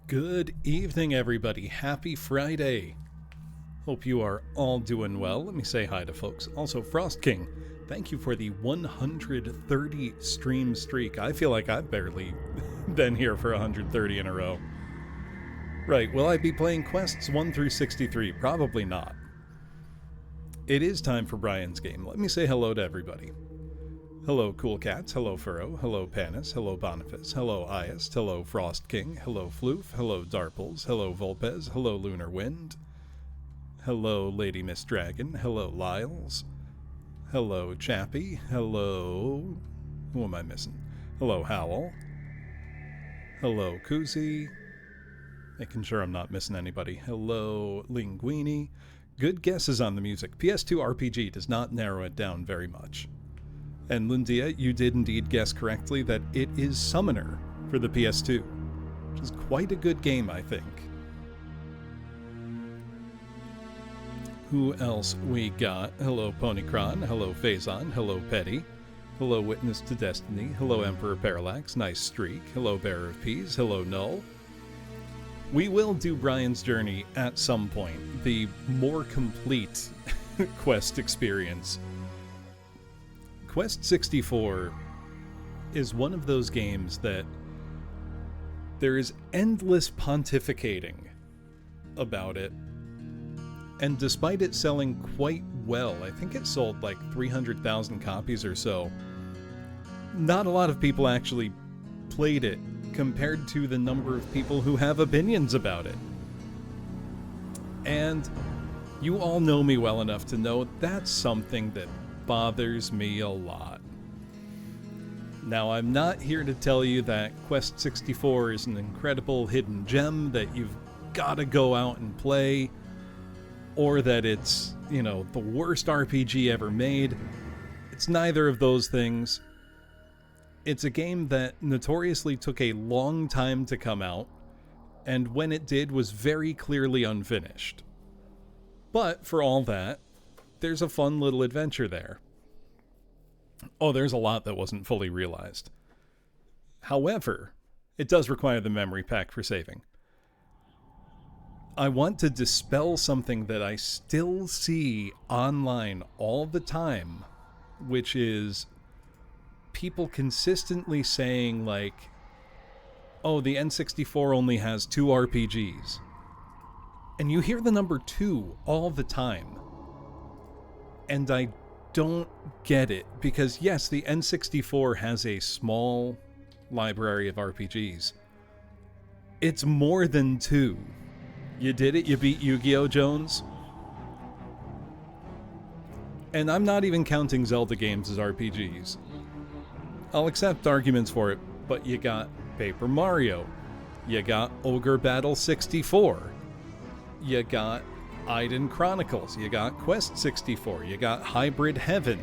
Good evening, everybody. Happy Friday. Hope you are all doing well. Let me say hi to folks. Also, Frost King, thank you for the 130 stream streak. I feel like I've barely been here for 130 in a row. Right, will I be playing quests 1 through 63? Probably not. It is time for Brian's game. Let me say hello to everybody. Hello, Cool Cats. Hello, Furrow. Hello, Panis. Hello, Boniface. Hello, Iast. Hello, Frost King. Hello, Floof. Hello, Darples. Hello, Volpez. Hello, Lunar Wind. Hello, Lady Miss Dragon. Hello, Lyles. Hello, Chappie. Hello... Who am I missing? Hello, Howl. Hello, Koozie. Making sure I'm not missing anybody. Hello, Linguini. Good guesses on the music. PS2 RPG does not narrow it down very much. And Lundia, you did indeed guess correctly that it is Summoner for the PS2, which is quite a good game, I think. Who else we got? Hello, Ponycron. Hello, Phazon. Hello, Petty. Hello, Witness to Destiny. Hello, Emperor Parallax. Nice streak. Hello, Bearer of Peas. Hello, Null. We will do Brian's Journey at some point, the more complete quest experience. Quest 64 is one of those games that there is endless pontificating about it. And despite it selling quite well, I think it sold like 300,000 copies or so, not a lot of people actually played it compared to the number of people who have opinions about it. And you all know me well enough to know that's something that bothers me a lot. Now, I'm not here to tell you that Quest 64 is an incredible hidden gem that you've got to go out and play, or that it's, you know, the worst RPG ever made. It's neither of those things. It's a game that notoriously took a long time to come out, and when it did was very clearly unfinished. But for all that, there's a fun little adventure there. Oh, there's a lot that wasn't fully realized. However, it does require the memory pack for saving. I want to dispel something that I still see online all the time, which is people consistently saying, like, oh, the N64 only has 2 RPGs. And you hear the number 2 all the time. And I don't get it, because yes, the N64 has a small library of RPGs. It's more than 2. You did it, you beat Yu-Gi-Oh! Jones. And I'm not even counting Zelda games as RPGs. I'll accept arguments for it, but you got Paper Mario. You got Ogre Battle 64. You got Eidon Chronicles, you got Quest 64, you got Hybrid Heaven.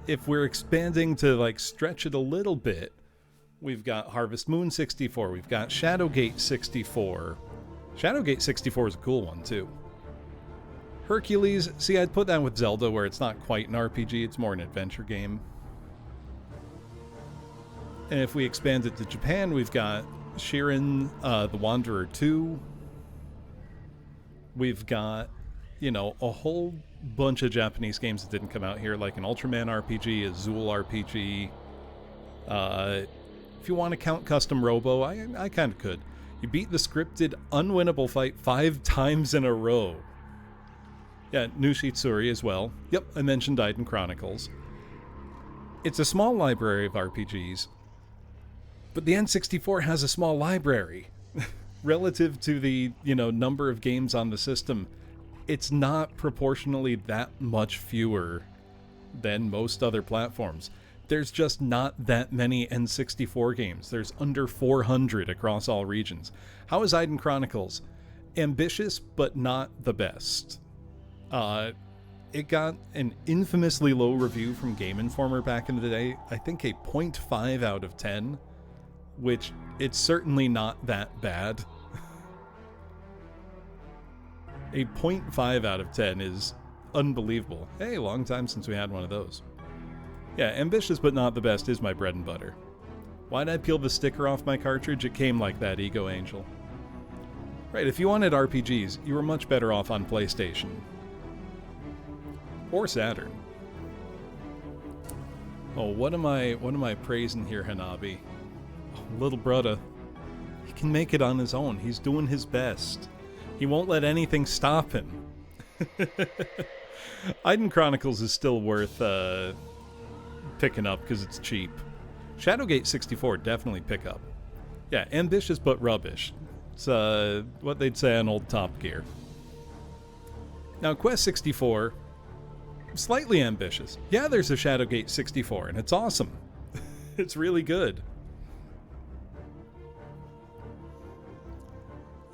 If we're expanding to like stretch it a little bit, we've got Harvest Moon 64, we've got Shadowgate 64. Shadowgate 64 is a cool one too. Hercules, see, I'd put that with Zelda, where it's not quite an RPG, it's more an adventure game. And if we expand it to Japan, we've got Shiren, The Wanderer 2. We've got, you know, a whole bunch of Japanese games that didn't come out here, like an Ultraman RPG, a Zool RPG. If you want to count Custom Robo, I kind of could. You beat the scripted unwinnable fight 5 times in a row. Yeah, Nushitsuri as well. Yep, I mentioned Eidon Chronicles. It's a small library of RPGs, but the N64 has a small library. Relative to the, you know, number of games on the system, it's not proportionally that much fewer than most other platforms. There's just not that many N64 games. There's under 400 across all regions. How is Eidon Chronicles? Ambitious, but not the best. It got an infamously low review from Game Informer back in the day. I think a 0.5 out of 10. Which, it's certainly not that bad. A 0.5 out of 10 is unbelievable. Hey, long time since we had one of those. Yeah, ambitious but not the best is my bread and butter. Why'd I peel the sticker off my cartridge? It came like that, Ego Angel. Right, if you wanted RPGs, you were much better off on PlayStation. Or Saturn. Oh, what am I praising here, Hanabi? Oh, little brother. He can make it on his own. He's doing his best. He won't let anything stop him. Iden Chronicles is still worth picking up because it's cheap. Shadowgate 64, definitely pick up. Yeah, ambitious but rubbish. It's what they'd say on old Top Gear. Now, Quest 64, slightly ambitious. Yeah, there's a Shadowgate 64, and it's awesome. It's really good.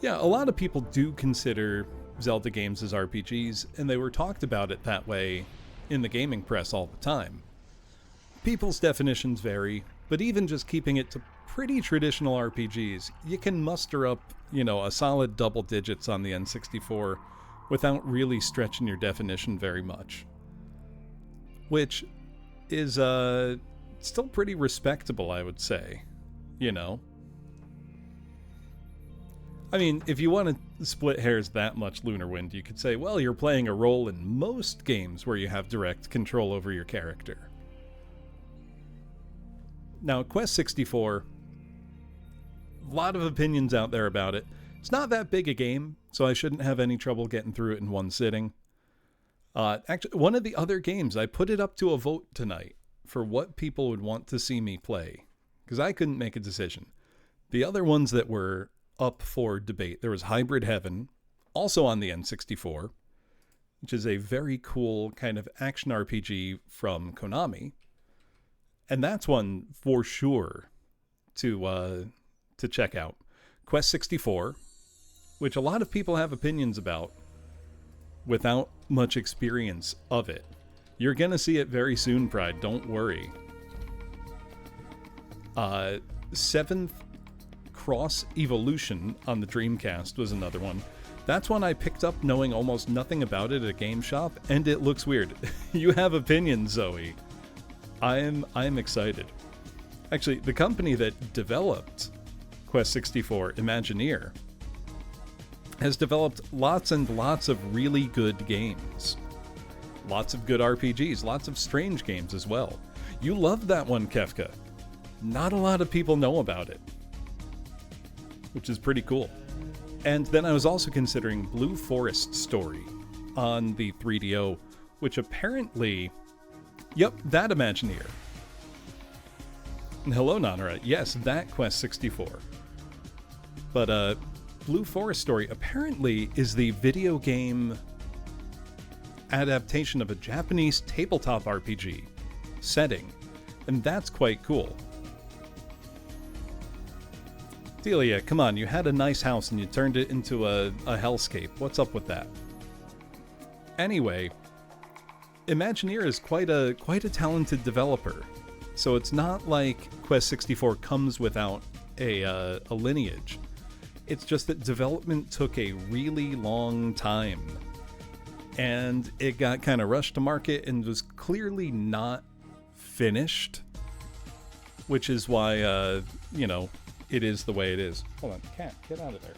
Yeah, a lot of people do consider Zelda games as RPGs, and they were talked about it that way in the gaming press all the time. People's definitions vary, but even just keeping it to pretty traditional RPGs, you can muster up, a solid double digits on the N64 without really stretching your definition very much. Which is still pretty respectable, I would say. I mean, if you want to split hairs that much, Lunar Wind, you could say, well, you're playing a role in most games where you have direct control over your character. Now, Quest 64, a lot of opinions out there about it. It's not that big a game, so I shouldn't have any trouble getting through it in one sitting. Actually, one of the other games, I put it up to a vote tonight for what people would want to see me play, because I couldn't make a decision. The other ones that were up for debate, there was Hybrid Heaven, also on the N64, which is a very cool kind of action RPG from Konami. And that's one for sure to check out. Quest 64, which a lot of people have opinions about without much experience of it. You're going to see it very soon, Pride. Don't worry. 7th Cross Evolution on the Dreamcast was another one. That's one I picked up knowing almost nothing about it at a game shop, and it looks weird. You have opinions, Zoe. I'm excited. Actually, the company that developed Quest 64, Imagineer, has developed lots and lots of really good games. Lots of good RPGs, lots of strange games as well. You loved that one, Kefka. Not a lot of people know about it, which is pretty cool. And then I was also considering Blue Forest Story on the 3DO, which apparently... Yep, that Imagineer. And hello, Nanara. Yes, that Quest 64. But Blue Forest Story apparently is the video game adaptation of a Japanese tabletop RPG setting, and that's quite cool. Delia, come on, you had a nice house and you turned it into a hellscape. What's up with that? Anyway, Imagineer is quite a talented developer, so it's not like Quest 64 comes without a lineage. It's just that development took a really long time, and it got kind of rushed to market and was clearly not finished, which is why, it is the way it is. Hold on, cat, get out of there.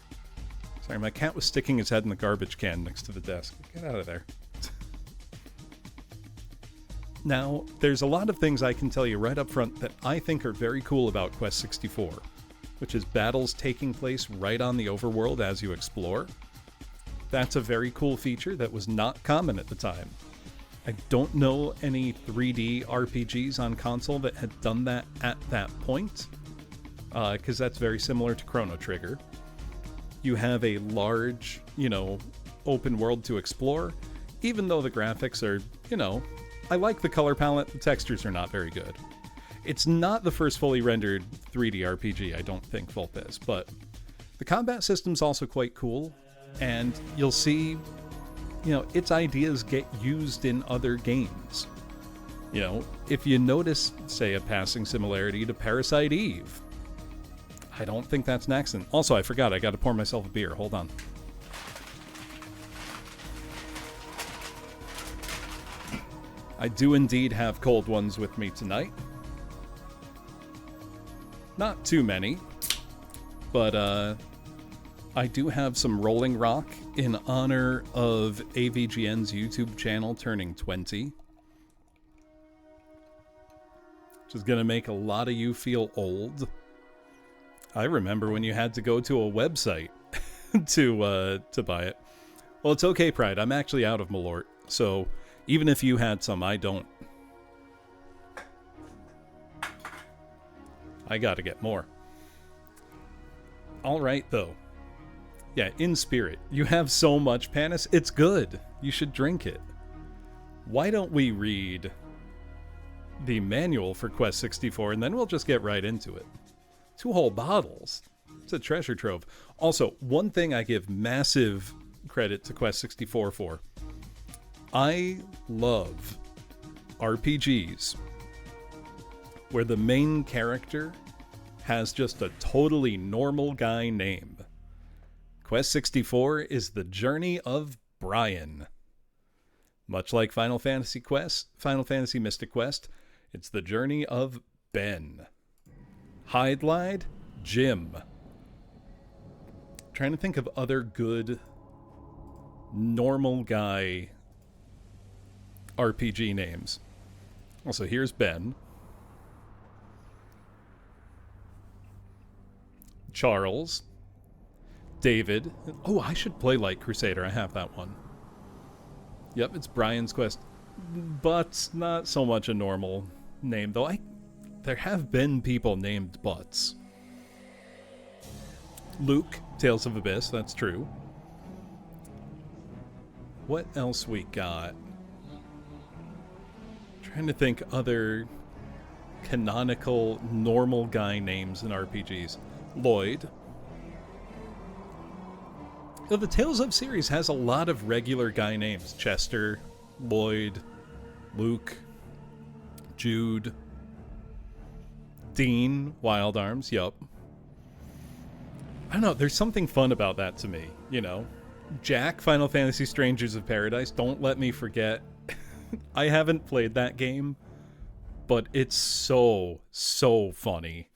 Sorry, my cat was sticking his head in the garbage can next to the desk. Get out of there. Now, there's a lot of things I can tell you right up front that I think are very cool about Quest 64, which is battles taking place right on the overworld as you explore. That's a very cool feature that was not common at the time. I don't know any 3D RPGs on console that had done that at that point, because that's very similar to Chrono Trigger. You have a large, open world to explore, even though the graphics are, I like the color palette, the textures are not very good. It's not the first fully rendered 3D RPG, I don't think, Vulpes, but the combat system's also quite cool, and you'll see, its ideas get used in other games. If you notice, say, a passing similarity to Parasite Eve, I don't think that's an accident. Also, I forgot, I gotta pour myself a beer. Hold on. I do indeed have cold ones with me tonight. Not too many, but I do have some Rolling Rock in honor of AVGN's YouTube channel turning 20. Which is going to make a lot of you feel old. I remember when you had to go to a website to buy it. Well, it's okay, Pride. I'm actually out of Malort. So even if you had some, I don't. I gotta get more. Alright, though. Yeah, in spirit. You have so much Panis. It's good. You should drink it. Why don't we read the manual for Quest 64, and then we'll just get right into it. 2 whole bottles. It's a treasure trove. Also, one thing I give massive credit to Quest 64 for. I love RPGs where the main character has just a totally normal guy name. Quest 64 is the journey of Brian. Much like Final Fantasy Mystic Quest, it's the journey of Ben. Hydlide, Jim. Trying to think of other good normal guy RPG names. Also, here's Ben. Charles. David. Oh, I should play Light Crusader. I have that one. Yep, it's Brian's Quest. But not so much a normal name, though. There have been people named Butts. Luke, Tales of Abyss, that's true. What else we got? Trying to think other canonical normal guy names in RPGs. Lloyd. The Tales of series has a lot of regular guy names. Chester, Lloyd, Luke, Jude, Dean, Wild Arms, yup. I don't know, there's something fun about that to me, you know? Jack, Final Fantasy Strangers of Paradise, don't let me forget. I haven't played that game, but it's so funny.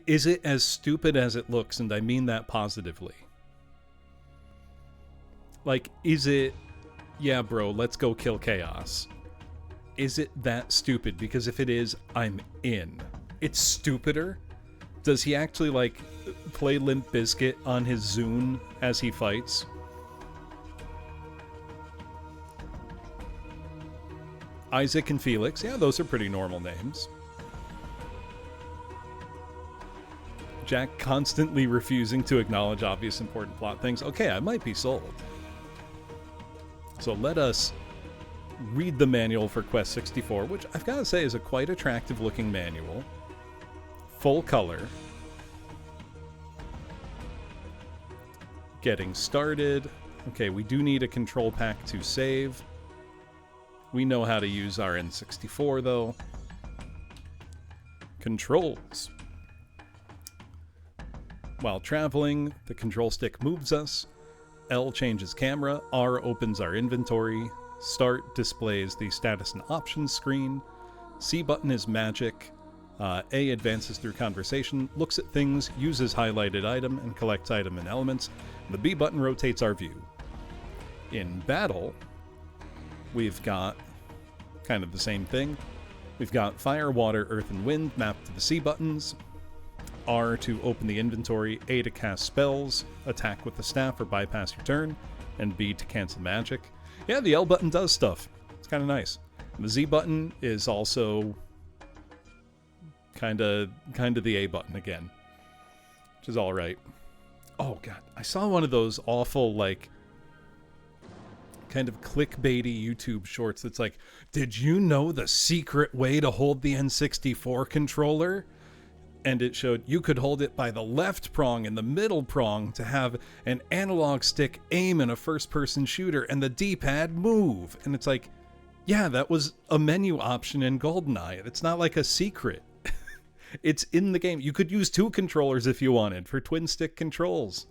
Is it as stupid as it looks, and I mean that positively? Like, is it, yeah, bro, let's go kill Chaos? Is it that stupid? Because if it is, I'm in. It's stupider. Does he actually, like, play Limp Bizkit on his Zune as he fights? Isaac and Felix, yeah, those are pretty normal names. Jack constantly refusing to acknowledge obvious important plot things. Okay, I might be sold. So let us read the manual for Quest 64, which I've got to say is a quite attractive looking manual. Full color. Getting started. Okay, we do need a control pack to save. We know how to use our N64 though. Controls. While traveling, the control stick moves us. L changes camera. R opens our inventory. Start displays the status and options screen. C button is magic. A advances through conversation, looks at things, uses highlighted item, and collects item and elements. The B button rotates our view. In battle, we've got kind of the same thing. We've got fire, water, earth, and wind mapped to the C buttons. R to open the inventory, A to cast spells, attack with the staff or bypass your turn, and B to cancel magic. Yeah, the L button does stuff. It's kind of nice. The Z button is also kind of the A button again, which is all right. Oh god, I saw one of those awful, like, kind of clickbaity YouTube shorts that's like, did you know the secret way to hold the N64 controller? And it showed you could hold it by the left prong and the middle prong to have an analog stick aim in a first-person shooter and the D-pad move. And it's like, yeah, that was a menu option in GoldenEye. It's not like a secret. It's in the game. You could use 2 controllers if you wanted for twin-stick controls.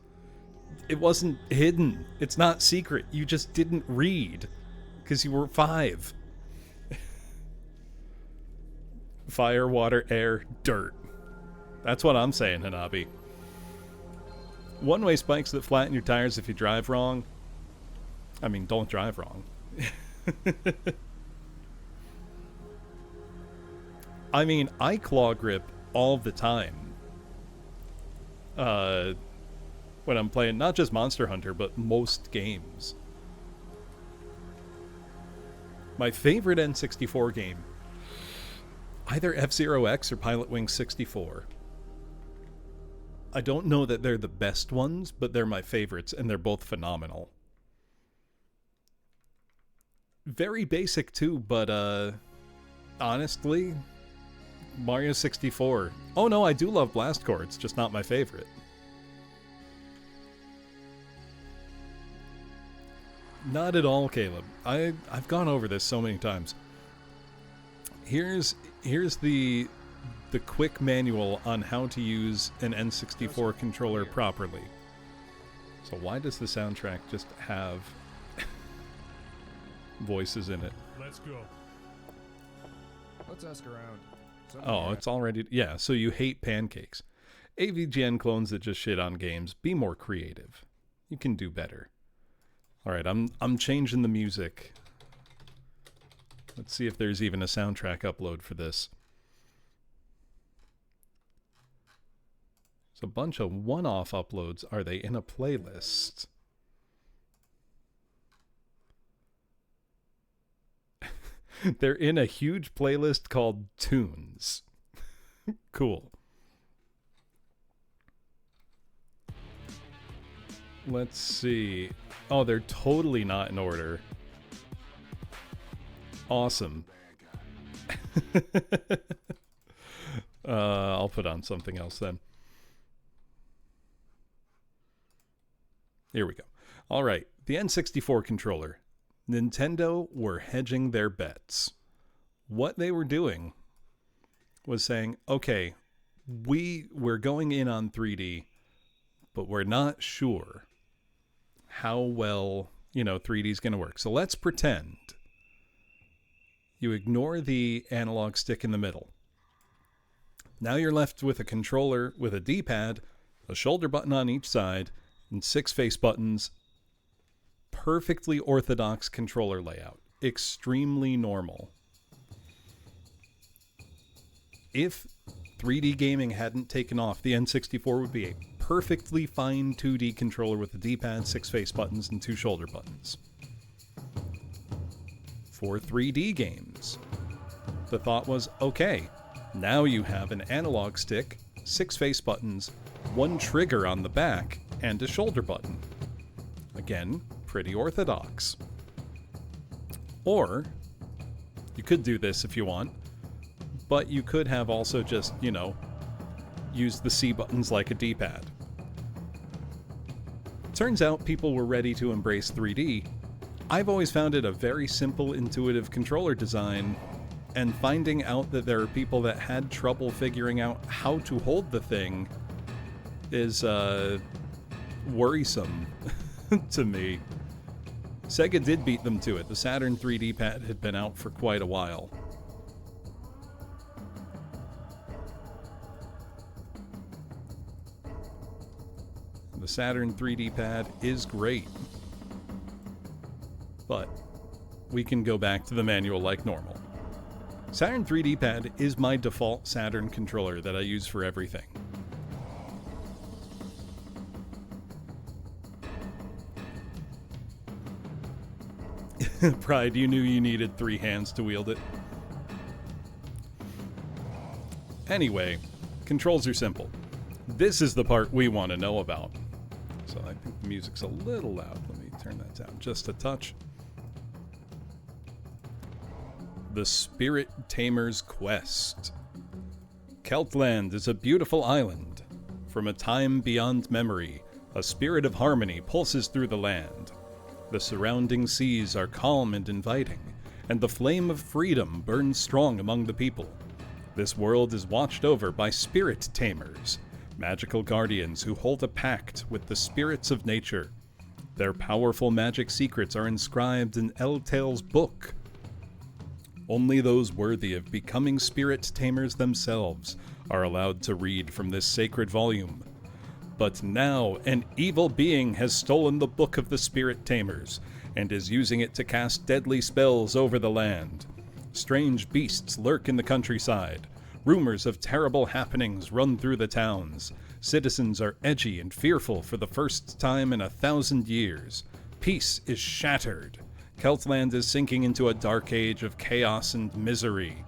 It wasn't hidden. It's not secret. You just didn't read because you were 5. Fire, water, air, dirt. That's what I'm saying, Hanabi. One-way spikes that flatten your tires if you drive wrong. I mean, don't drive wrong. I mean, I claw grip all the time. When I'm playing not just Monster Hunter, but most games. My favorite N64 game, either F-Zero X or Pilot Wings 64. I don't know that they're the best ones, but they're my favorites, and they're both phenomenal. Very basic too, but honestly, Mario 64. Oh no, I do love Blast Corps, it's just not my favorite. Not at all, Caleb. I've gone over this so many times. Here's the quick manual on how to use an N64 controller properly. So why does the soundtrack just have voices in it? Let's go. Let's ask around. Oh, it's already... Yeah, so you hate pancakes. AVGN clones that just shit on games. Be more creative. You can do better. Alright, I'm changing the music. Let's see if there's even a soundtrack upload for this. It's a bunch of one-off uploads. Are they in a playlist? They're in a huge playlist called Tunes. Cool. Let's see. Oh, they're totally not in order. Awesome. I'll put on something else then. Here we go. All right. The N64 controller. Nintendo were hedging their bets. What they were doing was saying, okay, we're going in on 3D, but we're not sure how well, 3D is going to work. So let's pretend you ignore the analog stick in the middle. Now you're left with a controller with a D-pad, a shoulder button on each side, and 6 face buttons. Perfectly orthodox controller layout. Extremely normal. If 3D gaming hadn't taken off, the N64 would be a perfectly fine 2D controller with a D-pad, 6 face buttons, and 2 shoulder buttons. For 3D games, the thought was, okay, now you have an analog stick, 6 face buttons, 1 trigger on the back, and a shoulder button. Again, pretty orthodox. Or, you could do this if you want, but you could have also just, use the C buttons like a D-pad. Turns out people were ready to embrace 3D. I've always found it a very simple, intuitive controller design, and finding out that there are people that had trouble figuring out how to hold the thing is worrisome to me. Sega did beat them to it. The Saturn 3D pad had been out for quite a while. The Saturn 3D pad is great. But we can go back to the manual like normal. Saturn 3D pad is my default Saturn controller that I use for everything. Pride, you knew you needed 3 hands to wield it. Anyway, controls are simple. This is the part we want to know about. So I think the music's a little loud. Let me turn that down just a touch. The Spirit Tamer's Quest. Celtland is a beautiful island. From a time beyond memory, a spirit of harmony pulses through the land. The surrounding seas are calm and inviting, and the flame of freedom burns strong among the people. This world is watched over by spirit tamers, magical guardians who hold a pact with the spirits of nature. Their powerful magic secrets are inscribed in Eltale's book. Only those worthy of becoming spirit tamers themselves are allowed to read from this sacred volume. But now an evil being has stolen the book of the spirit tamers and is using it to cast deadly spells over the land. Strange beasts lurk in the countryside. Rumors of terrible happenings run through the towns. Citizens are edgy and fearful for the first time in 1,000 years. Peace is shattered. Keltland is sinking into a dark age of chaos and misery.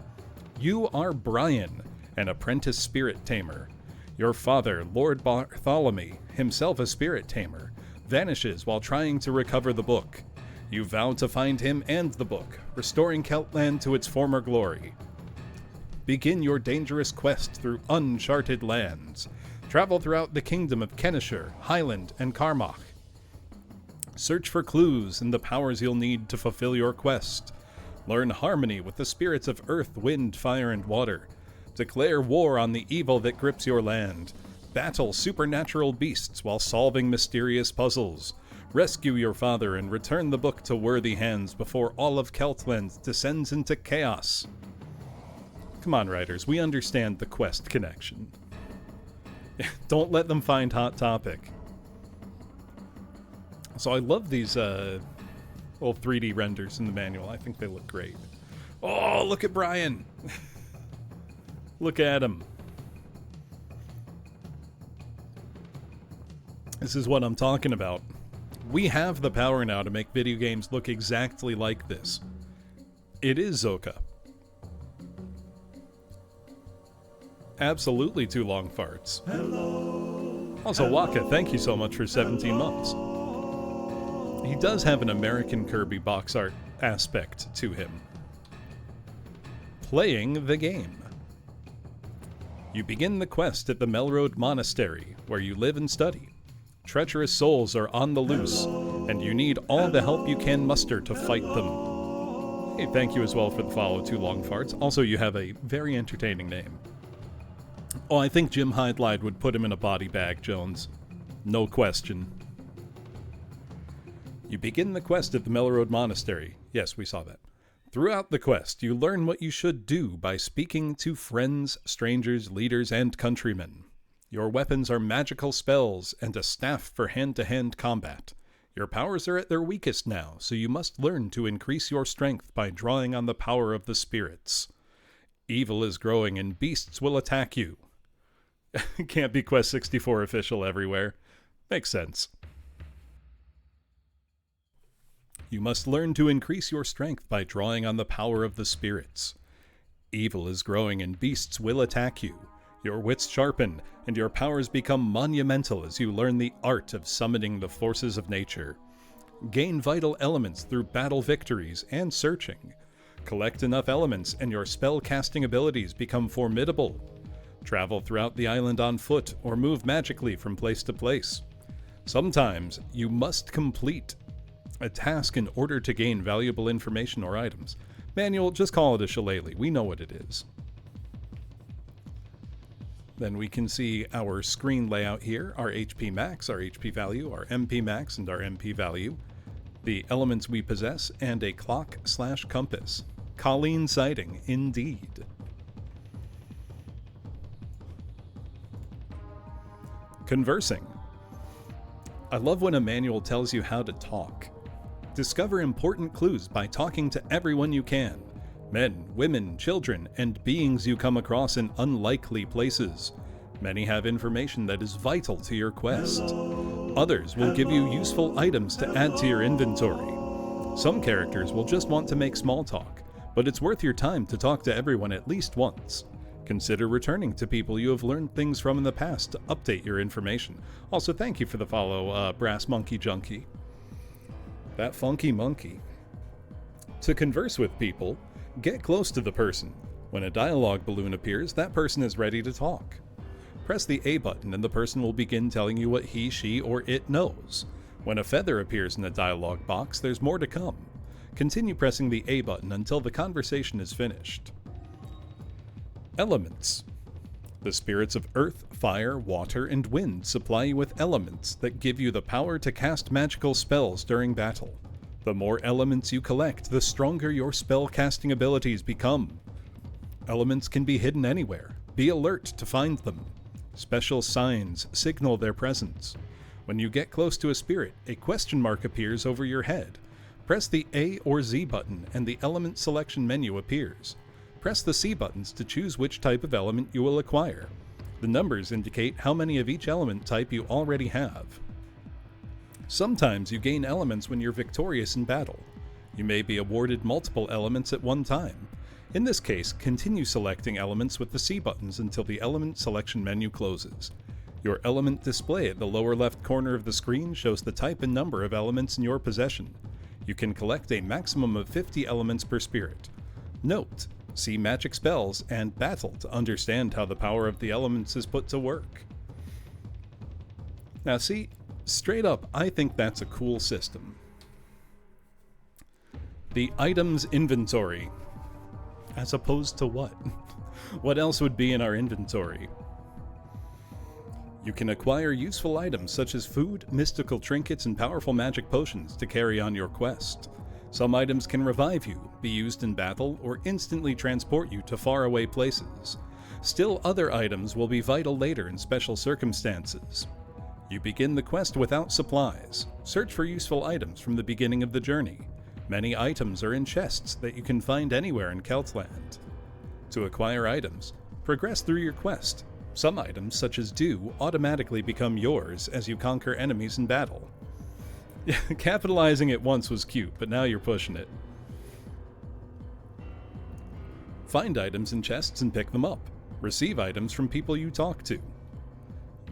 You are Brian, an apprentice spirit tamer. Your father, Lord Bartholomew, himself a spirit tamer, vanishes while trying to recover the book. You vow to find him and the book, restoring Keltland to its former glory. Begin your dangerous quest through uncharted lands. Travel throughout the kingdom of Kenishir, Highland, and Carmach. Search for clues and the powers you'll need to fulfill your quest. Learn harmony with the spirits of earth, wind, fire, and water. Declare war on the evil that grips your land. Battle supernatural beasts while solving mysterious puzzles. Rescue your father and return the book to worthy hands before all of Keltland descends into chaos. Come on, writers, we understand the quest connection. Don't let them find Hot Topic. So I love these little 3D renders in the manual. I think they look great. Oh, look at Brian! Look at him. This is what I'm talking about. We have the power now to make video games look exactly like this. It is Zoka. Absolutely 2 long farts. Hello. Also, Waka, thank you so much for 17 months. He does have an American Kirby box art aspect to him. Playing the game. You begin the quest at the Melroad Monastery, where you live and study. Treacherous souls are on the loose, and you need all the help you can muster to fight them. Hey, thank you as well for the follow, 2 long farts. Also, you have a very entertaining name. Oh, I think Jim Hydlide would put him in a body bag, Jones. No question. You begin the quest at the Melroad Monastery. Yes, we saw that. Throughout the quest, you learn what you should do by speaking to friends, strangers, leaders, and countrymen. Your weapons are magical spells and a staff for hand-to-hand combat. Your powers are at their weakest now, so you must learn to increase your strength by drawing on the power of the spirits. Evil is growing and beasts will attack you. Can't be Quest 64 official everywhere. Makes sense. You must learn to increase your strength by drawing on the power of the spirits. Evil is growing and beasts will attack you. Your wits sharpen, and your powers become monumental as you learn the art of summoning the forces of nature. Gain vital elements through battle victories and searching. Collect enough elements and your spell-casting abilities become formidable. Travel throughout the island on foot or move magically from place to place. Sometimes you must complete a task in order to gain valuable information or items. Manual, just call it a shillelagh. We know what it is. Then we can see our screen layout here, our HP max, our HP value, our MP max, and our MP value, the elements we possess, and a clock/compass. Colleen sighting, indeed. Conversing. I love when a manual tells you how to talk. Discover important clues by talking to everyone you can. Men, women, children, and beings you come across in unlikely places. Many have information that is vital to your quest. Others will give you useful items to add to your inventory. Some characters will just want to make small talk, but it's worth your time to talk to everyone at least once. Consider returning to people you have learned things from in the past to update your information. Also, thank you for the follow, Brass Monkey Junkie. That funky monkey. To converse with people, get close to the person. When a dialogue balloon appears, that person is ready to talk. Press the A button and the person will begin telling you what he, she, or it knows. When a feather appears in the dialogue box, there's more to come. Continue pressing the A button until the conversation is finished. Elements. The spirits of earth, fire, water, and wind supply you with elements that give you the power to cast magical spells during battle. The more elements you collect, the stronger your spell casting abilities become. Elements can be hidden anywhere. Be alert to find them. Special signs signal their presence. When you get close to a spirit, a question mark appears over your head. Press the A or Z button and the element selection menu appears. Press the C buttons to choose which type of element you will acquire. The numbers indicate how many of each element type you already have. Sometimes you gain elements when you're victorious in battle. You may be awarded multiple elements at one time. In this case, continue selecting elements with the C buttons until the element selection menu closes. Your element display at the lower left corner of the screen shows the type and number of elements in your possession. You can collect a maximum of 50 elements per spirit. Note: see magic spells and battle to understand how the power of the elements is put to work. Now see, straight up, I think that's a cool system. The items inventory. As opposed to what? What else would be in our inventory? You can acquire useful items such as food, mystical trinkets, and powerful magic potions to carry on your quest. Some items can revive you, be used in battle, or instantly transport you to faraway places. Still, other items will be vital later in special circumstances. You begin the quest without supplies. Search for useful items from the beginning of the journey. Many items are in chests that you can find anywhere in Celtland. To acquire items, progress through your quest. Some items, such as dew, automatically become yours as you conquer enemies in battle. Capitalizing it once was cute, but now you're pushing it. Find items in chests and pick them up. Receive items from people you talk to.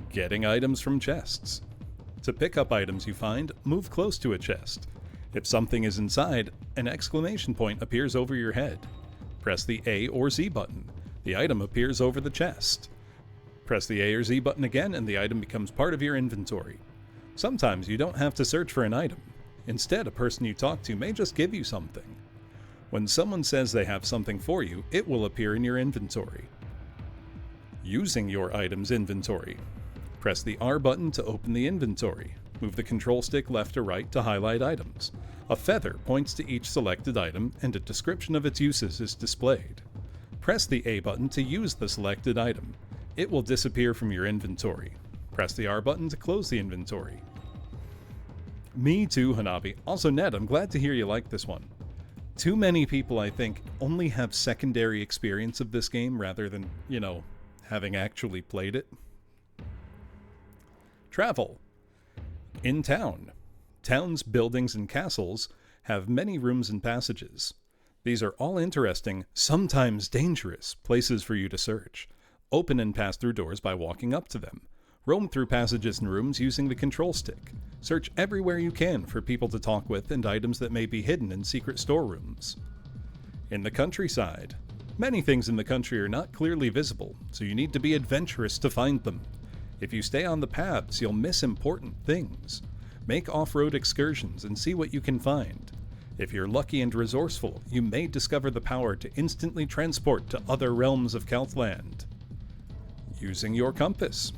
Getting items from chests. To pick up items you find, move close to a chest. If something is inside, an exclamation point appears over your head. Press the A or Z button. The item appears over the chest. Press the A or Z button again and the item becomes part of your inventory. Sometimes you don't have to search for an item. Instead, a person you talk to may just give you something. When someone says they have something for you, it will appear in your inventory. Using your item's inventory. Press the R button to open the inventory. Move the control stick left or right to highlight items. A feather points to each selected item and a description of its uses is displayed. Press the A button to use the selected item. It will disappear from your inventory. Press the R button to close the inventory. Me too, Hanabi. Also, Ned, I'm glad to hear you like this one. Too many people, I think, only have secondary experience of this game rather than, having actually played it. Travel. In town. Towns, buildings, and castles have many rooms and passages. These are all interesting, sometimes dangerous, places for you to search. Open and pass through doors by walking up to them. Roam through passages and rooms using the control stick. Search everywhere you can for people to talk with and items that may be hidden in secret storerooms. In the countryside. Many things in the country are not clearly visible, so you need to be adventurous to find them. If you stay on the paths, you'll miss important things. Make off-road excursions and see what you can find. If you're lucky and resourceful, you may discover the power to instantly transport to other realms of Celtland. Using your compass.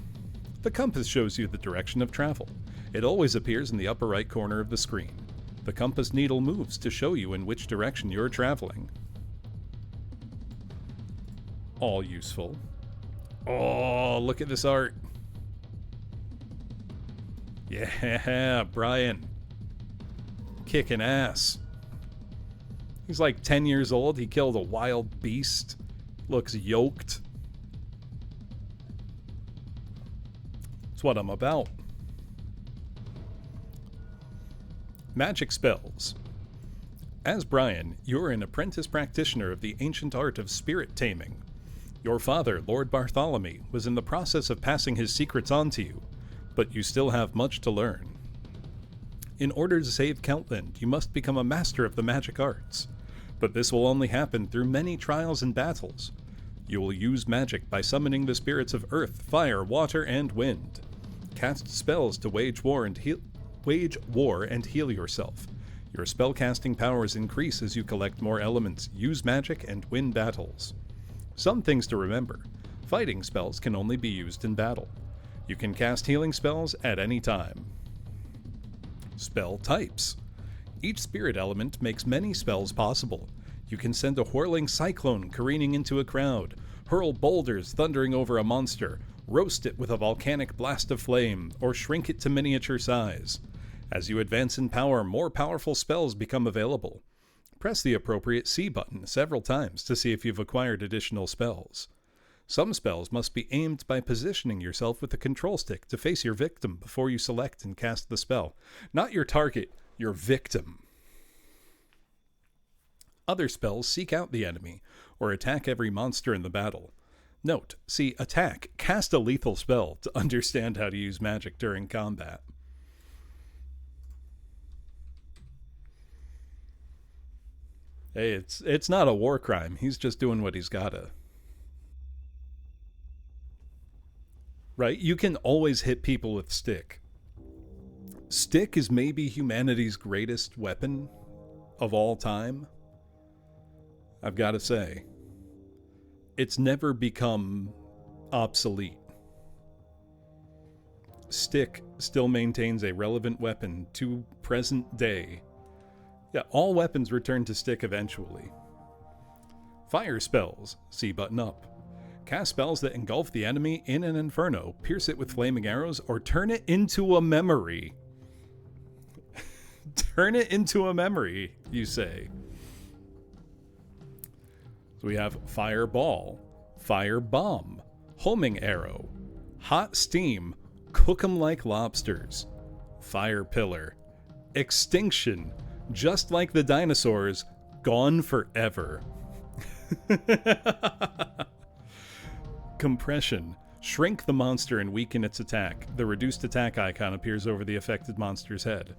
The compass shows you the direction of travel. It always appears in the upper right corner of the screen. The compass needle moves to show you in which direction you're traveling. All useful. Oh, look at this art. Yeah, Brian. Kicking ass. He's like 10 years old. He killed a wild beast. Looks yoked. That's what I'm about. Magic spells. As Brian, you're an apprentice practitioner of the ancient art of spirit taming. Your father, Lord Bartholomew, was in the process of passing his secrets on to you, but you still have much to learn. In order to save Celtland, you must become a master of the magic arts, but this will only happen through many trials and battles. You will use magic by summoning the spirits of earth, fire, water, and wind. Cast spells to wage war and heal yourself. Your spellcasting powers increase as you collect more elements, use magic, and win battles. Some things to remember. Fighting spells can only be used in battle. You can cast healing spells at any time. Spell types. Each spirit element makes many spells possible. You can send a whirling cyclone careening into a crowd, hurl boulders thundering over a monster, roast it with a volcanic blast of flame, or shrink it to miniature size. As you advance in power, more powerful spells become available. Press the appropriate C button several times to see if you've acquired additional spells. Some spells must be aimed by positioning yourself with the control stick to face your victim before you select and cast the spell. Not your target, your victim. Other spells seek out the enemy, or attack every monster in the battle. Note, see Attack, cast a lethal spell to understand how to use magic during combat. Hey, it's not a war crime. He's just doing what he's gotta. Right? You can always hit people with stick. Stick is maybe humanity's greatest weapon of all time. I've got to say. It's never become obsolete. Stick still maintains a relevant weapon to present day. Yeah, all weapons return to stick eventually. Fire spells, C button up. Cast spells that engulf the enemy in an inferno, pierce it with flaming arrows, or turn it into a memory. Turn it into a memory, you say. So we have Fireball, Firebomb, Homing Arrow, Hot Steam, Cook 'em like lobsters, Fire Pillar, Extinction, just like the dinosaurs, gone forever. Compression, shrink the monster and weaken its attack. The reduced attack icon appears over the affected monster's head.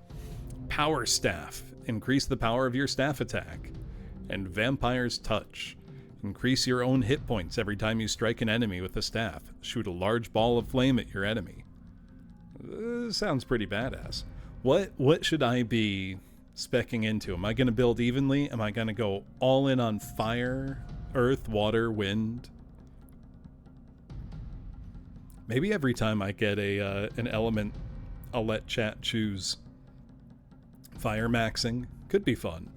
Power Staff, increase the power of your staff attack. And Vampire's Touch, increase your own hit points every time you strike an enemy with a staff. Shoot a large ball of flame at your enemy. Sounds pretty badass. What should I be speccing into? Am I going to build evenly? Am I going to go all in on fire, earth, water, wind? Maybe every time I get an element, I'll let chat choose. Fire maxing could be fun.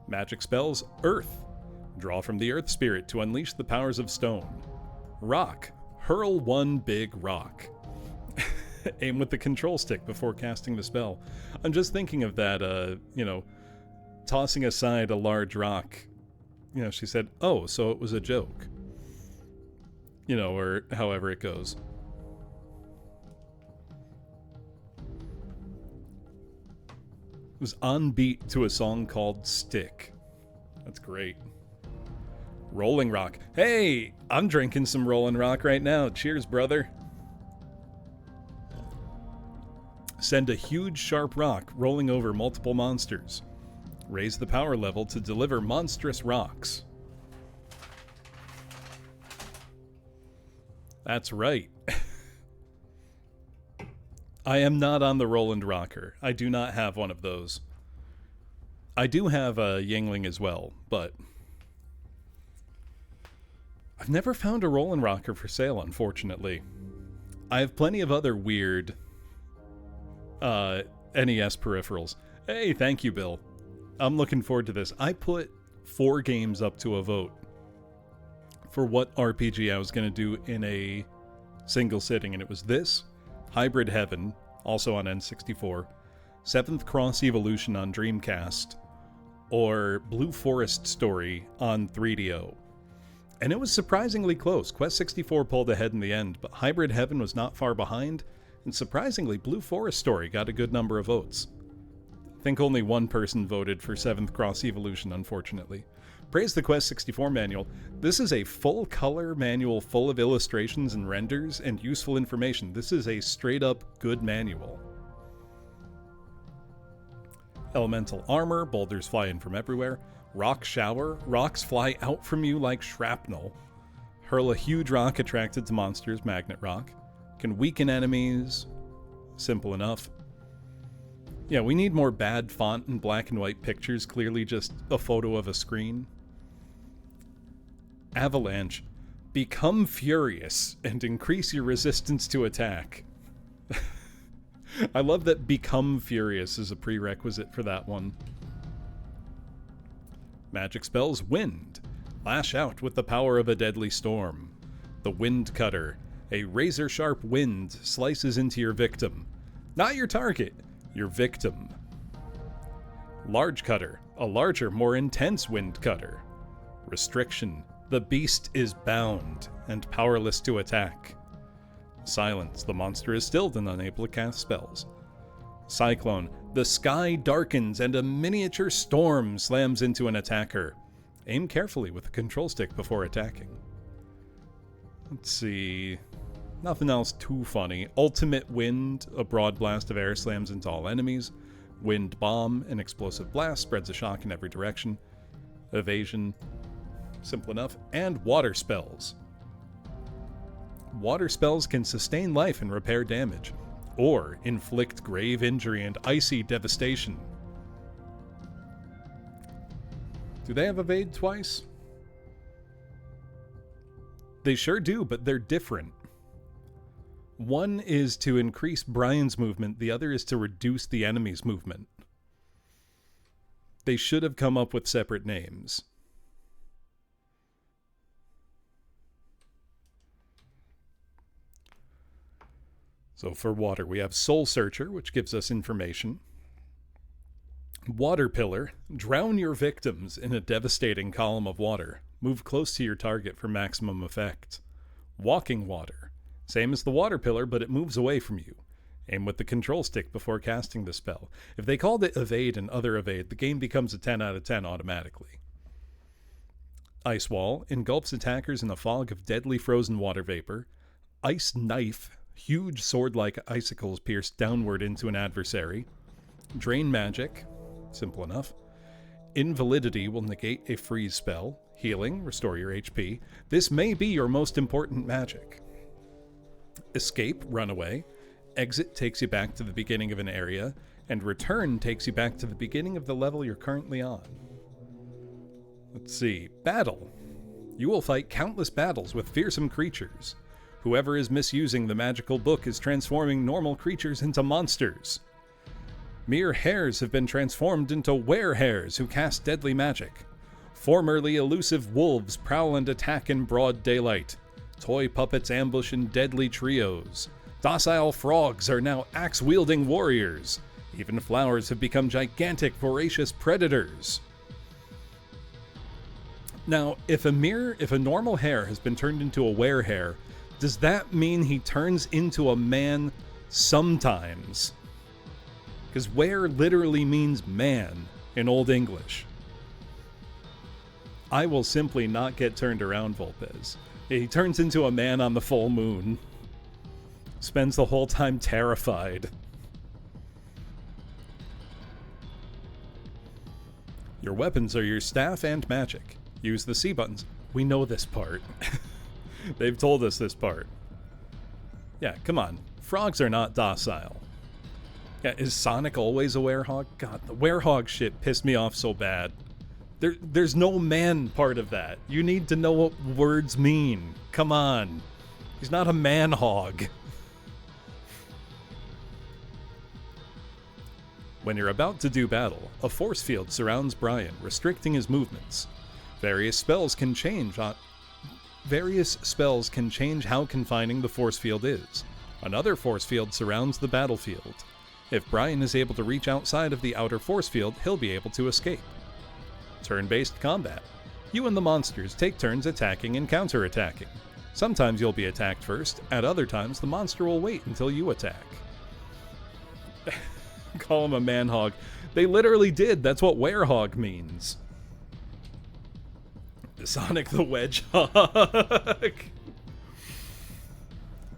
Magic spells, Earth. Draw from the Earth Spirit to unleash the powers of stone. Rock. Hurl one big rock. Aim with the control stick before casting the spell. I'm just thinking of that, tossing aside a large rock. She said, oh, so it was a joke. Or however it goes. It was on beat to a song called Stick. That's great. Rolling Rock. Hey, I'm drinking some Rolling Rock right now. Cheers, brother. Send a huge sharp rock rolling over multiple monsters. Raise the power level to deliver monstrous rocks. That's right. I am not on the Roland Rocker. I do not have one of those. I do have a Yingling as well, but I've never found a Roland Rocker for sale, unfortunately. I have plenty of other weird NES peripherals. Hey, thank you, Bill. I'm looking forward to this. I put 4 games up to a vote for what RPG I was going to do in a single sitting, and it was this, Hybrid Heaven, also on N64, 7th Cross Evolution on Dreamcast, or Blue Forest Story on 3DO. And it was surprisingly close. Quest 64 pulled ahead in the end, but Hybrid Heaven was not far behind, and surprisingly, Blue Forest Story got a good number of votes. I think only one person voted for 7th Cross Evolution, unfortunately. Praise the Quest 64 manual. This is a full-color manual full of illustrations and renders and useful information. This is a straight-up good manual. Elemental armor, boulders fly in from everywhere. Rock shower, rocks fly out from you like shrapnel. Hurl a huge rock attracted to monsters, magnet rock. Can weaken enemies. Simple enough. Yeah, we need more bad font and black and white pictures, clearly just a photo of a screen. Avalanche. Become furious and increase your resistance to attack. I love that Become Furious is a prerequisite for that one. Magic spells Wind. Lash out with the power of a deadly storm. The Wind Cutter. A razor-sharp wind slices into your victim. Not your target, your victim. Large Cutter. A larger, more intense wind cutter. Restriction. The beast is bound and powerless to attack. Silence. The monster is stilled and unable to cast spells. Cyclone. The sky darkens and a miniature storm slams into an attacker. Aim carefully with the control stick before attacking. Let's see. Nothing else too funny. Ultimate Wind. A broad blast of air slams into all enemies. Wind Bomb. An explosive blast spreads a shock in every direction. Evasion. Simple enough. And Water Spells. Water spells can sustain life and repair damage, or inflict grave injury and icy devastation. Do they have evade twice? They sure do, but they're different. One is to increase Brian's movement, the other is to reduce the enemy's movement. They should have come up with separate names. So for water, we have Soul Searcher, which gives us information. Water Pillar. Drown your victims in a devastating column of water. Move close to your target for maximum effect. Walking Water. Same as the Water Pillar, but it moves away from you. Aim with the control stick before casting the spell. If they called it Evade and Other Evade, the game becomes a 10 out of 10 automatically. Ice Wall. Engulfs attackers in a fog of deadly frozen water vapor. Ice Knife. Huge sword-like icicles pierce downward into an adversary. Drain Magic. Simple enough. Invalidity will negate a freeze spell. Healing. Restore your HP. This may be your most important magic. Escape. Runaway. Exit takes you back to the beginning of an area. And Return takes you back to the beginning of the level you're currently on. Let's see. Battle. You will fight countless battles with fearsome creatures. Whoever is misusing the magical book is transforming normal creatures into monsters. Mere hares have been transformed into were-hares who cast deadly magic. Formerly elusive wolves prowl and attack in broad daylight. Toy puppets ambush in deadly trios. Docile frogs are now axe-wielding warriors. Even flowers have become gigantic, voracious predators. Now, if a normal hare has been turned into a were-hare, does that mean he turns into a man sometimes? Because were literally means man in Old English. I will simply not get turned around, Volpez. He turns into a man on the full moon. Spends the whole time terrified. Your weapons are your staff and magic. Use the C buttons. We know this part. They've told us this part. Yeah, come on. Frogs are not docile. Yeah, is Sonic always a werehog? God, the werehog shit pissed me off so bad. There's no man part of that. You need to know what words mean. Come on. He's not a man hog. When you're about to do battle, a force field surrounds Brian, restricting his movements. Various spells can change how confining the force field is. Another force field surrounds the battlefield. If Brian is able to reach outside of the outer force field, he'll be able to escape. Turn-based combat. You and the monsters take turns attacking and counter-attacking. Sometimes you'll be attacked first, at other times the monster will wait until you attack. Call him a man-hog. They literally did, that's what werehog means. Sonic the Wedgehog.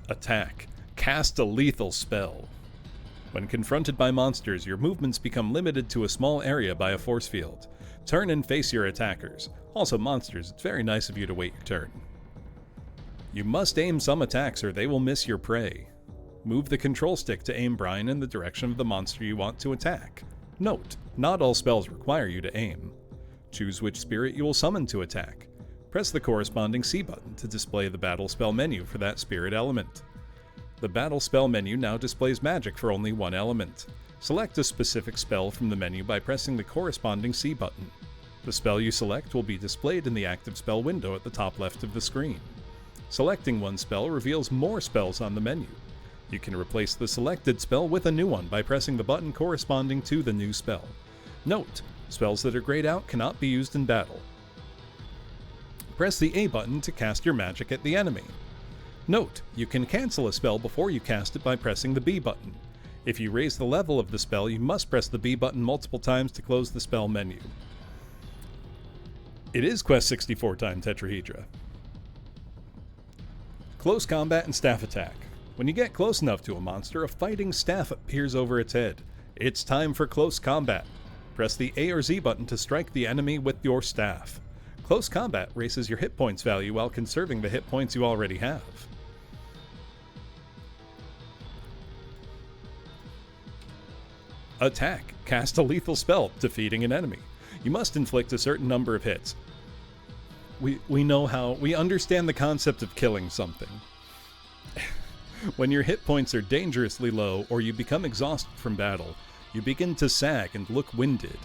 Attack. Cast a lethal spell. When confronted by monsters, your movements become limited to a small area by a force field. Turn and face your attackers. Also monsters, it's very nice of you to wait your turn. You must aim some attacks or they will miss your prey. Move the control stick to aim Brian in the direction of the monster you want to attack. Note, not all spells require you to aim. Choose which spirit you will summon to attack. Press the corresponding C button to display the battle spell menu for that spirit element. The battle spell menu now displays magic for only one element. Select a specific spell from the menu by pressing the corresponding C button. The spell you select will be displayed in the active spell window at the top left of the screen. Selecting one spell reveals more spells on the menu. You can replace the selected spell with a new one by pressing the button corresponding to the new spell. Note: spells that are grayed out cannot be used in battle. Press the A button to cast your magic at the enemy. Note: you can cancel a spell before you cast it by pressing the B button. If you raise the level of the spell, you must press the B button multiple times to close the spell menu. It is Quest 64 time, Tetrahedra. Close combat and staff attack. When you get close enough to a monster, a fighting staff appears over its head. It's time for close combat. Press the A or Z button to strike the enemy with your staff. Close combat raises your hit points value while conserving the hit points you already have. Attack. Cast a lethal spell, defeating an enemy. You must inflict a certain number of hits. We understand the concept of killing something. When your hit points are dangerously low or you become exhausted from battle, you begin to sag and look winded.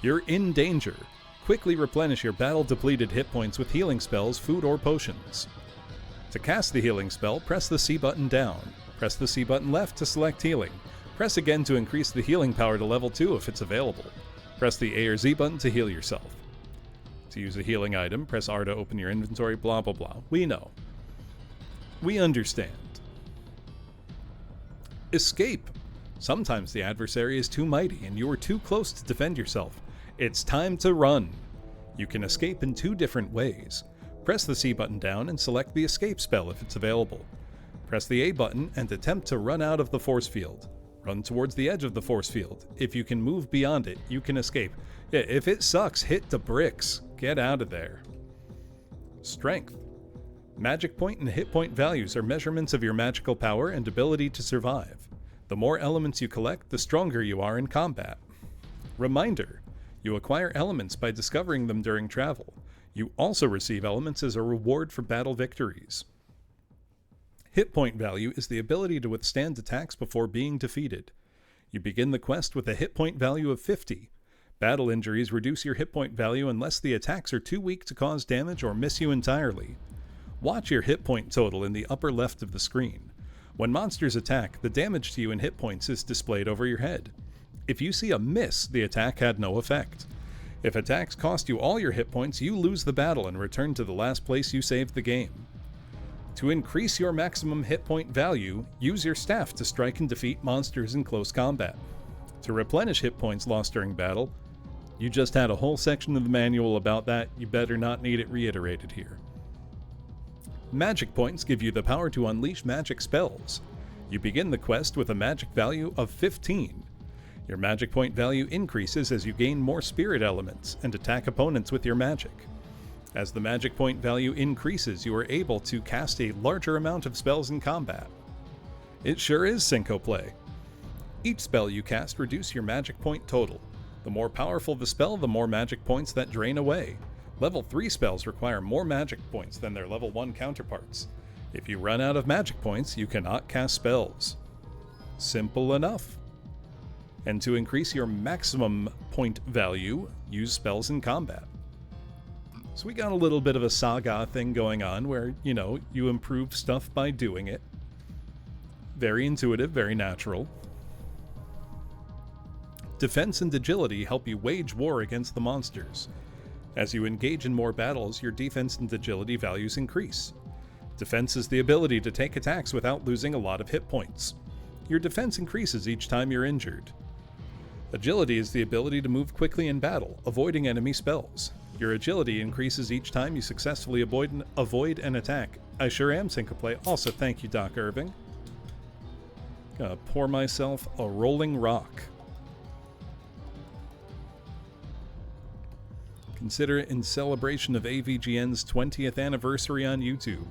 You're in danger. Quickly replenish your battle-depleted hit points with healing spells, food, or potions. To cast the healing spell, press the C button down. Press the C button left to select healing. Press again to increase the healing power to level 2 if it's available. Press the A or Z button to heal yourself. To use a healing item, press R to open your inventory, blah blah blah. We know. We understand. Escape. Sometimes the adversary is too mighty and you are too close to defend yourself. It's time to run. You can escape in 2 different ways. Press the C button down and select the escape spell if it's available. Press the A button and attempt to run out of the force field. Run towards the edge of the force field. If you can move beyond it, you can escape. If it sucks, hit the bricks. Get out of there. Strength. Magic point and hit point values are measurements of your magical power and ability to survive. The more elements you collect, the stronger you are in combat. Reminder: you acquire elements by discovering them during travel. You also receive elements as a reward for battle victories. Hit point value is the ability to withstand attacks before being defeated. You begin the quest with a hit point value of 50. Battle injuries reduce your hit point value unless the attacks are too weak to cause damage or miss you entirely. Watch your hit point total in the upper left of the screen. When monsters attack, the damage to you in hit points is displayed over your head. If you see a miss, the attack had no effect. If attacks cost you all your hit points, you lose the battle and return to the last place you saved the game. To increase your maximum hit point value, use your staff to strike and defeat monsters in close combat. To replenish hit points lost during battle, you just had a whole section of the manual about that, you better not need it reiterated here. Magic points give you the power to unleash magic spells. You begin the quest with a magic value of 15. Your magic point value increases as you gain more spirit elements and attack opponents with your magic. As the magic point value increases, you are able to cast a larger amount of spells in combat. It sure is Cinco play. Each spell you cast reduces your magic point total. The more powerful the spell, the more magic points that drain away. Level 3 spells require more magic points than their level 1 counterparts. If you run out of magic points, you cannot cast spells. Simple enough. And to increase your maximum point value, use spells in combat. So we got a little bit of a saga thing going on where, you improve stuff by doing it. Very intuitive, very natural. Defense and agility help you wage war against the monsters. As you engage in more battles, your defense and agility values increase. Defense is the ability to take attacks without losing a lot of hit points. Your defense increases each time you're injured. Agility is the ability to move quickly in battle, avoiding enemy spells. Your agility increases each time you successfully avoid an attack. I sure am Syncoplay. Also, thank you, Doc Irving. Gonna pour myself a rolling rock. Consider it in celebration of AVGN's 20th anniversary on YouTube.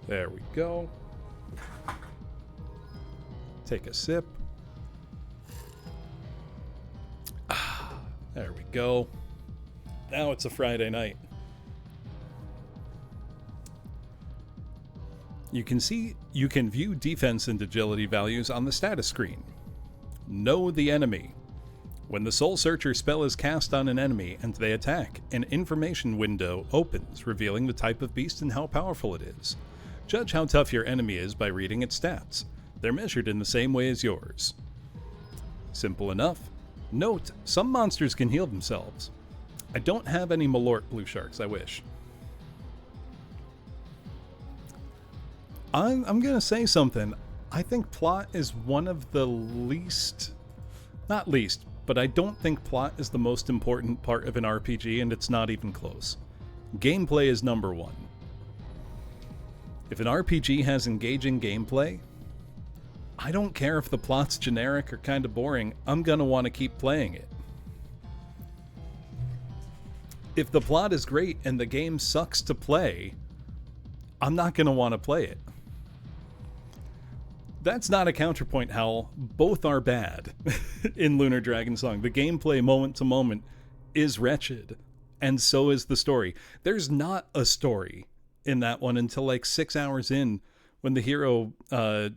There we go. Take a sip. There we go. Now it's a Friday night. You can view defense and agility values on the status screen. Know the enemy. When the Soul Searcher spell is cast on an enemy and they attack, an information window opens, revealing the type of beast and how powerful it is. Judge how tough your enemy is by reading its stats. They're measured in the same way as yours. Simple enough. Note, some monsters can heal themselves. I don't have any Malort blue sharks, I wish. I'm gonna say something. I think plot is one of the least... Not least, but I don't think plot is the most important part of an RPG, and it's not even close. Gameplay is number one. If an RPG has engaging gameplay, I don't care if the plot's generic or kind of boring, I'm gonna want to keep playing it. If the plot is great and the game sucks to play, I'm not gonna want to play it. That's not a counterpoint, Hal. Both are bad in Lunar Dragon Song. The gameplay moment to moment is wretched, and so is the story. There's not a story in that one until like 6 hours in, when the hero,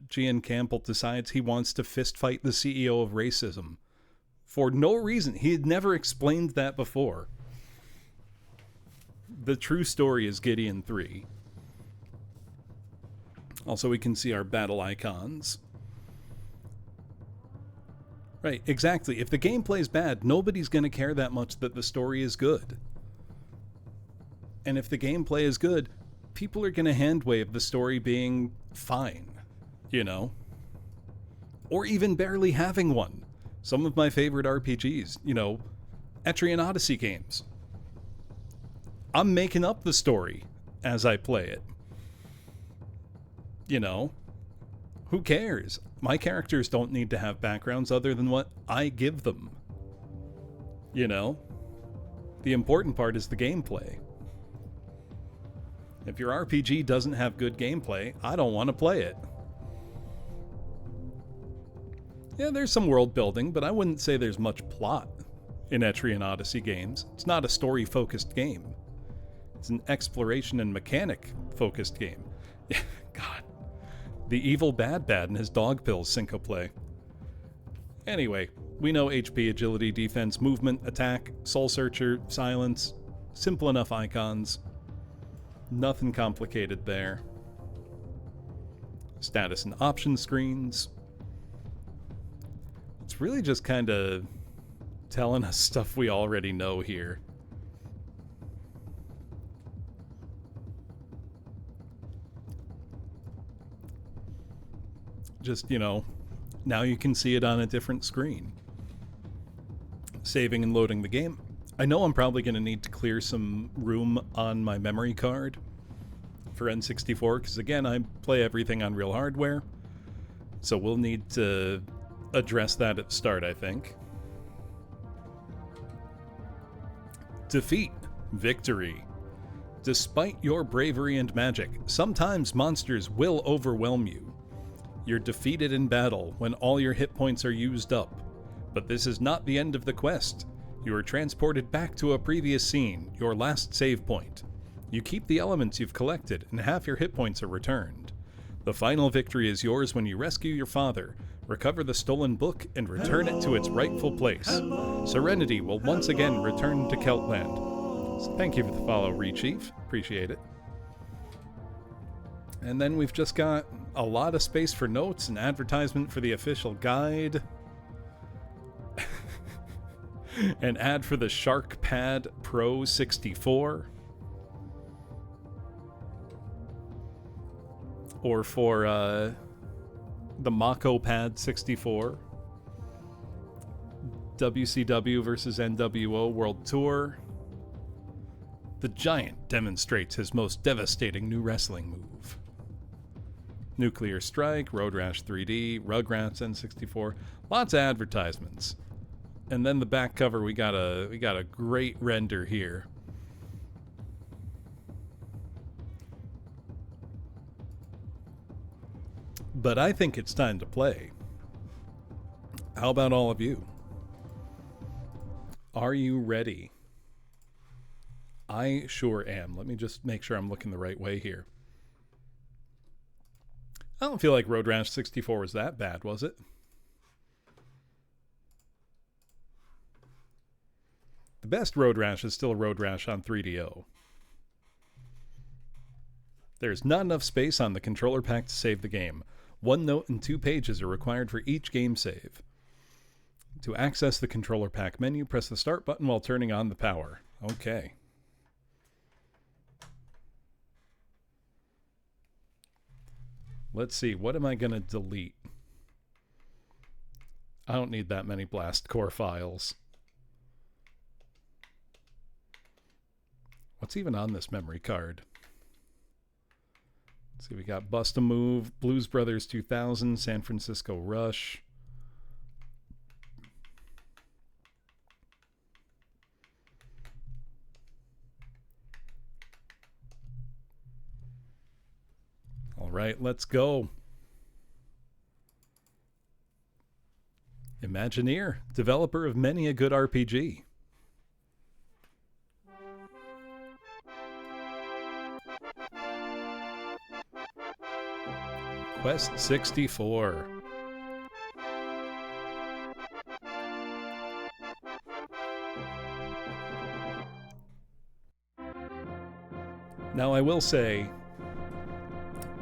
Gian Campbell, decides he wants to fist fight the CEO of racism. For no reason. He had never explained that before. The true story is Gideon 3. Also, we can see our battle icons. Right, exactly. If the gameplay is bad, nobody's going to care that much that the story is good. And if the gameplay is good, people are going to handwave the story being fine, you know? Or even barely having one. Some of my favorite RPGs, you know, Etrian Odyssey games. I'm making up the story as I play it. You know, who cares? My characters don't need to have backgrounds other than what I give them. You know? The important part is the gameplay. If your RPG doesn't have good gameplay, I don't want to play it. Yeah, there's some world building, but I wouldn't say there's much plot in Etrian Odyssey games. It's not a story-focused game. It's an exploration and mechanic-focused game. God. The evil Bad and his dog pills syncoplay. Anyway, we know HP, agility, defense, movement, attack, Soul Searcher, silence. Simple enough icons. Nothing complicated there. Status and option screens. It's really just kind of telling us stuff we already know here. Just, you know, now you can see it on a different screen. Saving and loading the game. I know I'm probably going to need to clear some room on my memory card for N64, because again, I play everything on real hardware. So we'll need to address that at the start, I think. Defeat. Victory. Despite your bravery and magic, sometimes monsters will overwhelm you. You're defeated in battle when all your hit points are used up. But this is not the end of the quest. You are transported back to a previous scene, your last save point. You keep the elements you've collected, and half your hit points are returned. The final victory is yours when you rescue your father, recover the stolen book, and return it to its rightful place. Serenity will once again return to Keltland. So thank you for the follow, Rechief. Appreciate it. And then we've just got a lot of space for notes and advertisement for the official guide. An ad for the SharkPad Pro 64. Or for the Mako Pad 64. WCW versus NWO World Tour. The Giant demonstrates his most devastating new wrestling move. Nuclear Strike, Road Rash 3D, Rugrats N64, lots of advertisements. And then the back cover, we got a great render here. But I think it's time to play. How about all of you? Are you ready? I sure am. Let me just make sure I'm looking the right way here. I don't feel like Road Rash 64 was that bad, was it? The best Road Rash is still Road Rash on 3DO. There's not enough space on the controller pack to save the game. 1 note and 2 pages are required for each game save. To access the controller pack menu, press the start button while turning on the power. Okay. Let's see, what am I going to delete? I don't need that many Blast Core files. What's even on this memory card? Let's see, we got Bust a Move, Blues Brothers 2000, San Francisco Rush. All right, let's go. Imagineer, developer of many a good RPG. Quest 64. Now I will say,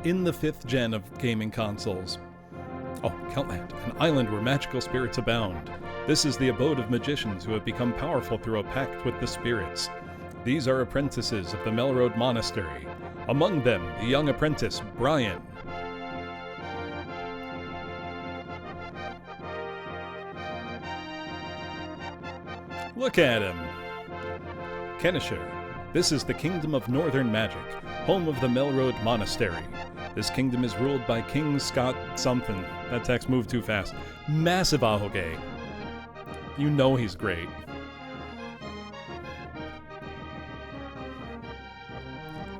in the 5th gen of gaming consoles, Keltland, an island where magical spirits abound. This is the abode of magicians who have become powerful through a pact with the spirits. These are apprentices of the Melroad Monastery. Among them, the young apprentice, Brian. Look at him! Kenishir. This is the Kingdom of Northern Magic, home of the Melroad Monastery. This kingdom is ruled by King Scott something. That text moved too fast. Massive Ahoge. You know he's great.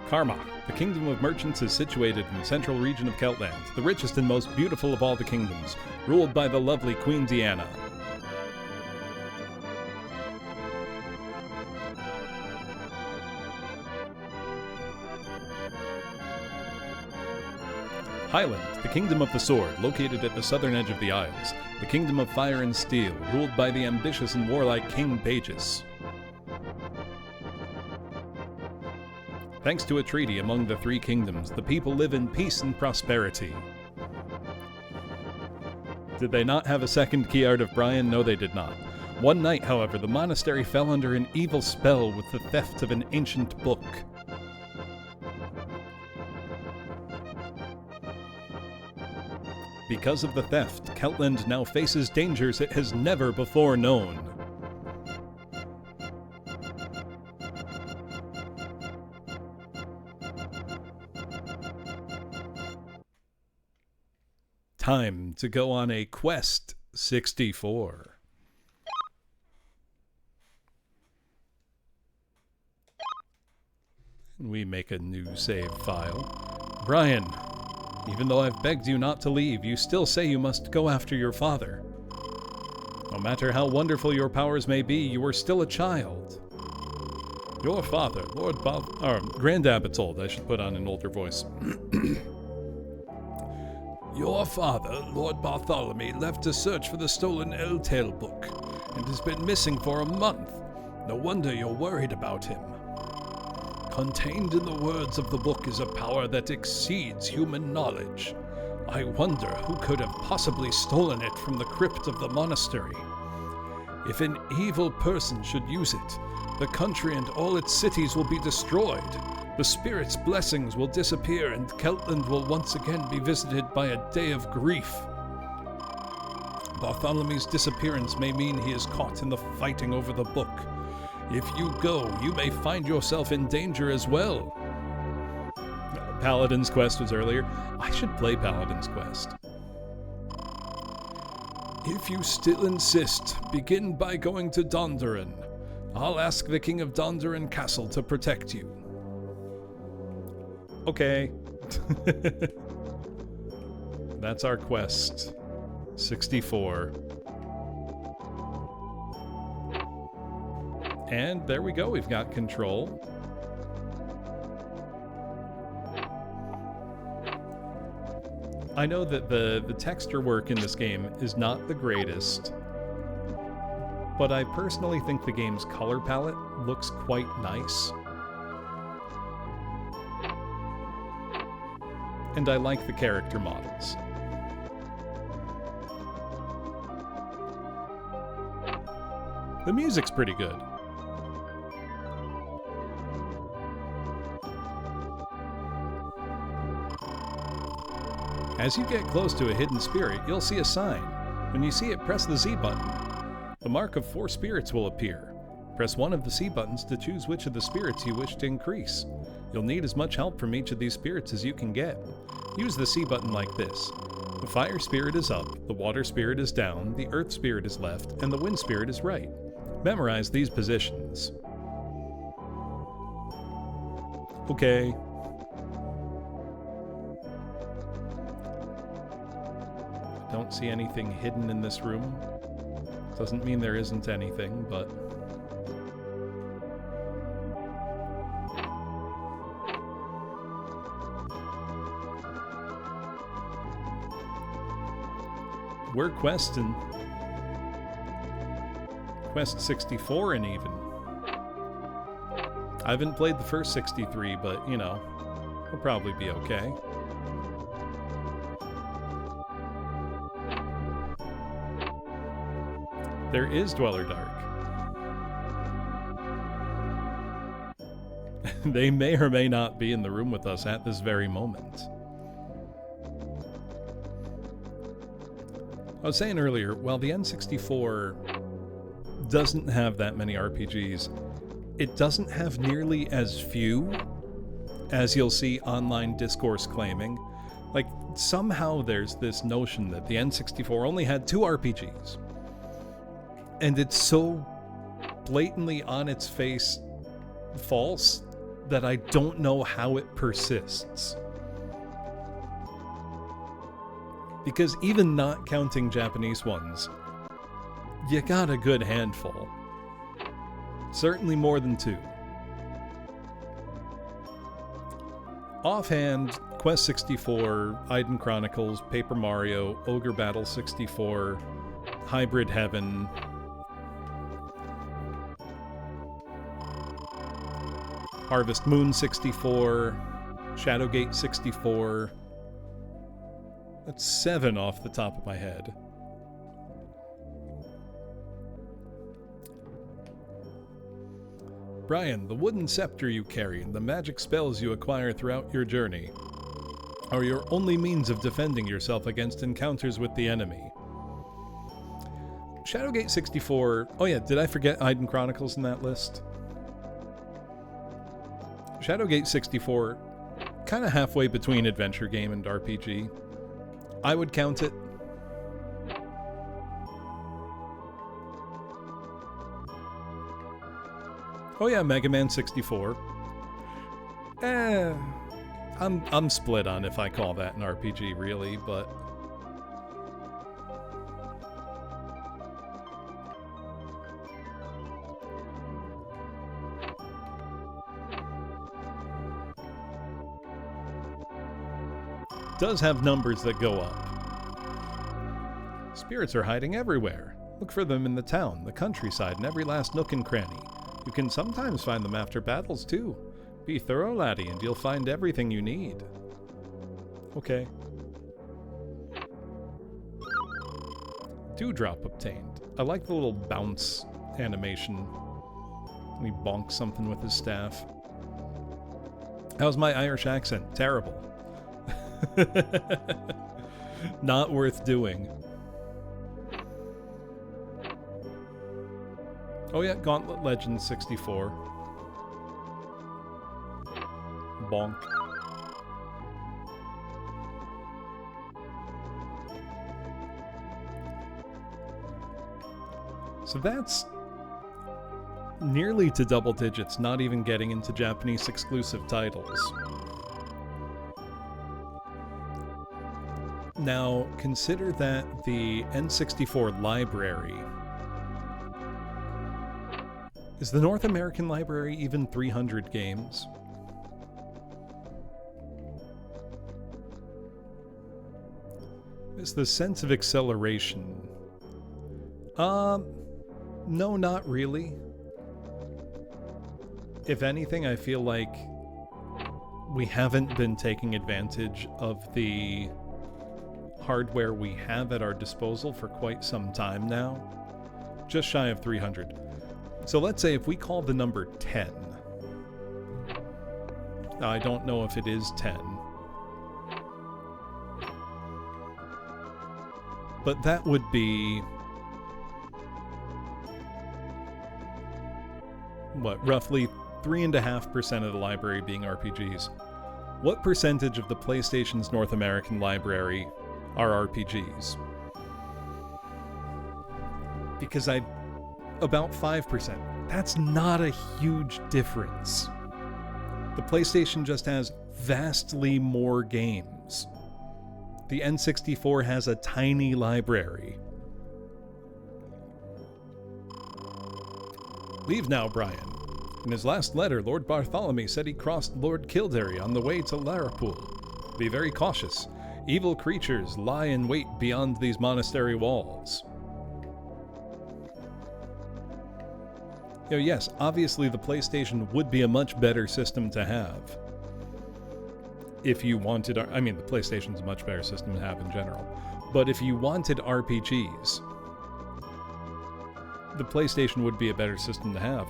Karma. The Kingdom of Merchants is situated in the central region of Keltland, the richest and most beautiful of all the kingdoms, ruled by the lovely Queen Deanna. Highland, the Kingdom of the Sword, located at the southern edge of the Isles. The Kingdom of Fire and Steel, ruled by the ambitious and warlike King Pages. Thanks to a treaty among the 3 kingdoms, the people live in peace and prosperity. Did they not have a second key art of Brian? No, they did not. One night, however, the monastery fell under an evil spell with the theft of an ancient book. Because of the theft, Keltland now faces dangers it has never before known. Time to go on a Quest 64. We make a new save file. Brian. Even though I've begged you not to leave, you still say you must go after your father. No matter how wonderful your powers may be, you are still a child. Your father, Grand Abbot's I should put on an older voice. Your father, Lord Bartholomew, left to search for the stolen Eltail book, and has been missing for a month. No wonder you're worried about him. Contained in the words of the book is a power that exceeds human knowledge. I wonder who could have possibly stolen it from the crypt of the monastery. If an evil person should use it, the country and all its cities will be destroyed. The spirit's blessings will disappear, and Keltland will once again be visited by a day of grief. Bartholomew's disappearance may mean he is caught in the fighting over the book. If you go, you may find yourself in danger as well. Paladin's Quest was earlier. I should play Paladin's Quest. If you still insist, begin by going to Dondoran. I'll ask the King of Dondoran Castle to protect you. Okay. That's our quest. 64. And there we go, we've got control. I know that the texture work in this game is not the greatest, but I personally think the game's color palette looks quite nice. And I like the character models. The music's pretty good. As you get close to a hidden spirit, you'll see a sign. When you see it, press the Z button. The mark of 4 spirits will appear. Press one of the C buttons to choose which of the spirits you wish to increase. You'll need as much help from each of these spirits as you can get. Use the C button like this. The fire spirit is up, the water spirit is down, the earth spirit is left, and the wind spirit is right. Memorize these positions. Okay. Don't see anything hidden in this room. Doesn't mean there isn't anything, but... We're questing. Quest 64 and even. I haven't played the first 63, but, you know, we'll probably be okay. There is Dweller Dark. They may or may not be in the room with us at this very moment. I was saying earlier, while the N64 doesn't have that many RPGs, it doesn't have nearly as few as you'll see online discourse claiming. Like, somehow there's this notion that the N64 only had 2 RPGs. And it's so blatantly on its face false that I don't know how it persists. Because even not counting Japanese ones, you got a good handful. Certainly more than 2. Offhand, Quest 64, Iden Chronicles, Paper Mario, Ogre Battle 64, Hybrid Heaven, Harvest Moon 64, Shadowgate 64. That's 7 off the top of my head. Brian, the wooden scepter you carry and the magic spells you acquire throughout your journey are your only means of defending yourself against encounters with the enemy. Shadowgate 64... Oh yeah, did I forget Iden Chronicles in that list? Shadowgate 64, kind of halfway between adventure game and RPG. I would count it. Oh yeah, Mega Man 64. I'm split on if I call that an RPG really, but... does have numbers that go up. Spirits are hiding everywhere. Look for them in the town, the countryside, and every last nook and cranny. You can sometimes find them after battles, too. Be thorough, laddie, and you'll find everything you need. Okay. Dewdrop obtained. I like the little bounce animation. When he bonks something with his staff. How's my Irish accent? Terrible. Not worth doing. Oh yeah, Gauntlet Legends 64. Bonk. So that's nearly to double digits, not even getting into Japanese exclusive titles. Now, consider that the N64 library... Is the North American library even 300 games? It's the sense of acceleration. No, not really. If anything, I feel like we haven't been taking advantage of the hardware we have at our disposal for quite some time now. Just shy of 300. So let's say if we call the number 10. Now, I don't know if it is 10. But that would be... what, roughly 3.5% of the library being RPGs. What percentage of the PlayStation's North American library are RPGs? Because about 5%. That's not a huge difference. The PlayStation just has vastly more games. The N64 has a tiny library. Leave now, Brian. In his last letter, Lord Bartholomew said he crossed Lord Kildare on the way to Larapool. Be very cautious. Evil creatures lie in wait beyond these monastery walls. You know, yes, obviously the PlayStation would be a much better system to have. If you wanted... I mean, the PlayStation's a much better system to have in general. But if you wanted RPGs, the PlayStation would be a better system to have.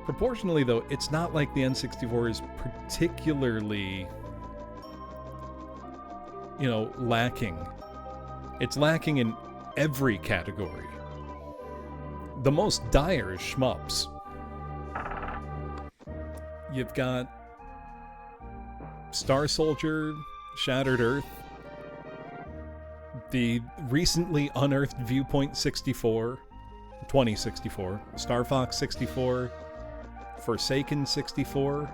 Proportionally, though, it's not like the N64 is particularly, you know, lacking. It's lacking in every category. The most dire is shmups. You've got Star Soldier, Shattered Earth, the recently unearthed Viewpoint 64, 2064, Star Fox 64, Forsaken 64,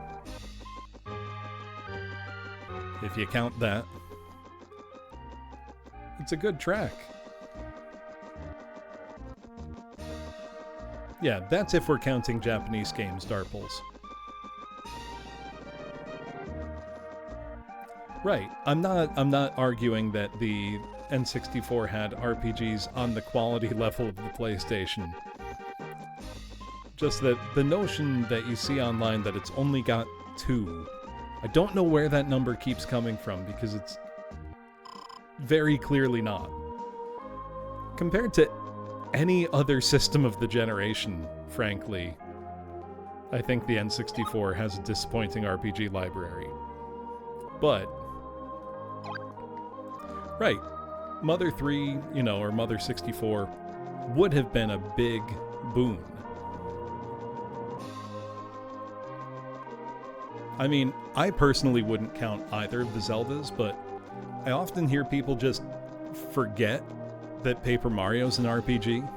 if you count that. It's a good track. Yeah, that's if we're counting Japanese games, Darples. Right. I'm not arguing that the N64 had RPGs on the quality level of the PlayStation. Just that the notion that you see online that it's only got 2, I don't know where that number keeps coming from, because it's very clearly not. Compared to any other system of the generation, frankly, I think the N64 has a disappointing RPG library. But, right, Mother 3, you know, or Mother 64 would have been a big boon. I mean, I personally wouldn't count either of the Zeldas, but I often hear people just forget that Paper Mario's an RPG.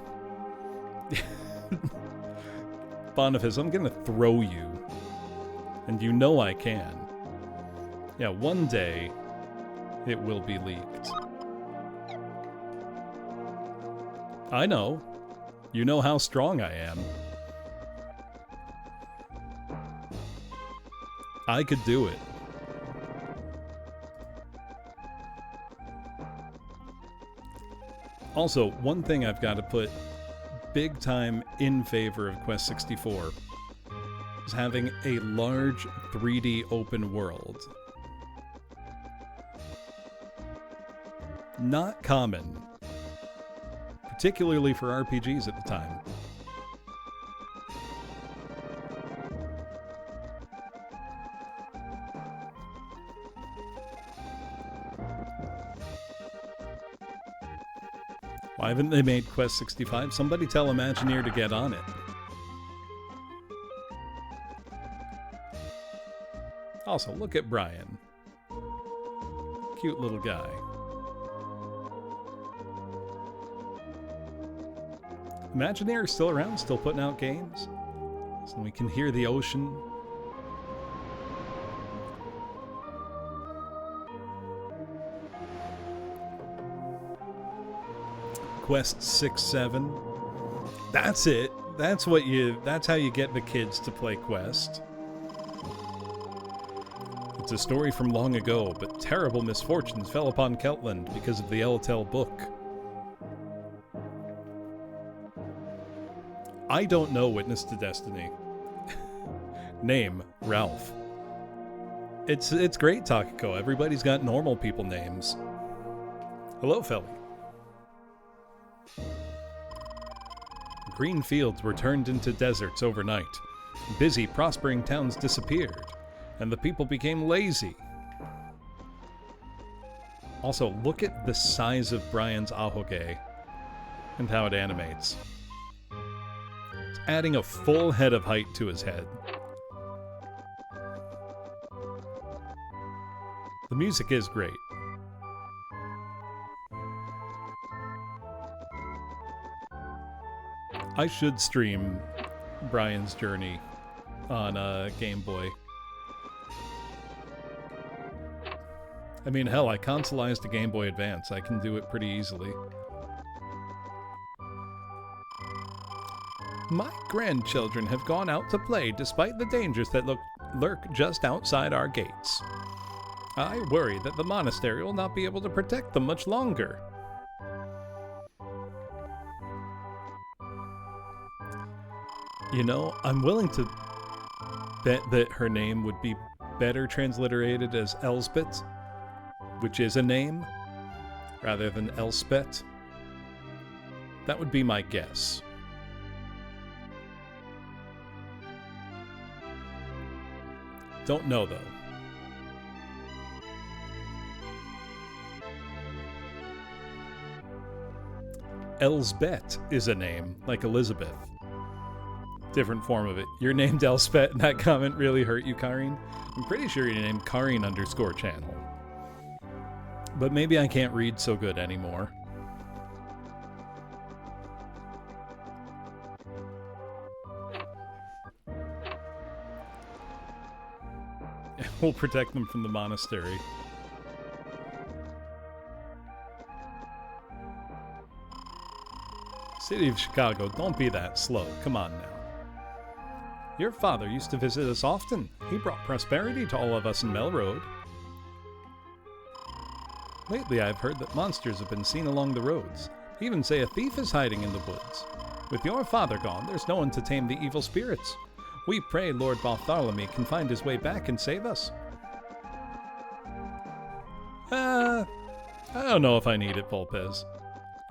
Boniface, I'm gonna throw you. And you know I can. Yeah, one day it will be leaked. I know. You know how strong I am. I could do it. Also, one thing I've got to put big time in favor of Quest 64 is having a large 3D open world. Not common, particularly for RPGs at the time. Why haven't they made Quest 65? Somebody tell Imagineer to get on it. Also, look at Brian. Cute little guy. Imagineer is still around, still putting out games. So we can hear the ocean. Quest 6-7. That's it. That's how you get the kids to play Quest. It's a story from long ago, but terrible misfortunes fell upon Keltland because of the Eltel book. I don't know Witness to Destiny. Name, Ralph. It's great, Takako. Everybody's got normal people names. Hello, Felly. Green fields were turned into deserts overnight. Busy, prospering towns disappeared, and the people became lazy. Also, look at the size of Brian's ahoge and how it animates. It's adding a full head of height to his head. The music is great. I should stream Brian's journey on Game Boy. I mean, hell, I consoleized a Game Boy Advance. I can do it pretty easily. My grandchildren have gone out to play despite the dangers that lurk just outside our gates. I worry that the monastery will not be able to protect them much longer. You know, I'm willing to bet that her name would be better transliterated as Elsbeth, which is a name, rather than Elspeth. That would be my guess. Don't know, though. Elsbeth is a name, like Elizabeth. Different form of it. You're named Elspeth, and that comment really hurt you, Karine? I'm pretty sure you're named Karine_channel. But maybe I can't read so good anymore. We'll protect them from the monastery. City of Chicago, don't be that slow. Come on now. Your father used to visit us often. He brought prosperity to all of us in Melroad. Lately, I've heard that monsters have been seen along the roads. Even say a thief is hiding in the woods. With your father gone, there's no one to tame the evil spirits. We pray Lord Bartholomew can find his way back and save us. I don't know if I need it, Volpez.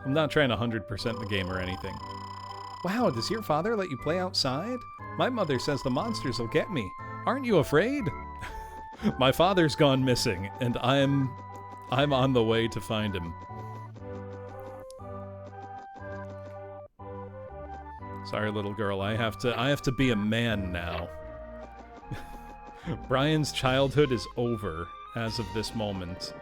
I'm not trying to 100% the game or anything. Wow, does your father let you play outside? My mother says the monsters will get me. Aren't you afraid? My father's gone missing, and I'm on the way to find him. Sorry, little girl, I have to be a man now. Brian's childhood is over as of this moment.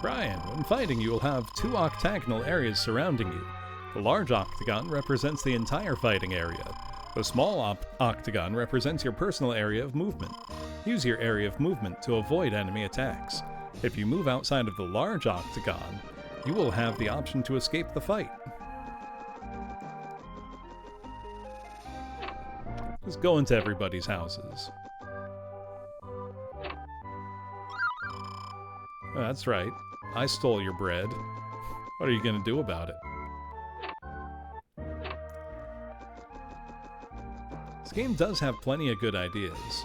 Brian, when fighting, you will have two octagonal areas surrounding you. The large octagon represents the entire fighting area. The small octagon represents your personal area of movement. Use your area of movement to avoid enemy attacks. If you move outside of the large octagon, you will have the option to escape the fight. Just go into everybody's houses. That's right. I stole your bread. What are you going to do about it? This game does have plenty of good ideas.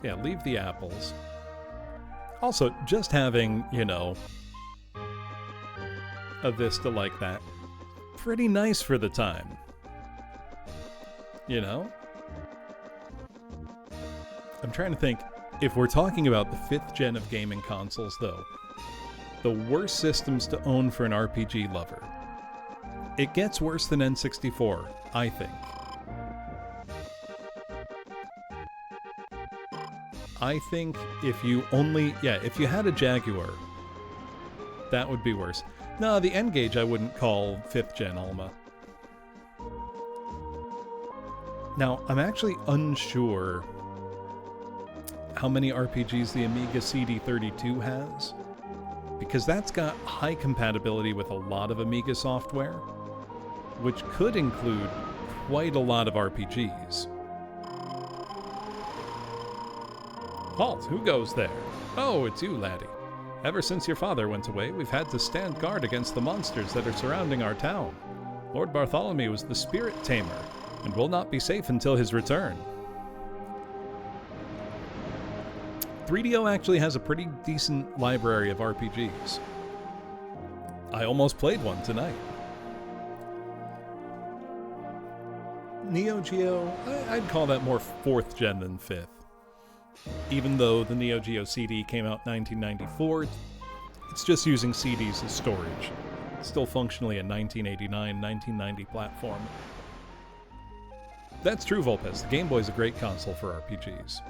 Yeah, leave the apples. Also, just having, you know, a vista like that, pretty nice for the time. You know? I'm trying to think, if we're talking about the 5th gen of gaming consoles, though, the worst systems to own for an RPG lover. It gets worse than N64, I think. I think if you had a Jaguar, that would be worse. No, the N-Gage I wouldn't call 5th gen Alma. Now, I'm actually unsure how many RPGs the Amiga CD32 has? Because that's got high compatibility with a lot of Amiga software, which could include quite a lot of RPGs. Halt! Who goes there? Oh, it's you, laddie. Ever since your father went away, we've had to stand guard against the monsters that are surrounding our town. Lord Bartholomew is the spirit tamer, and will not be safe until his return. 3DO actually has a pretty decent library of RPGs. I almost played one tonight. Neo Geo, I'd call that more 4th gen than 5th. Even though the Neo Geo CD came out in 1994, it's just using CDs as storage. It's still functionally a 1989-1990 platform. That's true, Volpez. The Game Boy's a great console for RPGs.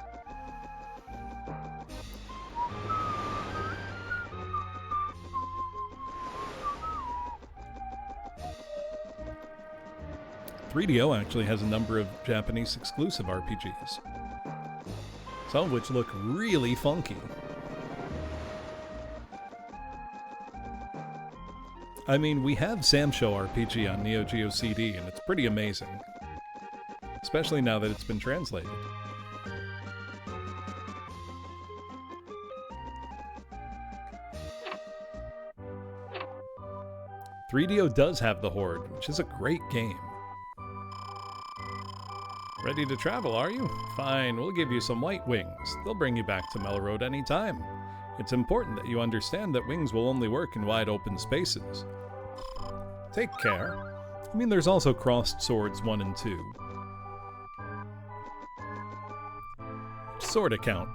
.3DO actually has a number of Japanese exclusive RPGs, some of which look really funky. I mean, we have Samsho RPG on Neo Geo CD, and it's pretty amazing, especially now that it's been translated. .3DO does have The Horde, which is a great game. Ready to travel, are you? Fine, we'll give you some white wings. They'll bring you back to Melroad any time. It's important that you understand that wings will only work in wide open spaces. Take care. I mean, there's also Crossed Swords 1 and 2. Sword account.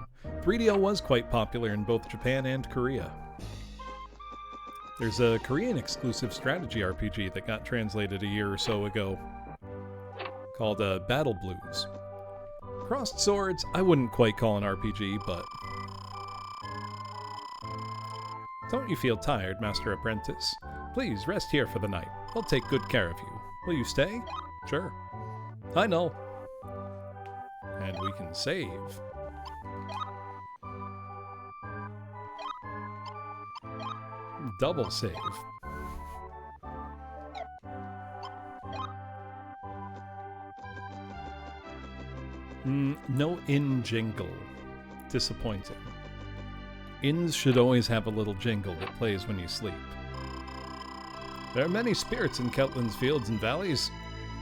.3DO was quite popular in both Japan and Korea. There's a Korean exclusive strategy RPG that got translated a year or so ago, called Battle Blues. Crossed Swords, I wouldn't quite call an RPG, but... Don't you feel tired, Master Apprentice? Please, rest here for the night. I'll take good care of you. Will you stay? Sure. I know. And we can save. Double save. No in jingle. Disappointing. Inns should always have a little jingle that plays when you sleep. There are many spirits in Keltland's fields and valleys.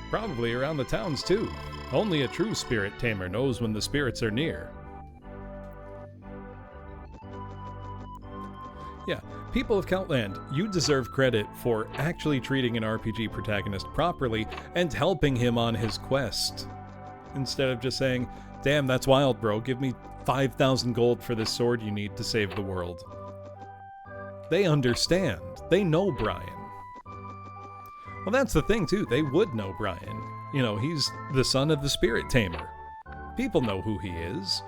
Probably around the towns, too. Only a true spirit tamer knows when the spirits are near. Yeah, people of Keltland, you deserve credit for actually treating an RPG protagonist properly and helping him on his quest. Instead of just saying, damn, that's wild, bro, give me 5,000 gold for this sword you need to save the world. They understand. They know Brian. Well, that's the thing, too. They would know Brian. You know, he's the son of the Spirit Tamer. People know who he is.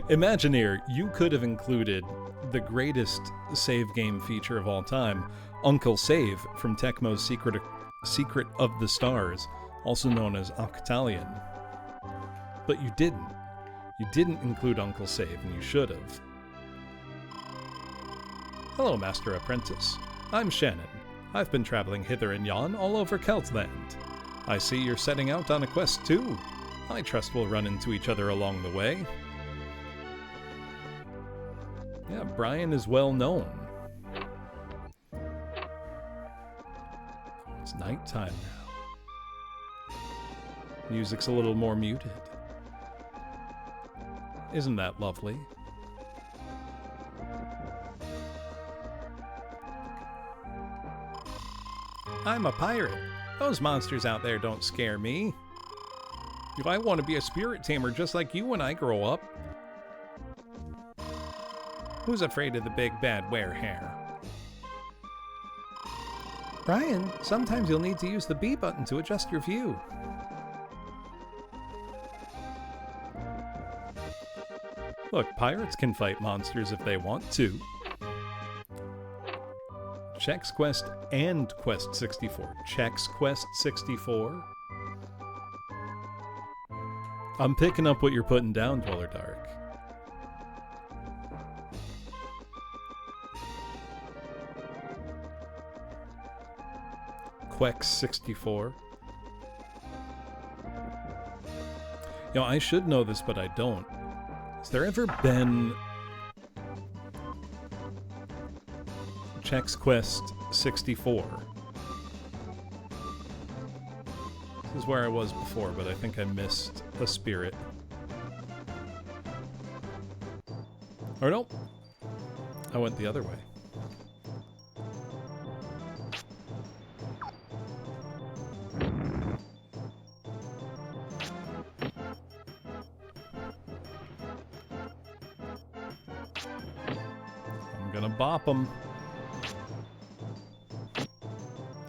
Imagineer, you could have included the greatest save game feature of all time, Uncle Save from Tecmo's Secret of the Stars, also known as Octalion. But you didn't. You didn't include Uncle Save, and you should have. Hello, Master Apprentice. I'm Shannon. I've been traveling hither and yon all over Keltland. I see you're setting out on a quest too. I trust we'll run into each other along the way. Yeah, Brian is well known. It's nighttime now. Music's a little more muted. Isn't that lovely? I'm a pirate. Those monsters out there don't scare me. If I want to be a spirit tamer just like you when I grow up. Who's afraid of the big bad werehair? Brian, sometimes you'll need to use the B button to adjust your view. Look, pirates can fight monsters if they want to. Chex Quest and Quest 64. Chex Quest 64. I'm picking up what you're putting down, Dweller Dark. Quex 64. You know, I should know this, but I don't. Has there ever been Chex Quest 64? This is where I was before, but I think I missed a spirit. Or no, I went the other way. I'm gonna bop him.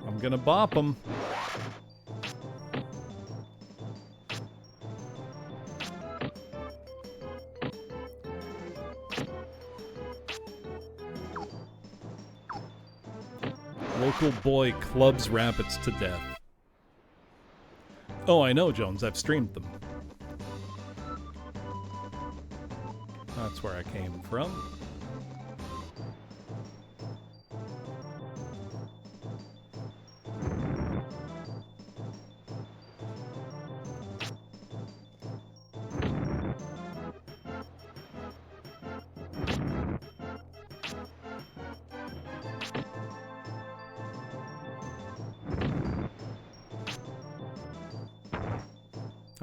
I'm gonna bop him. Local boy clubs rabbits to death. Oh, I know, Jones. I've streamed them. That's where I came from.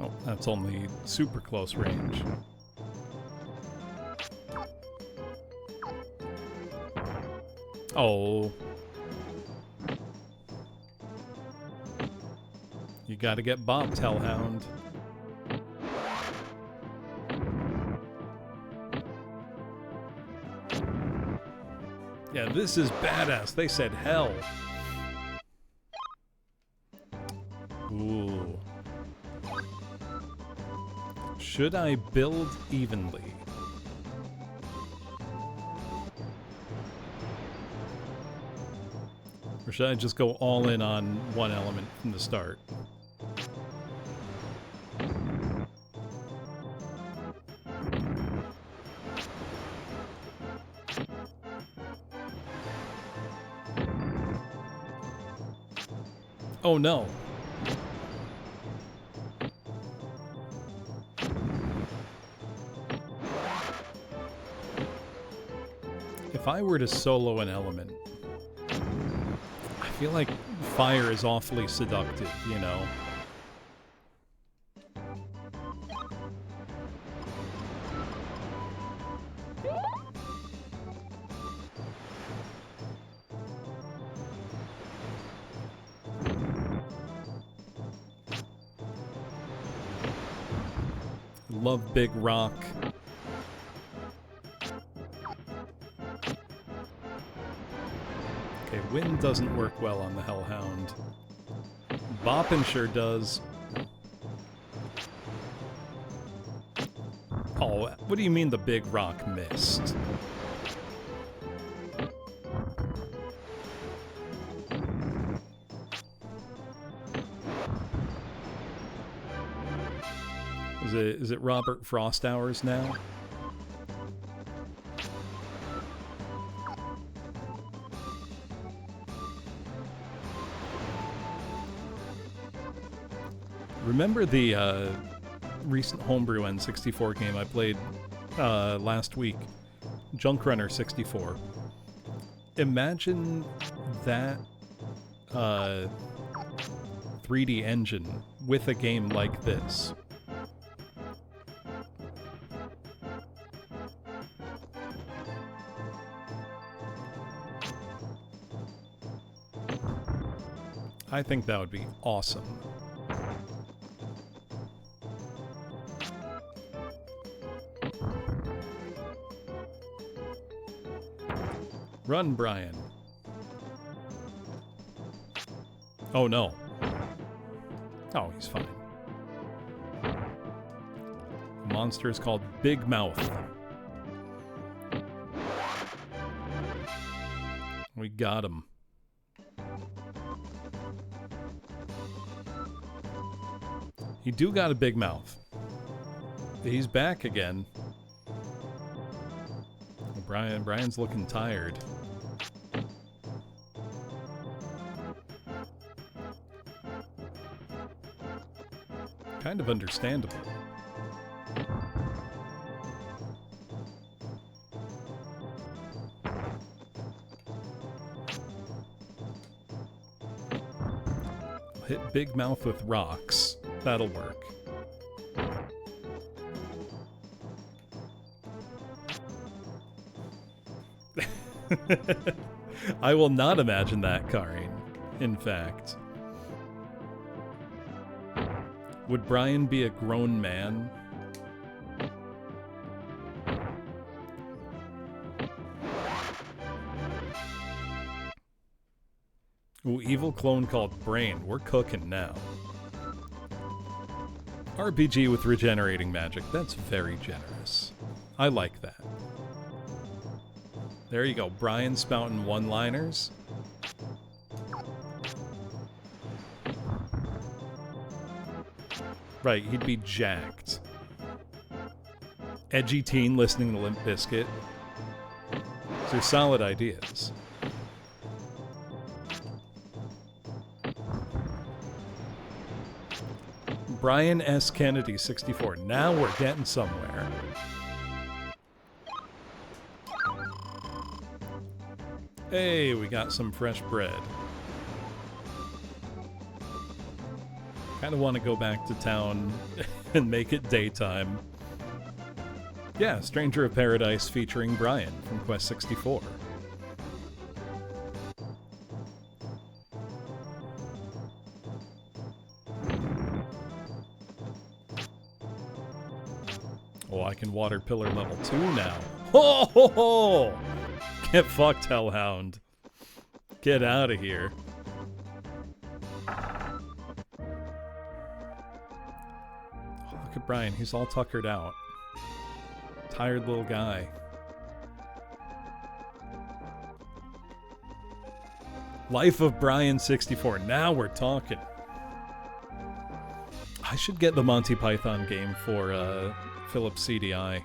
Oh, that's only super close range. Oh. You gotta get bopped, Hellhound. Yeah, this is badass. They said hell. Ooh. Should I build evenly? Or should I just go all in on one element from the start? Oh no. If I were to solo an element, I feel like fire is awfully seductive, you know? Love Big Rock. Okay, wind doesn't work well on the Hellhound. Boppin' sure does. Oh, what do you mean the Big Rock missed? Is it Robert Frost hours now? Remember the recent homebrew N64 game I played last week, Junk Runner 64? Imagine that 3D engine with a game like this. I think that would be awesome. Run, Brian. Oh no. Oh, he's fine. The monster is called Big Mouth. We got him. He do got a big mouth. He's back again. Brian's looking tired. Kind of understandable. Hit Big Mouth with rocks. That'll work. I will not imagine that, Karin. In fact. Would Brian be a grown man? Ooh, evil clone called Brain. We're cooking now. RPG with regenerating magic. That's very generous. I like that. There you go. Brian spouting one-liners. Right, he'd be jacked. Edgy teen listening to Limp Bizkit. These are solid ideas. Brian S. Kennedy, 64. Now we're getting somewhere. Hey, we got some fresh bread. Kind of want to go back to town and make it daytime. Yeah, Stranger of Paradise featuring Brian from Quest 64. Oh, I can water pillar level 2 now. Ho ho ho! Get fucked, Hellhound. Get out of here. Look at Brian, he's all tuckered out. Tired little guy. Life of Brian 64. Now we're talking. I should get the Monty Python game for Philips CDI.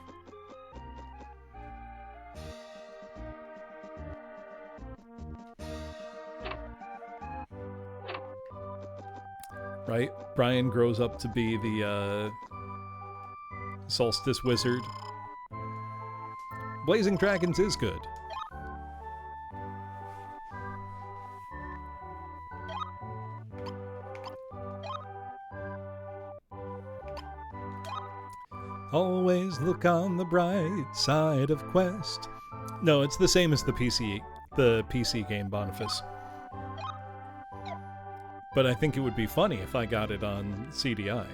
Right? Brian grows up to be the Solstice Wizard. Blazing Dragons is good. Always look on the bright side of Quest. No, it's the same as the PC game Boniface. But I think it would be funny if I got it on CDI.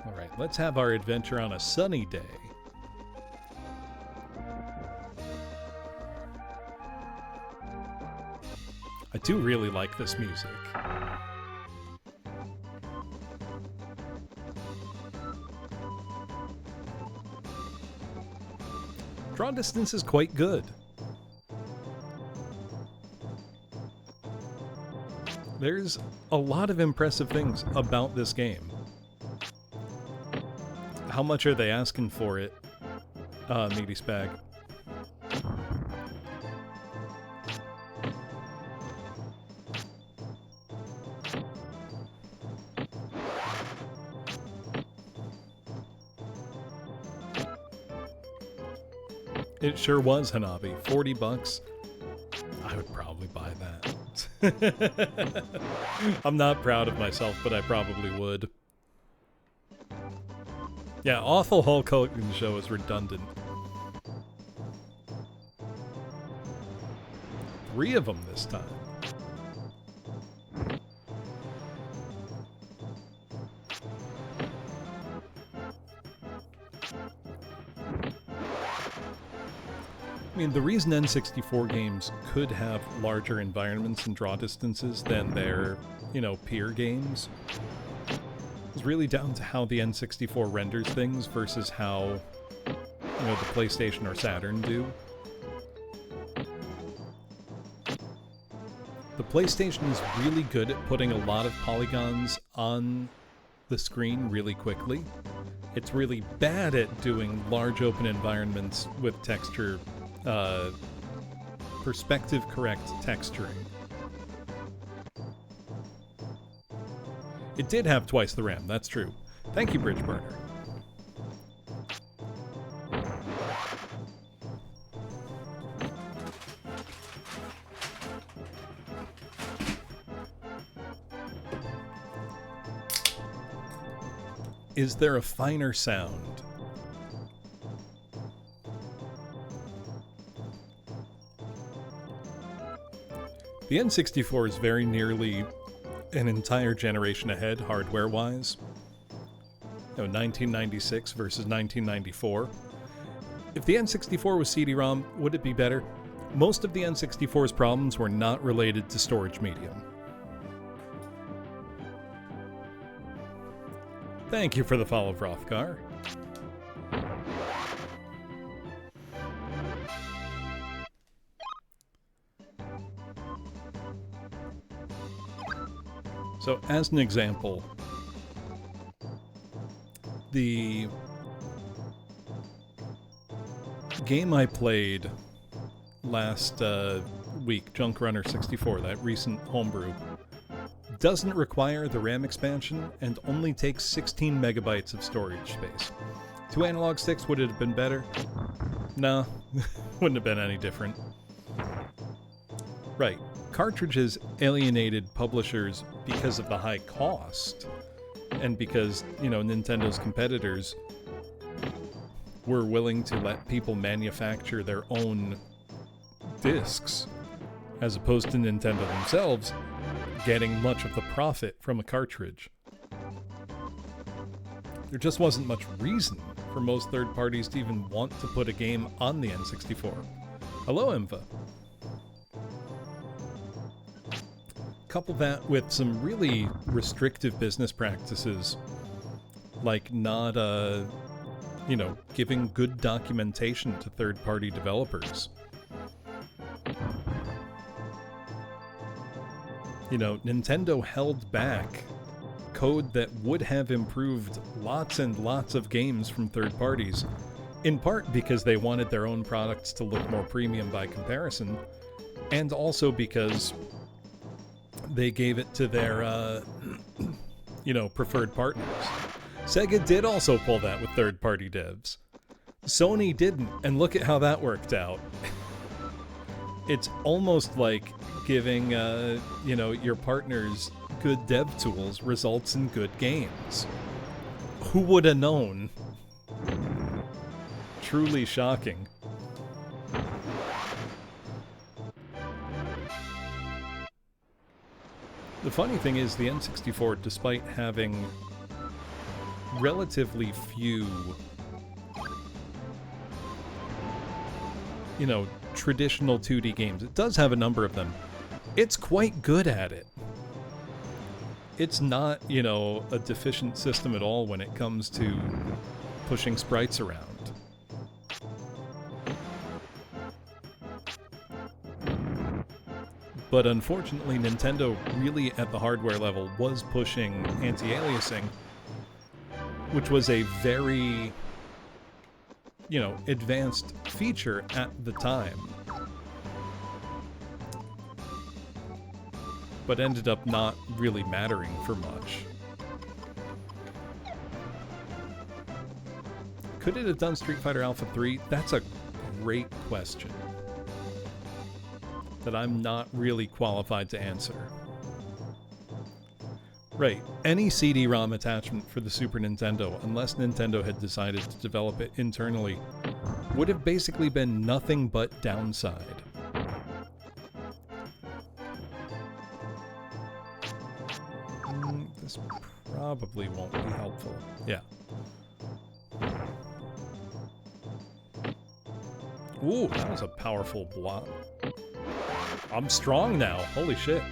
Alright, let's have our adventure on a sunny day. I do really like this music. Draw distance is quite good. There's a lot of impressive things about this game. How much are they asking for it, Meaty Spag? It sure was, Hanabi. $40. I would probably buy that. I'm not proud of myself, but I probably would. Yeah, awful Hulk Hogan show is redundant. 3 of them this time. I mean, the reason N64 games could have larger environments and draw distances than their, peer games is really down to how the N64 renders things versus how, the PlayStation or Saturn do. PlayStation is really good at putting a lot of polygons on the screen really quickly. It's really bad at doing large open environments with texture, perspective correct texturing. It did have twice the RAM, that's true. Thank you, Bridge Burner. Is there a finer sound? The N64 is very nearly an entire generation ahead, hardware-wise. 1996 versus 1994. If the N64 was CD-ROM, would it be better? Most of the N64's problems were not related to storage medium. Thank you for the follow, Vrothgar. So, as an example, the game I played last week, Junk Runner 64, that recent homebrew, doesn't require the RAM expansion and only takes 16 megabytes of storage space. 2 analog sticks, would it have been better? No, wouldn't have been any different. Right. Cartridges alienated publishers because of the high cost, and because, Nintendo's competitors were willing to let people manufacture their own discs, as opposed to Nintendo themselves getting much of the profit from a cartridge. There just wasn't much reason for most third parties to even want to put a game on the N64. Hello, Imva. Couple that with some really restrictive business practices, like not, giving good documentation to third-party developers. Nintendo held back code that would have improved lots and lots of games from third parties, in part because they wanted their own products to look more premium by comparison, and also because they gave it to their, preferred partners. Sega did also pull that with third-party devs. Sony didn't, and look at how that worked out. It's almost like giving, your partners good dev tools results in good games. Who would have known? Truly shocking. The funny thing is, the N64, despite having relatively few, traditional 2D games, it does have a number of them. It's quite good at it. It's not, a deficient system at all when it comes to pushing sprites around. But unfortunately, Nintendo really at the hardware level was pushing anti-aliasing, which was a very, advanced feature at the time. But ended up not really mattering for much. Could it have done Street Fighter Alpha 3? That's a great question that I'm not really qualified to answer. Right, any CD-ROM attachment for the Super Nintendo, unless Nintendo had decided to develop it internally, would have basically been nothing but downside. This probably won't be helpful. Yeah. Ooh, that was a powerful block. I'm strong now. Holy shit.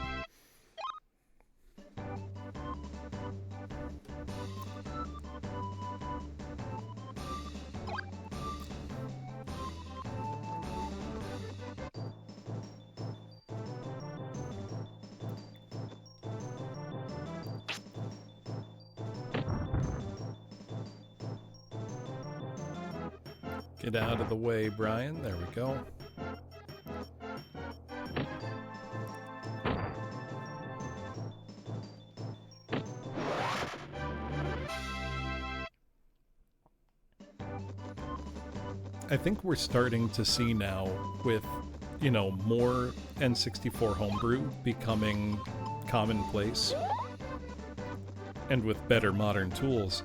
Get out of the way, Brian. There we go. I think we're starting to see now with, you know, more N64 homebrew becoming commonplace and with better modern tools.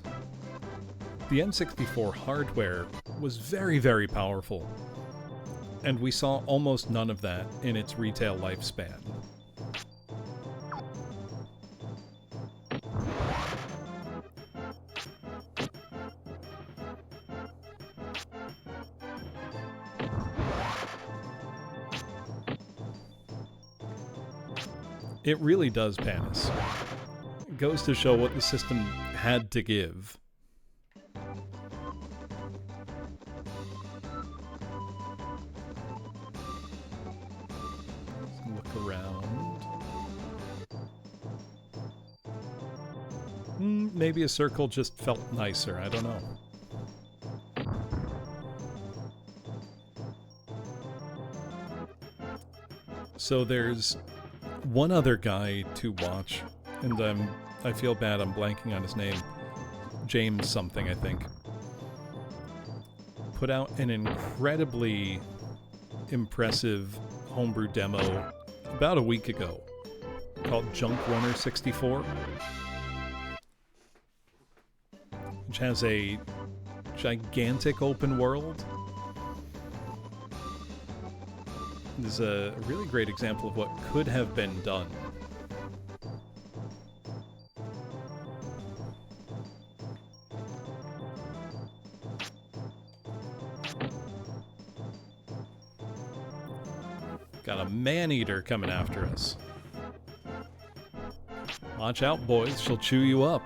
The N64 hardware was very, very powerful, and we saw almost none of that in its retail lifespan. It really does, Panis. It goes to show what the system had to give. Let's look around. Maybe a circle just felt nicer, I don't know. So there's one other guy to watch, and I feel bad I'm blanking on his name. James something, I think. Put out an incredibly impressive homebrew demo about a week ago called Junk Runner 64, which has a gigantic open world. This is a really great example of what could have been done. Got a man-eater coming after us. Watch out, boys. She'll chew you up.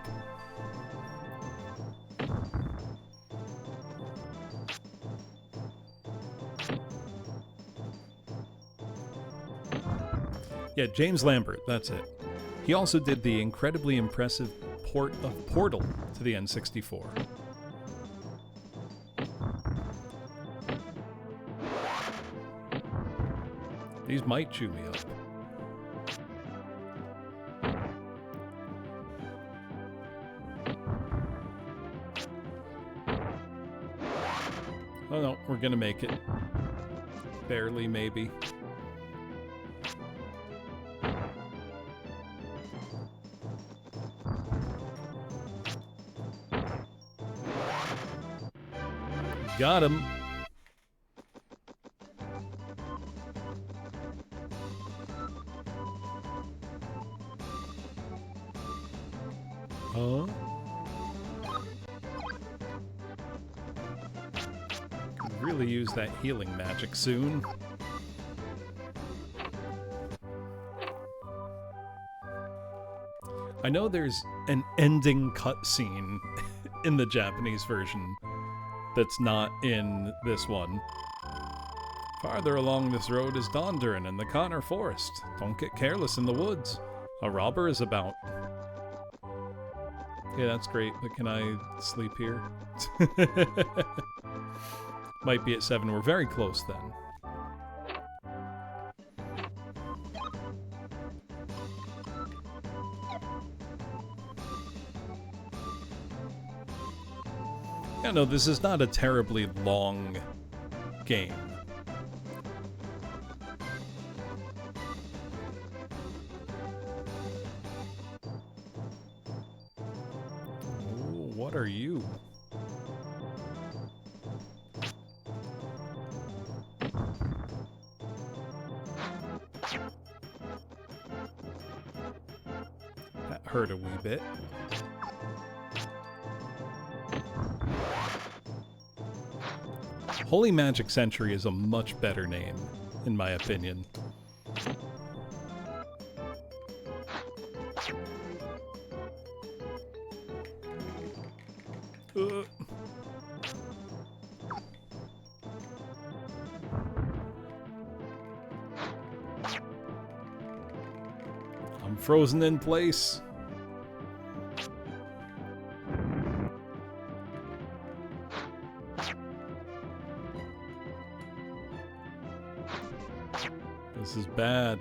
Yeah, James Lambert, that's it. He also did the incredibly impressive port of Portal to the N64. These might chew me up. Oh no, we're gonna make it. Barely, maybe. Got him. Huh? Could really use that healing magic soon. I know there's an ending cutscene in the Japanese version that's not in this one. Farther along this road is Dondoran and the Connor Forest. Don't get careless in the woods. A robber is about. Yeah, that's great, but can I sleep here? Might be at 7. We're very close then. Yeah, no, this is not a terribly long game. Oh, what are you? That hurt a wee bit. Holy Magic Century is a much better name, in my opinion. I'm frozen in place. This is bad.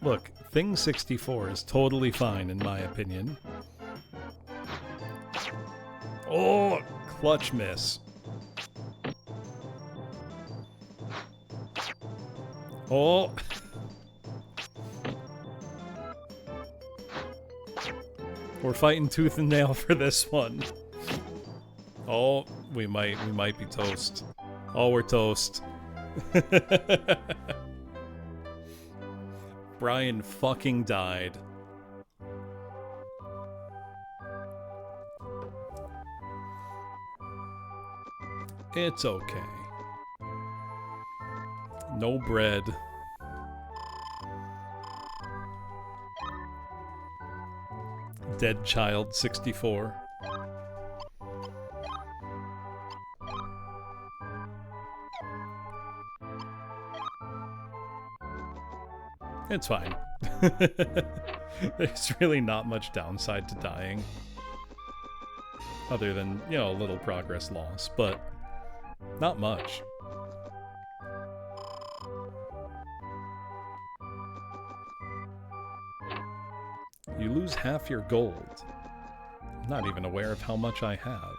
Look, Thing 64 is totally fine in my opinion. Oh, clutch miss. Oh. We're fighting tooth and nail for this one. Oh, we might be toast. Oh, we're toast. Brian fucking died. It's okay. No bread. Dead Child 64. It's fine. There's really not much downside to dying. Other than, you know, a little progress loss, but not much. You lose half your gold. I'm not even aware of how much I have.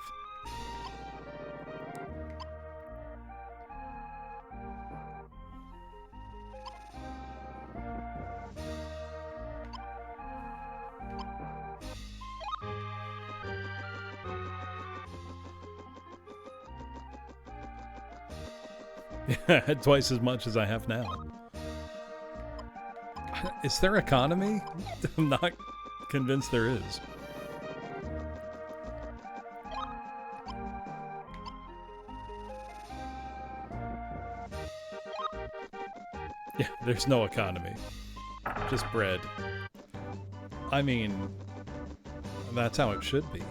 Yeah, twice as much as I have now. Is there economy? I'm not convinced there is. Yeah, there's no economy. Just bread. I mean, that's how it should be.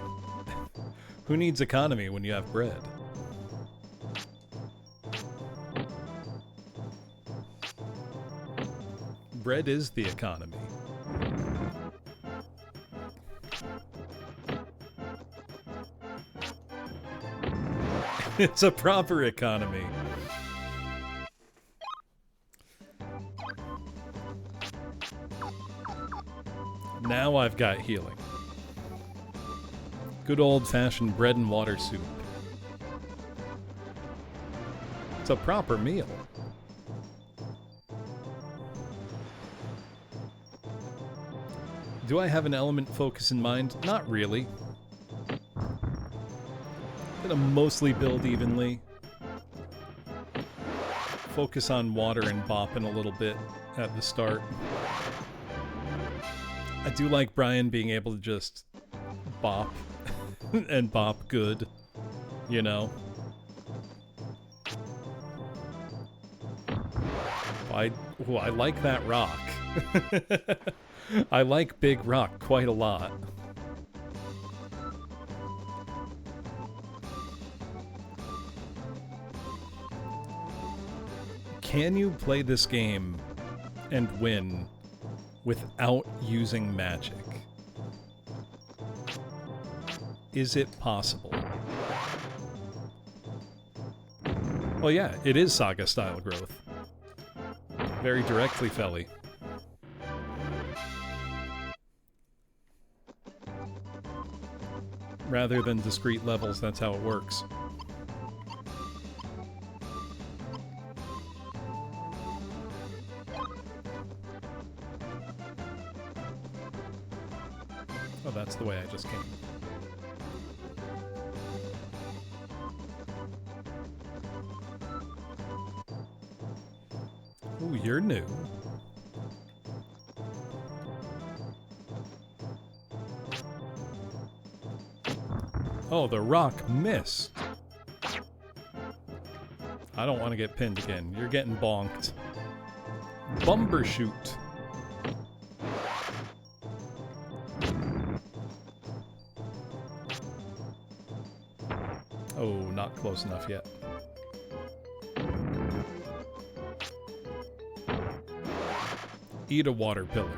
Who needs economy when you have bread? Bread is the economy. It's a proper economy. Now I've got healing. Good old-fashioned bread and water soup. It's a proper meal. Do I have an element focus in mind? Not really. I'm gonna mostly build evenly. Focus on water and bopping a little bit at the start. I do like Brian being able to just bop and bop good, you know? I like that rock. I like Big Rock quite a lot. Can you play this game and win without using magic? Is it possible? Well, yeah, it is Saga-style growth. Very directly, Felly. Rather than discrete levels, that's how it works. Oh, that's the way I just came. Ooh, you're new. Oh, the rock missed. I don't want to get pinned again. You're getting bonked. Bumbershoot. Oh, not close enough yet. Eat a water pillar.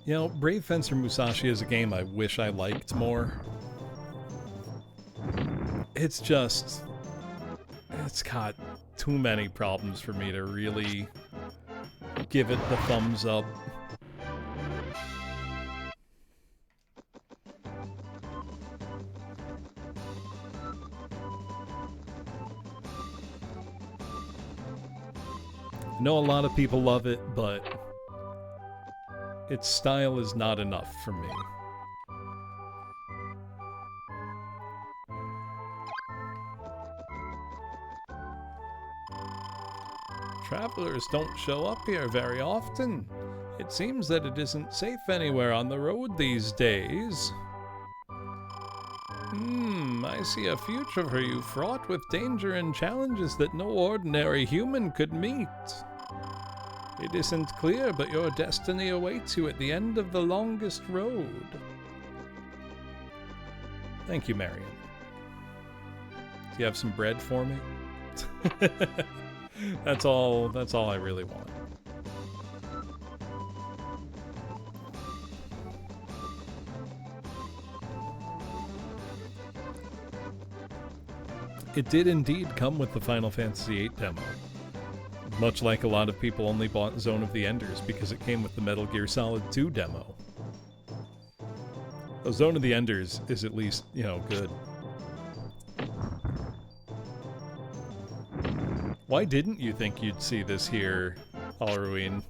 You know, Brave Fencer Musashi is a game I wish I liked more. It's just... it's got too many problems for me to really give it the thumbs up. I know a lot of people love it, but its style is not enough for me. Travelers don't show up here very often. It seems that it isn't safe anywhere on the road these days. I see a future for you fraught with danger and challenges that no ordinary human could meet. It isn't clear, but your destiny awaits you at the end of the longest road. Thank you, Marion. Do you have some bread for me? That's all I really want. It did indeed come with the Final Fantasy VIII demo. Much like a lot of people only bought Zone of the Enders because it came with the Metal Gear Solid 2 demo. Though Zone of the Enders is at least, you know, good. Why didn't you think you'd see this here, Alruin?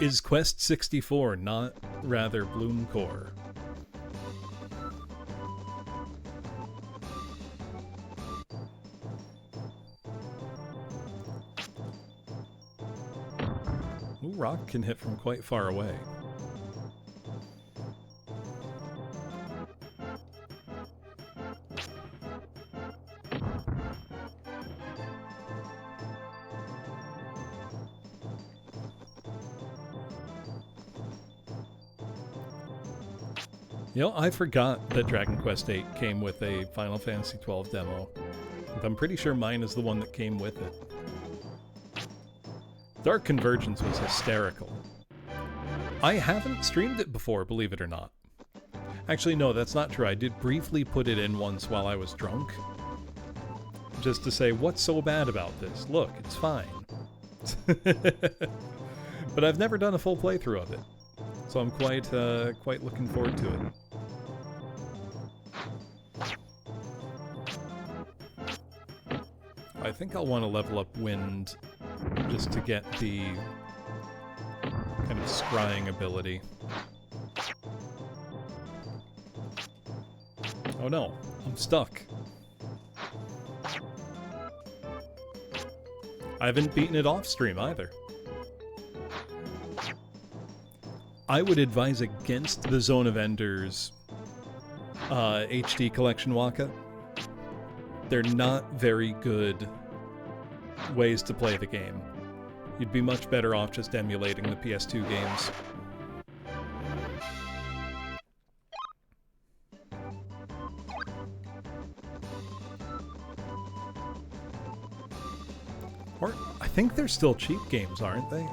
Is Quest 64 not rather Bloomcore? Rock can hit from quite far away. You know, I forgot that Dragon Quest VIII came with a Final Fantasy XII demo. I'm pretty sure mine is the one that came with it. Dark Convergence was hysterical. I haven't streamed it before, believe it or not. Actually, no, that's not true. I did briefly put it in once while I was drunk. Just to say, what's so bad about this? Look, it's fine. But I've never done a full playthrough of it. So I'm quite looking forward to it. I think I'll want to level up Wind just to get the kind of scrying ability. Oh no, I'm stuck. I haven't beaten it off stream either. I would advise against the Zone of Enders HD Collection Waka. They're not very good ways to play the game. You'd be much better off just emulating the PS2 games. Or, I think they're still cheap games, aren't they?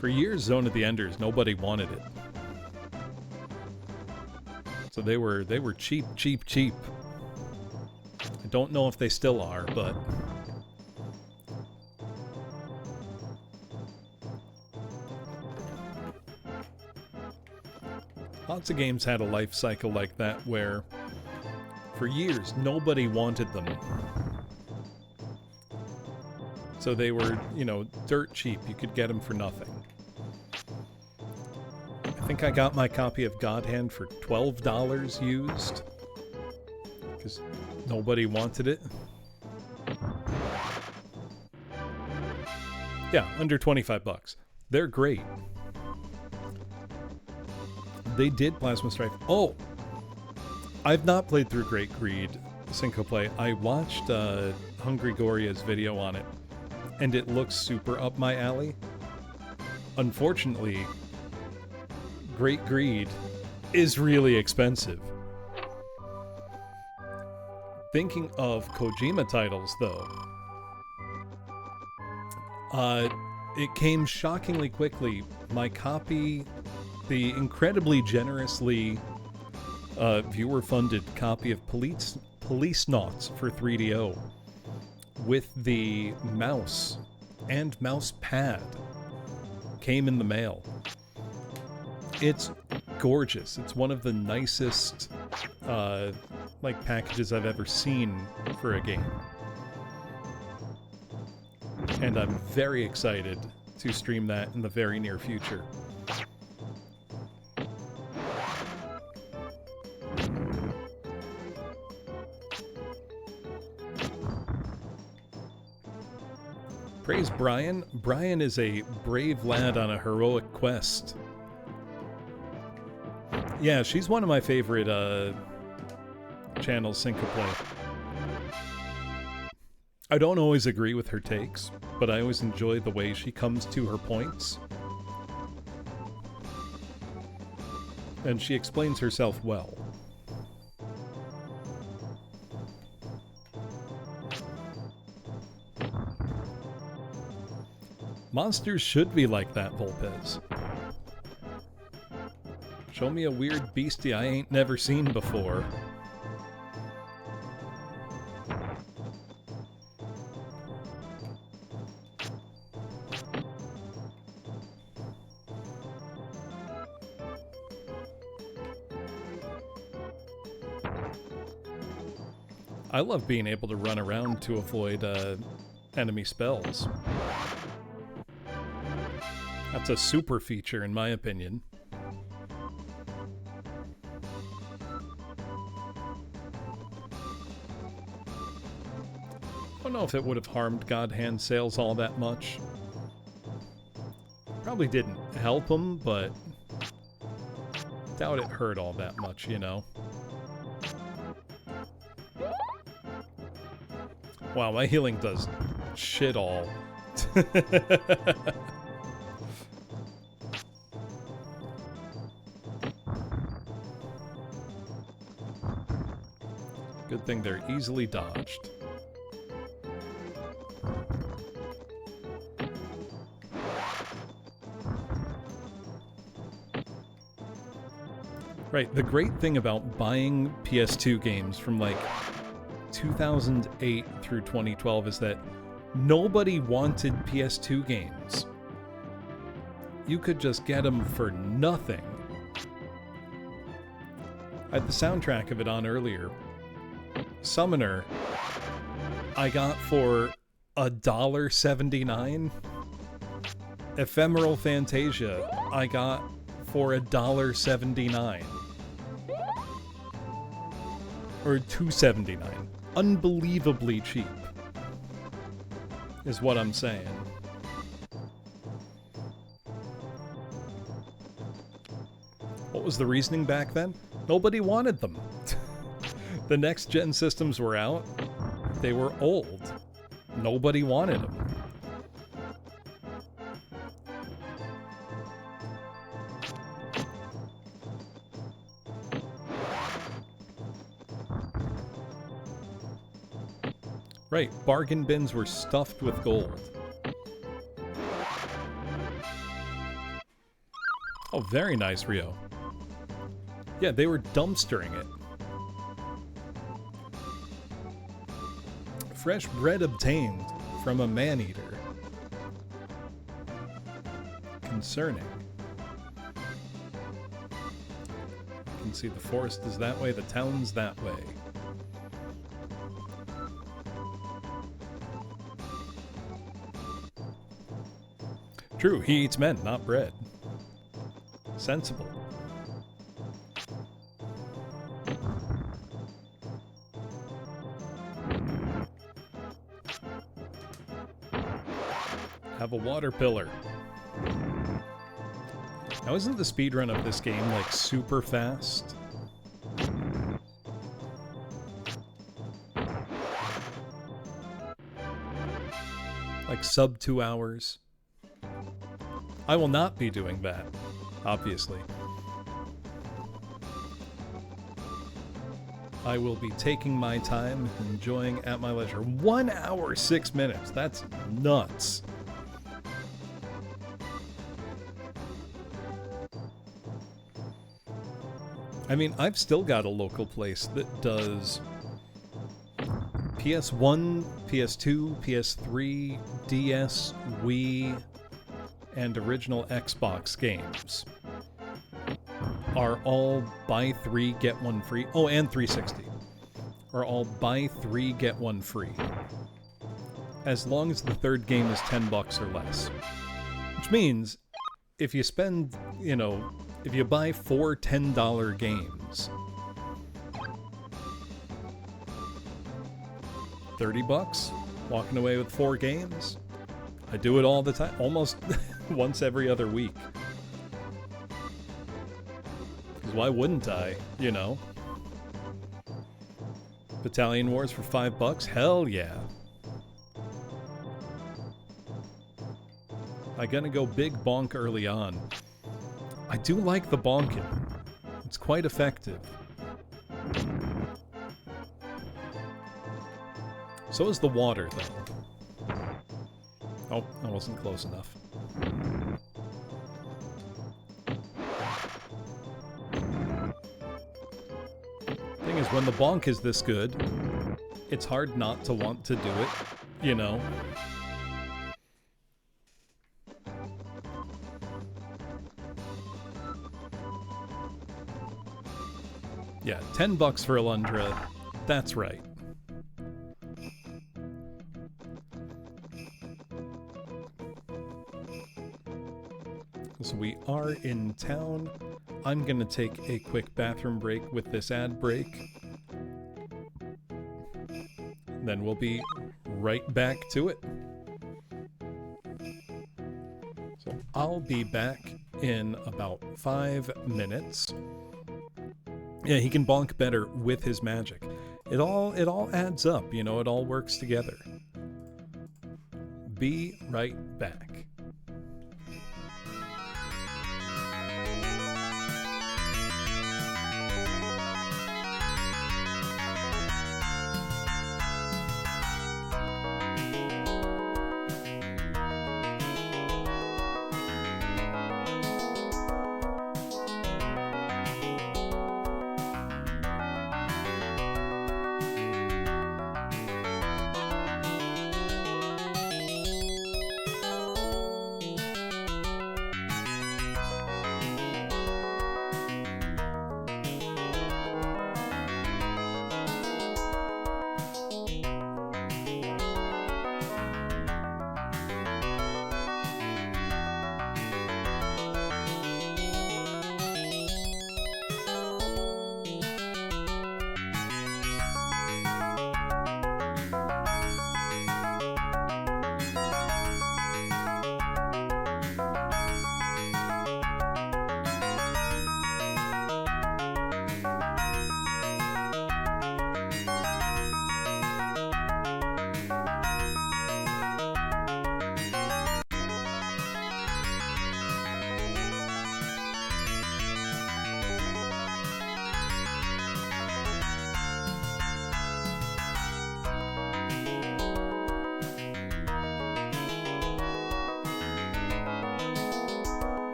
For years, Zone of the Enders, nobody wanted it. So they were cheap, cheap, cheap. I don't know if they still are, but... lots of games had a life cycle like that where, for years, nobody wanted them. So they were, you know, dirt cheap. You could get them for nothing. I think I got my copy of God Hand for $12 used. Because nobody wanted it. Yeah, under 25 bucks. They're great. They did Plasma Strife. Oh! I've not played through Great Greed Syncoplay. I watched Hungry Goria's video on it. and it looks super up my alley. Unfortunately, Great Greed is really expensive. Thinking of Kojima titles, though, it came shockingly quickly. My copy, the incredibly generously viewer-funded copy of Policenauts for 3DO, with the mouse and mouse pad, came in the mail. It's gorgeous. It's one of the nicest like packages I've ever seen for a game. And I'm very excited to stream that in the very near future. Praise Brian. Brian is a brave lad on a heroic quest. Yeah, she's one of my favorite channels, Syncoplay. I don't always agree with her takes, but I always enjoy the way she comes to her points. And she explains herself well. Monsters should be like that, Volpez. Show me a weird beastie I ain't never seen before. I love being able to run around to avoid enemy spells. That's a super feature, in my opinion. I don't know if it would have harmed God Hand sales all that much. Probably didn't help them, but doubt it hurt all that much, you know? Wow, my healing does shit all. Good thing they're easily dodged. Right, the great thing about buying PS2 games from like 2008 through 2012 is that nobody wanted PS2 games. You could just get them for nothing. I had the soundtrack of it on earlier. Summoner, I got for $1.79. Ephemeral Fantasia, I got for $1.79. Or $2.79. Unbelievably cheap, is what I'm saying. What was the reasoning back then? Nobody wanted them. The next gen systems were out. They were old. Nobody wanted them. Right, bargain bins were stuffed with gold. Oh, very nice, Rio. Yeah, they were dumpstering it. Fresh bread obtained from a man-eater. Concerning. You can see the forest is that way, the town's that way. True, he eats men, not bread. Sensible. Have a water pillar. Now, isn't the speedrun of this game, like, super fast? Like, like sub 2 hours. I will not be doing that, obviously. I will be taking my time, enjoying at my leisure. 1 hour, 6 minutes. That's nuts. I mean, I've still got a local place that does PS1, PS2, PS3, DS, Wii, and original Xbox games. Are all buy 3, get 1 free. Oh, and 360. Are all buy 3, get 1 free. As long as the third game is $10 or less. Which means, if you spend, if you buy 4 $10 games, $30, walking away with 4 games. I do it all the time, almost once every other week. Because why wouldn't I, Battalion Wars for $5? Hell yeah. I'm gonna go big bonk early on. I do like the bonking. It's quite effective. So is the water, though. Oh, I wasn't close enough. Thing is, when the bonk is this good, it's hard not to want to do it, Yeah, $10 for Alundra. That's right. So we are in town. I'm gonna take a quick bathroom break with this ad break. Then we'll be right back to it. So I'll be back in about 5 minutes. Yeah, he can bonk better with his magic. It all adds up, it all works together. Be right back.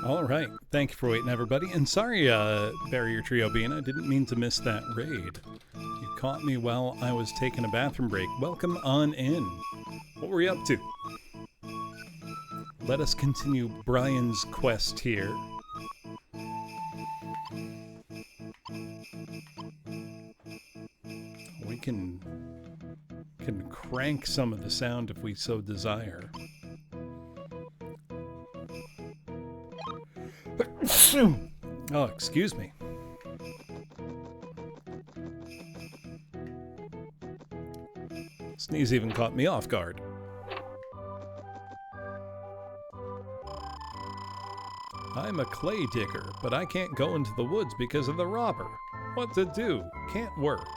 All right. Thank you for waiting, everybody. And sorry, Barrier Trio Bean, I didn't mean to miss that raid. You caught me while I was taking a bathroom break. Welcome on in. What were you up to? Let us continue Brian's quest here. We can crank some of the sound if we so desire. Oh, excuse me. Sneeze even caught me off guard. I'm a clay digger, but I can't go into the woods because of the robber. What to do? Can't work.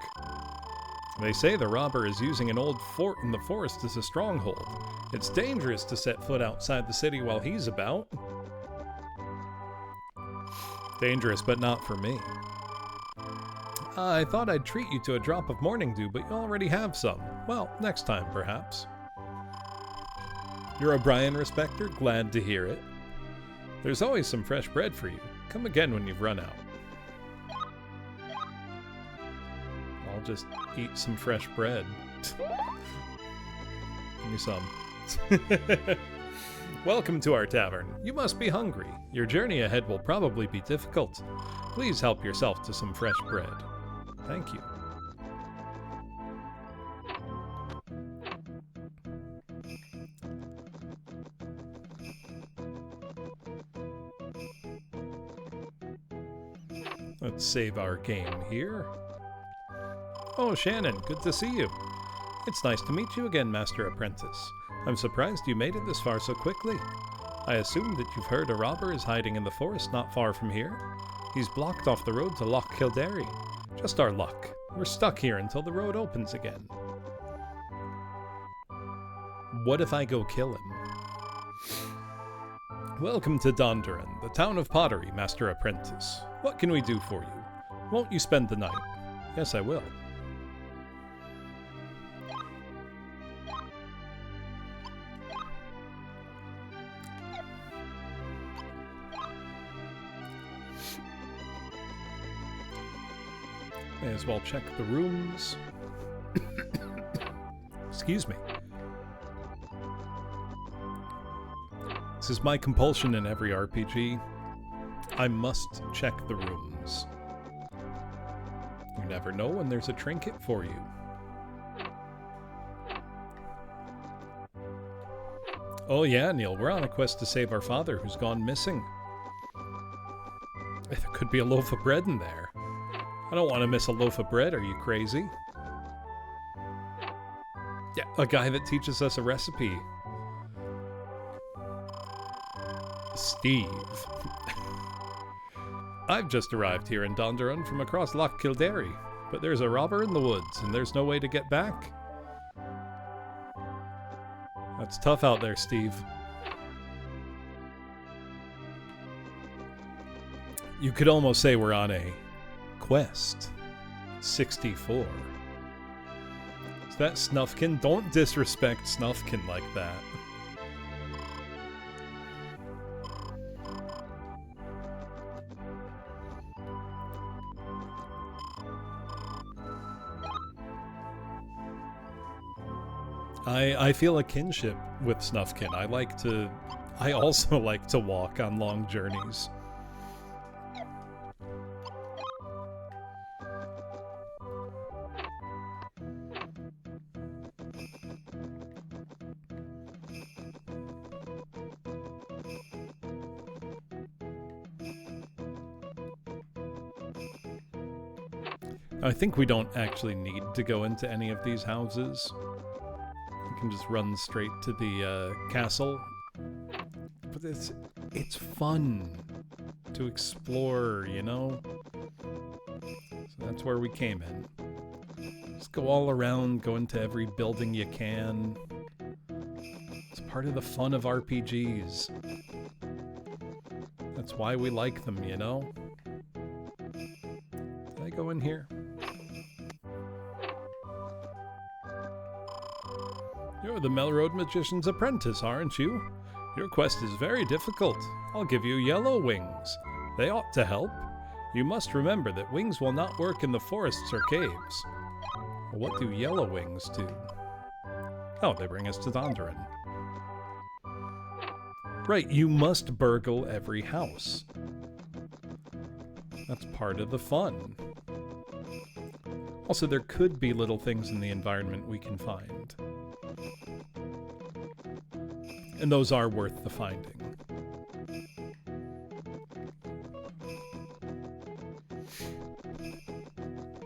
They say the robber is using an old fort in the forest as a stronghold. It's dangerous to set foot outside the city while he's about. Dangerous, but not for me. I thought I'd treat you to a drop of morning dew, but you already have some. Well, next time, perhaps. You're a Brian respecter? Glad to hear it. There's always some fresh bread for you. Come again when you've run out. I'll just eat some fresh bread. Give me some. Welcome to our tavern. You must be hungry. Your journey ahead will probably be difficult. Please help yourself to some fresh bread. Thank you. Let's save our game here. Oh, Shannon, good to see you. It's nice to meet you again, Master Apprentice. I'm surprised you made it this far so quickly. I assume that you've heard a robber is hiding in the forest not far from here. He's blocked off the road to Loch Kildare. Just our luck. We're stuck here until the road opens again. What if I go kill him? Welcome to Dondoran, the town of pottery, Master Apprentice. What can we do for you? Won't you spend the night? Yes, I will. May as well check the rooms. Excuse me. This is my compulsion in every RPG. I must check the rooms. You never know when there's a trinket for you. Oh yeah, Neil, we're on a quest to save our father who's gone missing. There could be a loaf of bread in there. I don't want to miss a loaf of bread, are you crazy? Yeah, a guy that teaches us a recipe. Steve. I've just arrived here in Dondoran from across Loch Kildare, but there's a robber in the woods and there's no way to get back. That's tough out there, Steve. You could almost say we're on a quest. 64. Is that Snufkin? Don't disrespect Snufkin like that. I feel a kinship with Snufkin. I also like to walk on long journeys. I think we don't actually need to go into any of these houses. We can just run straight to the castle. But it's fun to explore, you know? So that's where we came in. Just go all around, go into every building you can. It's part of the fun of RPGs. That's why we like them, you know? Did I go in here? You're the Melroad Magician's apprentice, aren't you? Your quest is very difficult. I'll give you yellow wings. They ought to help. You must remember that wings will not work in the forests or caves. What do yellow wings do? Oh, they bring us to Dondoran. Right, you must burgle every house. That's part of the fun. Also, there could be little things in the environment we can find. And those are worth the finding.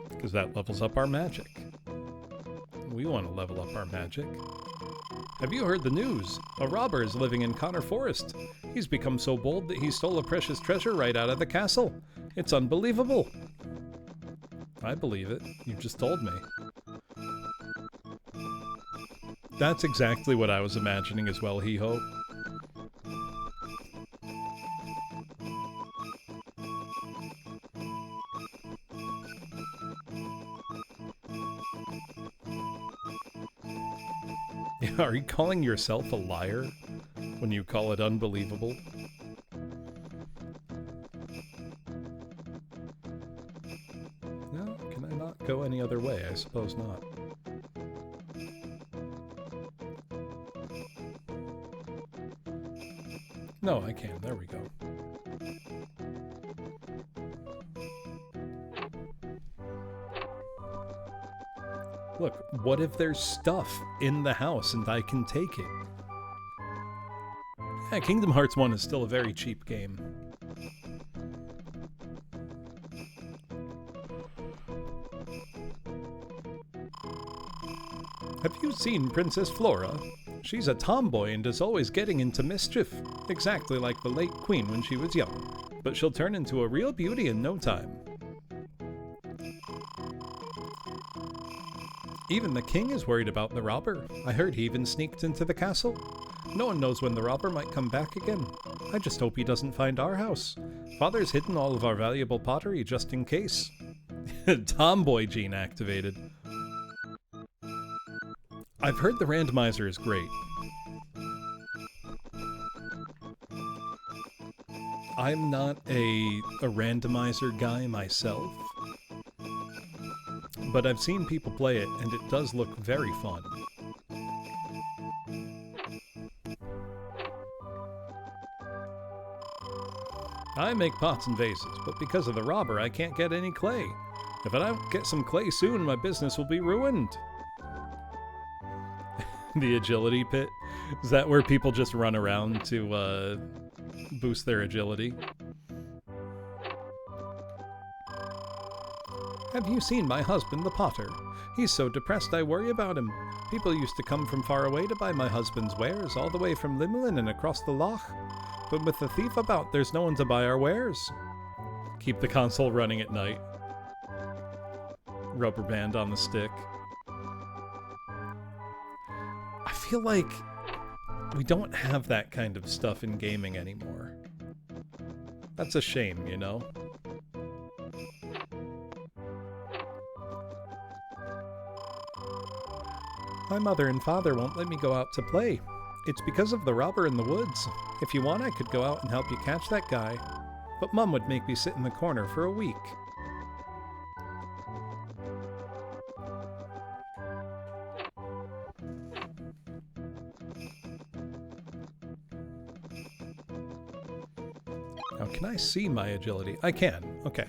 Because that levels up our magic. We want to level up our magic. Have you heard the news? A robber is living in Connor Forest. He's become so bold that he stole a precious treasure right out of the castle. It's unbelievable. I believe it. You just told me. That's exactly what I was imagining as well, Hee-Ho. Are you calling yourself a liar when you call it unbelievable? No, can I not go any other way? I suppose not. No, I can. There we go. Look, what if there's stuff in the house and I can take it? Yeah, Kingdom Hearts 1 is still a very cheap game. Have you seen Princess Flora? She's a tomboy and is always getting into mischief, exactly like the late Queen when she was young. But she'll turn into a real beauty in no time. Even the king is worried about the robber. I heard he even sneaked into the castle. No one knows when the robber might come back again. I just hope he doesn't find our house. Father's hidden all of our valuable pottery just in case. Tomboy gene activated. I've heard the randomizer is great. I'm not a randomizer guy myself, but I've seen people play it, and it does look very fun. I make pots and vases, but because of the robber, I can't get any clay. If I don't get some clay soon, my business will be ruined. The agility pit? Is that where people just run around to boost their agility? Have you seen my husband, the potter? He's so depressed I worry about him. People used to come from far away to buy my husband's wares, all the way from Limlin and across the loch. But with the thief about, there's no one to buy our wares. Keep the console running at night. Rubber band on the stick. I feel like we don't have that kind of stuff in gaming anymore. That's a shame, you know? My mother and father won't let me go out to play. It's because of the robber in the woods. If you want, I could go out and help you catch that guy. But Mum would make me sit in the corner for a week. Now, can I see my agility? I can. Okay.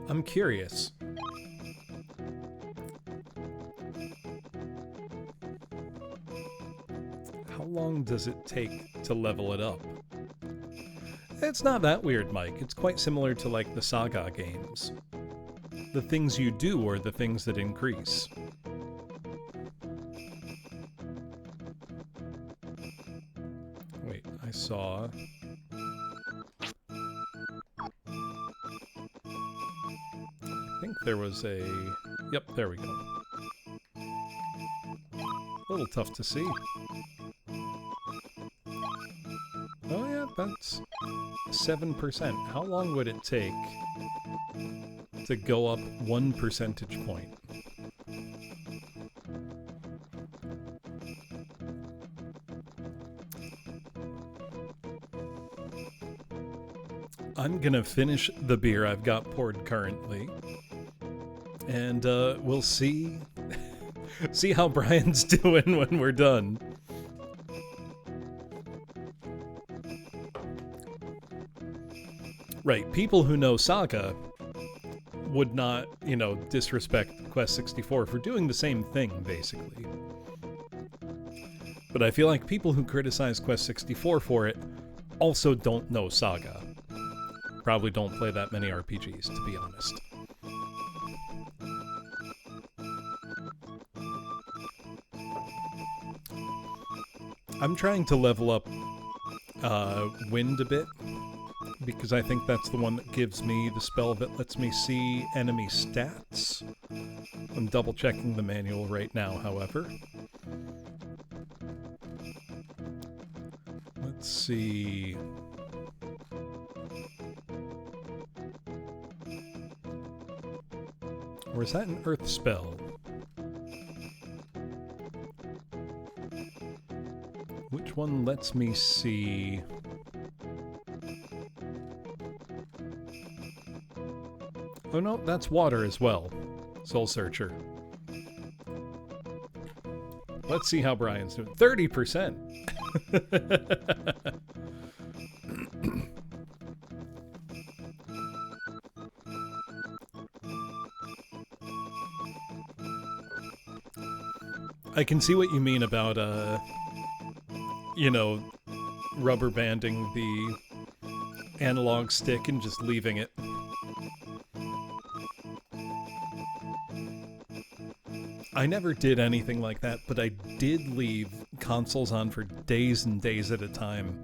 I'm curious. How long does it take to level it up? It's not that weird, Mike. It's quite similar to like the Saga games. The things you do are the things that increase. Wait, I saw... I think there was a... Yep, there we go. A little tough to see. Oh yeah, that's 7%. How long would it take to go up 1 percentage point? I'm gonna finish the beer I've got poured currently, and we'll see how Brian's doing when we're done. Right, people who know Saga would not, disrespect Quest 64 for doing the same thing, basically. But I feel like people who criticize Quest 64 for it also don't know Saga. Probably don't play that many RPGs, to be honest. I'm trying to level up Wind a bit, because I think that's the one that gives me the spell that lets me see enemy stats. I'm double checking the manual right now, however. Let's see. Or is that an earth spell? Which one lets me see? Oh no, that's water as well. Soul Searcher. Let's see how Brian's doing. 30%! I can see what you mean about, rubber banding the analog stick and just leaving it. I never did anything like that, but I did leave consoles on for days and days at a time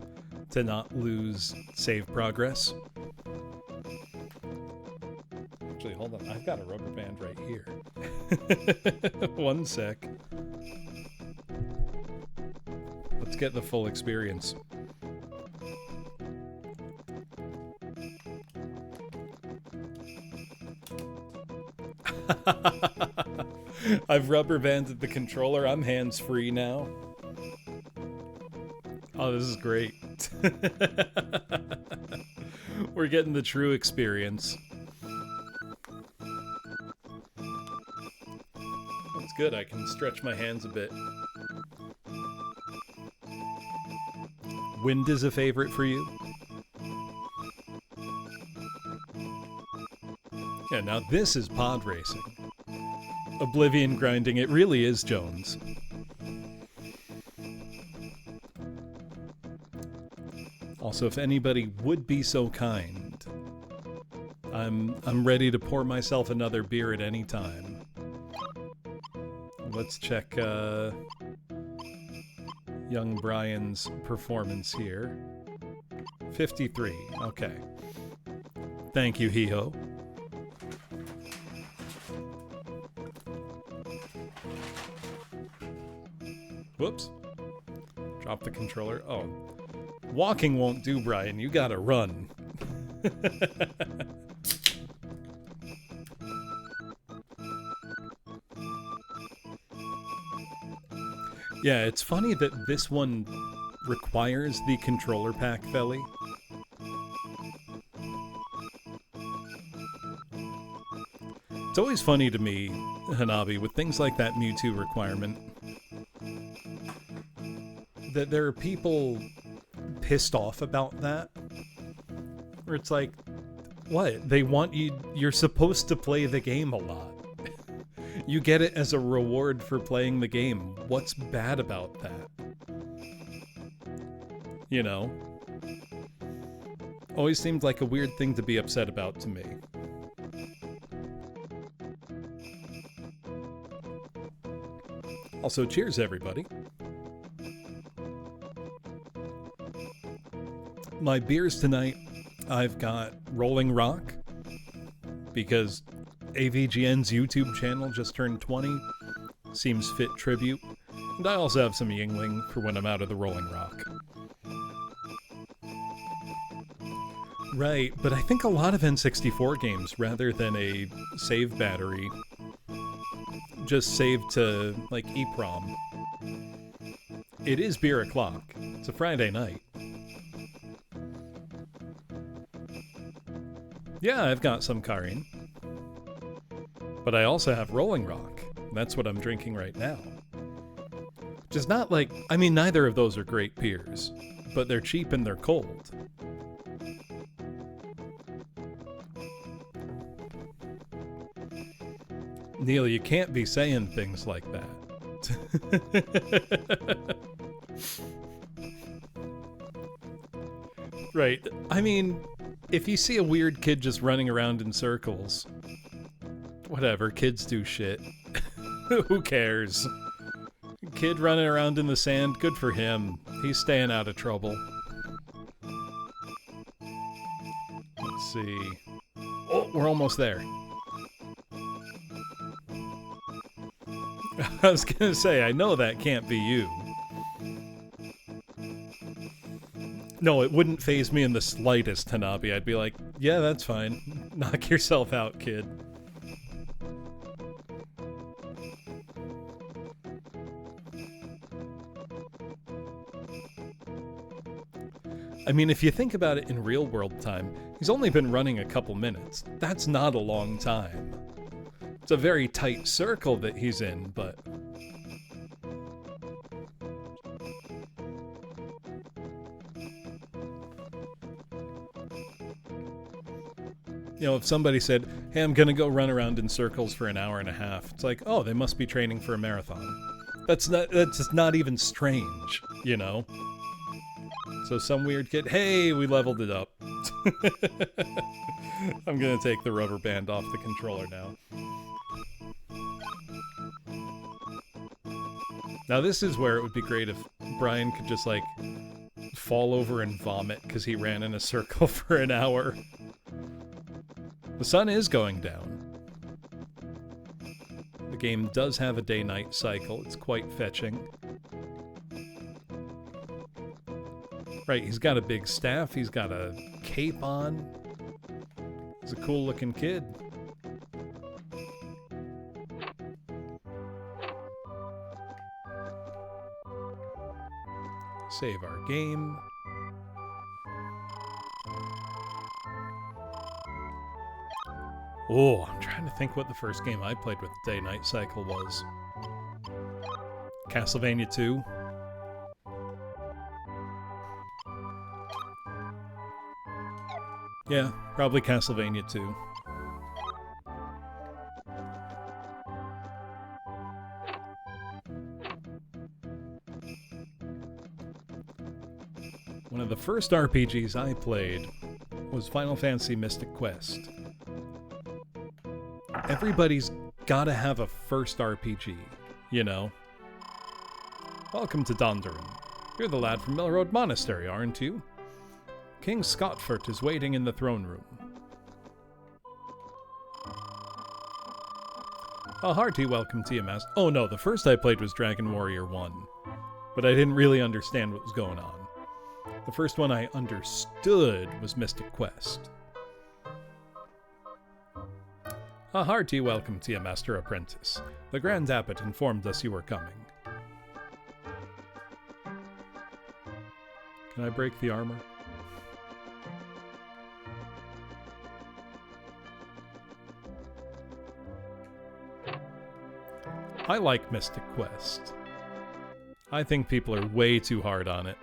to not lose save progress. Actually, hold on. I've got a rubber band right here. One sec. Let's get the full experience. I've rubber banded the controller. I'm hands-free now. Oh, this is great. We're getting the true experience. That's good. I can stretch my hands a bit. Wind is a favorite for you? Yeah, now this is pod racing. Oblivion grinding, it really is Jones. Also, if anybody would be so kind, I'm ready to pour myself another beer at any time. Let's check young Brian's performance here. 53, okay. Thank you, Hiho. Whoops. Drop the controller. Oh. Walking won't do, Brian. You gotta run. Yeah, it's funny that this one requires the controller pack, Felly. It's always funny to me, Hanabi, with things like that Mewtwo requirement, that there are people pissed off about that. Where it's like, what? They want you're supposed to play the game a lot. You get it as a reward for playing the game. What's bad about that? You know? Always seemed like a weird thing to be upset about to me. Also, cheers everybody. My beers tonight, I've got Rolling Rock, because AVGN's YouTube channel just turned 20, seems fit tribute, and I also have some Yingling for when I'm out of the Rolling Rock. Right, but I think a lot of N64 games, rather than a save battery, just save to, like, EEPROM. It is beer o'clock. It's a Friday night. Yeah, I've got some Karin. But I also have Rolling Rock. That's what I'm drinking right now. Which is not like... I mean, neither of those are great beers. But they're cheap and they're cold. Neil, you can't be saying things like that. Right. I mean, if you see a weird kid just running around in circles, whatever, kids do shit. Who cares? Kid running around in the sand, good for him. He's staying out of trouble. Let's see. Oh, we're almost there. I was gonna say, I know that can't be you. No, it wouldn't faze me in the slightest, Hanabi. I'd be like, yeah, that's fine. Knock yourself out, kid. I mean, if you think about it in real world time, he's only been running a couple minutes. That's not a long time. It's a very tight circle that he's in, but... You know, if somebody said, hey, I'm gonna go run around in circles for an hour and a half, it's like, oh, they must be training for a marathon. That's just not even strange, you know? So some weird kid, hey, we leveled it up. I'm gonna take the rubber band off the controller now. Now this is where it would be great if Brian could just, like, fall over and vomit because he ran in a circle for an hour. The sun is going down. The game does have a day-night cycle. It's quite fetching. Right, he's got a big staff. He's got a cape on. He's a cool-looking kid. Save our game. Oh, I'm trying to think what the first game I played with the day-night cycle was. Castlevania 2. Yeah, probably Castlevania 2. One of the first RPGs I played was Final Fantasy Mystic Quest. Everybody's gotta have a first RPG, you know? Welcome to Dondoran. You're the lad from Millroad Monastery, aren't you? King Scottfort is waiting in the throne room. A hearty welcome to you, Master. Oh no, the first I played was Dragon Warrior 1. But I didn't really understand what was going on. The first one I understood was Mystic Quest. A hearty welcome to you, Master Apprentice. The Grand Abbot informed us you were coming. Can I break the armor? I like Mystic Quest. I think people are way too hard on it.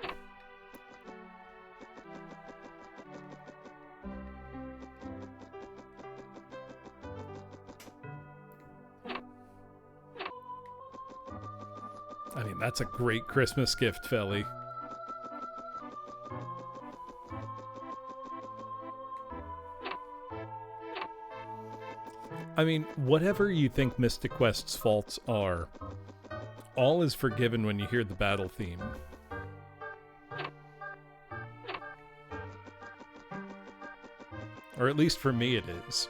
I mean, that's a great Christmas gift, Felly. I mean, whatever you think Mystic Quest's faults are, all is forgiven when you hear the battle theme. Or at least for me it is.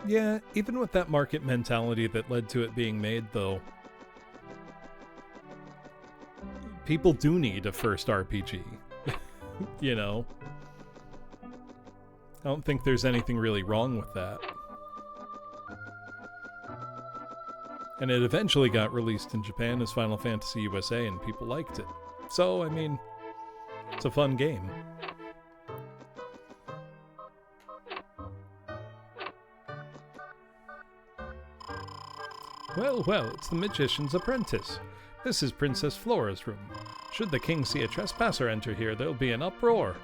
Yeah, even with that market mentality that led to it being made, though, people do need a first RPG. You know? I don't think there's anything really wrong with that. And it eventually got released in Japan as Final Fantasy USA, and people liked it. So, I mean, it's a fun game. Well, well, it's the Magician's Apprentice. This is Princess Flora's room. Should the king see a trespasser enter here, there'll be an uproar.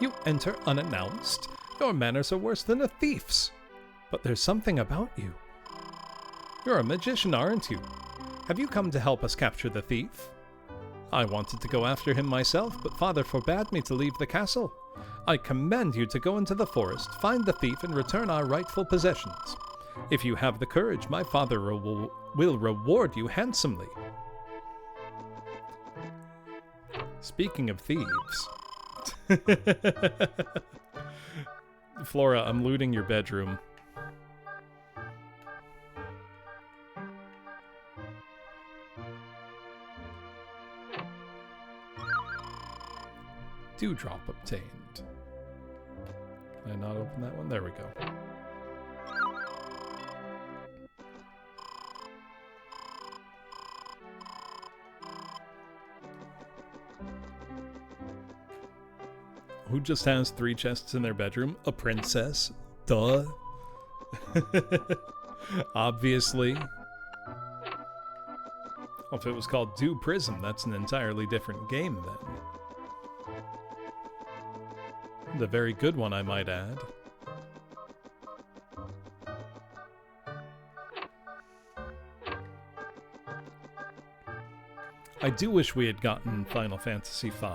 You enter unannounced. Your manners are worse than a thief's. But there's something about you. You're a magician, aren't you? Have you come to help us capture the thief? I wanted to go after him myself, but Father forbade me to leave the castle. I command you to go into the forest, find the thief, and return our rightful possessions. If you have the courage, my father will reward you handsomely. Speaking of thieves... Flora, I'm looting your bedroom. Dewdrop obtained. Can I not open that one? There we go. Who just has 3 chests in their bedroom? A princess. Duh. Obviously. Well, if it was called Dew Prism, that's an entirely different game then. And a very good one, I might add. I do wish we had gotten Final Fantasy V.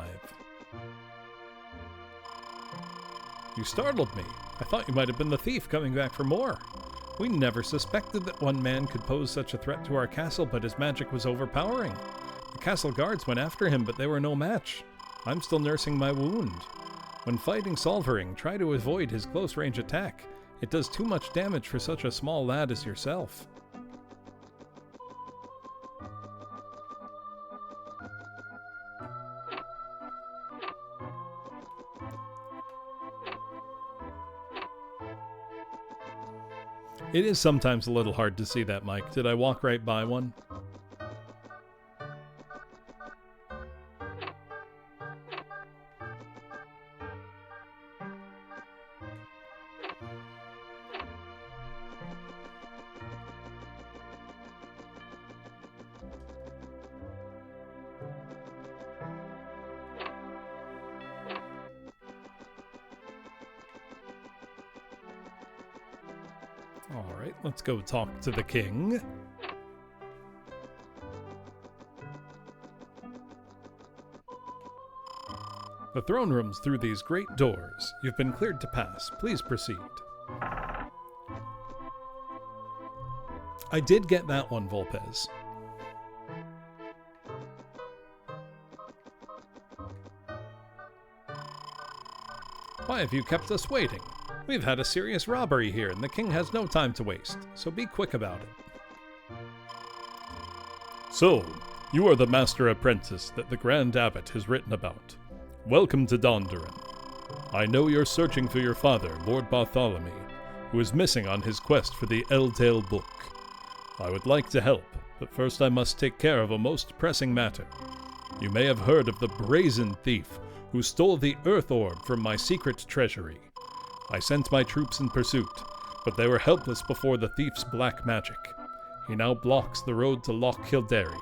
You startled me. I thought you might have been the thief coming back for more. We never suspected that one man could pose such a threat to our castle, but his magic was overpowering. The castle guards went after him, but they were no match. I'm still nursing my wound. When fighting Solvering, try to avoid his close-range attack. It does too much damage for such a small lad as yourself. It is sometimes a little hard to see that, Mike. Did I walk right by one? Alright, let's go talk to the king. The throne room's through these great doors. You've been cleared to pass. Please proceed. I did get that one, Volpez. Why have you kept us waiting? We've had a serious robbery here, and the king has no time to waste, so be quick about it. So, you are the master apprentice that the Grand Abbot has written about. Welcome to Dondoran. I know you're searching for your father, Lord Bartholomew, who is missing on his quest for the Elldale Book. I would like to help, but first I must take care of a most pressing matter. You may have heard of the brazen thief who stole the Earth Orb from my secret treasury. I sent my troops in pursuit, but they were helpless before the thief's black magic. He now blocks the road to Loch Kildare.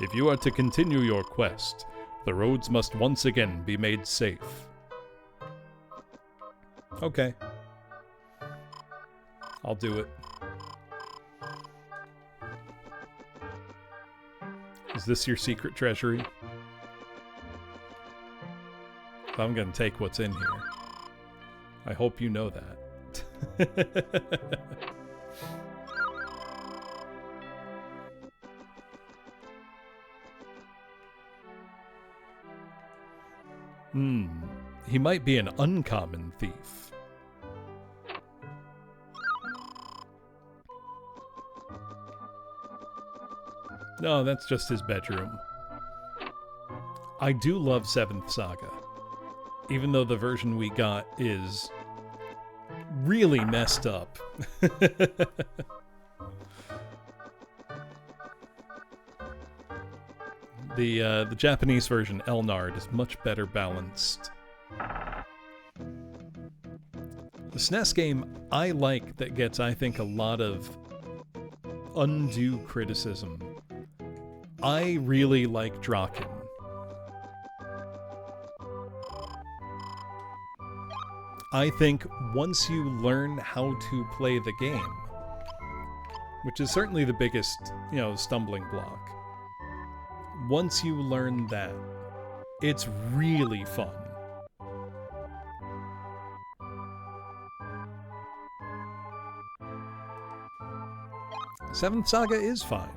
If you are to continue your quest, the roads must once again be made safe. Okay. I'll do it. Is this your secret treasury? I'm gonna take what's in here. I hope you know that. He might be an uncommon thief. No, that's just his bedroom. I do love 7th Saga. even though the version we got is really messed up. The Japanese version, Elnard, is much better balanced. The SNES game I like that gets, I think, a lot of undue criticism. I really like Draken. I think once you learn how to play the game, which is certainly the biggest, stumbling block, once you learn that, it's really fun. Seventh Saga is fine.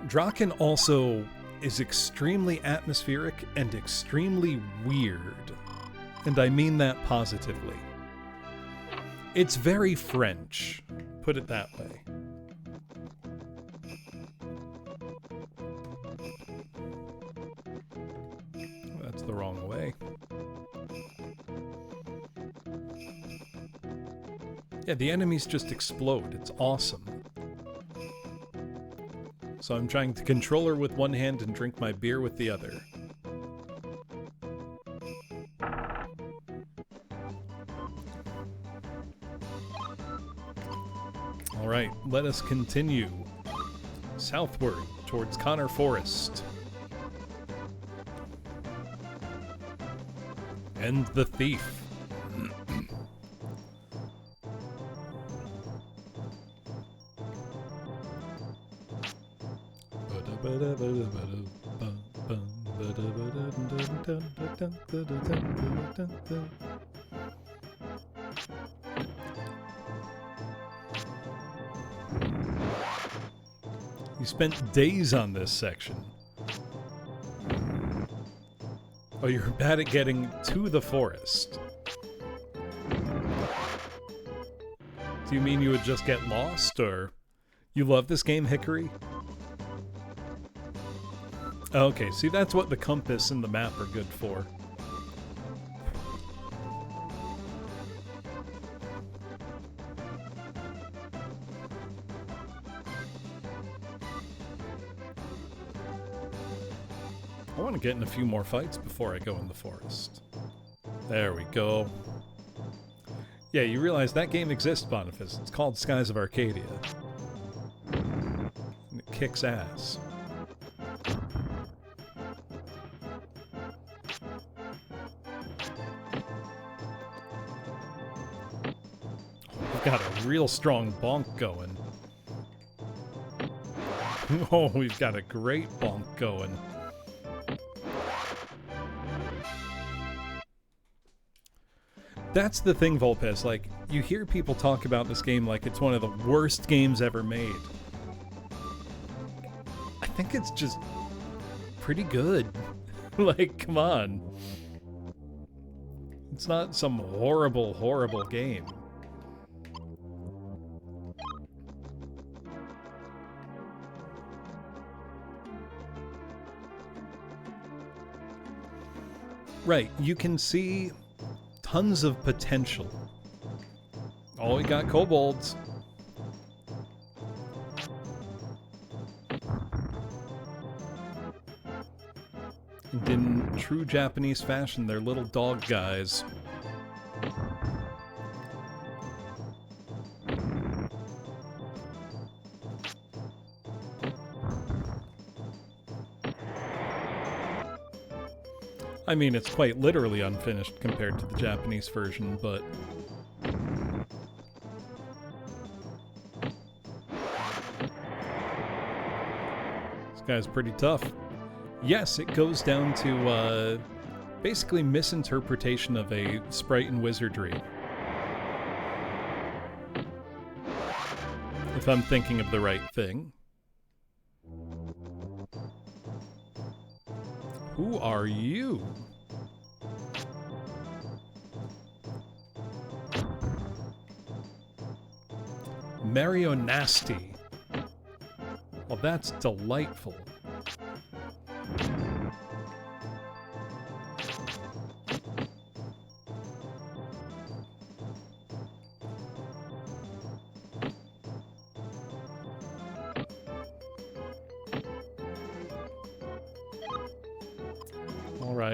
Draken also is extremely atmospheric and extremely weird. And I mean that positively. It's very French, put it that way. That's the wrong way. Yeah, the enemies just explode. It's awesome. So I'm trying to control her with one hand and drink my beer with the other. Alright, let us continue southward towards Connor Forest. And the thief. You spent days on this section. Oh, you're bad at getting to the forest. Do you mean you would just get lost, or you love this game, Hickory? Okay, see, that's what the compass and the map are good for. I want to get in a few more fights before I go in the forest. There we go. Yeah, you realize that game exists, Boniface. It's called Skies of Arcadia. And it kicks ass. Got a real strong bonk going. Oh, we've got a great bonk going. That's the thing, Volpez. Like, you hear people talk about this game like it's one of the worst games ever made. I think it's just pretty good. Like, come on. It's not some horrible, horrible game. Right, you can see tons of potential. Oh, we got kobolds. And in true Japanese fashion, they're little dog guys. I mean, it's quite literally unfinished compared to the Japanese version, but... this guy's pretty tough. Yes, it goes down to, basically misinterpretation of a sprite in wizardry. If I'm thinking of the right thing. Who are you? Mario Nasty. Well, that's delightful.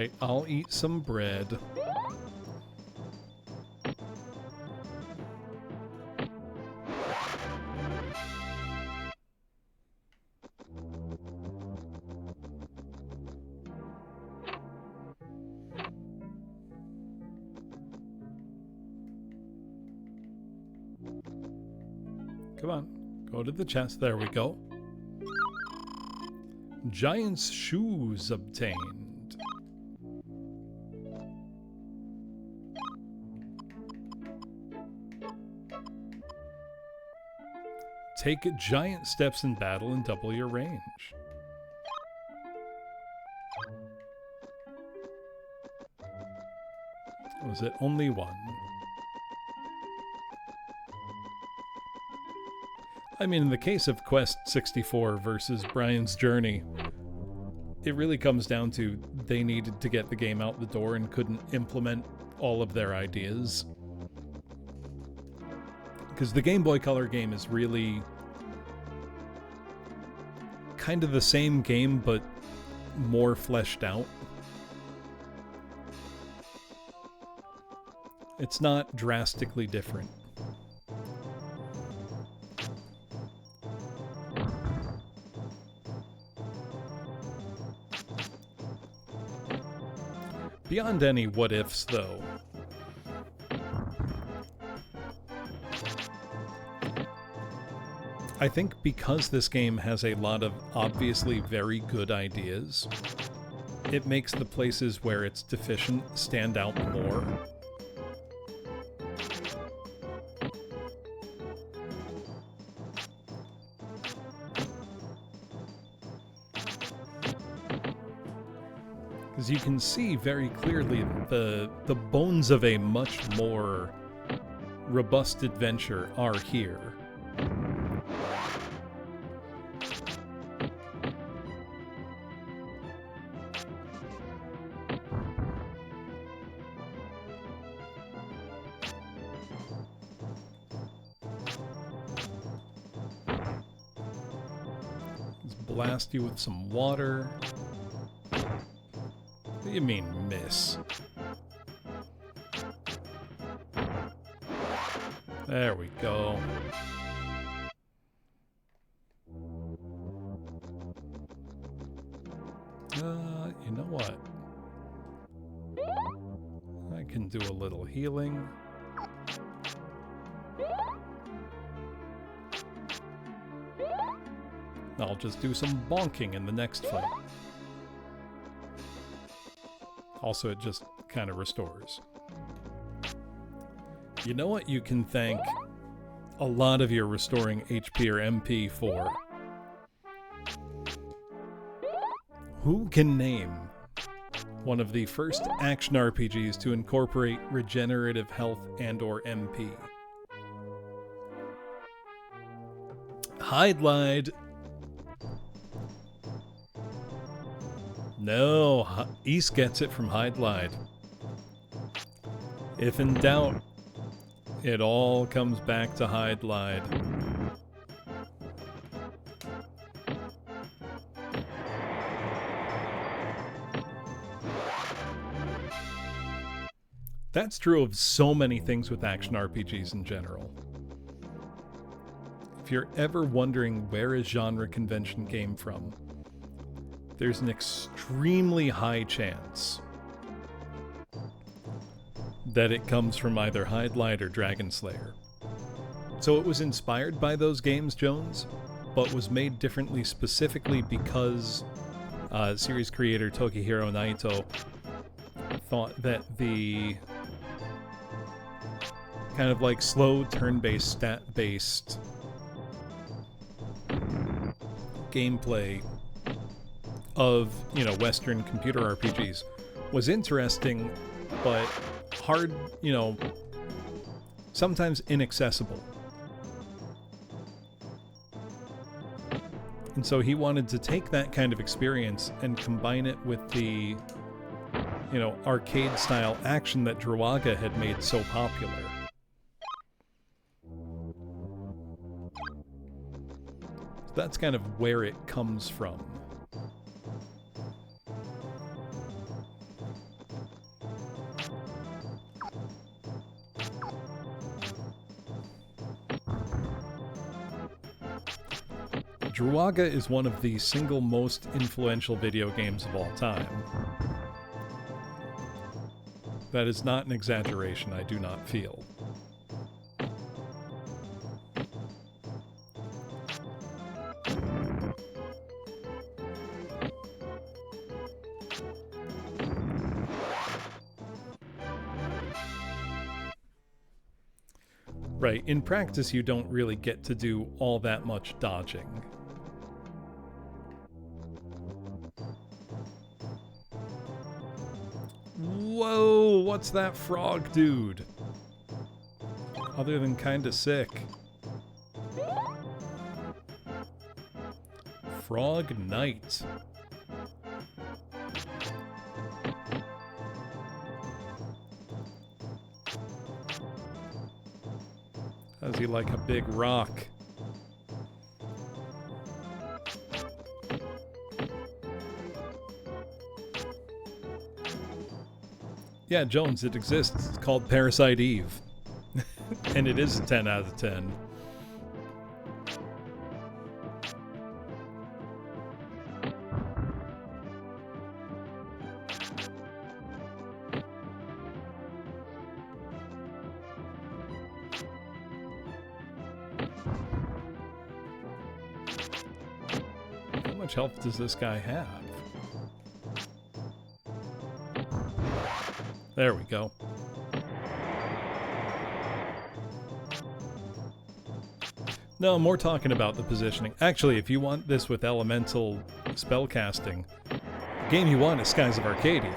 Alright, I'll eat some bread. Come on, go to the chest. There we go. Giant's shoes obtained. Take giant steps in battle and double your range. Was it only one? I mean, in the case of Quest 64 versus Brian's Journey, it really comes down to they needed to get the game out the door and couldn't implement all of their ideas. Because the Game Boy Color game is really kind of the same game, but more fleshed out. It's not drastically different. Beyond any what-ifs, though, I think because this game has a lot of obviously very good ideas, it makes the places where it's deficient stand out more. Because you can see very clearly the bones of a much more robust adventure are here. Let's blast you with some water. What do you mean, miss? There we go. You know what? I can do a little healing. I'll just do some bonking in the next fight. Also, it just kind of restores. You know what you can thank a lot of your restoring HP or MP for? Who can name one of the first action RPGs to incorporate regenerative health and/or MP? Hydlide. No, East gets it from Hydlide. If in doubt, it all comes back to Hydlide. That's true of so many things with action RPGs in general. If you're ever wondering where a genre convention came from, there's an extremely high chance that it comes from either Hydlide or Dragon Slayer. So it was inspired by those games, Jones, but was made differently specifically because series creator Tokihiro Naito thought that the kind of like slow turn-based, stat-based gameplay of, you know, Western computer RPGs was interesting, but hard, you know, sometimes inaccessible. And so he wanted to take that kind of experience and combine it with the, you know, arcade-style action that Druaga had made so popular. So that's kind of where it comes from. Druaga is one of the single most influential video games of all time. That is not an exaggeration, I do not feel. Right, in practice you don't really get to do all that much dodging. Whoa, what's that frog dude? Other than kinda sick. Frog Knight. How's he like a big rock? Yeah, Jones, it exists. It's called Parasite Eve. And it is a 10 out of 10. How much health does this guy have? There we go. No, more talking about the positioning. Actually, if you want this with elemental spellcasting, the game you want is Skies of Arcadia.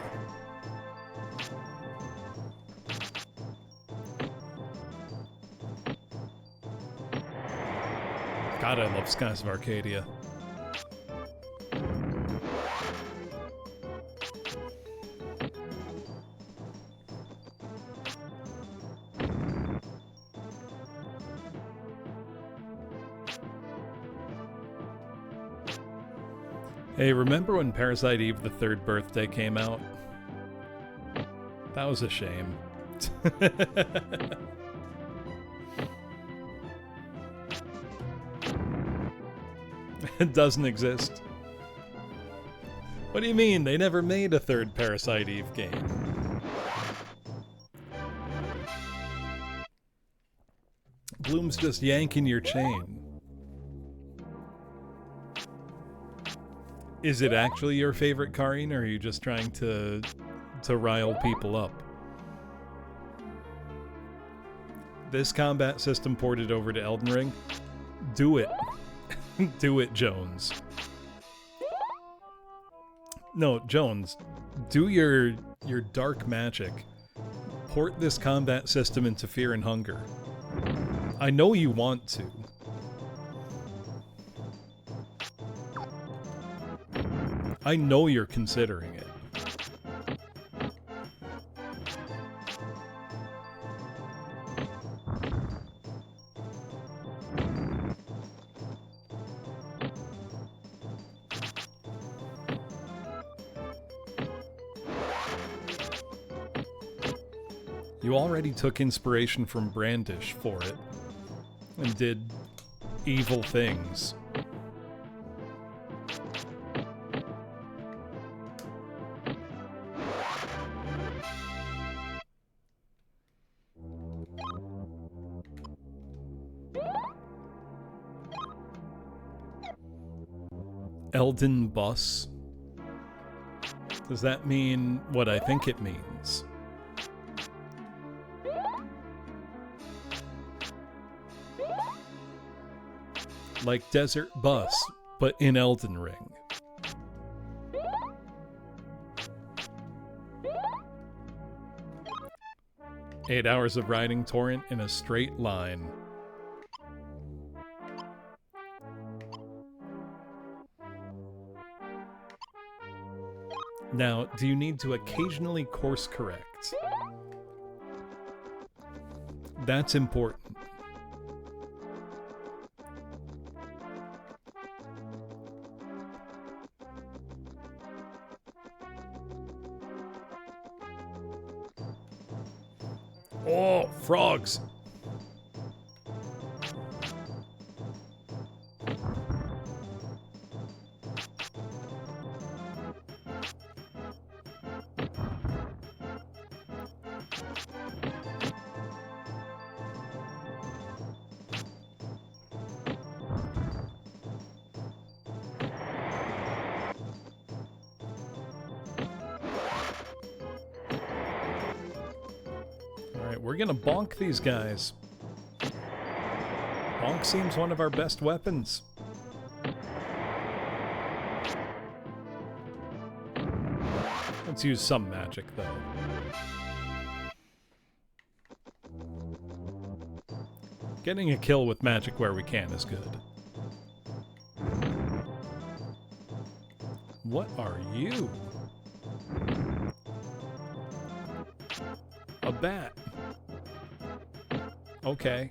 God, I love Skies of Arcadia. Hey, remember when Parasite Eve the Third Birthday came out? That was a shame. It doesn't exist. What do you mean? They never made a third Parasite Eve game. Bloom's just yanking your chain. Is it actually your favorite Karine, or are you just trying to rile people up? This combat system ported over to Elden Ring? Do it. Do it, Jones. No, Jones, do your dark magic. Port this combat system into Fear and Hunger. I know you want to. I know you're considering it. You already took inspiration from Brandish for it, and did evil things. Elden Bus? Does that mean what I think it means? Like Desert Bus, but in Elden Ring. Eight hours of riding Torrent in a straight line. Now, do you need to occasionally course correct? That's important. Oh, frogs! we're gonna bonk these guys. Bonk seems one of our best weapons. Let's use some magic, though. Getting a kill with magic where we can is good. What are you? A bat. Okay.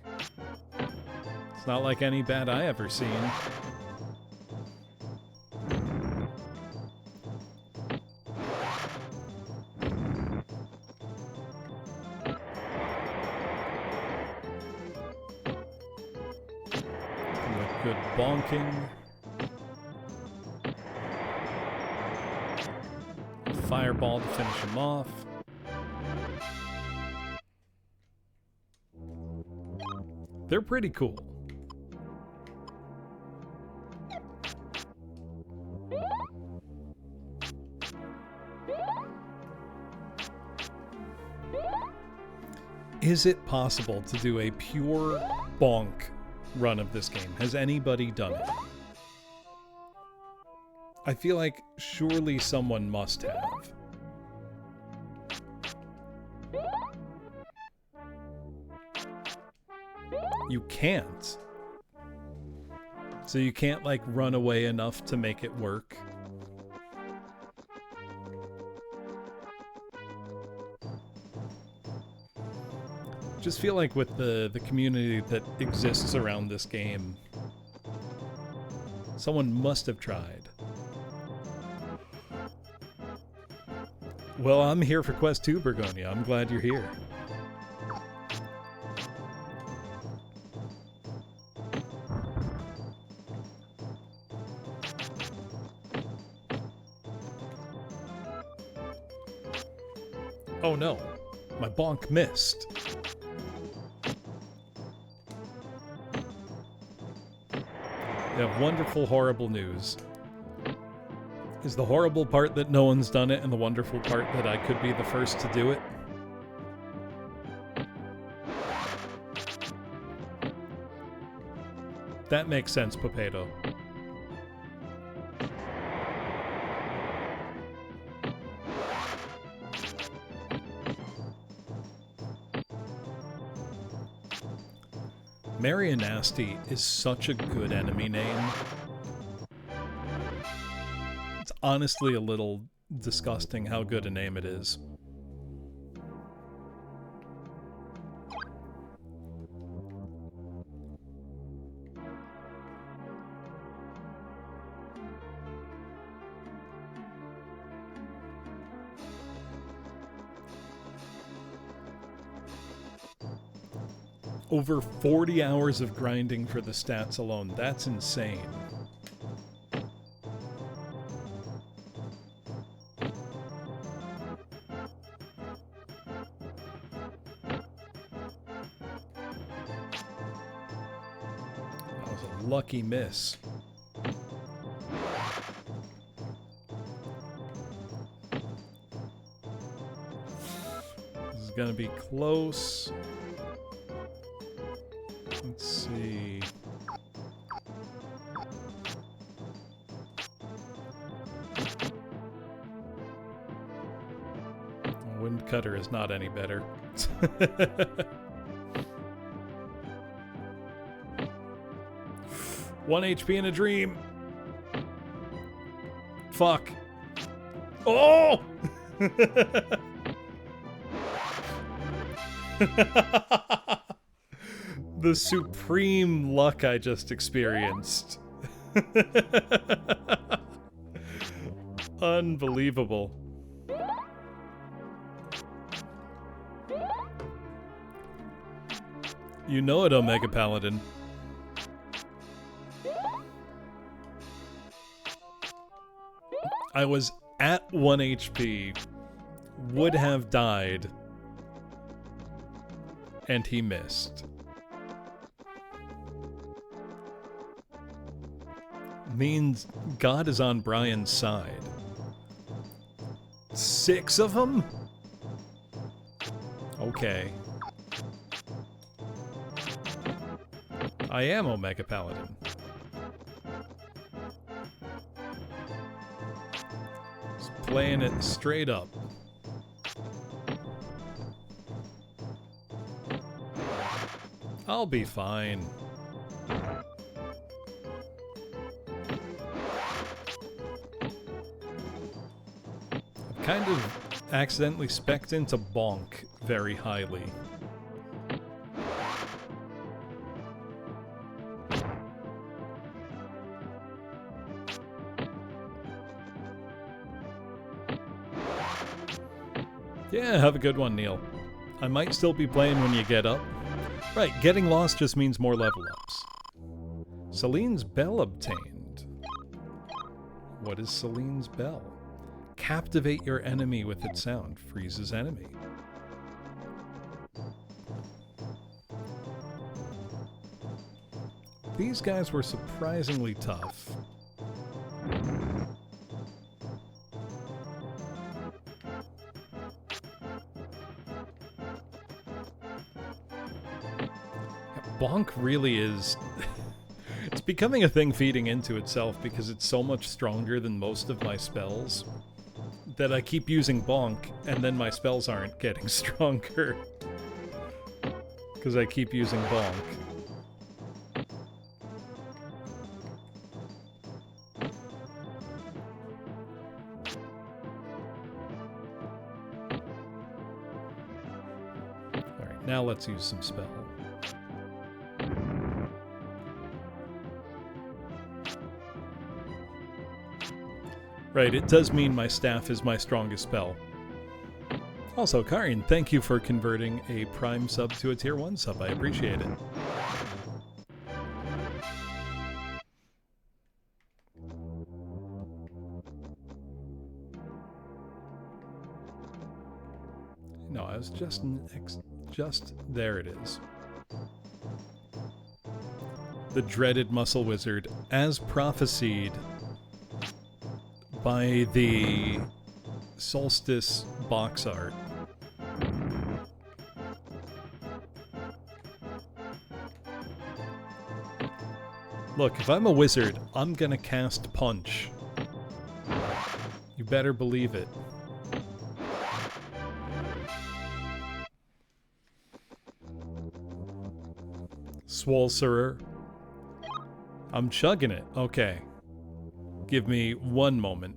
It's not like any bat I ever seen. Good bonking. Fireball to finish him off. They're pretty cool. Is it possible to do a pure bonk run of this game? Has anybody done it? I feel like surely someone must have. You can't. So you can't, like, run away enough to make it work. Just feel like with the community that exists around this game, someone must have tried. Well, I'm here for Quest 2, Bergonia. I'm glad you're here. Oh no, my bonk missed. You have wonderful, horrible news. Is the horrible part that no one's done it, and the wonderful part that I could be the first to do it? That makes sense, Papedo. Marianasti is such a good enemy name. It's honestly a little disgusting how good a name it is. Over 40 hours of grinding for the stats alone. That's insane. That was a lucky miss. This is gonna be close. Let's see. Wind Cutter is not any better. 1 HP in a dream. Fuck. Oh! The supreme luck I just experienced. Unbelievable. You know it, Omega Paladin. I was at 1 HP, would have died, and he missed. Means God is on Brian's side. 6 of them? Okay. I am Omega Paladin. Just playing it straight up. I'll be fine. I've kind of accidentally specced into Bonk very highly. Yeah, have a good one, Neil. I might still be playing when you get up. Right, getting lost just means more level ups. Celine's Bell obtained. What is Celine's Bell? Captivate your enemy with its sound. Freezes enemy. These guys were surprisingly tough. Bonk really is... It's becoming a thing feeding into itself because it's so much stronger than most of my spells that I keep using Bonk and then my spells aren't getting stronger because I keep using Bonk. Alright, now let's use some spell. Right, it does mean my staff is my strongest spell. Also, Karin, thank you for converting a Prime sub to a Tier 1 sub. I appreciate it. No, I was just there it is. The dreaded Muscle Wizard, as prophesied by the Solstice box art. Look, if I'm a wizard, I'm gonna cast Punch. You better believe it. Swolcerer. I'm chugging it. Okay. Give me one moment.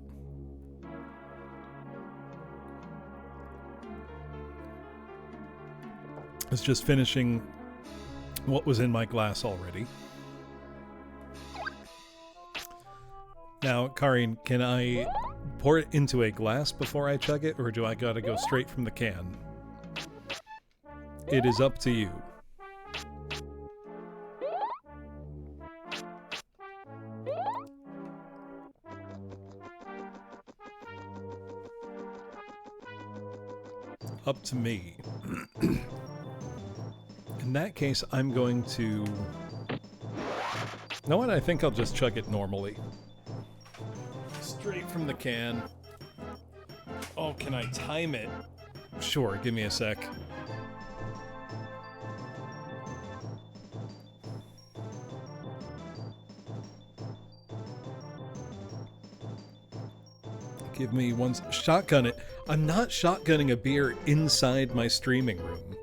I was just finishing what was in my glass already. Now, Karin, can I pour it into a glass before I chug it, or do I gotta go straight from the can? It is up to you. Up to me. In that case, I'm going to... You know what? I think I'll just chug it normally. Straight from the can. Oh, can I time it? Sure, give me a sec. Give me one... Shotgun it. I'm not shotgunning a beer inside my streaming room.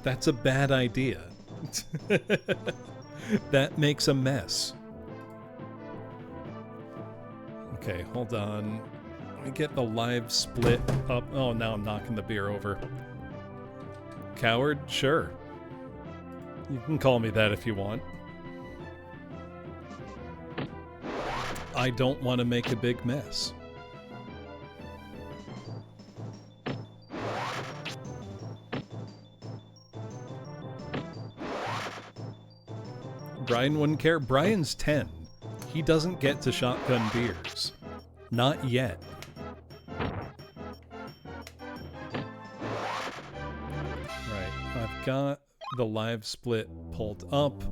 That's a bad idea. That makes a mess. Okay, hold on. Let me get the live split up. Oh, now I'm knocking the beer over. Coward? Sure. You can call me that if you want. I don't want to make a big mess. Brian wouldn't care. Brian's 10. He doesn't get to shotgun beers. Not yet. Right, I've got the live split pulled up.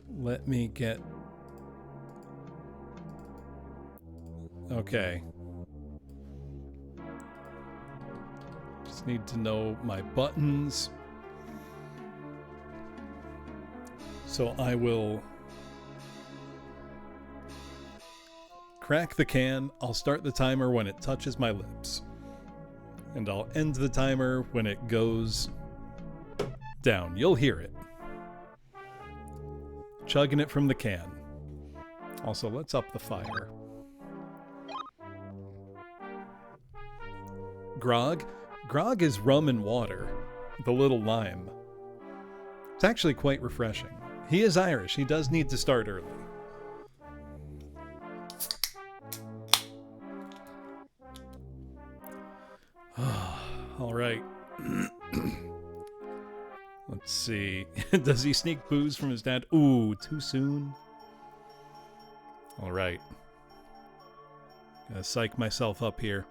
Let me get... Okay. Just need to know my buttons. So I will crack the can. I'll start the timer when it touches my lips. And I'll end the timer when it goes down. You'll hear it. Chugging it from the can. Also, let's up the fire. Grog? Grog is rum and water, with a little lime. It's actually quite refreshing. He is Irish. He does need to start early. All right. Let's see. Does he sneak booze from his dad? Ooh, too soon. All right. Gotta psych myself up here.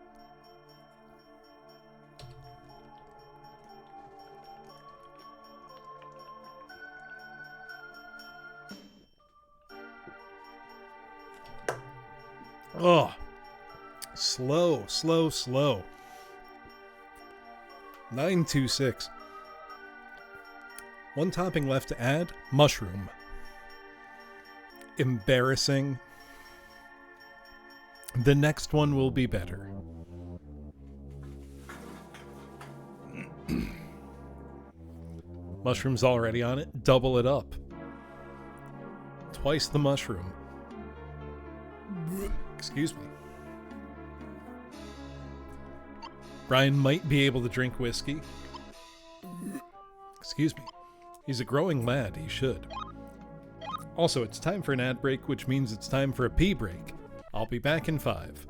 Oh, slow, slow, slow. 926. One topping left to add, mushroom. Embarrassing. The next one will be better. Mushroom's already on it. Double it up. Twice the mushroom. Excuse me. Brian might be able to drink whiskey. Excuse me. He's a growing lad. He should. Also, it's time for an ad break, which means it's time for a pee break. I'll be back in 5.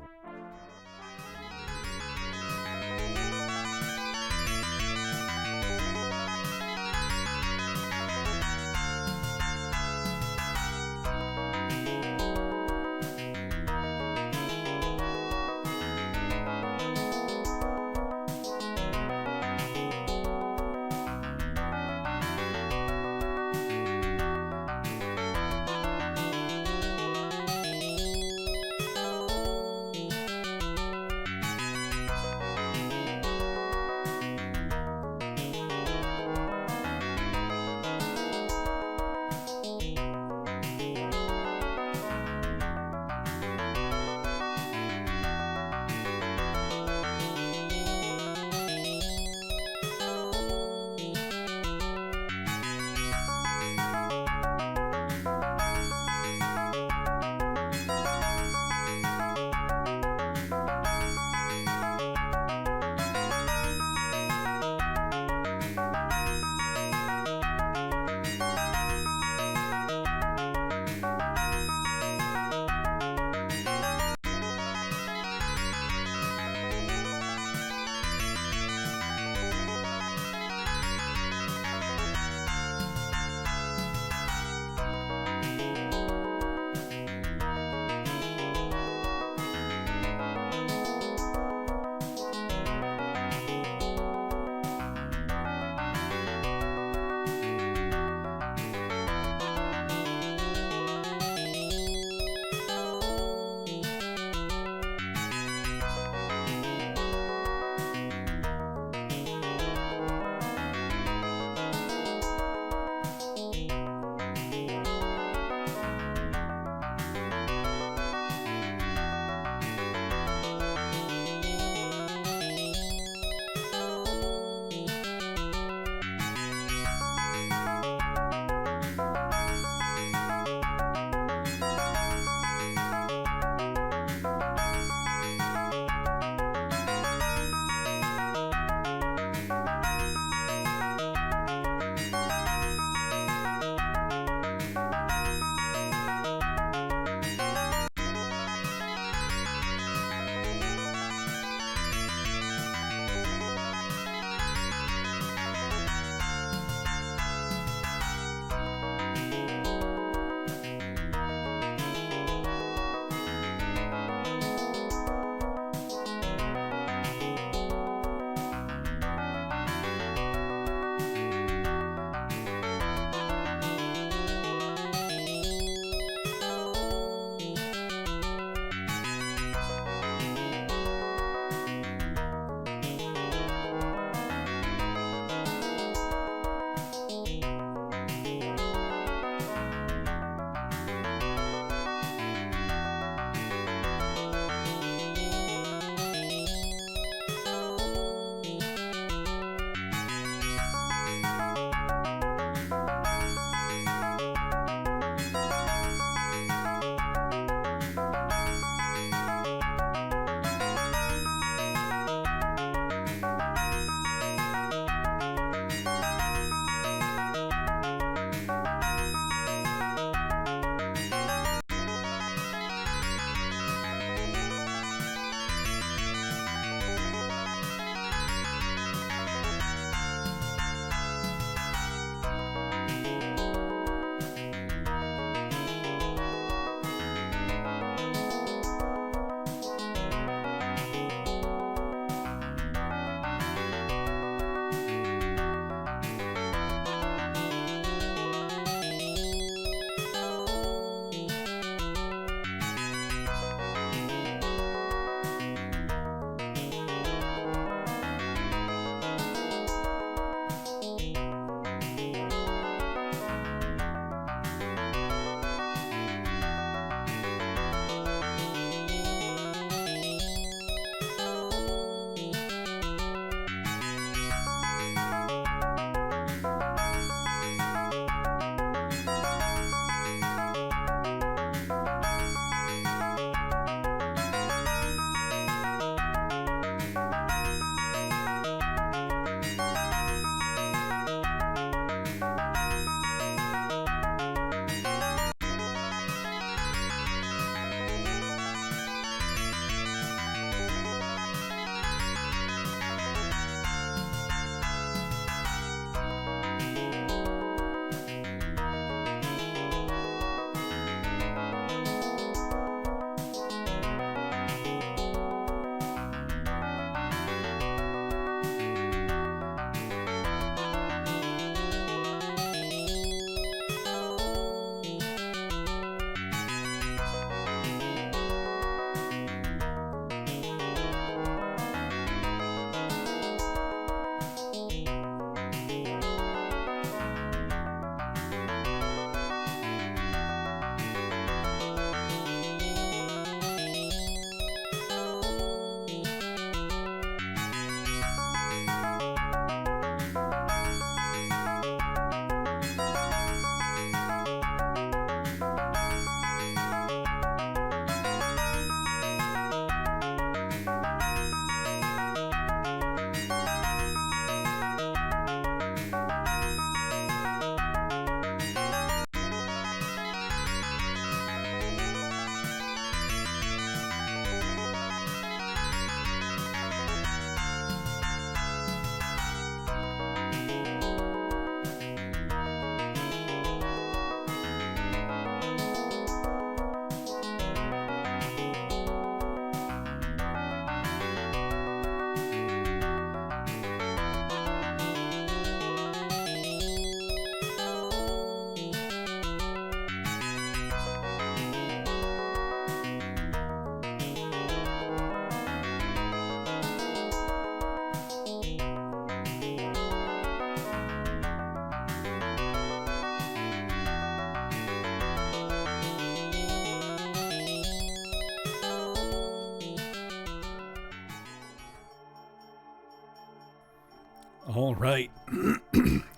All right.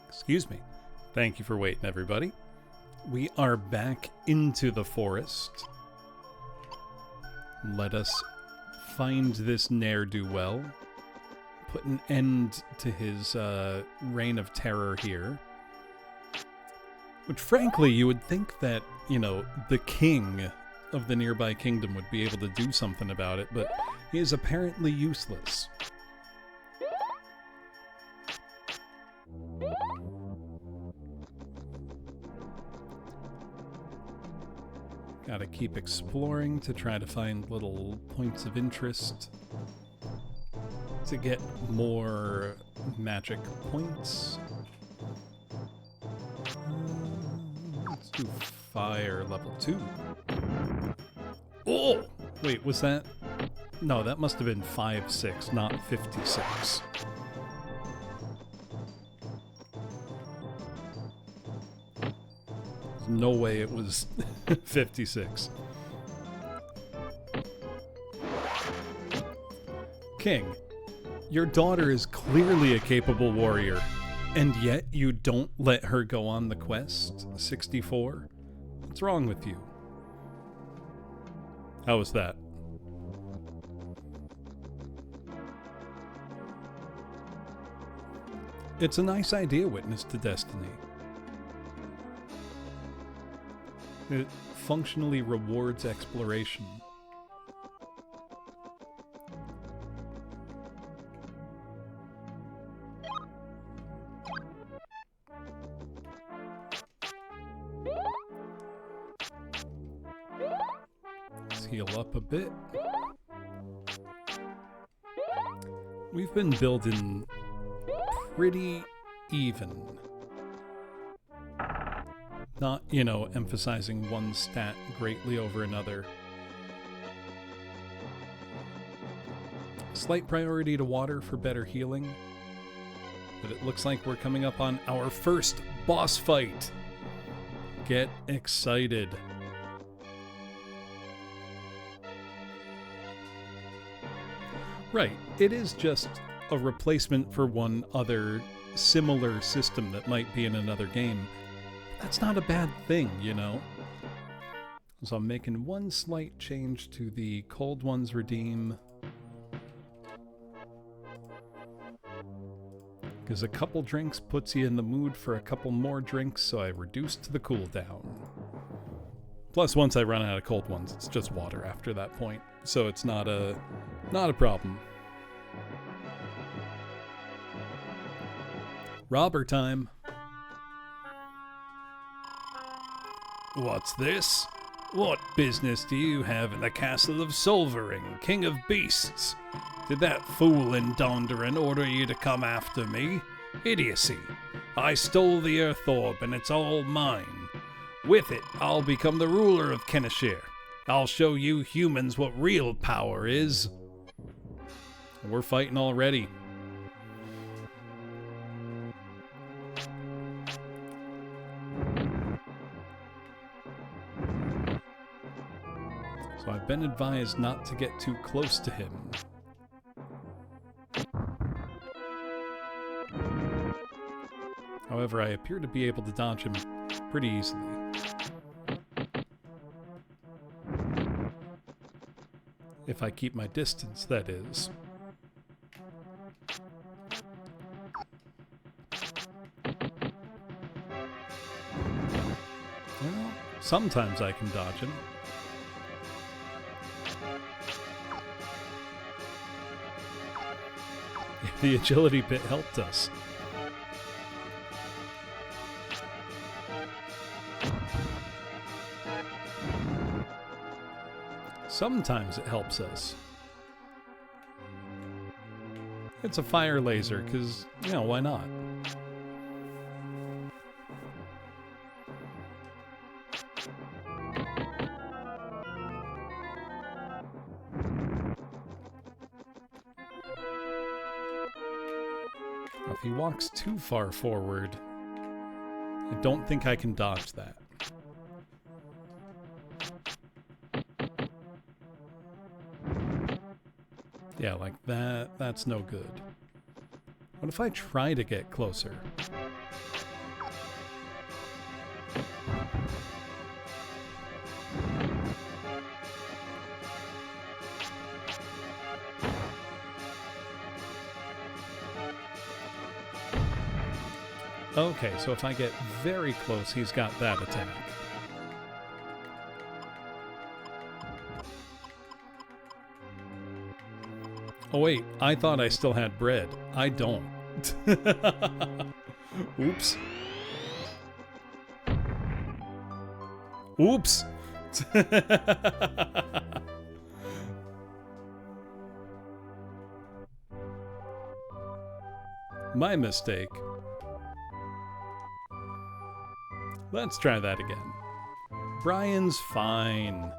Excuse me. Thank you for waiting, everybody. We are back into the forest. Let us find this ne'er-do-well. Put an end to his reign of terror here. Which, frankly, you would think that, you know, the king of the nearby kingdom would be able to do something about it, but he is apparently useless. Gotta keep exploring to try to find little points of interest to get more magic points. Let's do fire level 2. Oh! Wait, was that? No, that must have been 5-6, not 56. There's no way it was 56. King, your daughter is clearly a capable warrior, and yet you don't let her go on the quest? 64? What's wrong with you? How was that? It's a nice idea, Witness to Destiny. It functionally rewards exploration. Let's heal up a bit. We've been building pretty even. Not, you know, emphasizing one stat greatly over another. Slight priority to water for better healing. But it looks like we're coming up on our first boss fight. Get excited. Right, it is just a replacement for one other similar system that might be in another game. That's not a bad thing, you know? So I'm making one slight change to the Cold Ones Redeem. Because a couple drinks puts you in the mood for a couple more drinks, so I reduced the cooldown. Plus, once I run out of cold ones, it's just water after that point. So it's not a problem. Robber time. What's this? What business do you have in the castle of Solvering, king of beasts? Did that fool in Dondaran order you to come after me? Idiocy. I stole the Earth Orb and it's all mine. With it, I'll become the ruler of Kenashir. I'll show you humans what real power is. We're fighting already. So I've been advised not to get too close to him. However, I appear to be able to dodge him pretty easily. If I keep my distance, that is. Well, sometimes I can dodge him. The agility bit helped us. Sometimes it helps us. It's a fire laser, because, you know, why not? If he walks too far forward, I don't think I can dodge that. Yeah, like that, that's no good. What if I try to get closer? Okay, so if I get very close, he's got that attack. Oh wait, I thought I still had bread. I don't. Oops. Oops. My mistake. Let's try that again. Brian's fine.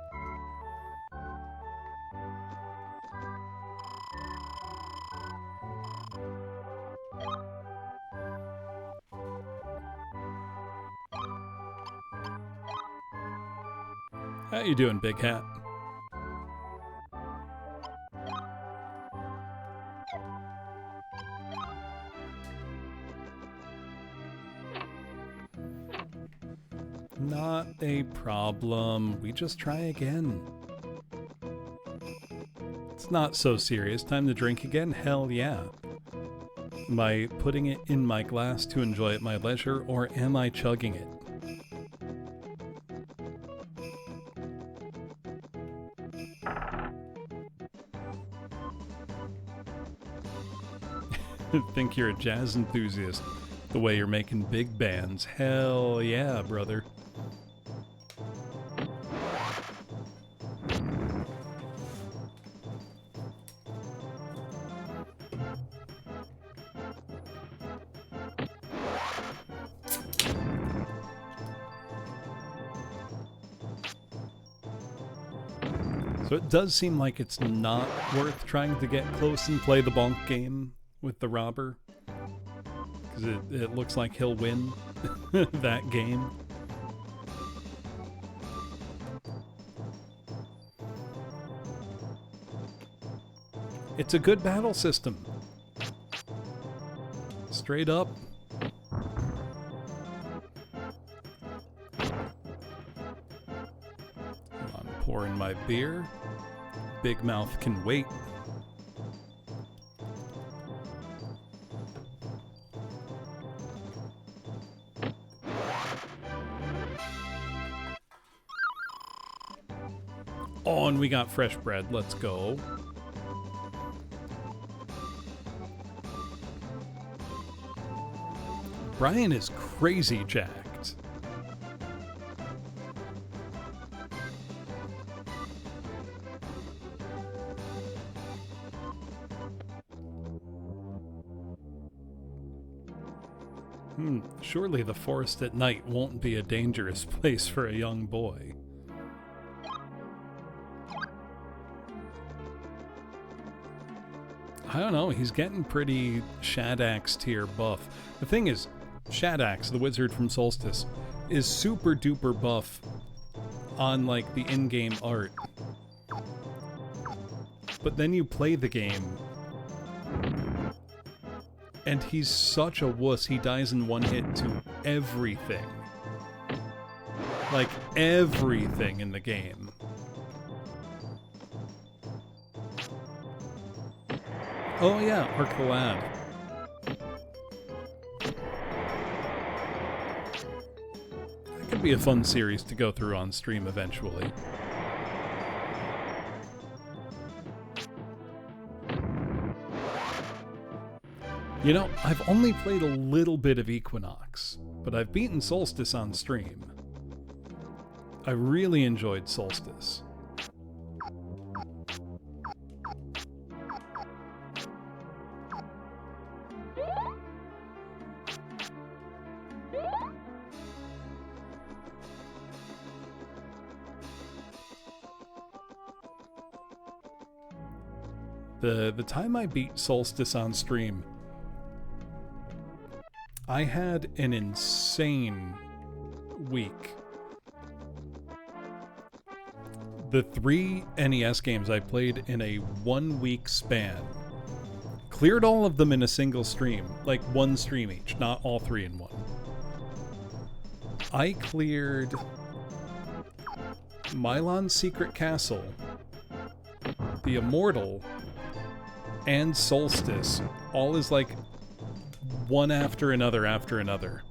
How you doing, Big Hat? Not a problem. We just try again. It's not so serious. Time to drink again? Hell yeah. Am I putting it in my glass to enjoy at my leisure, or am I chugging it? Think you're a jazz enthusiast, the way you're making big bands. Hell yeah, brother. So it does seem like it's not worth trying to get close and play the bonk game with the robber, because it looks like he'll win that game. It's a good battle system. Straight up. I'm pouring my beer. Big Mouth can wait. Oh, and we got fresh bread. Let's go. Brian is crazy jacked. Surely the forest at night won't be a dangerous place for a young boy. I don't know, he's getting pretty Shadax tier buff. The thing is, Shadax, the wizard from Solstice, is super duper buff on like the in-game art. But then you play the game, and he's such a wuss, he dies in one hit to everything. Like, everything in the game. Oh yeah, Arc the Lad. That could be a fun series to go through on stream eventually. You know, I've only played a little bit of Equinox, but I've beaten Solstice on stream. I really enjoyed Solstice. The time I beat Solstice on stream, I had an insane week. The 3 NES games I played in a 1 week span Cleared all of them in a single stream, like one stream each, not all three in one. I cleared Milon's Secret Castle, the Immortal, and Solstice, all is like one after another after another.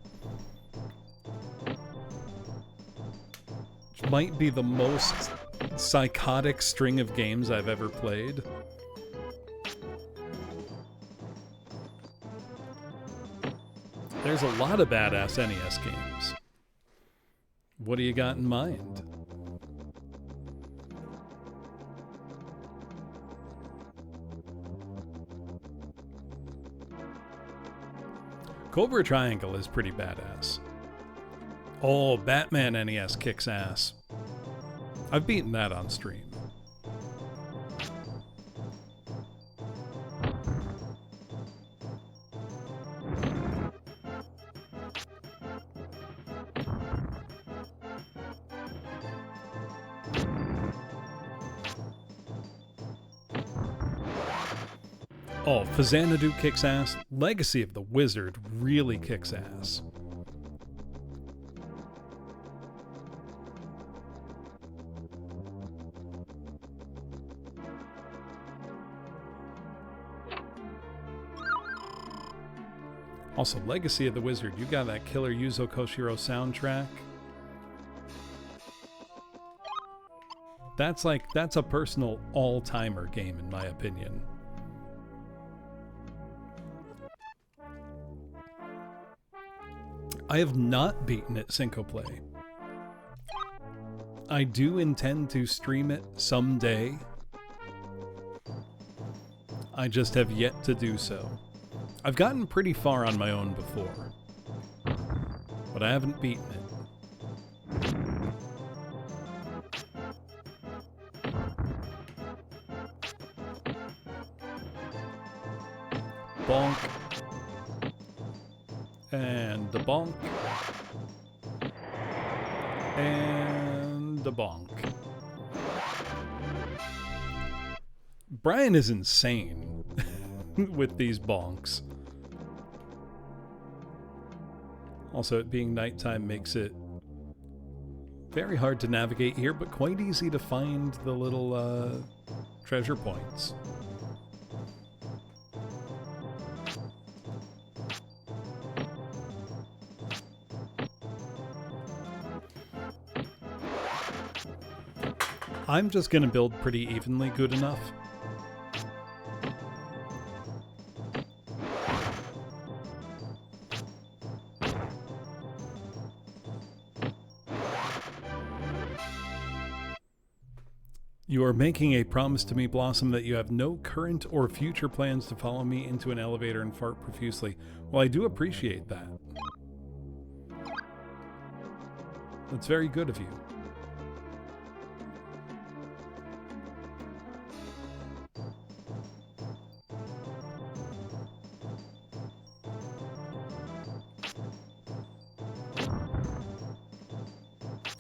Which might be the most psychotic string of games I've ever played. There's a lot of badass NES games. What do you got in mind? Cobra Triangle is pretty badass. Oh, Batman NES kicks ass. I've beaten that on stream. Oh, Xanadu kicks ass. Legacy of the Wizard really kicks ass. Also, Legacy of the Wizard, you got that killer Yuzo Koshiro soundtrack. That's a personal all-timer game in my opinion. I have not beaten it Synco Play. I do intend to stream it someday. I just have yet to do so. I've gotten pretty far on my own before, but I haven't beaten it. Bonk. And the bonk. And the bonk. Brian is insane with these bonks. Also, it being nighttime makes it very hard to navigate here, but quite easy to find the little treasure points. I'm just gonna build pretty evenly good enough. You are making a promise to me, Blossom, that you have no current or future plans to follow me into an elevator and fart profusely. Well, I do appreciate that. That's very good of you.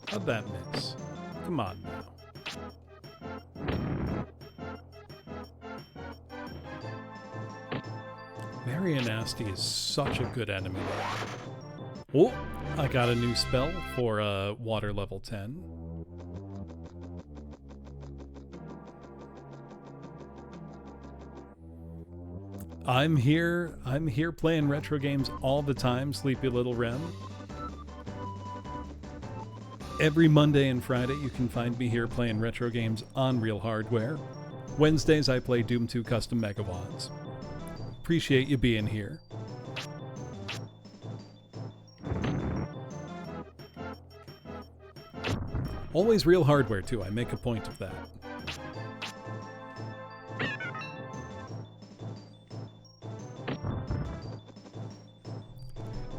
How'd that miss? Come on now. Marianasti is such a good enemy. Oh, I got a new spell for water level 10. I'm here playing retro games all the time, Sleepy Little Rem. Every Monday and Friday you can find me here playing retro games on real hardware. Wednesdays I play Doom 2 Custom Megawads. Appreciate you being here. Always real hardware too, I make a point of that.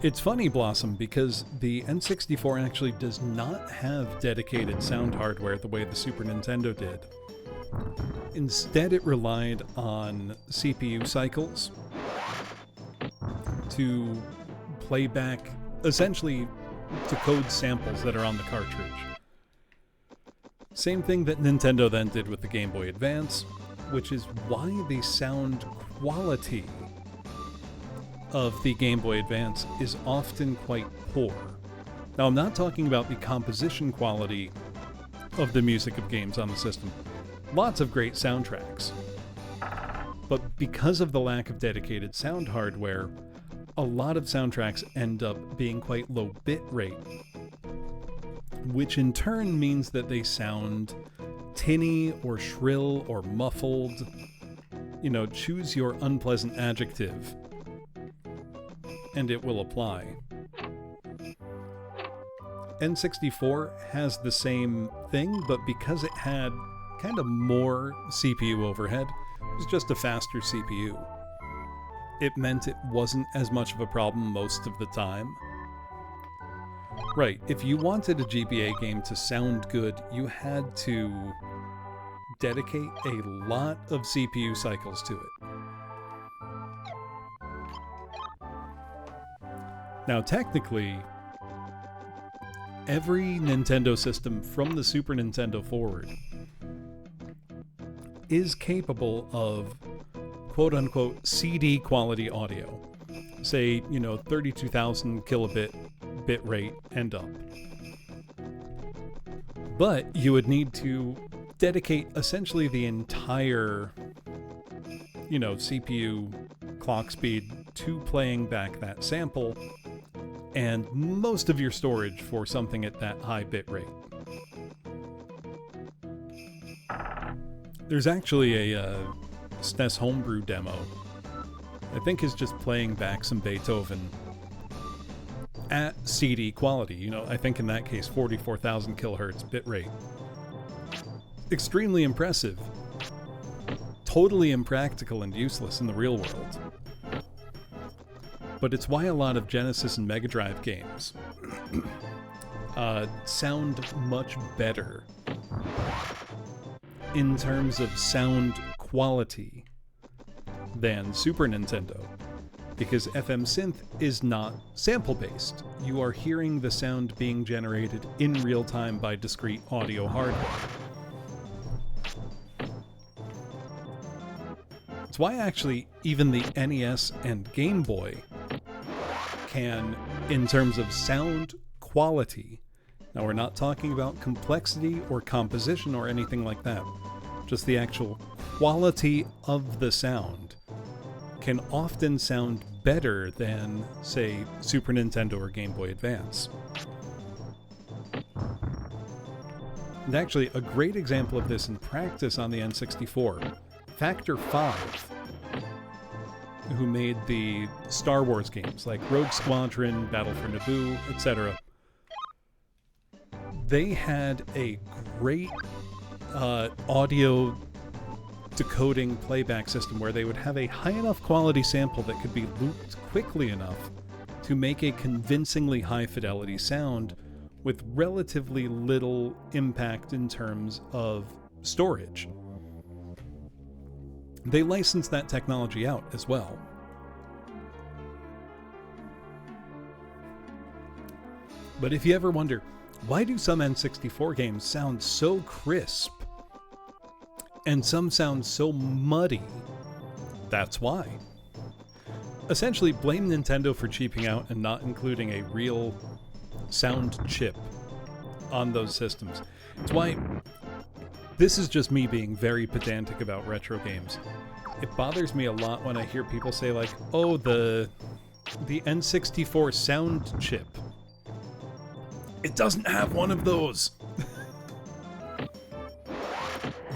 It's funny, Blossom, because the N64 actually does not have dedicated sound hardware the way the Super Nintendo did. Instead, it relied on CPU cycles to play back, essentially to code samples that are on the cartridge. Same thing that Nintendo then did with the Game Boy Advance, which is why they sound quality of the Game Boy Advance is often quite poor. Now, I'm not talking about the composition quality of the music of games on the system. Lots of great soundtracks. But because of the lack of dedicated sound hardware, a lot of soundtracks end up being quite low bit rate, which in turn means that they sound tinny or shrill or muffled. You know, choose your unpleasant adjective, and it will apply. N64 has the same thing, but because it had kind of more CPU overhead, it was just a faster CPU. It meant it wasn't as much of a problem most of the time. Right, if you wanted a GBA game to sound good, you had to dedicate a lot of CPU cycles to it. Now, technically, every Nintendo system from the Super Nintendo forward is capable of quote-unquote CD quality audio. Say, 32,000 kilobit bit rate and up. But you would need to dedicate essentially the entire, CPU clock speed to playing back that sample, and most of your storage for something at that high bit rate. There's actually a SNES homebrew demo, I think is just playing back some Beethoven at CD quality. I think in that case 44,000 kilohertz bit rate. Extremely impressive. Totally impractical and useless in the real world. But it's why a lot of Genesis and Mega Drive games sound much better in terms of sound quality than Super Nintendo, because FM Synth is not sample-based. You are hearing the sound being generated in real time by discrete audio hardware. It's why actually even the NES and Game Boy can, in terms of sound quality, now we're not talking about complexity or composition or anything like that, just the actual quality of the sound can often sound better than, say, Super Nintendo or Game Boy Advance. And actually, a great example of this in practice on the N64, Factor 5, who made the Star Wars games like Rogue Squadron, Battle for Naboo, etc. They had a great audio decoding playback system where they would have a high enough quality sample that could be looped quickly enough to make a convincingly high fidelity sound with relatively little impact in terms of storage. They licensed that technology out as well. But if you ever wonder, why do some N64 games sound so crisp and some sound so muddy? That's why. Essentially, blame Nintendo for cheaping out and not including a real sound chip on those systems. It's why this is just me being very pedantic about retro games. It bothers me a lot when I hear people say like, oh, the N64 sound chip. It doesn't have one of those.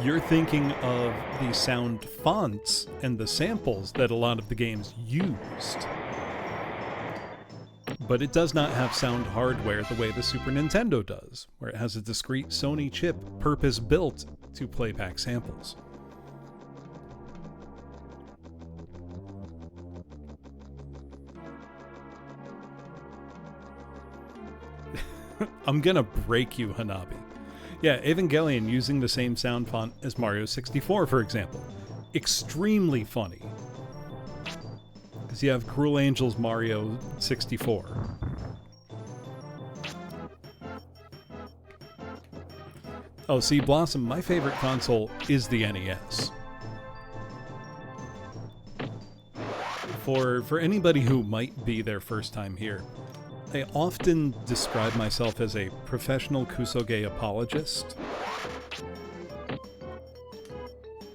You're thinking of the sound fonts and the samples that a lot of the games used. But it does not have sound hardware the way the Super Nintendo does, where it has a discrete Sony chip purpose-built to play back samples. I'm gonna break you, Hanabi. Yeah, Evangelion using the same sound font as Mario 64, for example. Extremely funny. Because you have Cruel Angel's Mario 64. Oh, see, Blossom, my favorite console is the NES. for anybody who might be their first time here, I often describe myself as a professional Kusoge apologist.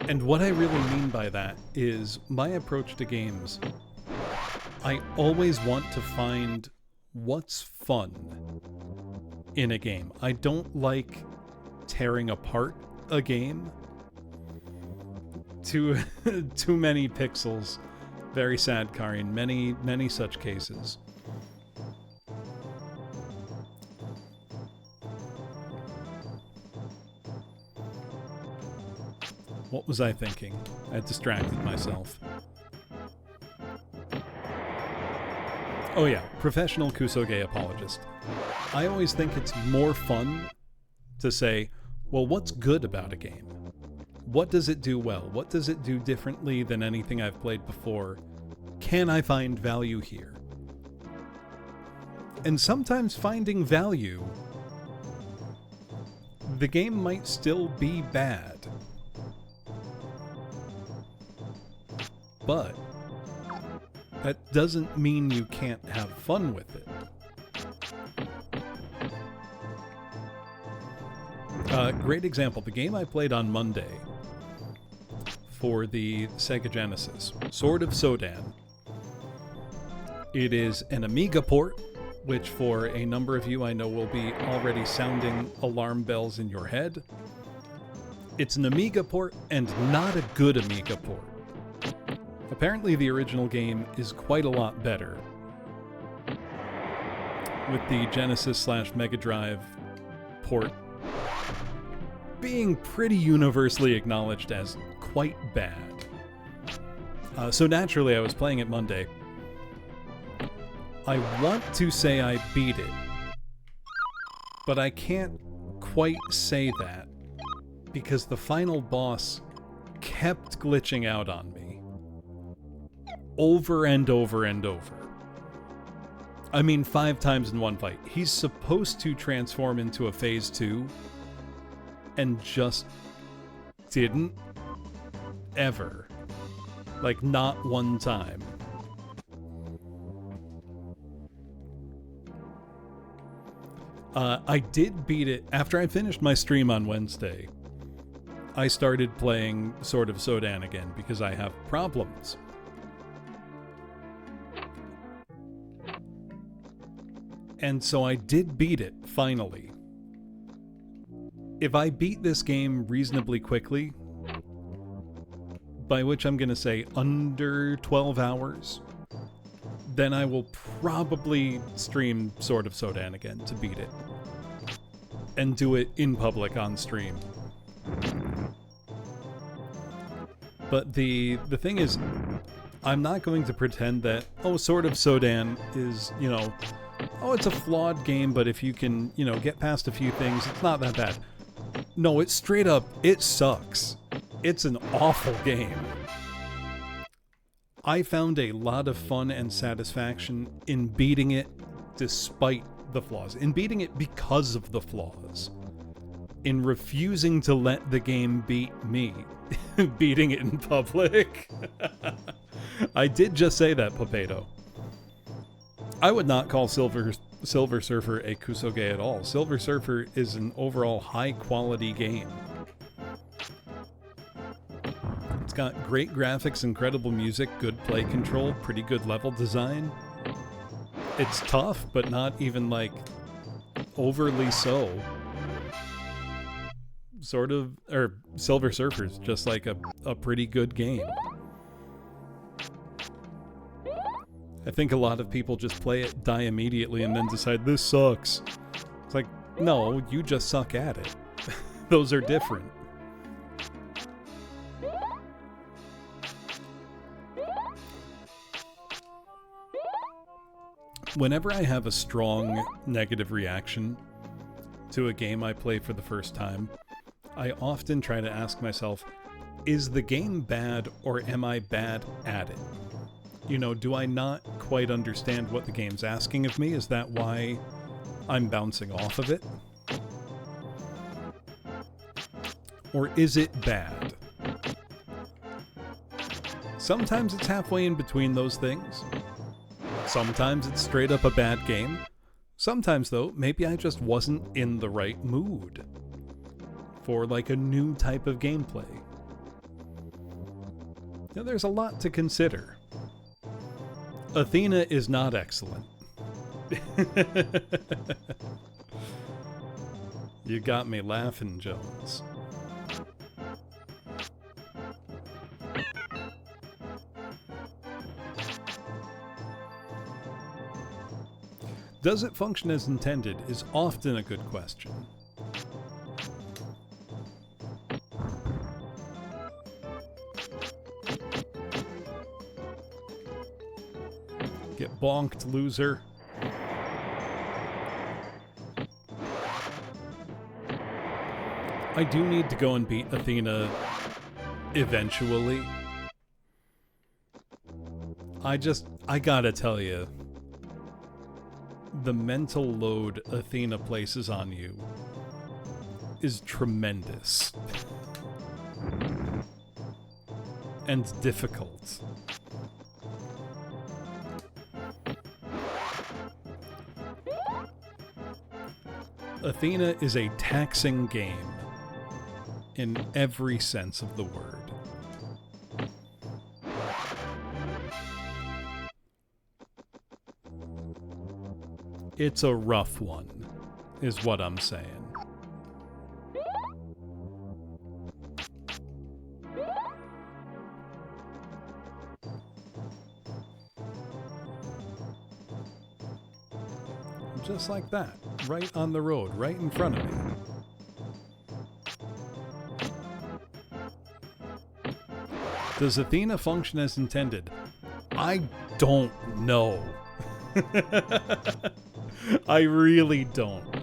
And what I really mean by that is my approach to games. I always want to find what's fun in a game. I don't like tearing apart a game. Too many pixels. Very sad, Karin. Many such cases. What was I thinking? I distracted myself. Oh yeah, professional Kusoge apologist. I always think it's more fun to say, well, what's good about a game? What does it do well? What does it do differently than anything I've played before? Can I find value here? And sometimes finding value, the game might still be bad. But that doesn't mean you can't have fun with it. Great example, the game I played on Monday for the Sega Genesis, Sword of Sodan. It is an Amiga port, which for a number of you I know will be already sounding alarm bells in your head. It's an Amiga port, and not a good Amiga port. Apparently the original game is quite a lot better, with the Genesis/Mega Drive port being pretty universally acknowledged as quite bad. So naturally I was playing it Monday. I want to say I beat it, but I can't quite say that because the final boss kept glitching out on me. Over and over and over. I mean, 5 times in one fight. He's supposed to transform into a phase 2 and just didn't ever. Like, not one time. I did beat it after I finished my stream on Wednesday. I started playing Sword of Sodan again because I have problems. And so I did beat it, finally. If I beat this game reasonably quickly, by which I'm going to say under 12 hours, then I will probably stream Sword of Sodan again to beat it. And do it in public on stream. But the thing is, I'm not going to pretend that, oh, Sword of Sodan is, you know, oh, it's a flawed game, but if you can, you know, get past a few things, it's not that bad. No, it's straight up, it sucks. It's an awful game. I found a lot of fun and satisfaction in beating it despite the flaws. In beating it because of the flaws. In refusing to let the game beat me. Beating it in public. I did just say that, Papedo. I would not call Silver Surfer a Kusoge at all. Silver Surfer is an overall high-quality game. It's got great graphics, incredible music, good play control, pretty good level design. It's tough, but not even, like, overly so. Sort of, or Silver Surfer's just like a pretty good game. I think a lot of people just play it, die immediately, and then decide, this sucks. It's like, no, you just suck at it. Those are different. Whenever I have a strong negative reaction to a game I play for the first time, I often try to ask myself, is the game bad or am I bad at it? You know, do I not quite understand what the game's asking of me? Is that why I'm bouncing off of it? Or is it bad? Sometimes it's halfway in between those things. Sometimes it's straight up a bad game. Sometimes, though, maybe I just wasn't in the right mood for like a new type of gameplay. Now, there's a lot to consider. Athena is not excellent. You got me laughing, Jones. Does it function as intended is often a good question. Get bonked, loser. I do need to go and beat Athena eventually. I gotta tell you, the mental load Athena places on you is tremendous. And difficult. Athena is a taxing game in every sense of the word. It's a rough one, is what I'm saying. Just like that, right on the road, right in front of me. Does Athena function as intended? I don't know. I really don't.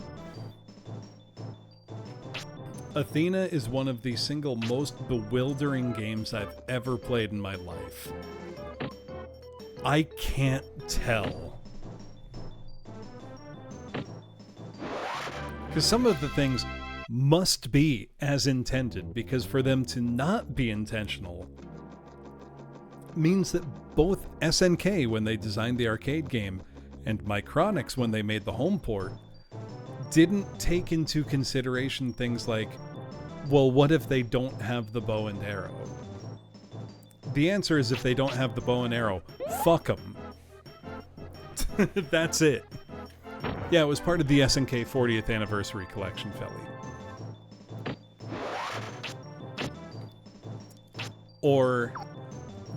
Athena is one of the single most bewildering games I've ever played in my life. I can't tell. Because some of the things must be as intended, because for them to not be intentional means that both SNK, when they designed the arcade game, and Micronix, when they made the home port, didn't take into consideration things like, well, what if they don't have the bow and arrow? The answer is, if they don't have the bow and arrow, fuck them. That's it. Yeah, it was part of the SNK 40th Anniversary Collection, Felly. Or,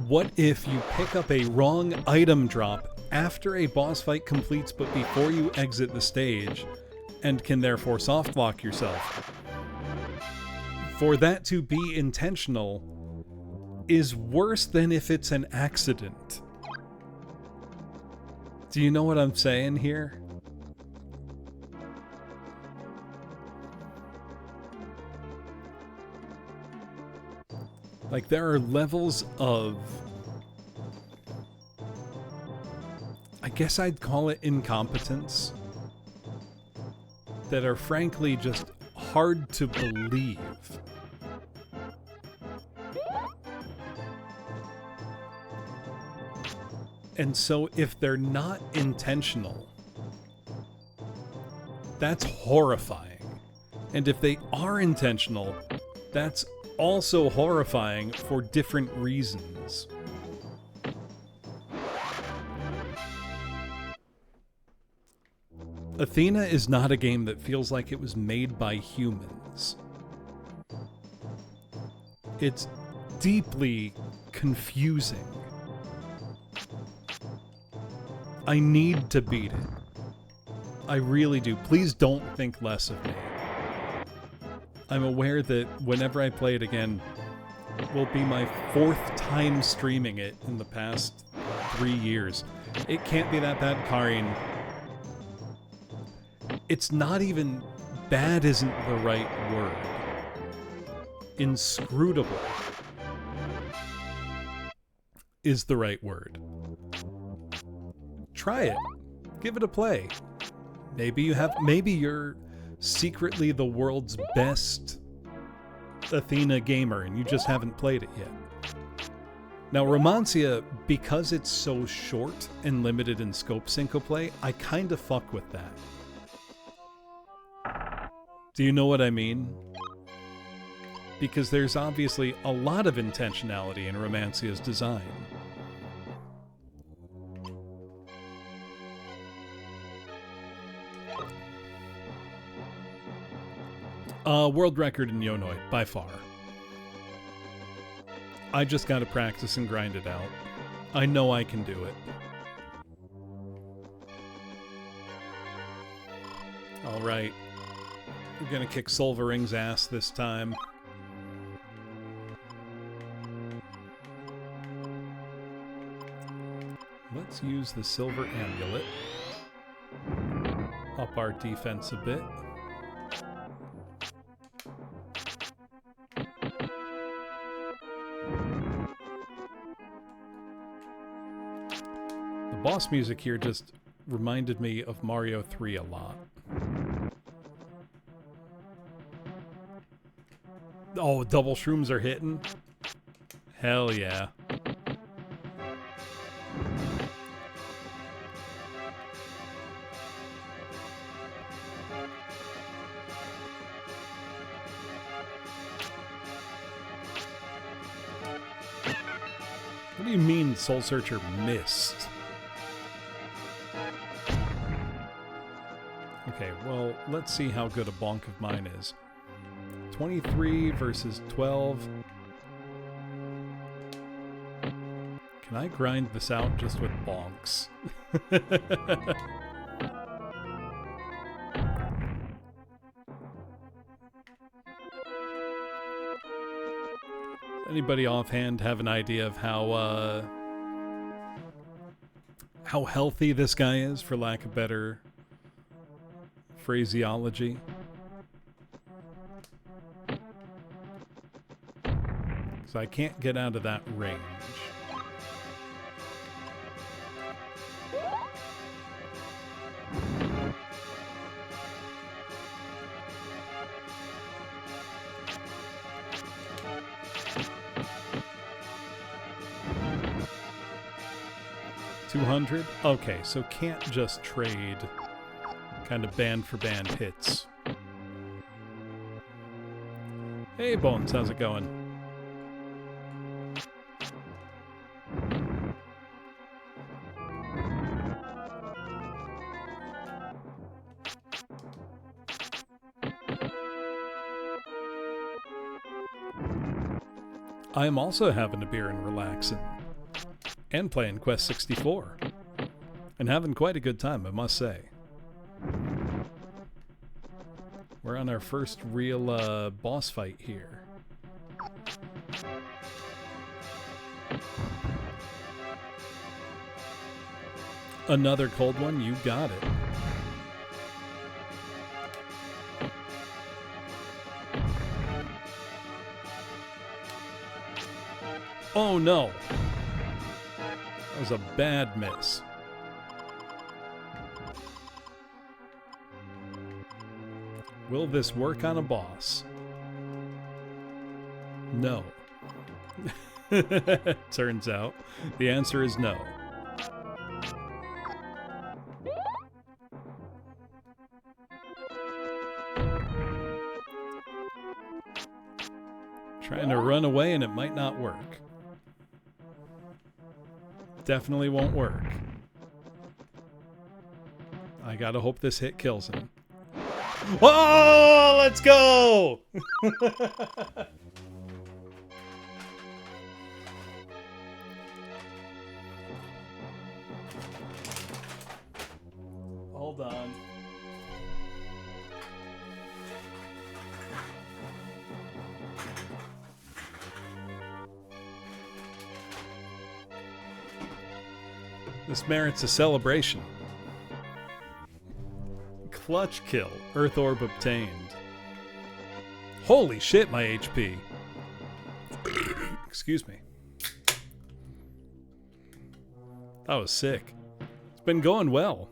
what if you pick up a wrong item drop after a boss fight completes but before you exit the stage, and can therefore soft lock yourself? For that to be intentional is worse than if it's an accident. Do you know what I'm saying here? Like, there are levels of, I guess I'd call it incompetence, that are frankly just hard to believe. And so if they're not intentional, that's horrifying. And if they are intentional, that's also horrifying for different reasons. Athena is not a game that feels like it was made by humans. It's deeply confusing. I need to beat it. I really do. Please don't think less of me. I'm aware that whenever I play it again, will be my 4th time streaming it in the past 3 years. It can't be that bad, Karin. It's not even bad isn't the right word. Inscrutable is the right word. Try it. Give it a play. Maybe you're secretly the world's best Athena gamer and you just haven't played it yet. Now, Romancia, because it's so short and limited in scope syncoplay, I kind of fuck with that. Do you know what I mean? Because there's obviously a lot of intentionality in Romancia's design. World record in Yonoid, by far. I just gotta practice and grind it out. I know I can do it. Alright. We're gonna kick Solvaring's ass this time. Let's use the Silver Amulet. Up our defense a bit. The boss music here just reminded me of Mario 3 a lot. Oh, double shrooms are hitting? Hell yeah. What do you mean Soul Searcher missed? Okay, well, let's see how good a bonk of mine is. 23 versus 12. Can I grind this out just with bonks? Anybody offhand have an idea of how healthy this guy is, for lack of better phraseology? Because I can't get out of that range. $200? Okay, so can't just trade kind of band for band hits. Hey Bones, how's it going? I am also having a beer and relaxing. And playing Quest 64. And having quite a good time, I must say. We're on our first real boss fight here. Another cold one? You got it. Oh no! That was a bad miss. Will this work on a boss? No. Turns out, the answer is no. Trying to run away and it might not work. Definitely won't work. I gotta hope this hit kills him. Oh, let's go! Hold on. This merits a celebration. Clutch kill. Earth Orb obtained. Holy shit, my HP. Excuse me. That was sick. It's been going well.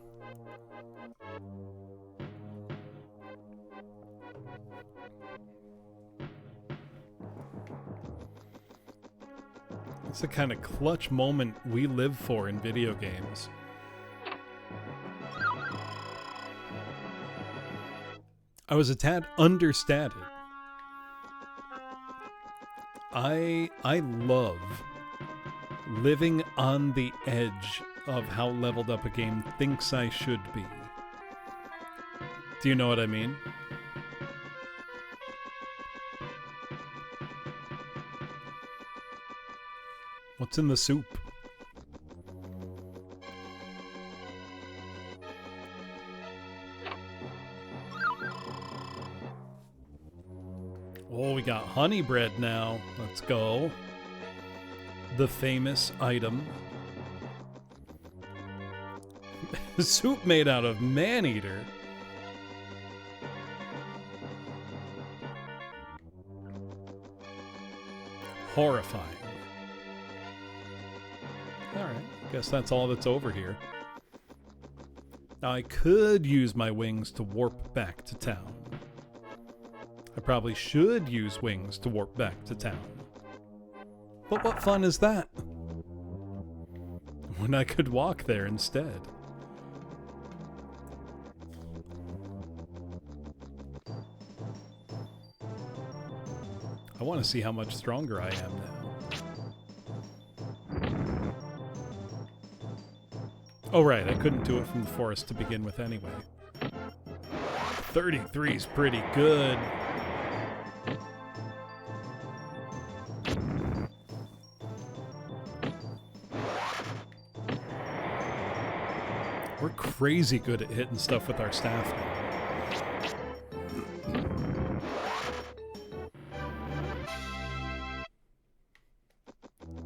It's the kind of clutch moment we live for in video games. I was a tad understated. I love living on the edge of how leveled up a game thinks I should be. Do you know what I mean? What's in the soup? Oh, we got honey bread now. Let's go. The famous item. Soup made out of man-eater. Horrifying. Alright, guess that's all that's over here. Now I could use my wings to warp back to town. I probably should use wings to warp back to town. But what fun is that? When I could walk there instead. I want to see how much stronger I am now. Oh right, I couldn't do it from the forest to begin with anyway. 33's pretty good. We're crazy good at hitting stuff with our staff now.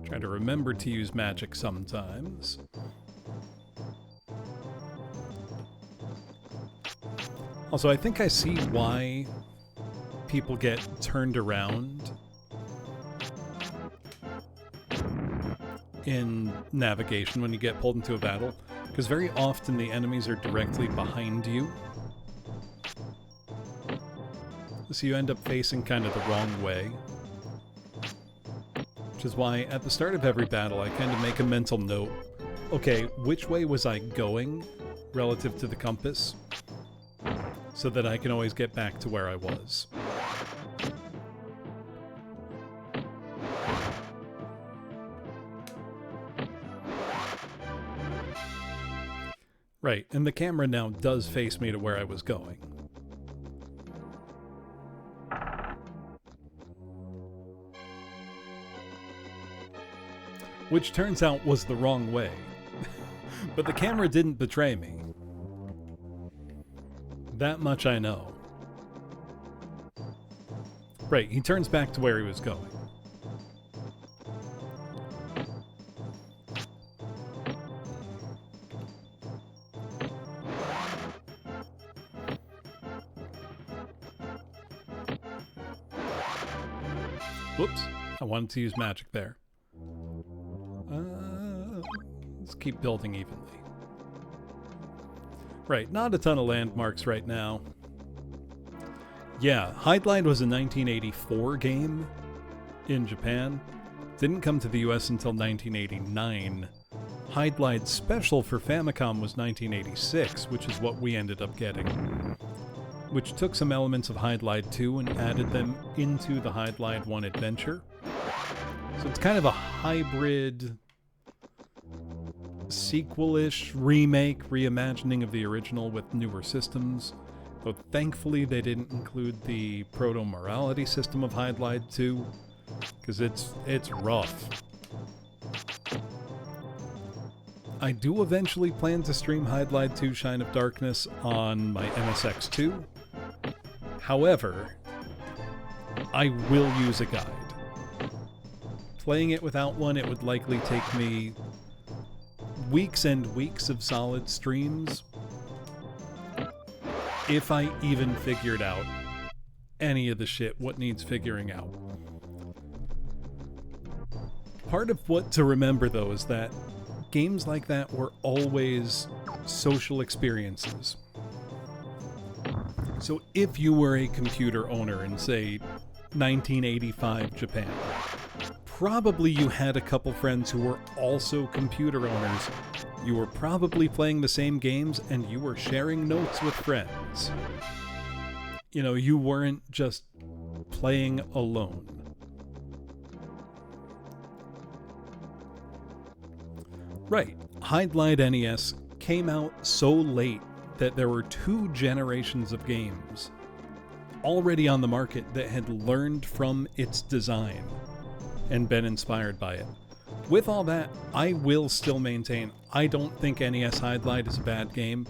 Try to remember to use magic sometimes. Also, I think I see why people get turned around in navigation when you get pulled into a battle. Because very often the enemies are directly behind you. So you end up facing kind of the wrong way. Which is why at the start of every battle I kind of make a mental note. Okay, which way was I going relative to the compass? So that I can always get back to where I was. Right, and the camera now does face me to where I was going. Which turns out was the wrong way. But the camera didn't betray me. That much I know. Right, he turns back to where he was going. Whoops, I wanted to use magic there. Let's keep building evenly. Right, not a ton of landmarks right now. Yeah, Hydline was a 1984 game in Japan. Didn't come to the US until 1989. Hydline Special for Famicom was 1986, which is what we ended up getting. Which took some elements of Hydline 2 and added them into the Hydline 1 Adventure. So it's kind of a hybrid sequel-ish remake, reimagining of the original with newer systems. Though thankfully they didn't include the proto-morality system of Hydline 2, because it's rough. I do eventually plan to stream Hydline 2 Shine of Darkness on my MSX2. However, I will use a guide. Playing it without one, it would likely take me weeks and weeks of solid streams if I even figured out any of the shit what needs figuring out. Part of what to remember though is that games like that were always social experiences. So if you were a computer owner in, say, 1985 Japan, Probably you had a couple friends who were also computer owners. You were probably playing the same games and you were sharing notes with friends. You know, you weren't just playing alone. Right, Hydlide NES came out so late that there were 2 generations of games already on the market that had learned from its design and been inspired by it. With all that, I will still maintain I don't think NES Hydlide is a bad game.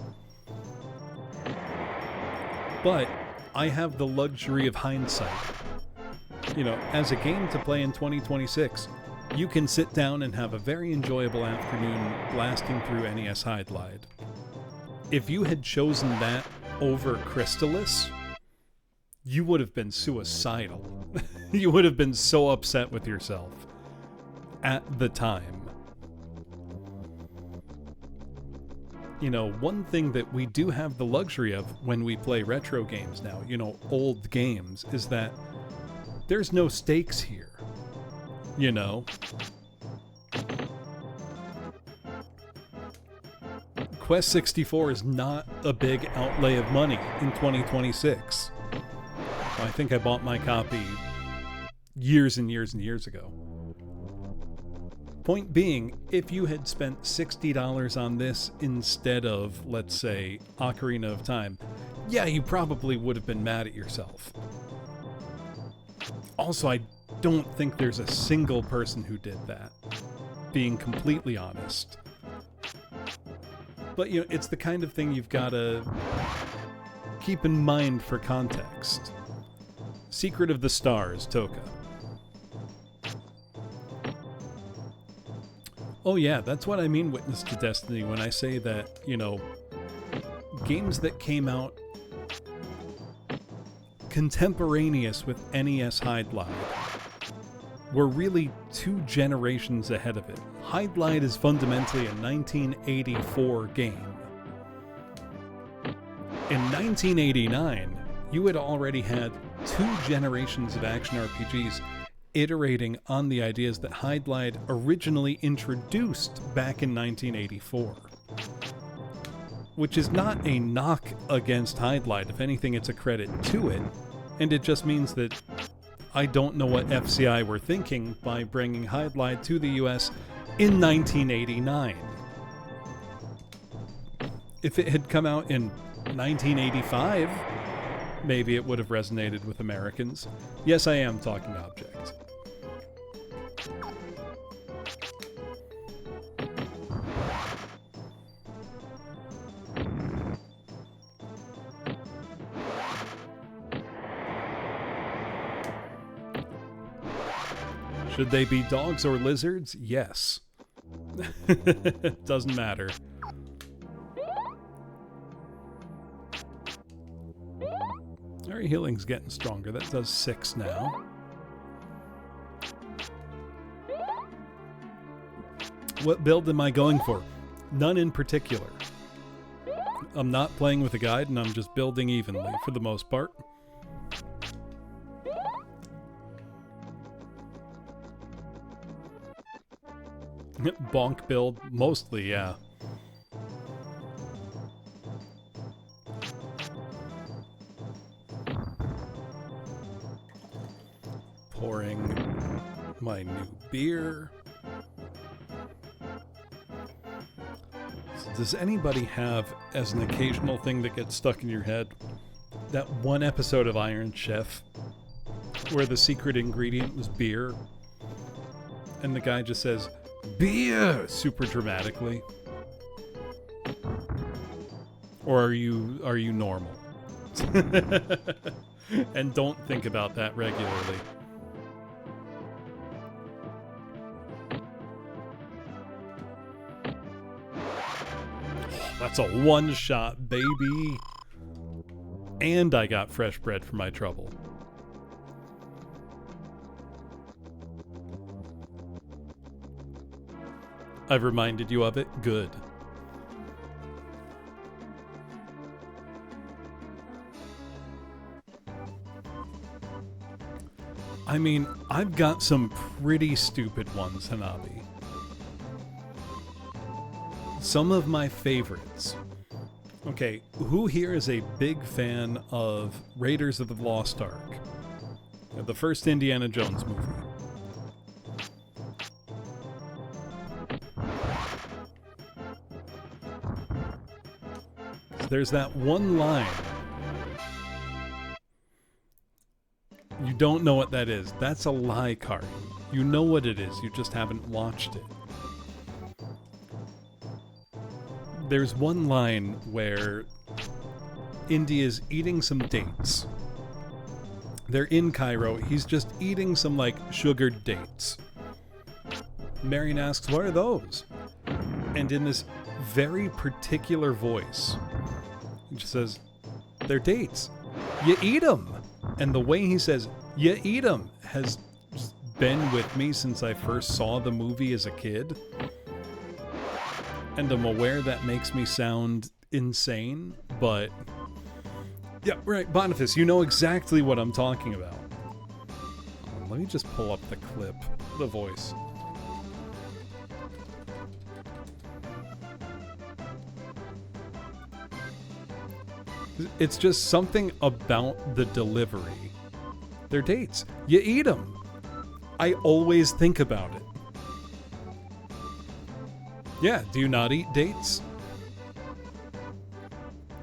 But I have the luxury of hindsight. You know, as a game to play in 2026, you can sit down and have a very enjoyable afternoon blasting through NES Hydlide. If you had chosen that over Crystalis, you would have been suicidal. You would have been so upset with yourself at the time. You know, one thing that we do have the luxury of when we play retro games now, you know, old games, is that there's no stakes here. You know? Quest 64 is not a big outlay of money in 2026. I think I bought my copy years and years and years ago. Point being, if you had spent $60 on this instead of, let's say, Ocarina of Time, yeah, you probably would have been mad at yourself. Also, I don't think there's a single person who did that, being completely honest. But, you know, it's the kind of thing you've got to keep in mind for context. Secret of the Stars, Toka. Oh yeah, that's what I mean, Witness to Destiny, when I say that, you know, games that came out contemporaneous with NES Hydlide were really 2 generations ahead of it. Hydlide is fundamentally a 1984 game. In 1989, you had already had 2 generations of action RPGs iterating on the ideas that Hydlide originally introduced back in 1984. Which is not a knock against Hydlide. If anything, it's a credit to it. And it just means that I don't know what FCI were thinking by bringing Hydlide to the US in 1989. If it had come out in 1985, maybe it would have resonated with Americans. Yes, I am talking object. Should they be dogs or lizards? Yes. Doesn't matter. Our healing's getting stronger. That does 6 now. What build am I going for? None in particular. I'm not playing with a guide, and I'm just building evenly for the most part. Bonk build, mostly, yeah. Pouring my new beer. So does anybody have, as an occasional thing that gets stuck in your head, that one episode of Iron Chef where the secret ingredient was beer? And the guy just says, "Beer!" super dramatically. Or are you normal? And don't think about that regularly. That's a one-shot, baby. And I got fresh bread for my trouble. I've reminded you of it? Good. I mean, I've got some pretty stupid ones, Hanabi. Some of my favorites. Okay, who here is a big fan of Raiders of the Lost Ark? The first Indiana Jones movie. There's that one line. You don't know what that is. That's a lie, Kari. You know what it is, you just haven't watched it. There's one line where Indy is eating some dates. They're in Cairo. He's just eating some, like, sugared dates. Marion asks, what are those? And in this very particular voice, he just says, they're dates. You eat them. And the way he says, you eat them, has been with me since I first saw the movie as a kid. And I'm aware that makes me sound insane, but... yeah, right, Boniface, you know exactly what I'm talking about. Let me just pull up the clip, the voice. It's just something about the delivery. They're dates. You eat them. I always think about it. Yeah, do you not eat dates?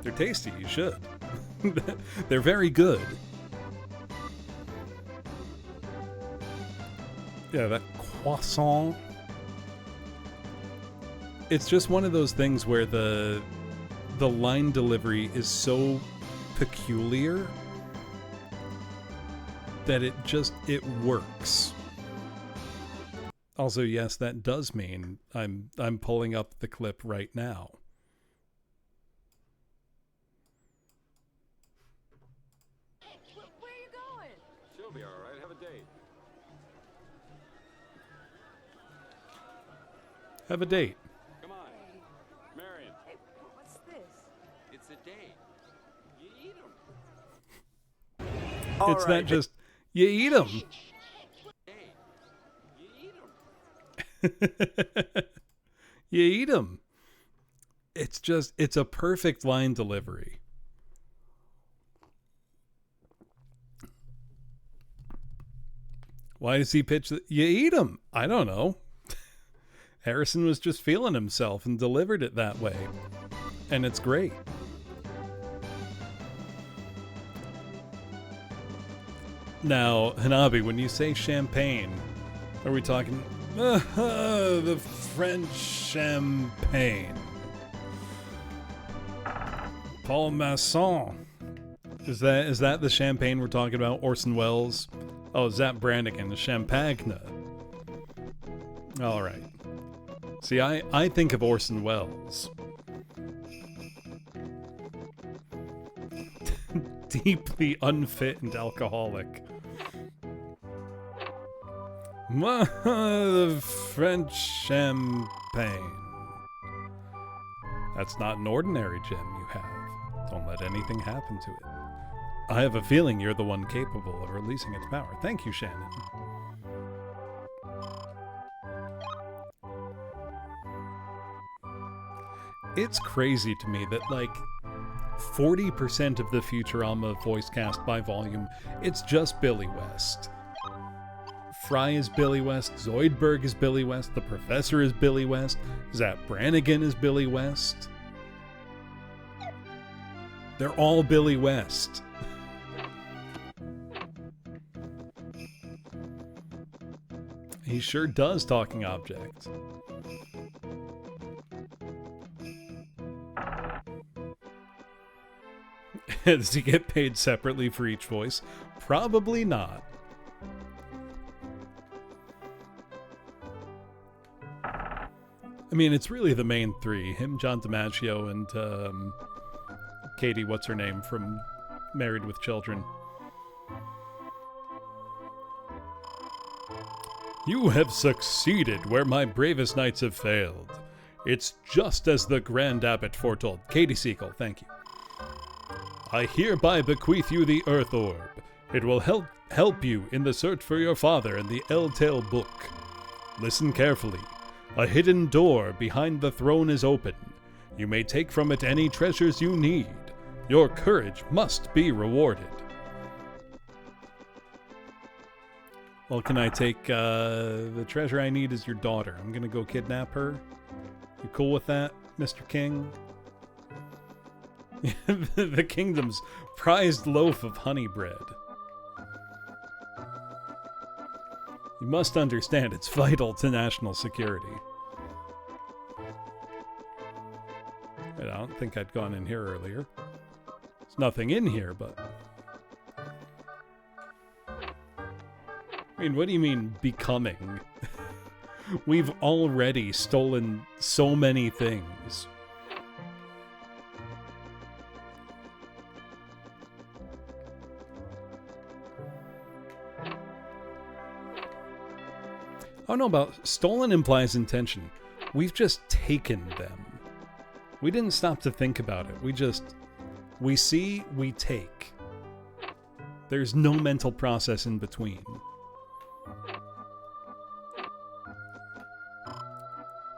They're tasty, you should. They're very good. Yeah, that croissant. It's just one of those things where the line delivery is so peculiar that it works. Also, yes, that does mean I'm pulling up the clip right now. Where are you going? She'll be all right. Have a date. Have a date. Come on. Marion, Hey, what's this? it's a date. You eat them. It's not just, you eat them. Date. You eat them. You eat them. It's a perfect line delivery. Why does he pitch that? You eat them. I don't know. Harrison was just feeling himself and delivered it that way. And it's great. Now, Hanabi, when you say champagne, are we talking the French champagne? Paul Masson. Is that the champagne we're talking about? Orson Welles? Oh, Zap Brannigan, the Champagne. All right. See, I think of Orson Welles. Deeply unfit and alcoholic. The French champagne. That's not an ordinary gem you have. Don't let anything happen to it. I have a feeling you're the one capable of releasing its power. Thank you, Shannon. It's crazy to me that, like, 40% of the Futurama voice cast by volume, it's just Billy West. Fry is Billy West, Zoidberg is Billy West, the Professor is Billy West, Zap Brannigan is Billy West. They're all Billy West. He sure does talking object. Does he get paid separately for each voice? Probably not. I mean, it's really the main three. Him, John DiMaggio, and Katie, what's her name, from Married with Children. You have succeeded where my bravest knights have failed. It's just as the Grand Abbot foretold. Katie Siegel, thank you. I hereby bequeath you the Earth Orb. It will help help you in the search for your father in the Elltale book. Listen carefully. A hidden door behind the throne is open. You may take from it any treasures you need. Your courage must be rewarded. Well, can I take, the treasure I need is your daughter. I'm gonna go kidnap her. You cool with that, Mr. King? The kingdom's prized loaf of honey bread. You must understand it's vital to national security. I don't think I'd gone in here earlier. There's nothing in here, but... I mean, what do you mean, becoming? We've already stolen so many things. I don't know about stolen implies intention. We've just taken them. We didn't stop to think about it. We see, we take. There's no mental process in between.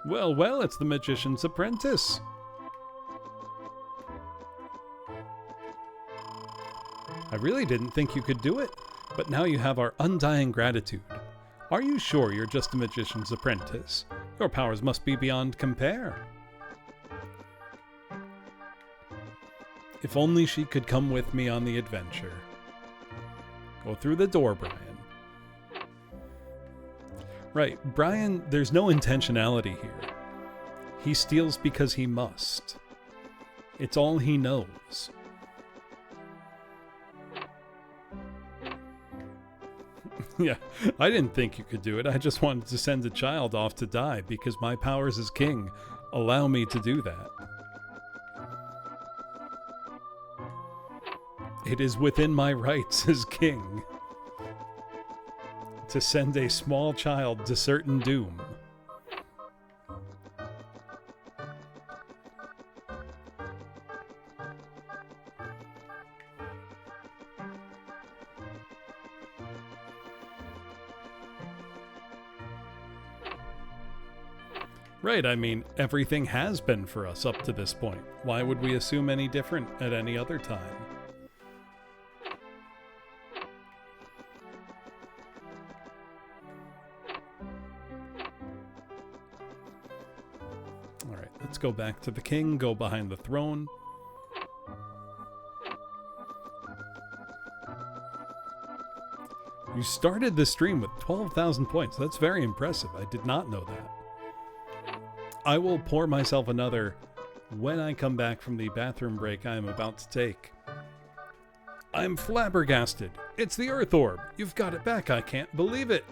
Well, well, it's the Magician's Apprentice. I really didn't think you could do it, but now you have our undying gratitude. Are you sure you're just a Magician's Apprentice? Your powers must be beyond compare. If only she could come with me on the adventure. Go through the door, Brian. Right, Brian, there's no intentionality here. He steals because he must. It's all he knows. Yeah, I didn't think you could do it. I just wanted to send a child off to die because my powers as king allow me to do that. It is within my rights as king to send a small child to certain doom. Right, I mean, everything has been for us up to this point. Why would we assume any different at any other time? Alright, let's go back to the king, go behind the throne. You started the stream with 12,000 points. That's very impressive. I did not know that. I will pour myself another when I come back from the bathroom break I am about to take. I'm flabbergasted. It's the Earth Orb. You've got it back. I can't believe it.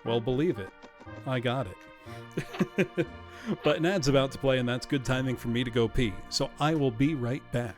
Well, believe it. I got it. But an ad's about to play, and that's good timing for me to go pee. So I will be right back.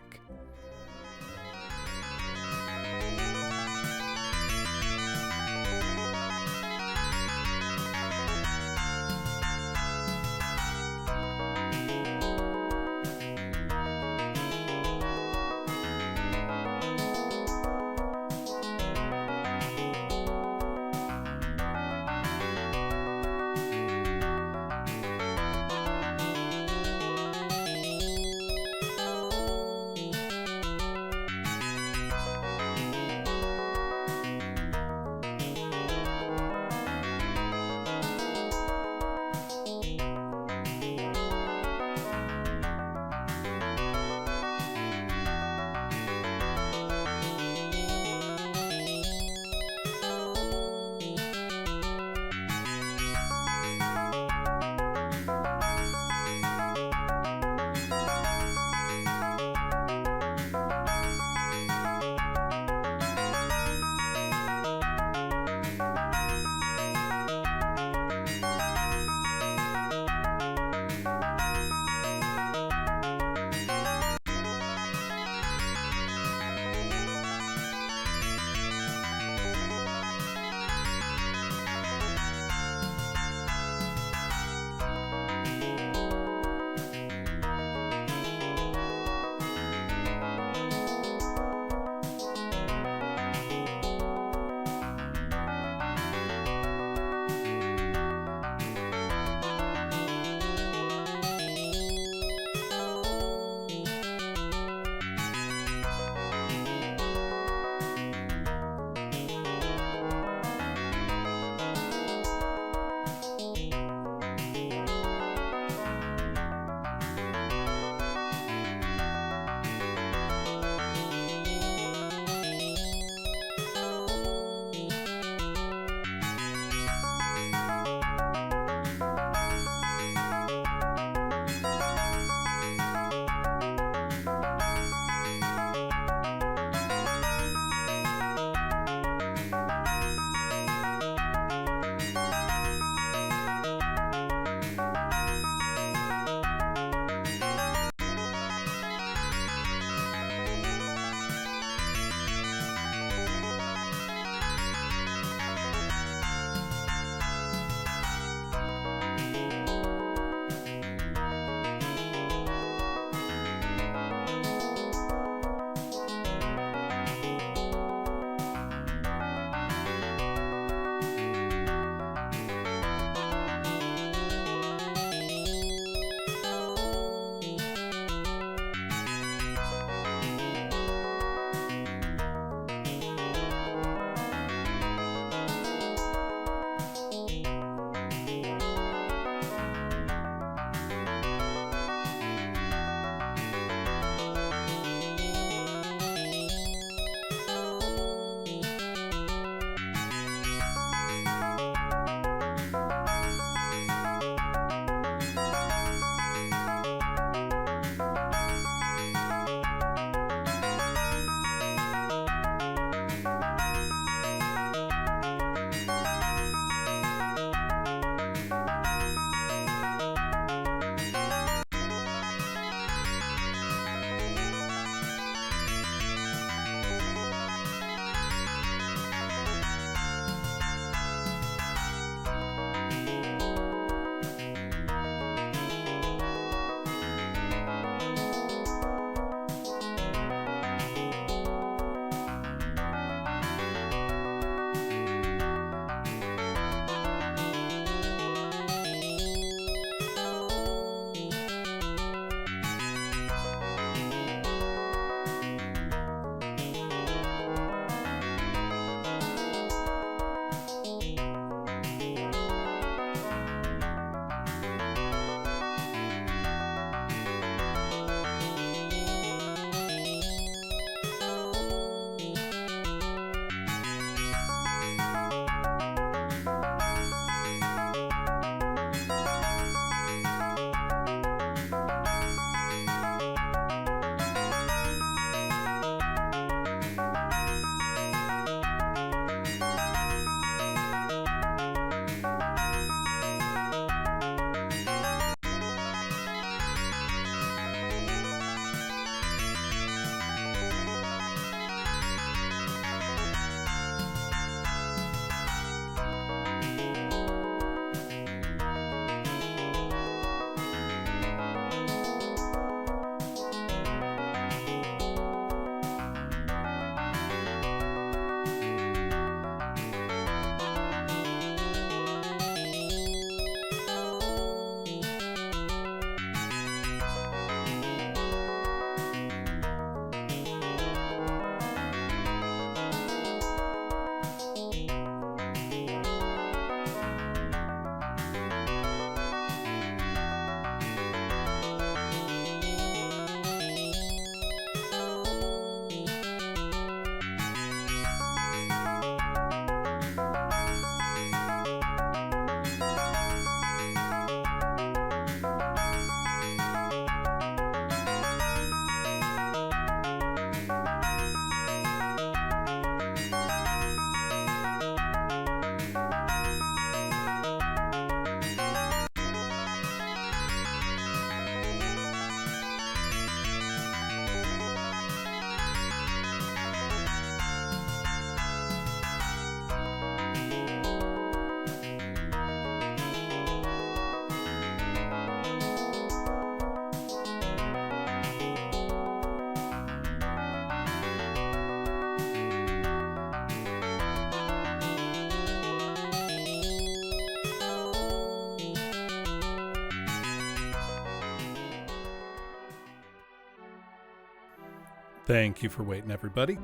Thank you for waiting, everybody.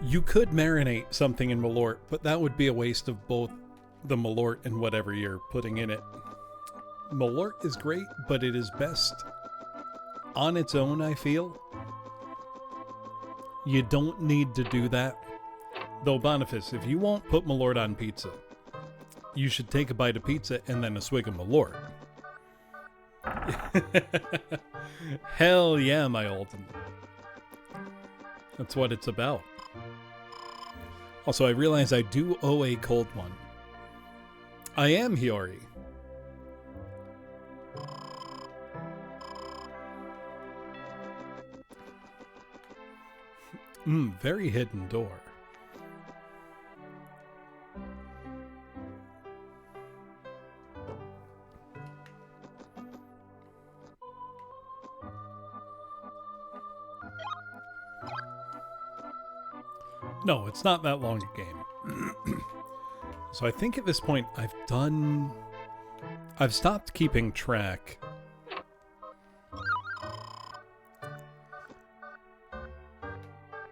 You could marinate something in Malort, but that would be a waste of both the Malort and whatever you're putting in it. Malort is great, but it is best on its own, I feel. You don't need to do that. Though, Boniface, if you won't put Malort on pizza, you should take a bite of pizza and then a swig of Malort. Hell yeah, my old one. That's what it's about. Also, I realize I do owe a cold one. I am Hiyori. Very hidden door. No, it's not that long a game. So I think at this point I've stopped keeping track.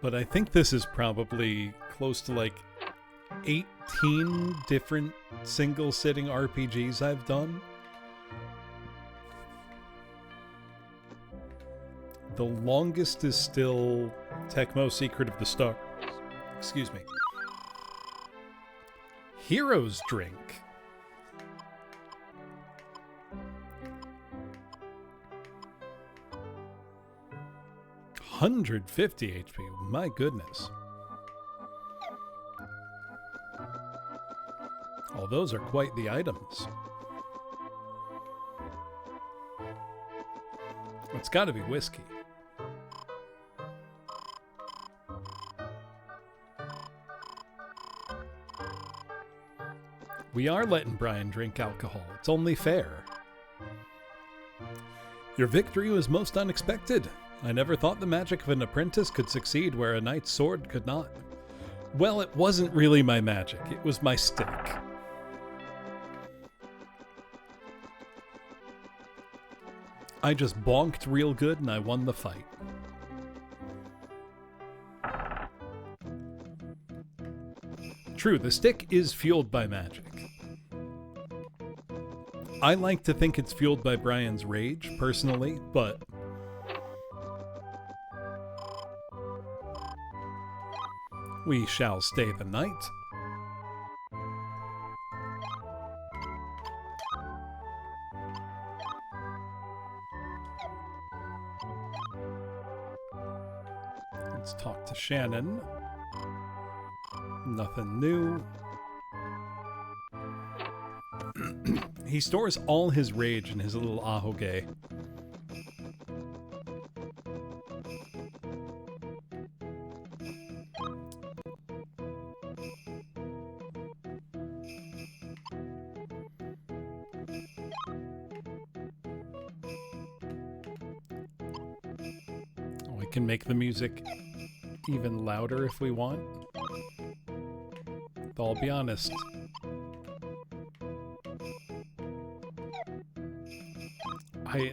But I think this is probably close to like 18 different single-sitting RPGs I've done. The longest is still Tecmo Secret of the Stars. Excuse me. Hero's Drink. $150 HP. My goodness. Oh, those are quite the items. It's got to be whiskey. We are letting Brian drink alcohol. It's only fair. Your victory was most unexpected. I never thought the magic of an apprentice could succeed where a knight's sword could not. Well, it wasn't really my magic. It was my stick. I just bonked real good and I won the fight. True, the stick is fueled by magic. I like to think it's fueled by Brian's rage, personally, but we shall stay the night. Let's talk to Shannon. Nothing new. He stores all his rage in his little ahoge. We can make the music even louder if we want. Though I'll be honest,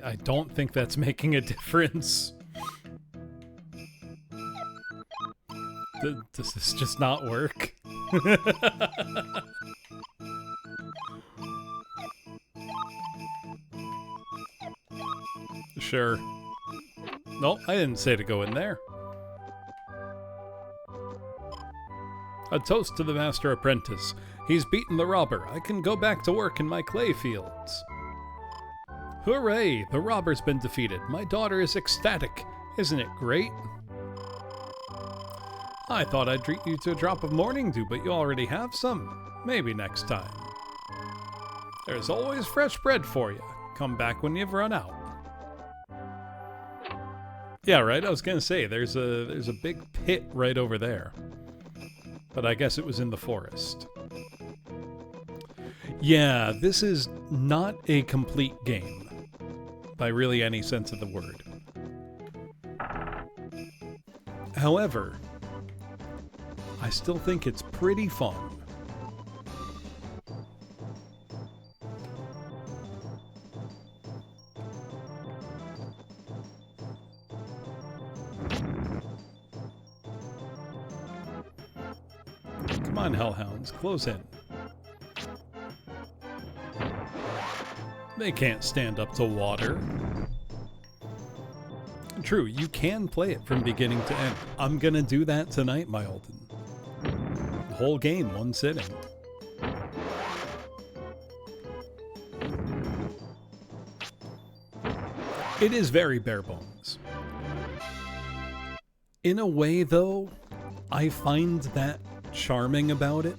I don't think that's making a difference. Does this just not work? Sure. Nope, I didn't say to go in there. A toast to the master apprentice. He's beaten the robber. I can go back to work in my clay fields. Hooray! The robber's been defeated. My daughter is ecstatic. Isn't it great? I thought I'd treat you to a drop of morning dew, but you already have some. Maybe next time. There's always fresh bread for you. Come back when you've run out. Yeah, right? I was gonna say, there's a big pit right over there. But I guess it was in the forest. Yeah, this is not a complete game. By really any sense of the word. However, I still think it's pretty fun. Come on, hellhounds, close in. They can't stand up to water. True, you can play it from beginning to end. I'm gonna do that tonight, my Alden. The whole game, one sitting. It is very bare bones. In a way, though, I find that charming about it.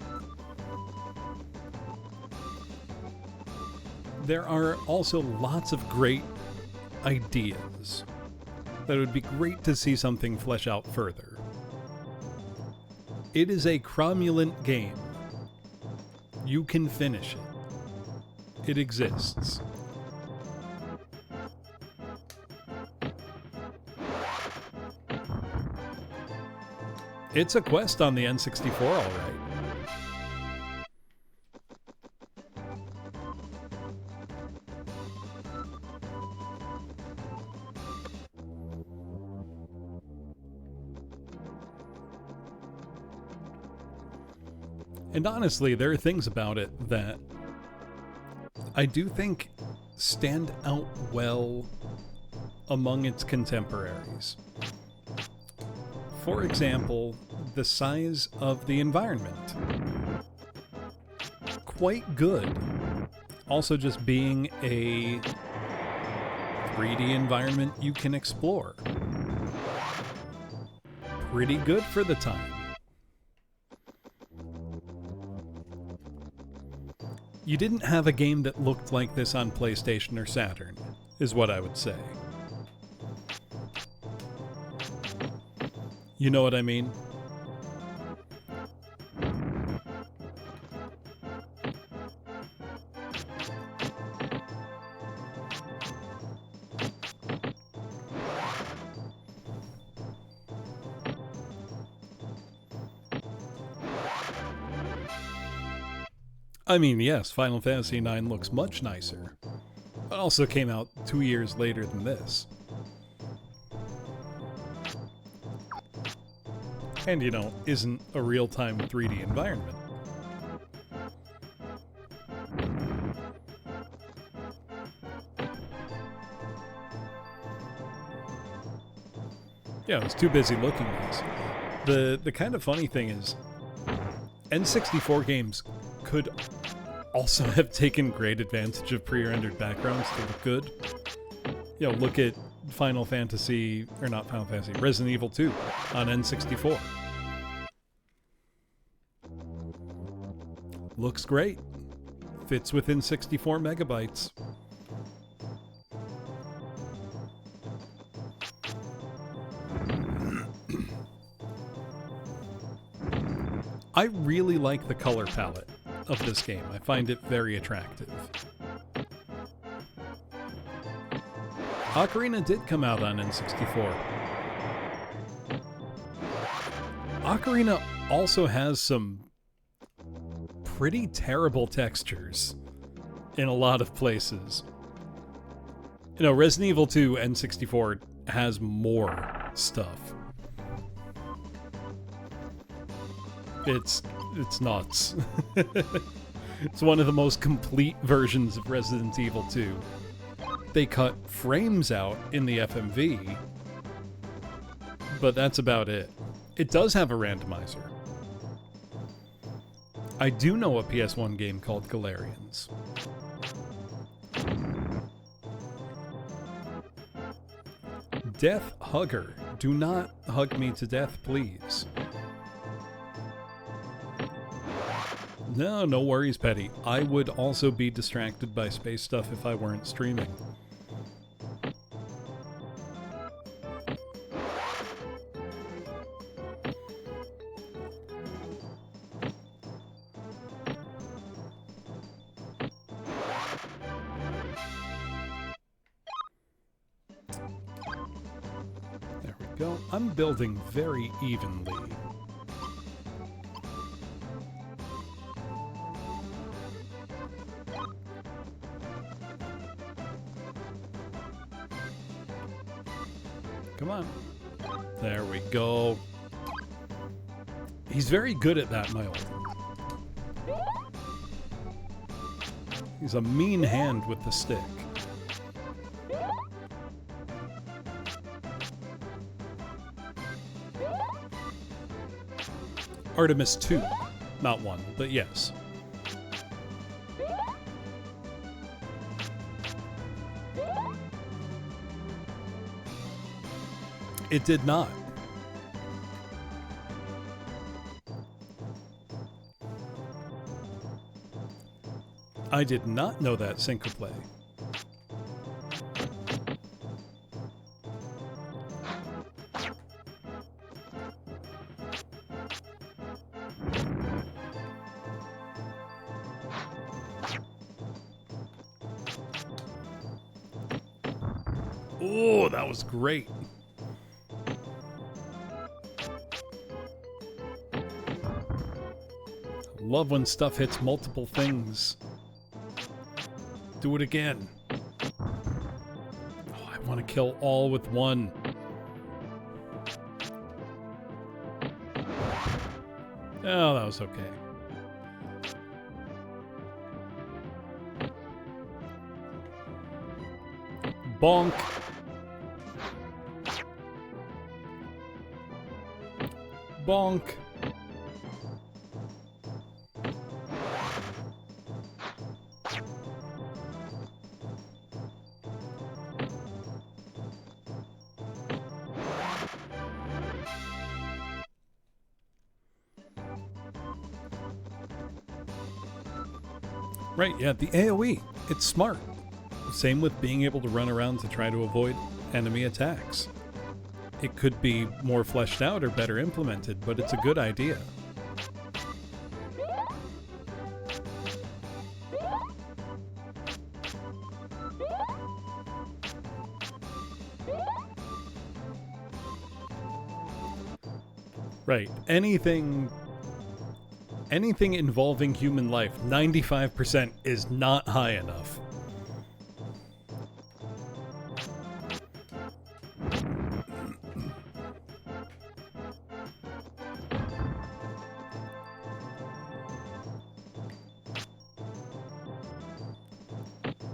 There are also lots of great ideas that would be great to see something flesh out further. It is a cromulent game. You can finish it. It exists. It's a quest on the N64, all right. And honestly, there are things about it that I do think stand out well among its contemporaries. For example, the size of the environment. Quite good. Also just being a 3D environment you can explore. Pretty good for the time. You didn't have a game that looked like this on PlayStation or Saturn, is what I would say. You know what I mean? I mean, yes, Final Fantasy IX looks much nicer, but also came out 2 years later than this. And, you know, isn't a real-time 3D environment. Yeah, I was too busy looking at this. The kind of funny thing is, N64 games could also have taken great advantage of pre-rendered backgrounds to look good. You know, look at Final Fantasy, or not Final Fantasy, Resident Evil 2 on N64. Looks great. Fits within 64 megabytes. I really like the color palette of this game. I find it very attractive. Ocarina did come out on N64. Ocarina also has some pretty terrible textures in a lot of places. You know, Resident Evil 2 N64 has more stuff. It's nuts. It's one of the most complete versions of Resident Evil 2. They cut frames out in the FMV, but that's about it. It does have a randomizer. I do know a PS1 game called Galarians. Death Hugger. Do not hug me to death, please. No, no worries, Petty. I would also be distracted by space stuff if I weren't streaming. There we go. I'm building very evenly. Come on. There we go. He's very good at that, my old. He's a mean hand with the stick. Artemis 2. Not 1, but yes. It did not. I did not know that syncoplay. Oh, that was great. Love when stuff hits multiple things. Do it again. Oh, I want to kill all with one. Oh, that was okay. Bonk. Bonk. Right, yeah, the AoE. It's smart. Same with being able to run around to try to avoid enemy attacks. It could be more fleshed out or better implemented, but it's a good idea. Right, anything involving human life, 95% is not high enough.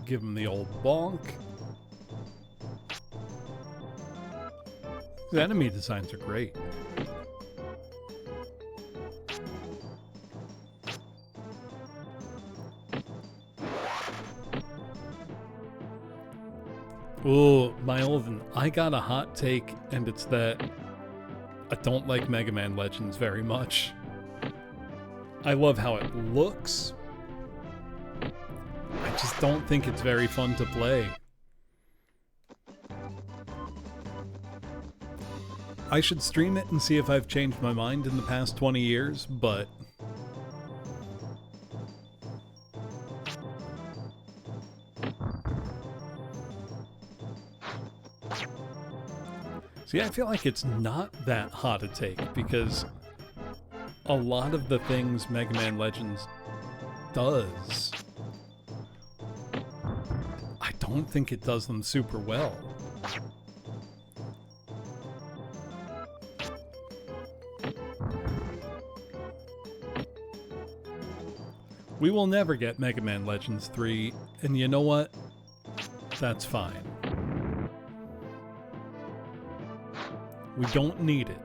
Give him the old bonk. The enemy designs are great. Oh, my Olden, I got a hot take, and it's that I don't like Mega Man Legends very much. I love how it looks. I just don't think it's very fun to play. I should stream it and see if I've changed my mind in the past 20 years, but... See, I feel like it's not that hot a take, because a lot of the things Mega Man Legends does, I don't think it does them super well. We will never get Mega Man Legends 3, and you know what? That's fine. We don't need it.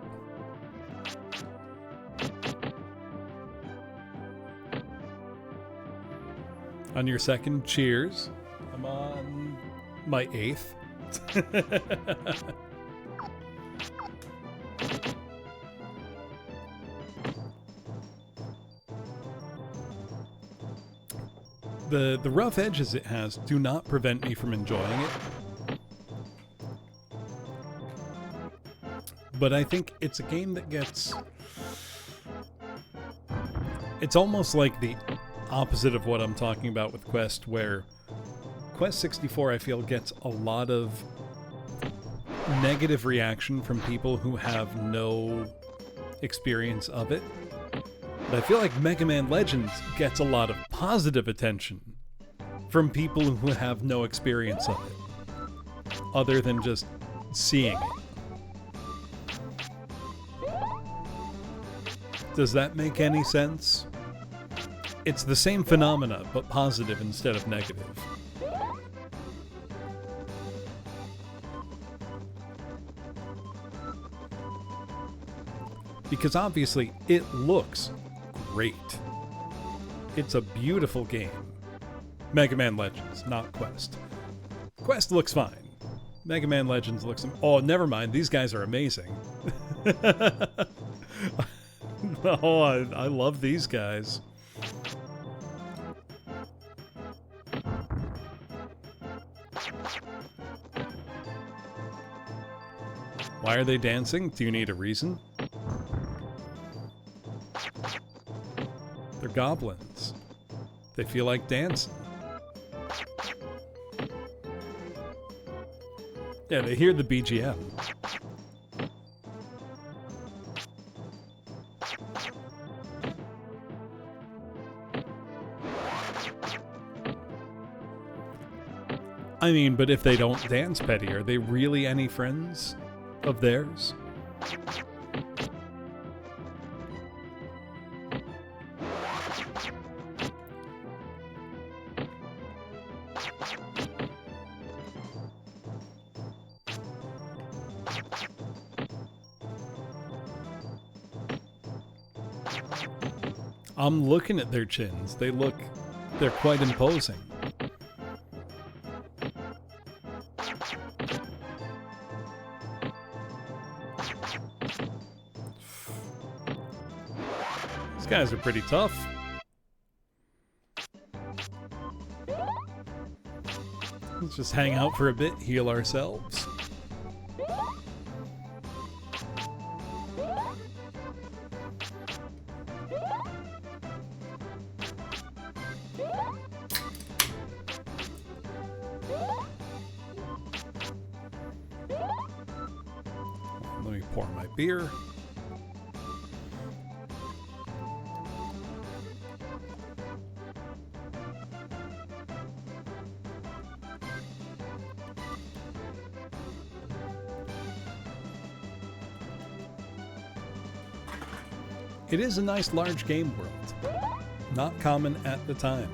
On your second, cheers. I'm on my 8th. The rough edges it has do not prevent me from enjoying it. But I think it's a game that gets... It's almost like the opposite of what I'm talking about with Quest, where Quest 64, I feel, gets a lot of negative reaction from people who have no experience of it. But I feel like Mega Man Legends gets a lot of positive attention from people who have no experience of it, other than just seeing it. Does that make any sense? It's the same phenomena, but positive instead of negative. Because obviously, it looks great. It's a beautiful game. Mega Man Legends, not Quest. Quest looks fine. Mega Man Legends looks... Oh, never mind. These guys are amazing. Oh, I love these guys. Why are they dancing? Do you need a reason? They're goblins. They feel like dancing. Yeah, they hear the BGM. I mean, but if they don't dance, Petty, are they really any friends of theirs? I'm looking at their chins. They're quite imposing. These guys are pretty tough. Let's just hang out for a bit, heal ourselves. Let me pour my beer. It is a nice large game world. Not common at the time.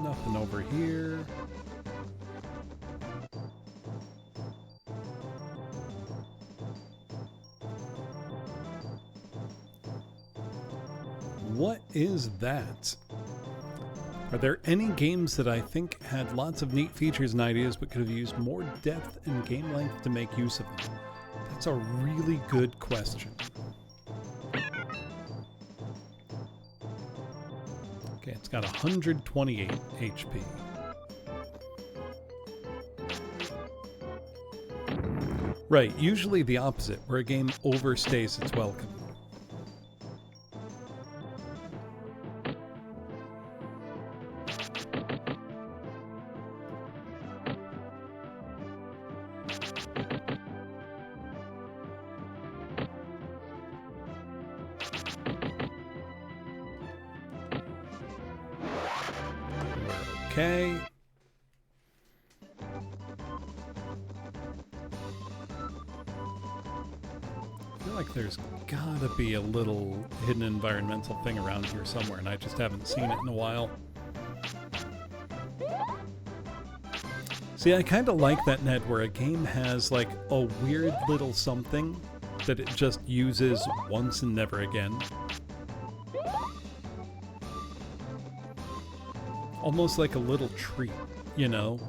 Nothing over here. What is that? Are there any games that I think had lots of neat features and ideas but could have used more depth and game length to make use of them? That's a really good question. Okay, it's got 128 HP. Right, usually the opposite, where a game overstays its welcome. Okay. I feel like there's gotta be a little hidden environmental thing around here somewhere, and I just haven't seen it in a while. See, I kind of like that, Ned, where a game has like a weird little something that it just uses once and never again. Almost like a little treat, you know?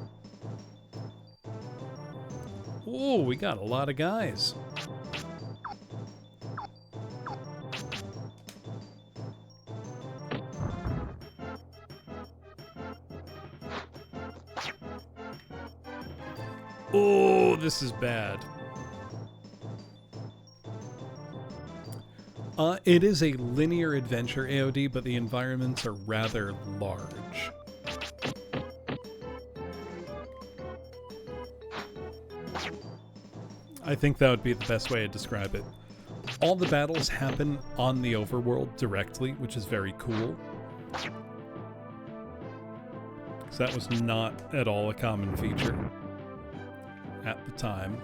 Oh, we got a lot of guys. Oh, this is bad. It is a linear adventure AOD, but the environments are rather large. I think that would be the best way to describe it. All the battles happen on the overworld directly, which is very cool. Because that was not at all a common feature at the time.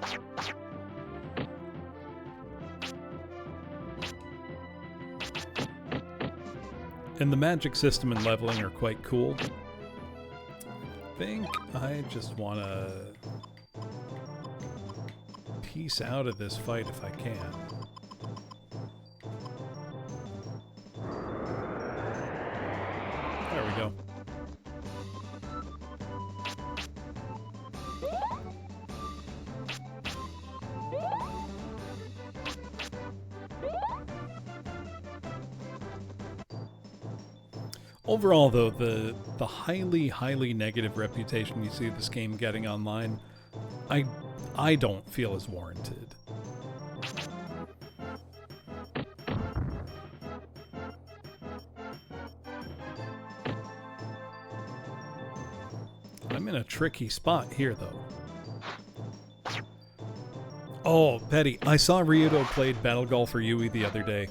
And the magic system and leveling are quite cool. I think I just want to peace out of this fight if I can. There we go. Overall, though, the highly negative reputation you see this game getting online, I don't feel is warranted. I'm in a tricky spot here, though. Oh, Petty, I saw Ryudo played Battle Golfer Yui the other day,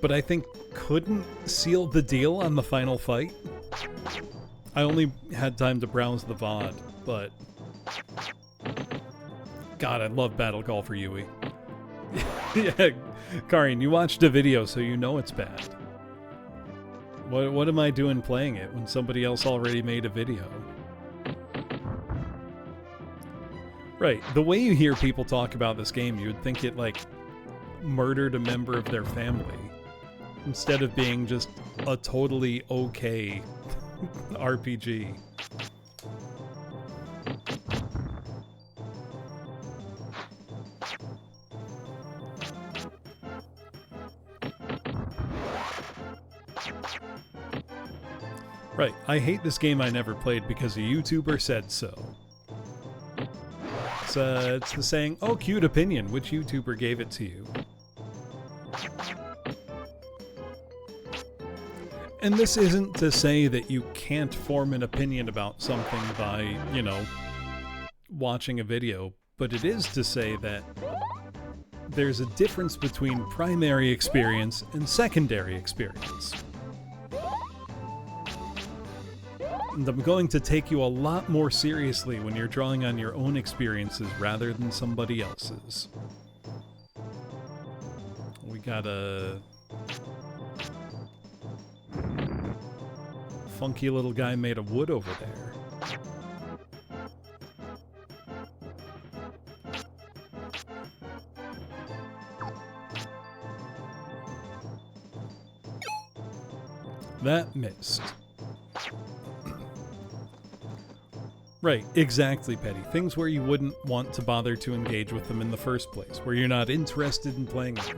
but I think couldn't seal the deal on the final fight. I only had time to browse the VOD, but God, I love Battle Golfer Yui. Yeah, Karin, you watched a video, so you know it's bad. What am I doing playing it when somebody else already made a video? Right, the way you hear people talk about this game, you would think it, like, murdered a member of their family, instead of being just a totally okay RPG. Right, I hate this game I never played because a YouTuber said so. It's the saying, oh, cute opinion, which YouTuber gave it to you? And this isn't to say that you can't form an opinion about something by, you know, watching a video, but it is to say that there's a difference between primary experience and secondary experience. And I'm going to take you a lot more seriously when you're drawing on your own experiences rather than somebody else's. We got a funky little guy made of wood over there. That missed. Right, exactly, Petty. Things where you wouldn't want to bother to engage with them in the first place, where you're not interested in playing them.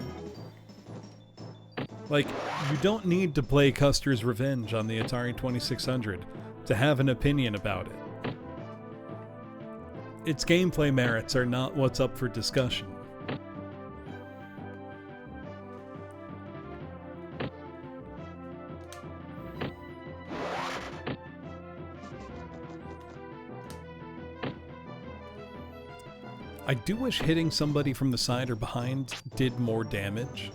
Like, you don't need to play Custer's Revenge on the Atari 2600 to have an opinion about it. Its gameplay merits are not what's up for discussion. I do wish hitting somebody from the side or behind did more damage.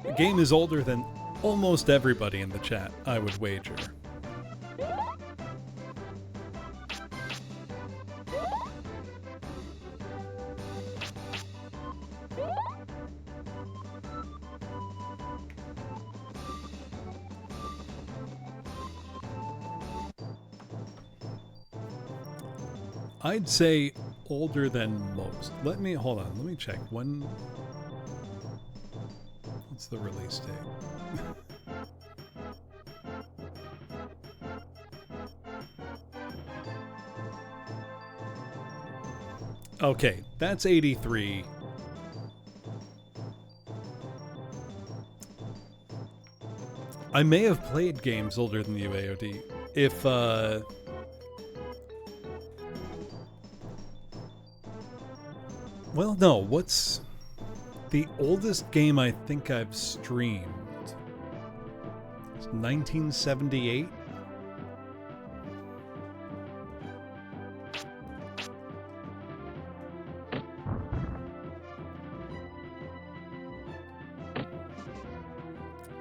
The game is older than almost everybody in the chat, I would wager. I'd say older than most. Hold on, let me check. What's the release date? Okay, that's 83. I may have played games older than you, AOD. If, well, no, what's the oldest game I think I've streamed? It's 1978?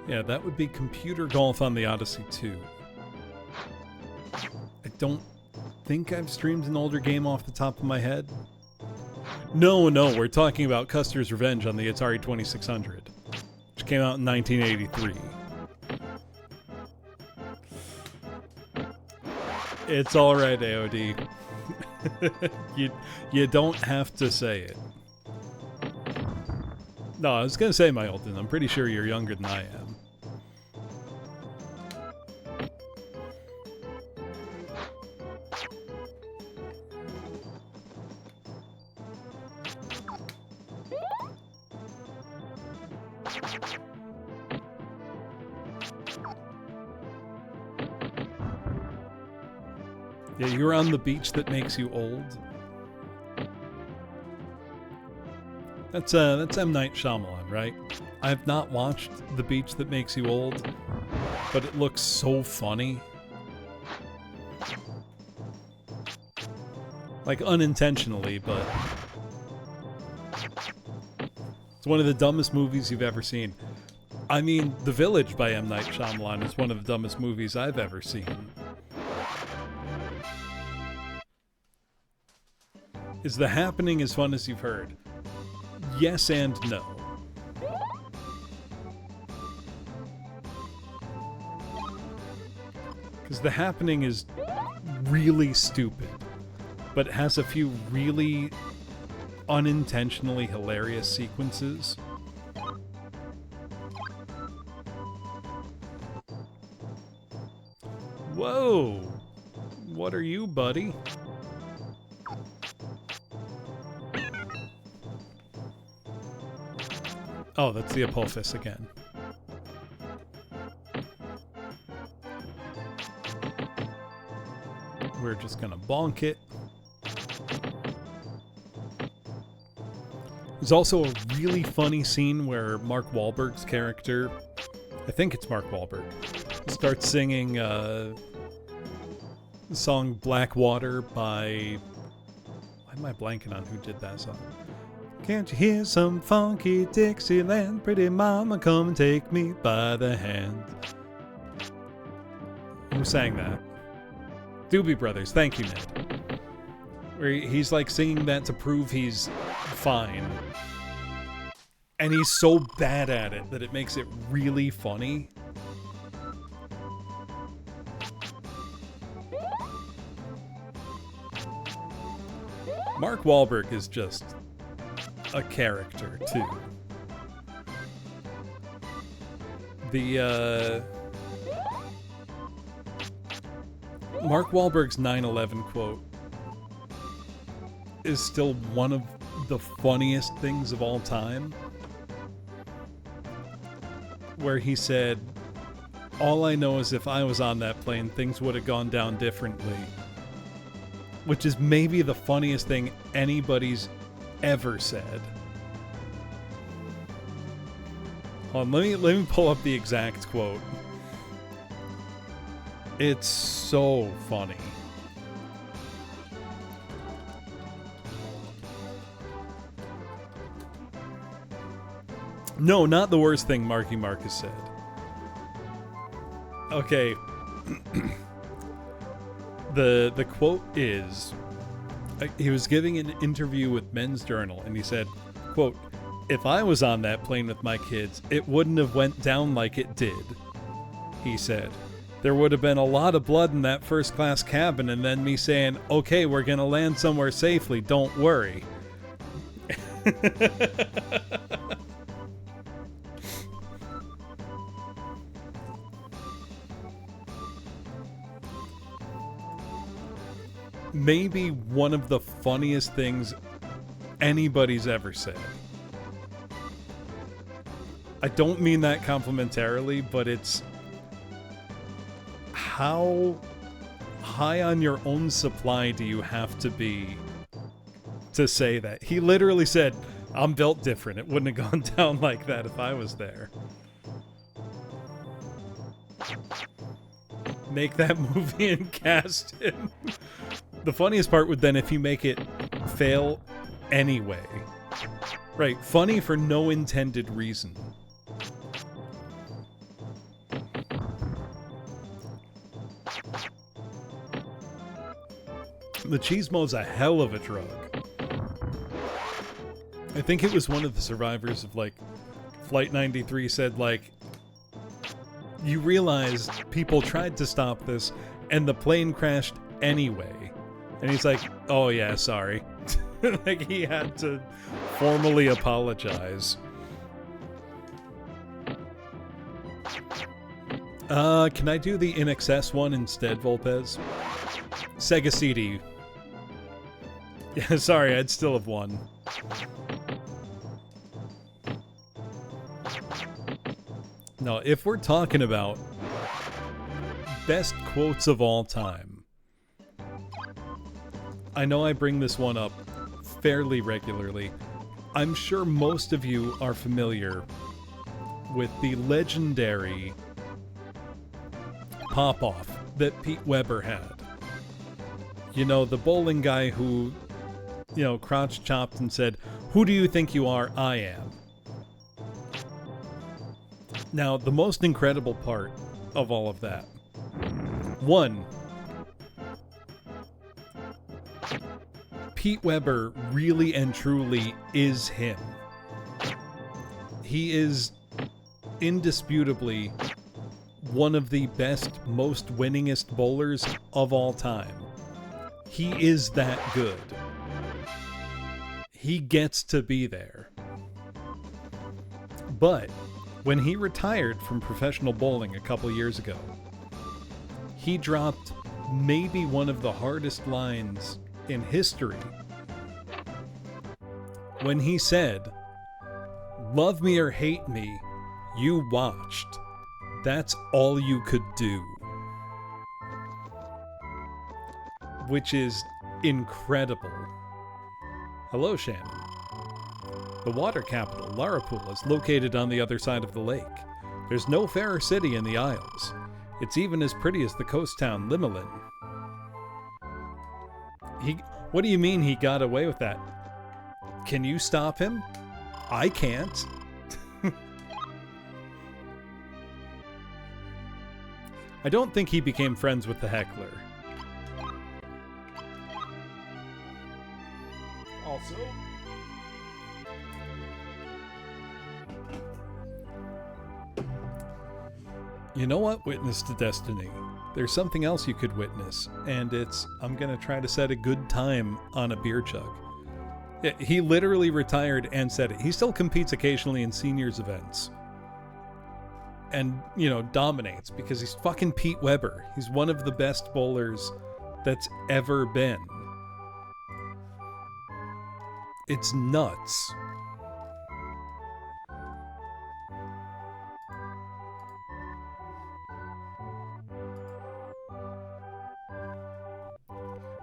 Yeah, that would be Computer Golf on the Odyssey 2. I don't think I've streamed an older game off the top of my head. No, we're talking about Custer's Revenge on the Atari 2600, which came out in 1983. It's alright, AOD. you don't have to say it. No, I was gonna say, my Alton, I'm pretty sure you're younger than I am. Yeah, you're on the beach that makes you old. That's M. Night Shyamalan, right? I have not watched The Beach That Makes You Old, but it looks so funny. Like, unintentionally, but it's one of the dumbest movies you've ever seen. I mean, The Village by M. Night Shyamalan is one of the dumbest movies I've ever seen. Is The Happening as fun as you've heard? Yes and no. Because The Happening is really stupid, but it has a few really unintentionally hilarious sequences. Whoa! What are you, buddy? Oh, that's the Apophis again. We're just gonna bonk it. There's also a really funny scene where Mark Wahlberg's character, I think it's Mark Wahlberg, starts singing the song Blackwater by... Why am I blanking on who did that song? Can't you hear some funky Dixieland? Pretty mama, come and take me by the hand. Who sang that? Doobie Brothers. Thank you, Ned. Where he's like singing that to prove he's fine. And he's so bad at it that it makes it really funny. Mark Wahlberg is just a character, too. The, Mark Wahlberg's 9/11 quote is still one of the funniest things of all time. Where he said, "All I know is if I was on that plane, things would have gone down differently." Which is maybe the funniest thing anybody's ever said. Hold on, let me pull up the exact quote. It's so funny. No, not the worst thing Marky Mark has said. Okay. The quote is, he was giving an interview with Men's Journal, and he said, quote, "If I was on that plane with my kids, it wouldn't have went down like it did," he said. "There would have been a lot of blood in that first class cabin, and then me saying, okay, we're gonna land somewhere safely, don't worry." Maybe one of the funniest things anybody's ever said. I don't mean that complimentarily, but it's how high on your own supply do you have to be to say that? He literally said, I'm built different. It wouldn't have gone down like that if I was there. Make that movie and cast him. The funniest part would then if you make it fail anyway. Right, funny for no intended reason. Machismo's a hell of a drug. I think it was one of the survivors of, like, Flight 93 said, like, you realize people tried to stop this, and the plane crashed anyway. And he's like, oh yeah, sorry. Like, he had to formally apologize. Can I do the In Excess one instead, Volpez? Sega CD. Yeah, sorry, I'd still have won. No, if we're talking about best quotes of all time, I know I bring this one up fairly regularly. I'm sure most of you are familiar with the legendary pop-off that Pete Weber had. You know, the bowling guy who, you know, crotch chopped and said, "Who do you think you are? I am." Now, the most incredible part of all of that. One, Pete Weber really and truly is him. He is indisputably one of the best, most winningest bowlers of all time. He is that good. He gets to be there. But when he retired from professional bowling a couple years ago, he dropped maybe one of the hardest lines in history when he said, "Love me or hate me, you watched. That's all you could do." Which is incredible. Hello, Shannon. The water capital, Larapool, is located on the other side of the lake. There's no fairer city in the Isles. It's even as pretty as the coast town, Limolin. What do you mean he got away with that? Can you stop him? I can't. I don't think he became friends with the heckler. Also, you know what? Witness to destiny. There's something else you could witness, and it's, I'm gonna try to set a good time on a beer chug. Yeah, he literally retired and said it. He still competes occasionally in seniors events. And, you know, dominates because he's fucking Pete Weber. He's one of the best bowlers that's ever been. It's nuts.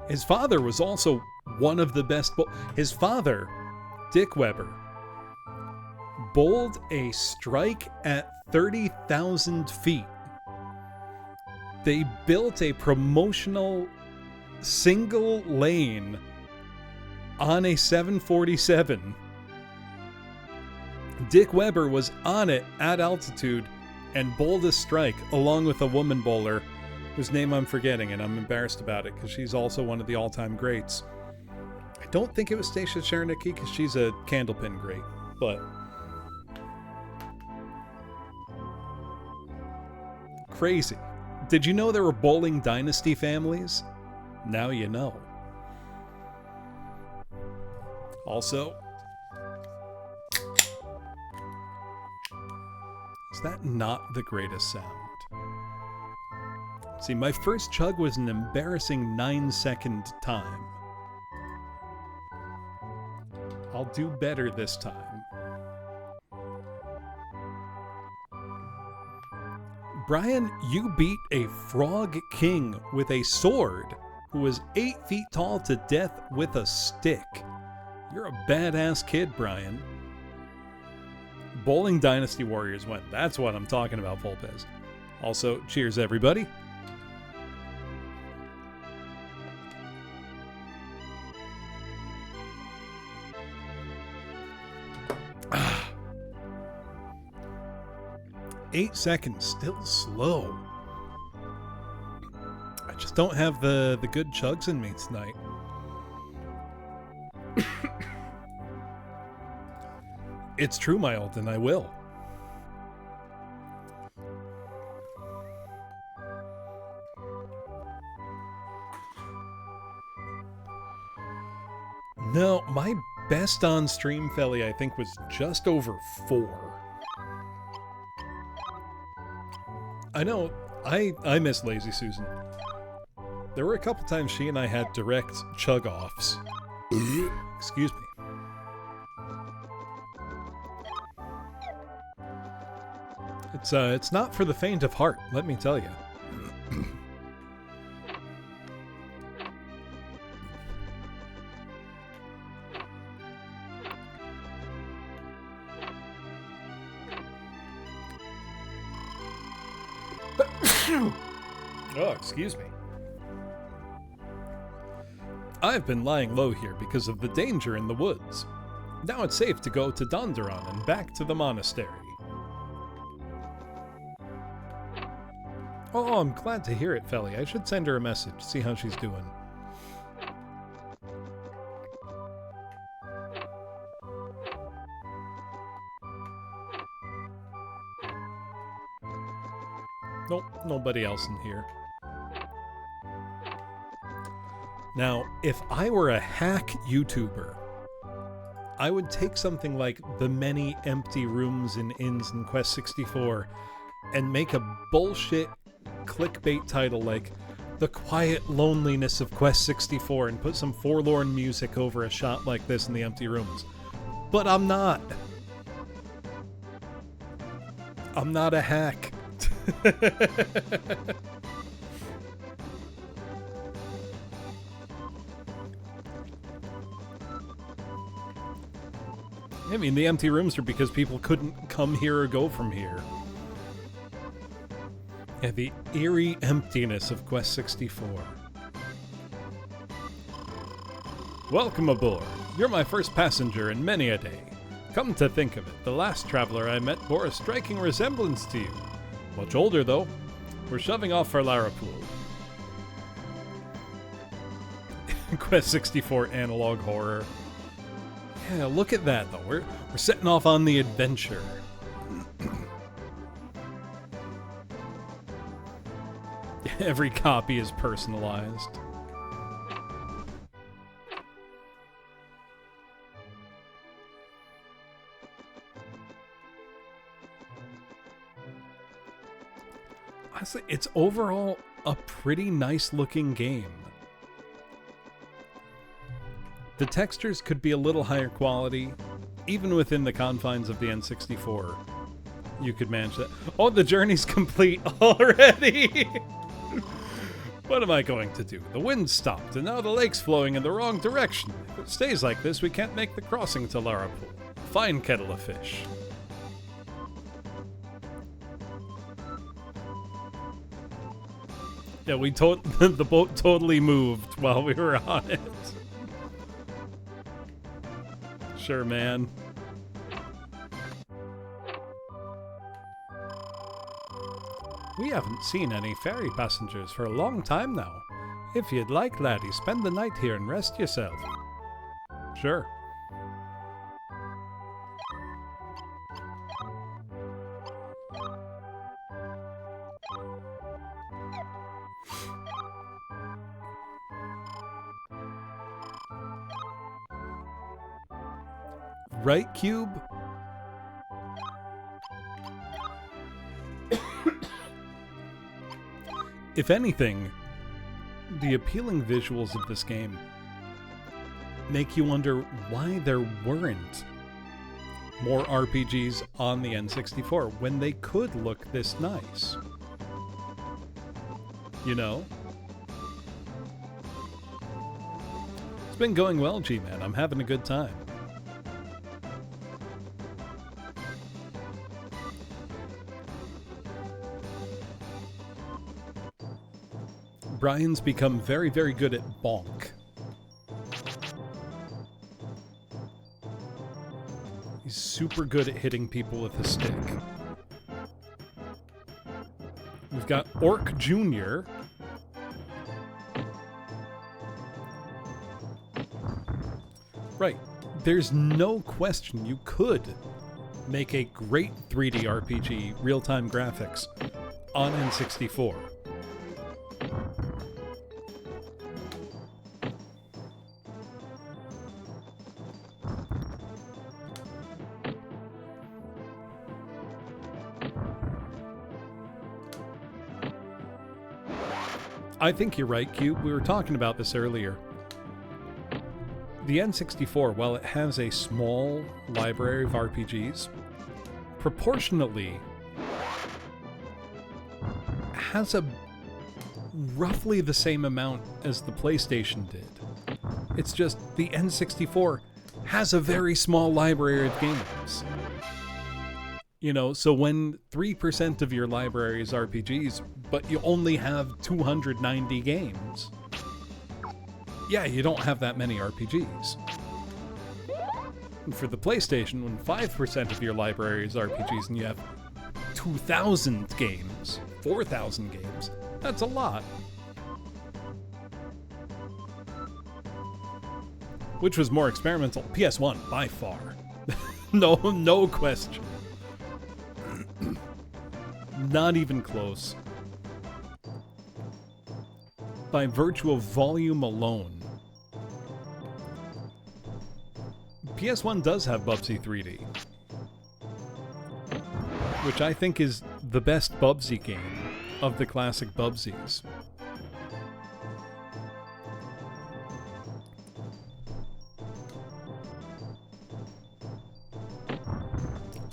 His father was also one of the best. His father, Dick Weber, bowled a strike at 30,000 feet. They built a promotional single lane on a 747. Dick Weber was on it at altitude and bowled a strike along with a woman bowler whose name I'm forgetting, and I'm embarrassed about it because she's also one of the all-time greats. I don't think it was Stacia Chernicki because she's a candlepin great, but crazy. Did you know there were bowling dynasty families? Now you know. Also, is that not the greatest sound? See, my first chug was an embarrassing 9-second time. I'll do better this time. Brian, you beat a frog king with a sword who was 8 feet tall to death with a stick. You're a badass kid, Brian. Bowling Dynasty Warriors win. That's what I'm talking about, Volpez. Also, cheers, everybody. Ah. 8 seconds, still slow. I just don't have the good chugs in me tonight. It's true, my old, and I will. No, my best on stream, Felly, I think was just over 4. I know, I miss Lazy Susan. There were a couple times she and I had direct chug-offs. Excuse me. It's not for the faint of heart, let me tell you. Oh, excuse me. I've been lying low here because of the danger in the woods. Now it's safe to go to Donderon and back to the monastery. Oh, I'm glad to hear it, Felly. I should send her a message, see how she's doing. Nope, nobody else in here. Now, if I were a hack YouTuber, I would take something like the many empty rooms and inns in Quest 64 and make a bullshit clickbait title like The Quiet Loneliness of Quest 64 and put some forlorn music over a shot like this in the empty rooms. But I'm not. I'm not a hack. I mean, the empty rooms are because people couldn't come here or go from here. Yeah, the eerie emptiness of Quest 64. Welcome aboard. You're my first passenger in many a day. Come to think of it, the last traveler I met bore a striking resemblance to you. Much older, though. We're shoving off for Larapool. Quest 64 analog horror. Yeah, look at that, though. We're setting off on the adventure. Every copy is personalized. Honestly, it's overall a pretty nice looking game. The textures could be a little higher quality, even within the confines of the N64. You could manage that. Oh, the journey's complete already! What am I going to do? The wind stopped, and now the lake's flowing in the wrong direction. If it stays like this, we can't make the crossing to Larapool. Fine kettle of fish. Yeah, the boat totally moved while we were on it. Sure, man. We haven't seen any ferry passengers for a long time now. If you'd like, laddie, spend the night here and rest yourself. Sure. Right, Cube? If anything, the appealing visuals of this game make you wonder why there weren't more RPGs on the N64 when they could look this nice. You know? It's been going well, G-Man. I'm having a good time. Brian's become very, very good at bonk. He's super good at hitting people with a stick. We've got Orc Jr. Right. There's no question you could make a great 3D RPG, real-time graphics, on N64. I think you're right, Cube. We were talking about this earlier. The N64, while it has a small library of RPGs, proportionately has a roughly the same amount as the PlayStation did. It's just the N64 has a very small library of games. You know, so when 3% of your library is RPGs, but you only have 290 games, yeah, you don't have that many RPGs. And for the PlayStation, when 5% of your library is RPGs and you have 2,000 games, 4,000 games, that's a lot. Which was more experimental? PS1, by far. No question. Not even close. By virtue of volume alone. PS1 does have Bubsy 3D, which I think is the best Bubsy game of the classic Bubsies.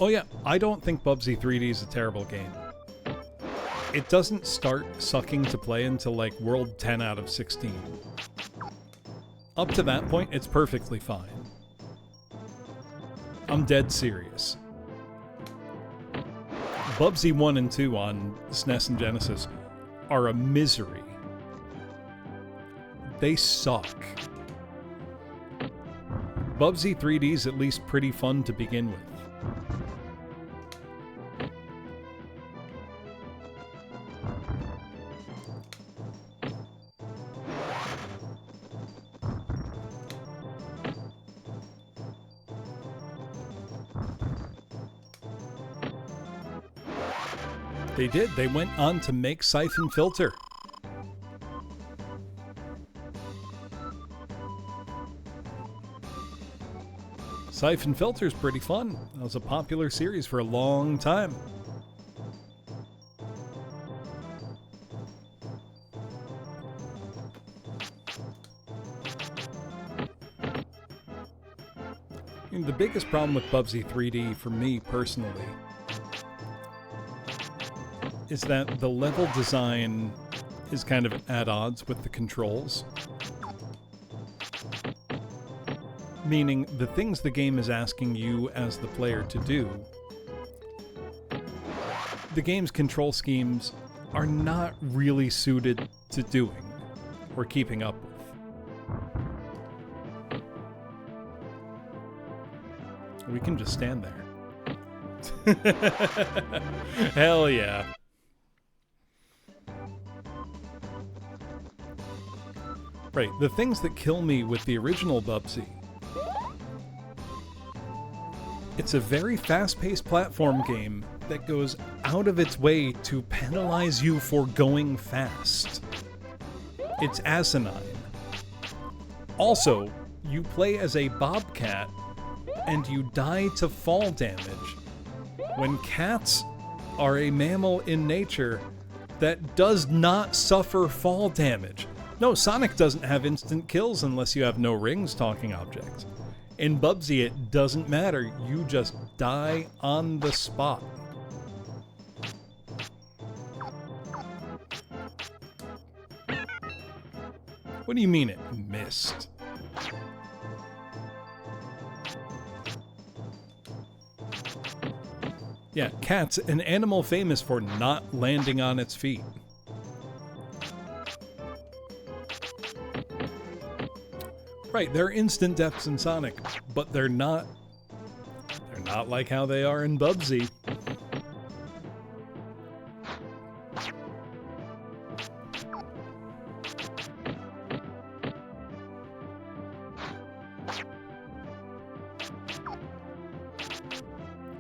Oh yeah, I don't think Bubsy 3D is a terrible game. It doesn't start sucking to play until like World 10 out of 16. Up to that point, it's perfectly fine. I'm dead serious. Bubsy 1 and 2 on SNES and Genesis are a misery. They suck. Bubsy 3D is at least pretty fun to begin with. They did. They went on to make Siphon Filter. Siphon Filter's pretty fun. That was a popular series for a long time. And the biggest problem with Bubsy 3D for me personally is that the level design is kind of at odds with the controls. Meaning, the things the game is asking you as the player to do, the game's control schemes are not really suited to doing or keeping up with. We can just stand there. Hell yeah. Right, the things that kill me with the original Bubsy. It's a very fast-paced platform game that goes out of its way to penalize you for going fast. It's asinine. Also, you play as a bobcat and you die to fall damage, when cats are a mammal in nature that does not suffer fall damage. No, Sonic doesn't have instant kills unless you have no rings talking objects. In Bubsy, it doesn't matter. You just die on the spot. What do you mean it missed? Yeah, cats, an animal famous for not landing on its feet. Right, they're instant deaths in Sonic, but they're not like how they are in Bubsy.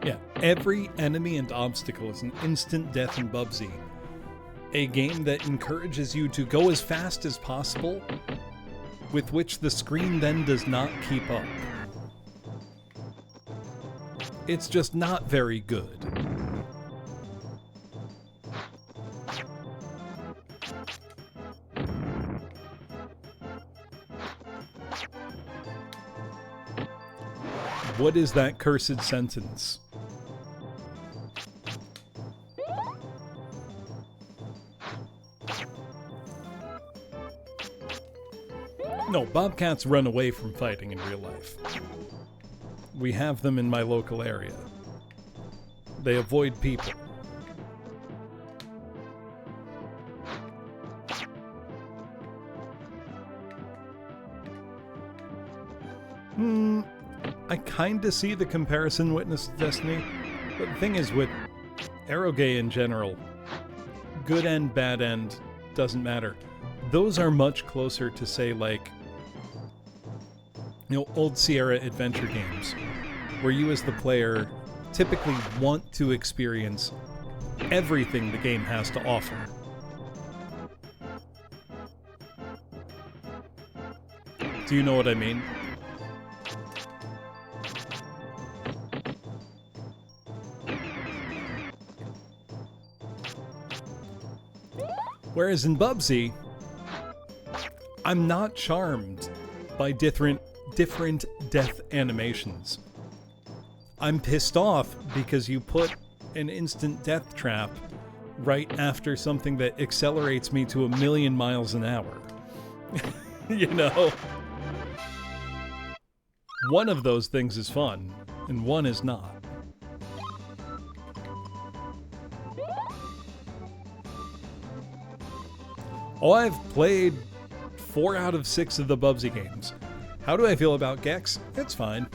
Yeah, every enemy and obstacle is an instant death in Bubsy. A game that encourages you to go as fast as possible, with which the screen then does not keep up. It's just not very good. What is that cursed sentence? No, bobcats run away from fighting in real life. We have them in my local area. They avoid people. I kinda see the comparison Witness to Destiny, but the thing is with Eroge in general, good end, bad end, doesn't matter. Those are much closer to, say, like, old Sierra adventure games, where you as the player typically want to experience everything the game has to offer. Do you know what I mean? Whereas in Bubsy, I'm not charmed by different death animations. I'm pissed off because you put an instant death trap right after something that accelerates me to 1,000,000 miles an hour. You know? One of those things is fun, and one is not. Oh, I've played 4 out of 6 of the Bubsy games. How do I feel about Gex? It's fine.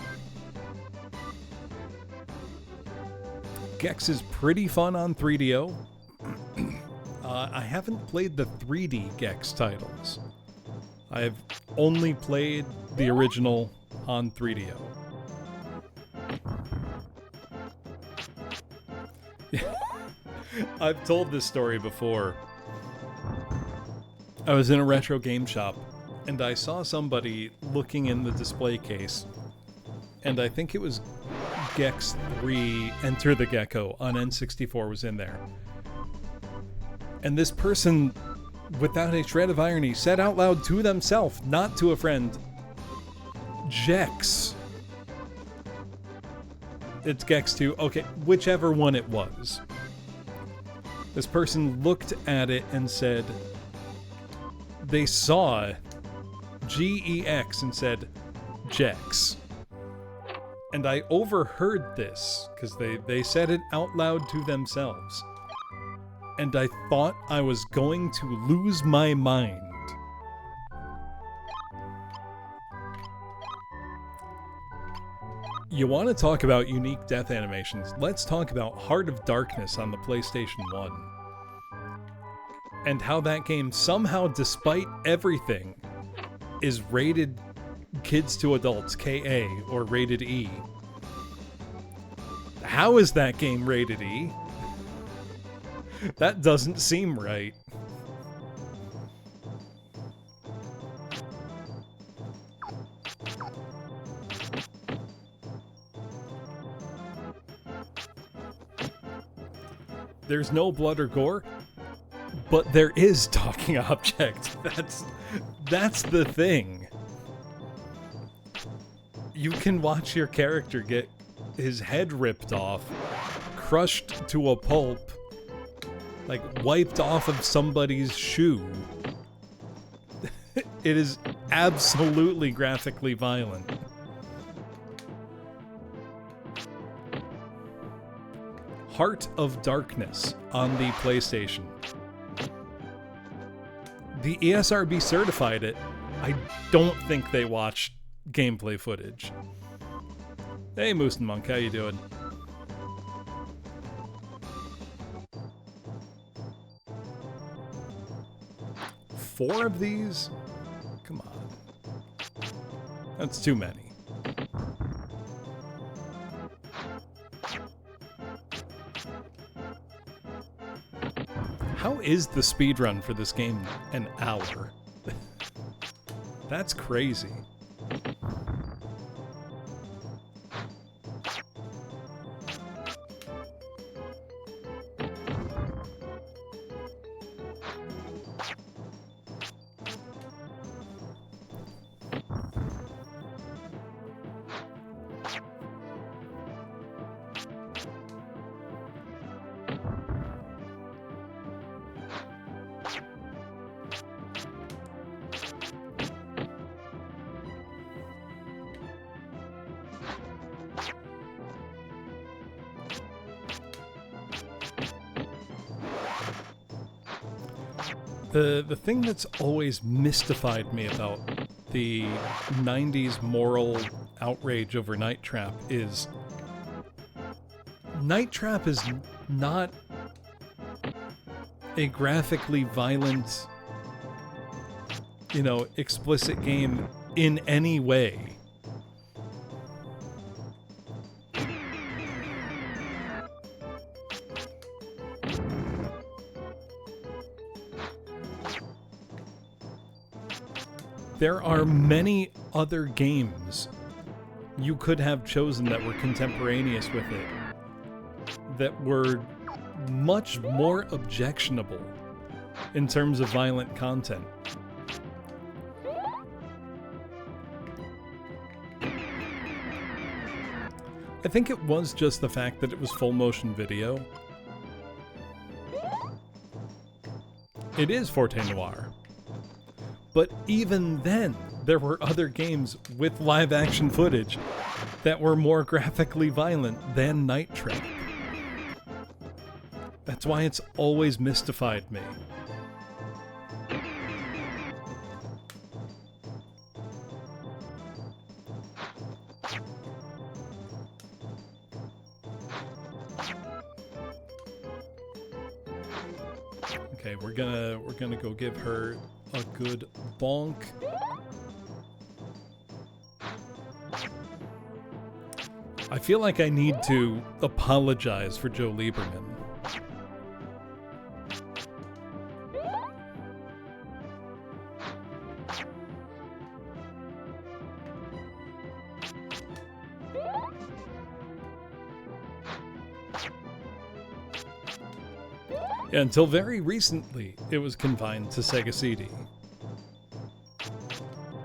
Gex is pretty fun on 3DO. I haven't played the 3D Gex titles. I've only played the original on 3DO. I've told this story before. I was in a retro game shop, and I saw somebody looking in the display case, and I think it was Gex 3 Enter the Gecko on N64 was in there. And this person, without a shred of irony, said out loud to themselves, not to a friend, Gex. It's Gex 2. Okay, whichever one it was. This person looked at it and said, they saw GEX and said, Gex. And I overheard this, because they said it out loud to themselves. And I thought I was going to lose my mind. You want to talk about unique death animations? Let's talk about Heart of Darkness on the PlayStation 1. And how that game somehow, despite everything, is rated kids to adults, KA, or rated E. How is that game rated E? That doesn't seem right. There's no blood or gore, but there is talking object. That's the thing. You can watch your character get his head ripped off, crushed to a pulp, like wiped off of somebody's shoe. It is absolutely graphically violent. Heart of Darkness on the PlayStation. The ESRB certified it. I don't think they watched gameplay footage. Hey, Moose and Monk, how you doing? Four of these? Come on. That's too many. How is the speedrun for this game an hour? That's crazy. The thing that's always mystified me about the 90s moral outrage over Night Trap is Night Trap is not a graphically violent, explicit game in any way. There are many other games you could have chosen that were contemporaneous with it that were much more objectionable in terms of violent content. I think it was just the fact that it was full motion video. It is Forte Noir. But even then, there were other games with live action footage that were more graphically violent than Night Trap. That's why it's always mystified me. Okay, we're gonna go give her a good bonk. I feel like I need to apologize for Joe Lieberman. Yeah, until very recently, it was confined to Sega CD.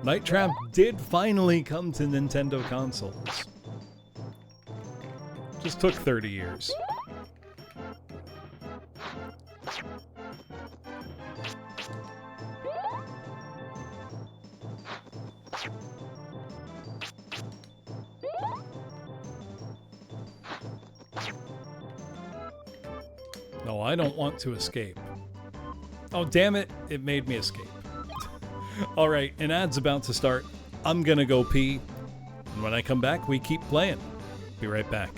Night Trap did finally come to Nintendo consoles. Just took 30 years. No, I don't want to escape. Oh, damn it. It made me escape. Alright, an ad's about to start. I'm gonna go pee. And when I come back, we keep playing. Be right back.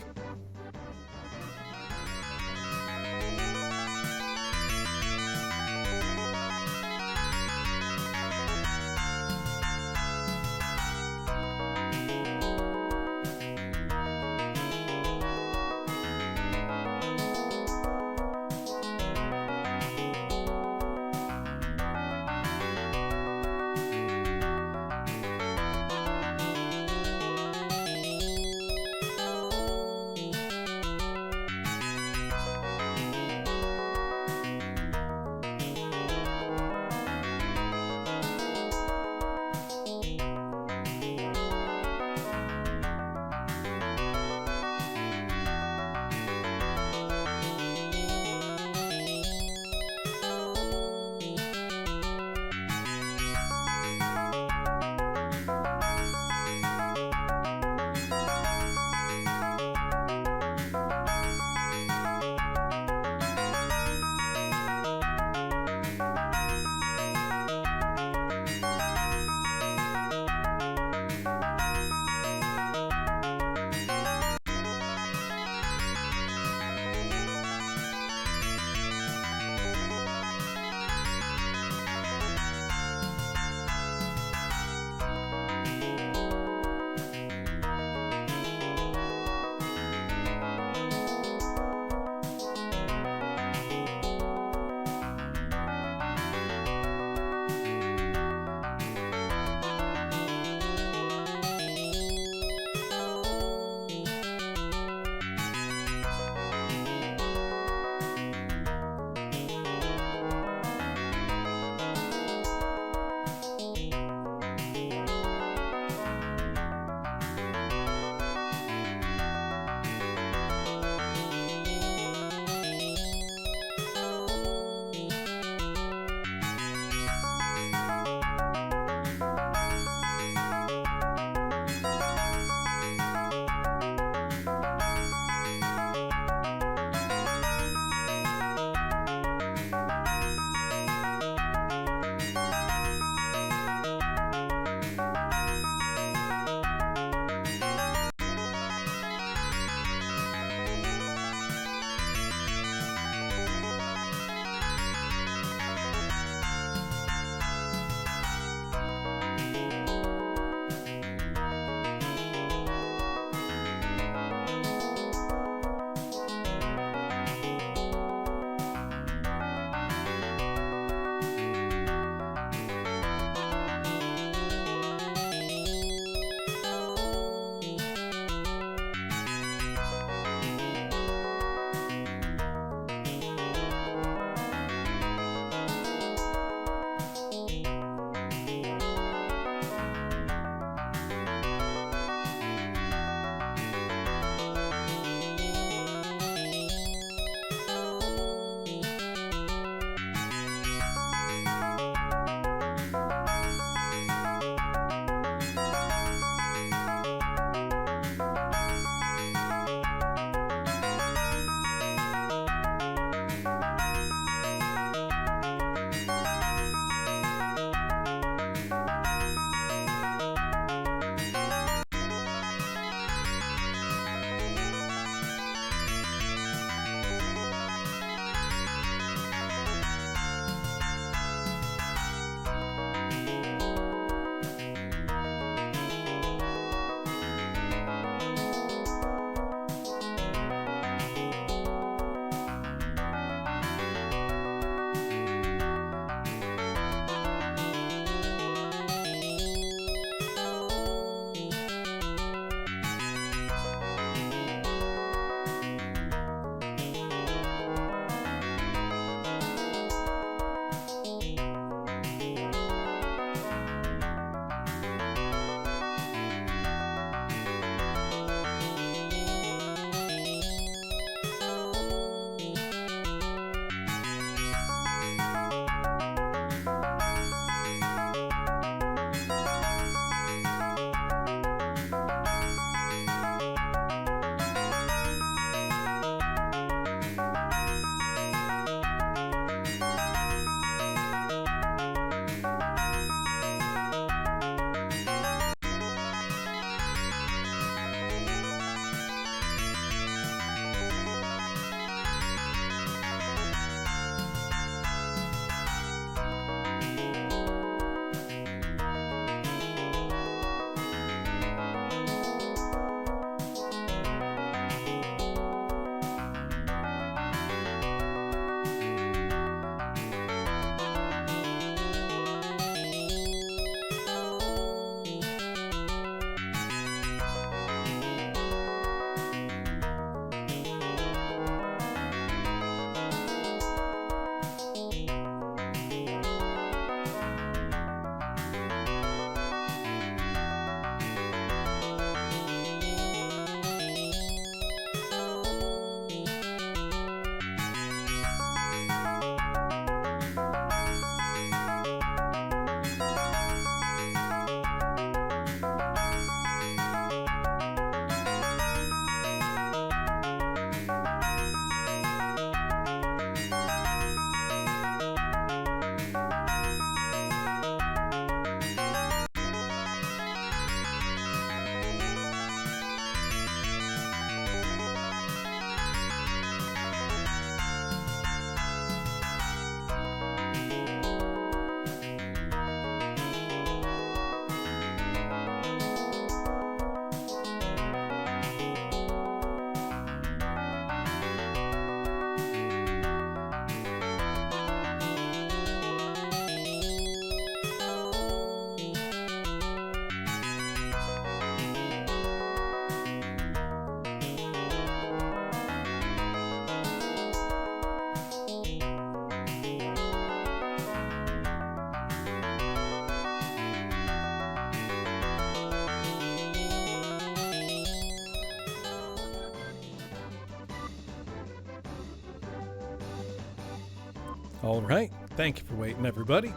All right, thank you for waiting, everybody.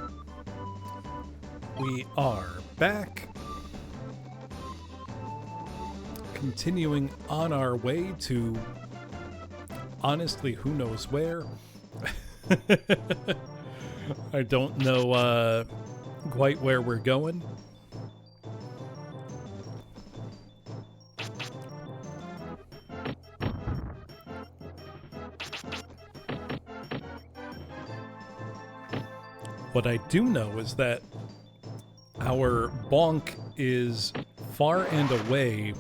We are back. Continuing on our way to, honestly, who knows where. I don't know quite where we're going. What I do know is that our bonk is far and away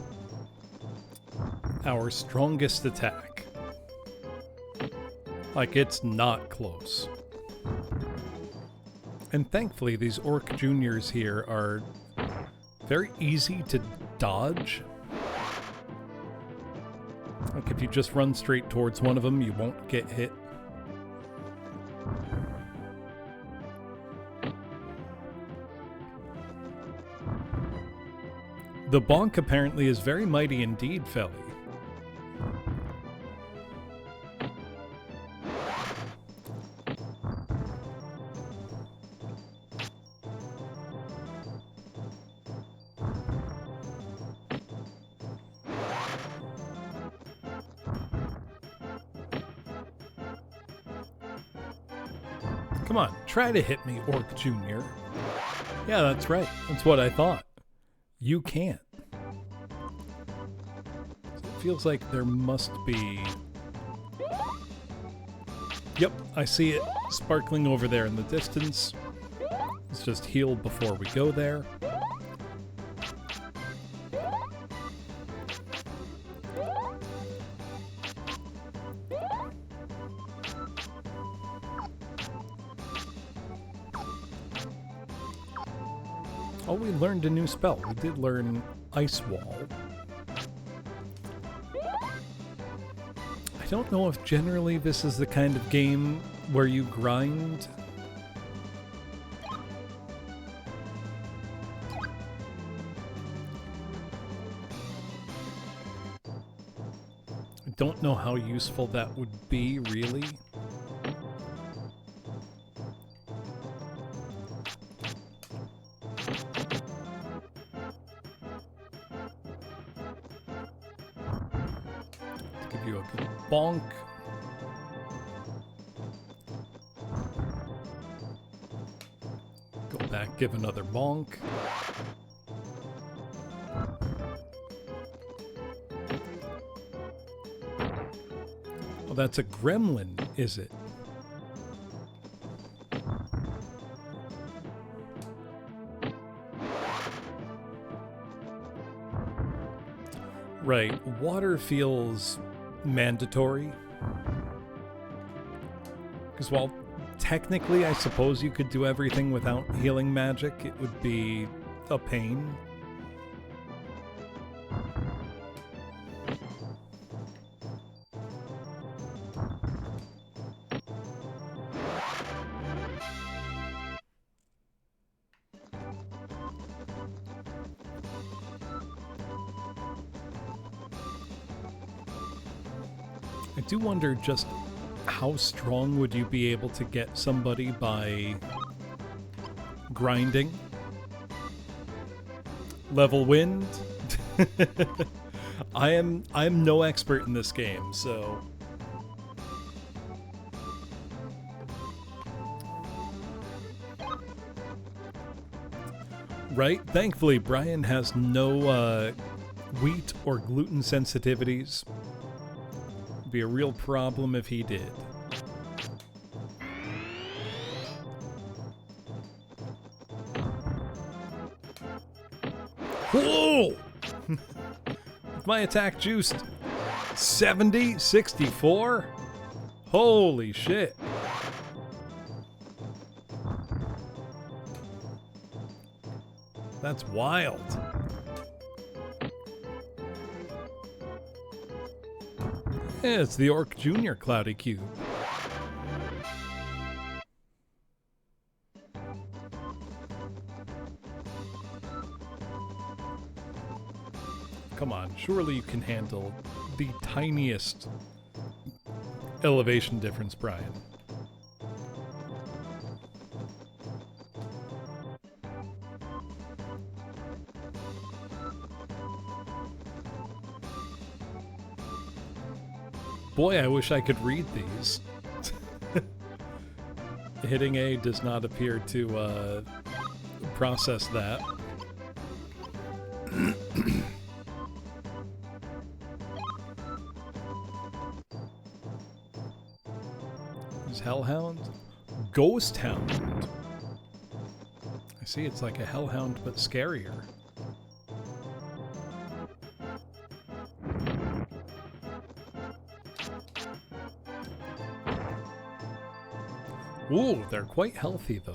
our strongest attack. Like, it's not close. And thankfully, these Orc Juniors here are very easy to dodge. Like, if you just run straight towards one of them, you won't get hit. The bonk apparently is very mighty indeed, Felly. Come on, try to hit me, Orc Jr. Yeah, that's right. That's what I thought. You can't. It feels like there must be... Yep, I see it sparkling over there in the distance. Let's just heal before we go there. Oh, we learned a new spell. We did learn Ice Wall. I don't know if generally this is the kind of game where you grind. I don't know how useful that would be, really. Give you a good bonk. Go back, give another bonk. Oh, that's a gremlin, is it? Right, water feels mandatory. Because while technically I suppose you could do everything without healing magic, it would be a pain. I do wonder just how strong would you be able to get somebody by grinding? Level wind? I'm no expert in this game, so right? Thankfully, Brian has no wheat or gluten sensitivities. Be a real problem if he did. Whoa! My attack juiced 70, 64? Holy shit. That's wild. Yeah, it's the Orc Junior Cloudy Cube. Come on, surely you can handle the tiniest elevation difference, Brian. Boy, I wish I could read these. Hitting A does not appear to process that. Is Hellhound? Ghost Hound. I see it's like a Hellhound, but scarier. Ooh, they're quite healthy, though.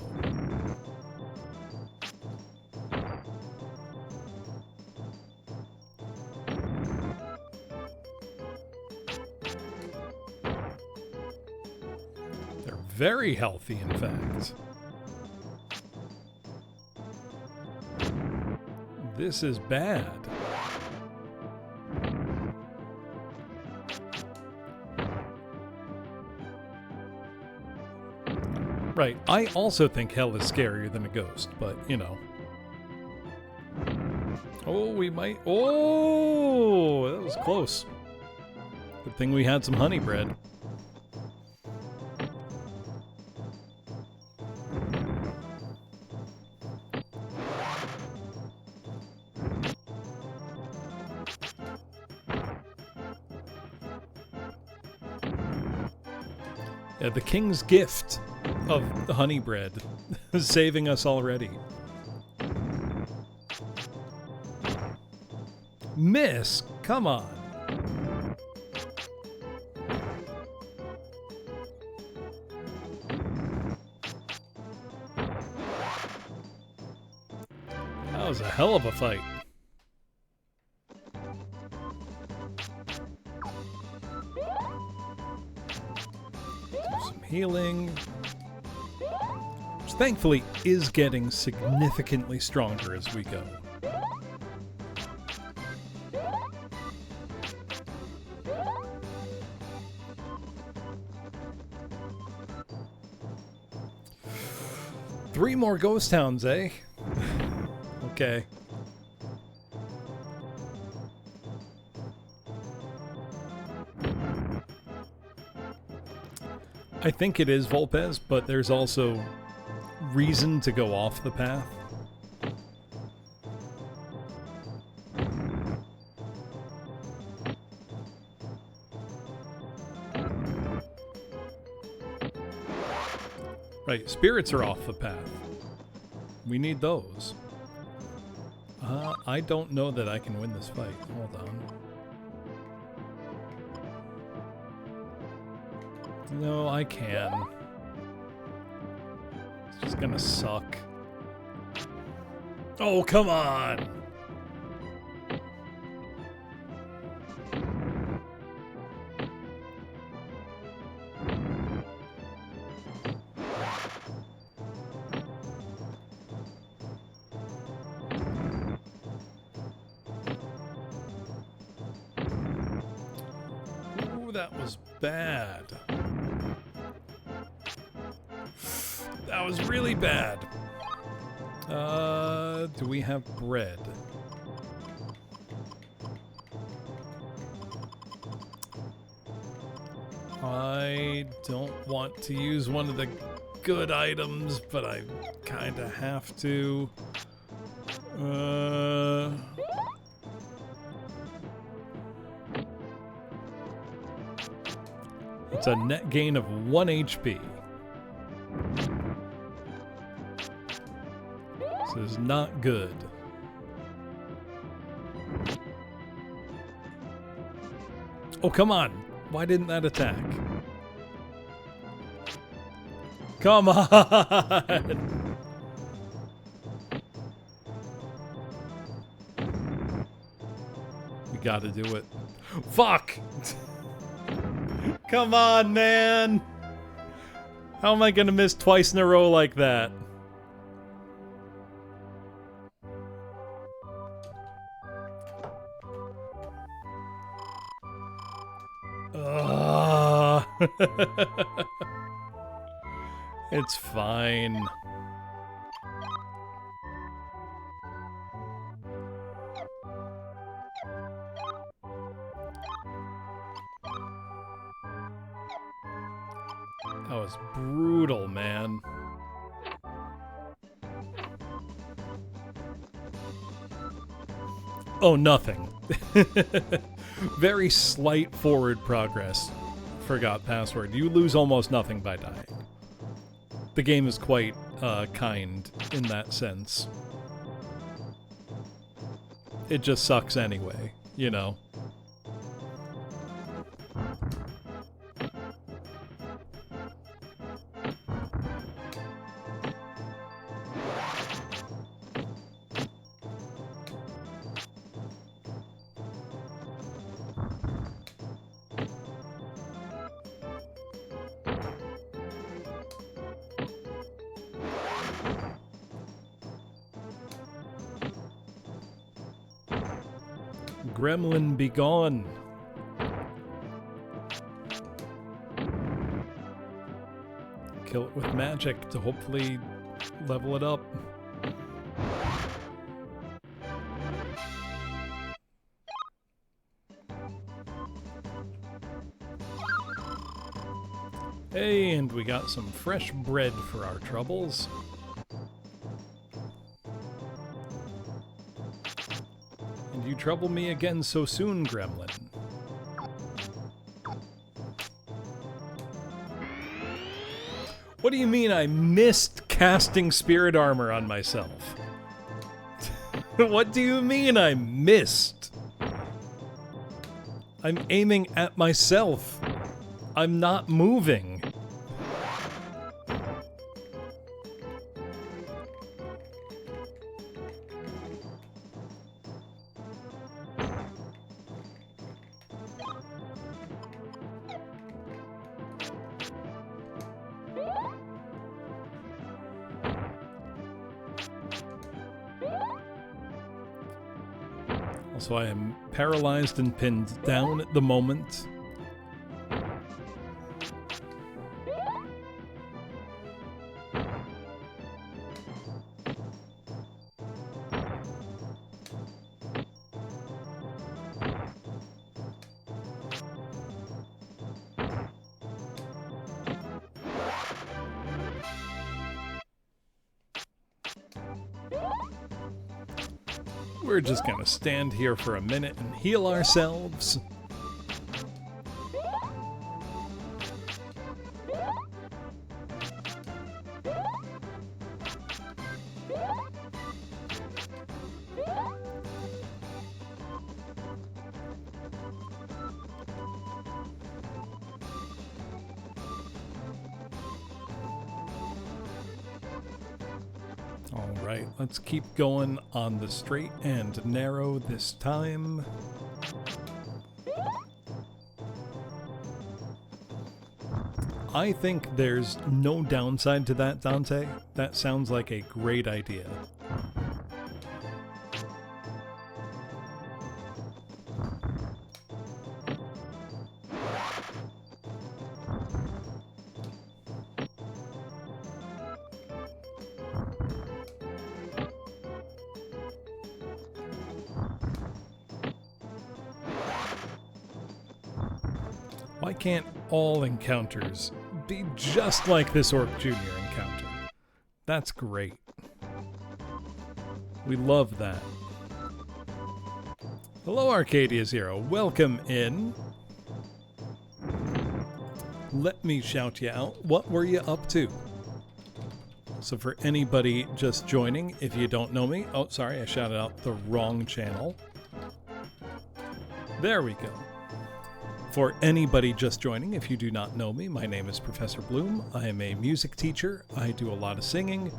They're very healthy, in fact. This is bad. Right, I also think hell is scarier than a ghost, but, you know. Oh, we might... Oh, that was close. Good thing we had some honey bread. Yeah, the king's gift of the honey bread is saving us already. Miss, come on. That was a hell of a fight. Some healing. Which thankfully is getting significantly stronger as we go. Three more ghost towns, eh? Okay. I think it is Volpez, but there's also reason to go off the path. Right, spirits are off the path. We need those. I don't know that I can win this fight. Hold on. No, I can. It's just gonna suck. Oh, come on! Ooh, that was bad. That was really bad. Do we have bread? I don't want to use one of the good items, but I kind of have to. It's a net gain of 1 HP. This is not good. Oh, come on. Why didn't that attack? Come on! We gotta do it. Fuck! Come on, man! How am I gonna miss twice in a row like that? It's fine. That was brutal, man. Oh, nothing. Very slight forward progress. Forgot password. You lose almost nothing by dying. The game is quite kind in that sense. It just sucks anyway, you know. Gremlin, be gone. Kill it with magic to hopefully level it up. Hey, and we got some fresh bread for our troubles. And you trouble me again so soon, Gremlin. What do you mean I missed casting spirit armor on myself? What do you mean I missed? I'm aiming at myself. I'm not moving. Also, I am paralyzed and pinned down at the moment. We're just gonna stand here for a minute and heal ourselves. Alright, let's keep going on the straight and narrow this time. I think there's no downside to that, Dante. That sounds like a great idea. Why can't all encounters be just like this Orc Jr. encounter? That's great. We love that. Hello, Arcadia Zero. Welcome in. Let me shout you out. What were you up to? So for anybody just joining, if you don't know me... Oh, sorry, I shouted out the wrong channel. There we go. For anybody just joining, if you do not know me, my name is Professor Bloom. I am a music teacher. I do a lot of singing,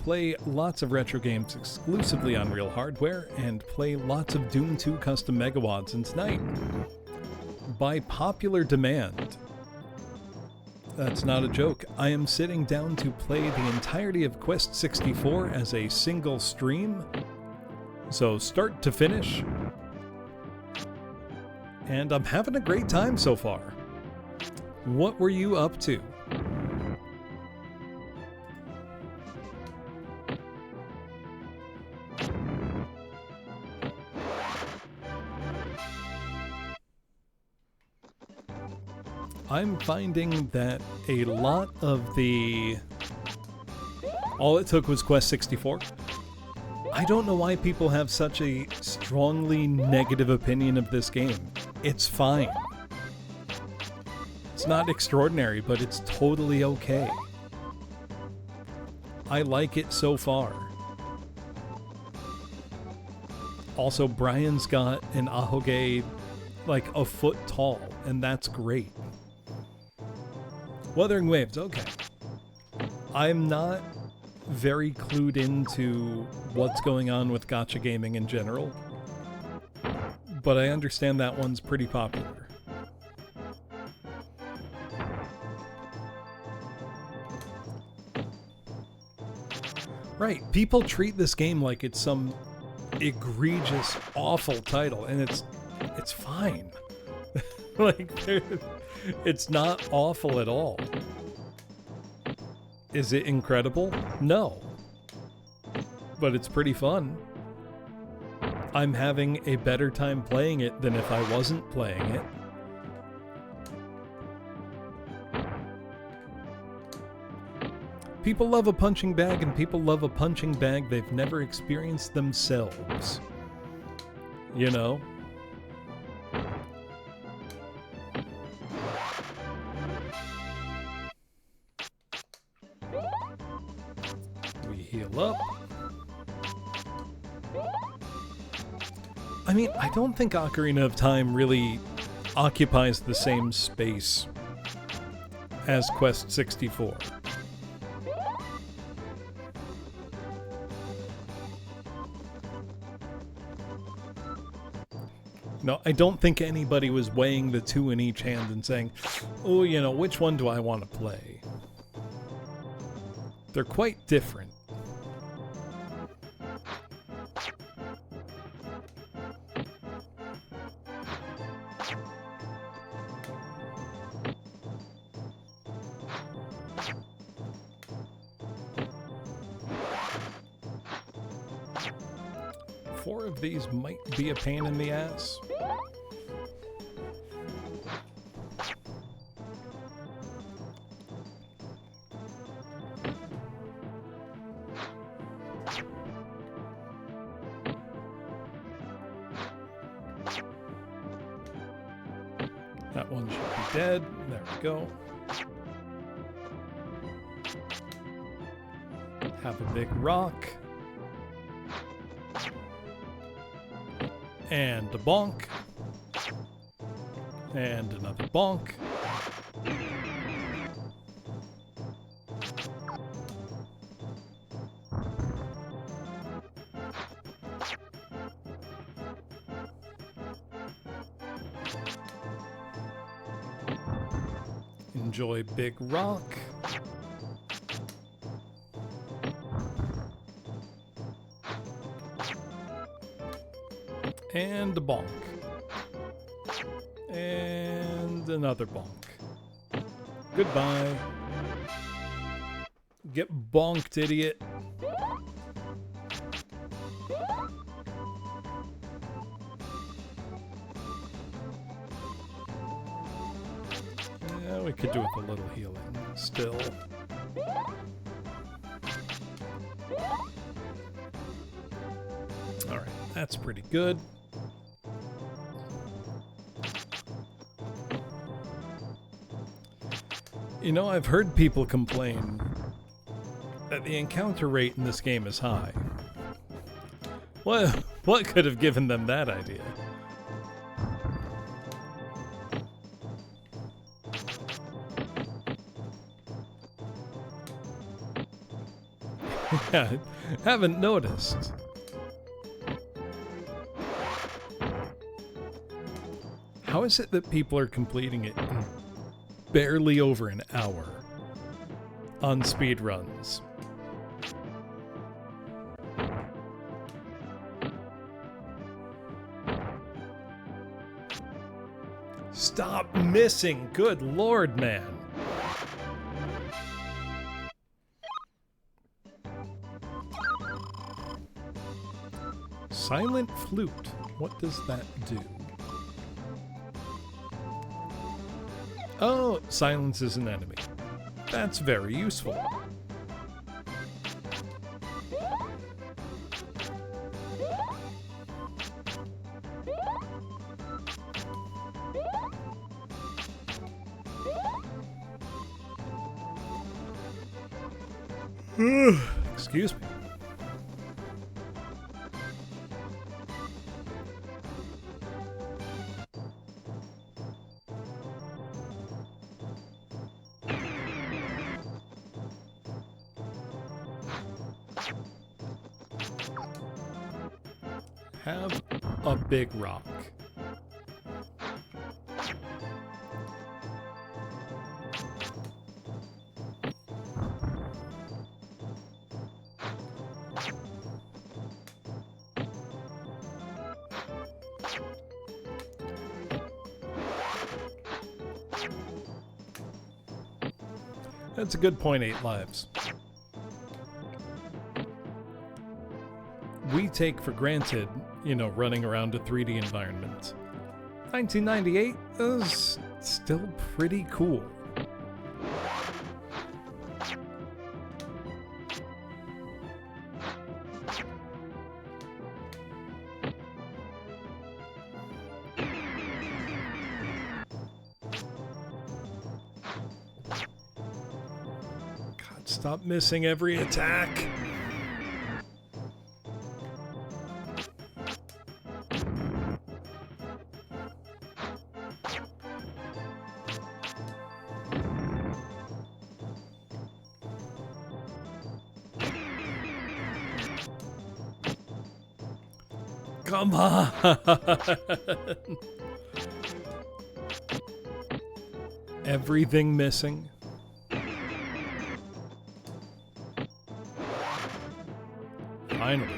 play lots of retro games exclusively on real hardware, and play lots of Doom 2 custom Megawads. And tonight, by popular demand, that's not a joke, I am sitting down to play the entirety of Quest 64 as a single stream. So start to finish. And I'm having a great time so far. What were you up to? I'm finding that a lot of the... All it took was Quest 64. I don't know why people have such a strongly negative opinion of this game. It's fine. It's not extraordinary, but it's totally okay. I like it so far. Also, Brian's got an Ahoge like a foot tall, and that's great. Wuthering Waves, okay. I'm not very clued into what's going on with gacha gaming in general, but I understand that one's pretty popular. Right, people treat this game like it's some egregious, awful title, and it's fine. Like, it's not awful at all. Is it incredible? No. But it's pretty fun. I'm having a better time playing it than if I wasn't playing it. People love a punching bag, and people love a punching bag they've never experienced themselves. You know? We heal up. I mean, I don't think Ocarina of Time really occupies the same space as Quest 64. No, I don't think anybody was weighing the two in each hand and saying, oh, you know, which one do I want to play? They're quite different. Four of these might be a pain in the ass. That one should be dead. There we go. Have a big rock. And a bonk. And another bonk. Enjoy big rock. And a bonk. And another bonk. Goodbye. Get bonked, idiot. Yeah, we could do with a little healing still. Alright, that's pretty good. You know, I've heard people complain that the encounter rate in this game is high. What could have given them that idea? Yeah, haven't noticed. How is it that people are completing it in barely over an hour on speed runs? Stop missing, good lord, man. Silent flute, what does that do? Oh, silence is an enemy. That's very useful. Excuse me. Have a big rock. That's a good point, 8 lives. We take for granted, running around a 3D environment. 1998 is still pretty cool. God, stop missing every attack. Come on! Everything missing. Finally.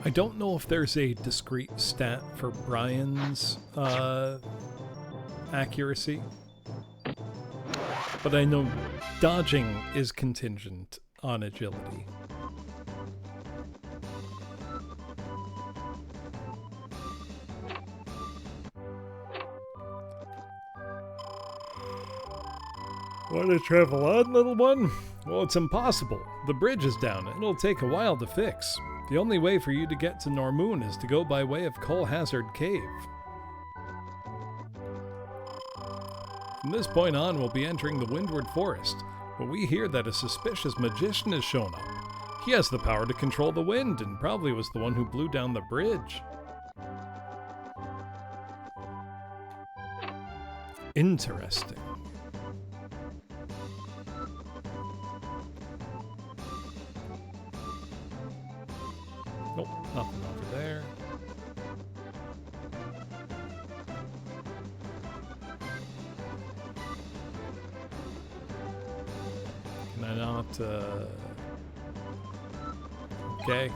I don't know if there's a discrete stat for Brian's accuracy, but I know dodging is contingent on agility. Want to travel on, little one? Well, it's impossible. The bridge is down. It'll take a while to fix. The only way for you to get to Normoon is to go by way of Cole Hazard Cave. From this point on, we'll be entering the Windward Forest, but we hear that a suspicious magician has shown up. He has the power to control the wind, and probably was the one who blew down the bridge. Interesting. Nope, nothing over there. Can I not, okay.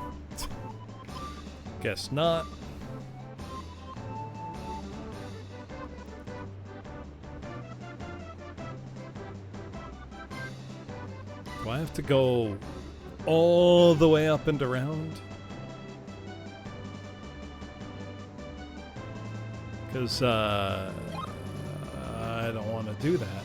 Guess not. Do I have to go all the way up and around? Because, I don't want to do that.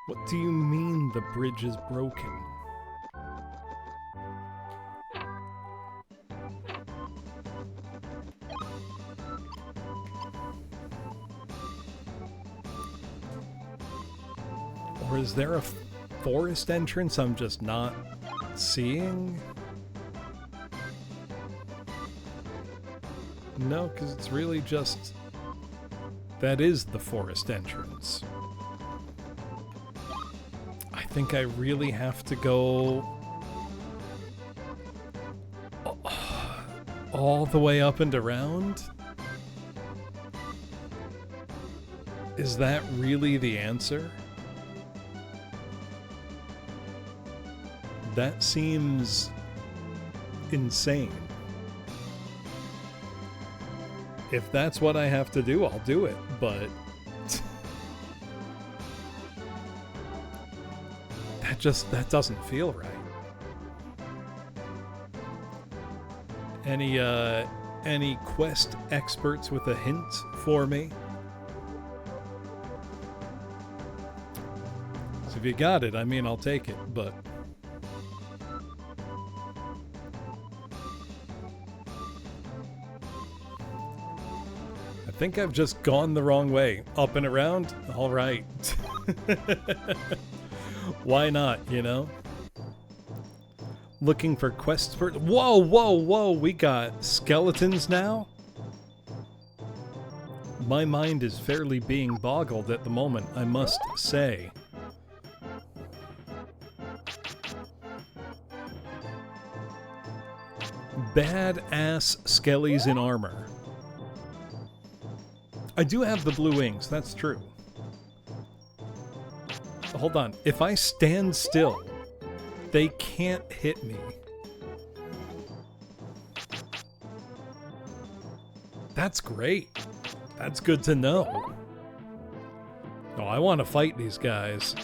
What do you mean the bridge is broken? Or is there a forest entrance I'm just not seeing? No, because it's really just... that is the forest entrance. I think I really have to go... all the way up and around? Is that really the answer? That seems insane. If that's what I have to do, I'll do it, but that doesn't feel right. Any quest experts with a hint for me? So if you got it, I mean, I'll take it, but I think I've just gone the wrong way. Up and around? All right. Why not, you know? Looking for quests for... Whoa, whoa, whoa! We got skeletons now? My mind is fairly being boggled at the moment, I must say. Badass skellies in armor. I do have the blue wings, that's true. Hold on, if I stand still, they can't hit me. That's great. That's good to know. Oh, I want to fight these guys.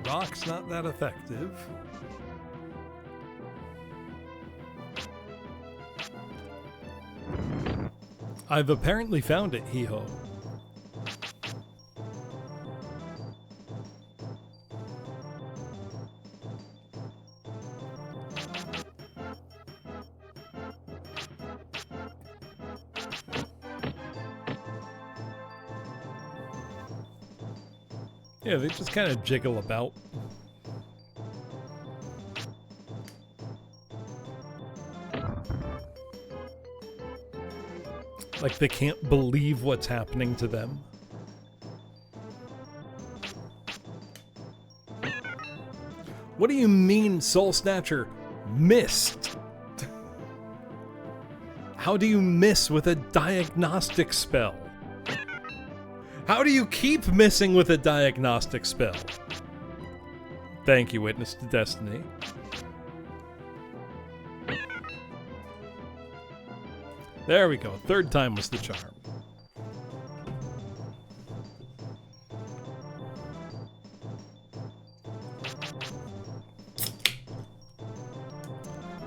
Rock's not that effective. I've apparently found it, hee-ho. Yeah, they just kind of jiggle about. Like they can't believe what's happening to them. What do you mean, Soul Snatcher? Missed? How do you miss with a diagnostic spell? How do you keep missing with a diagnostic spell? Thank you, Witness to Destiny. There we go. Third time was the charm.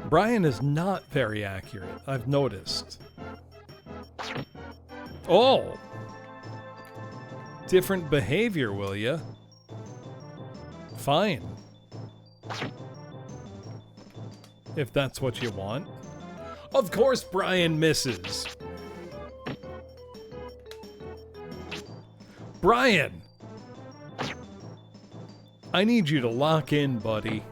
Brian is not very accurate, I've noticed. Oh! Different behavior, will ya? Fine. If that's what you want. Of course Brian misses. Brian! I need you to lock in, buddy.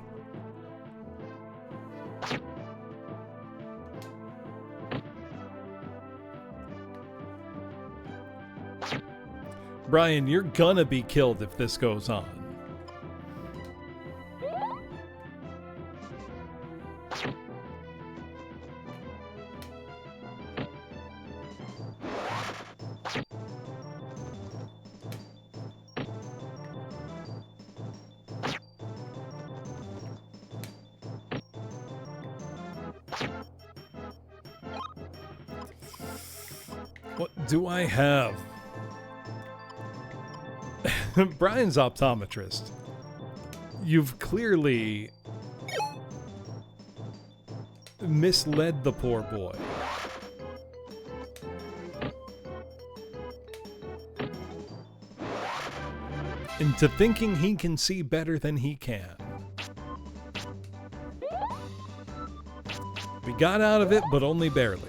Brian, you're gonna be killed if this goes on. What do I have? Brian's optometrist. You've clearly misled the poor boy. Into thinking he can see better than he can. We got out of it, but only barely.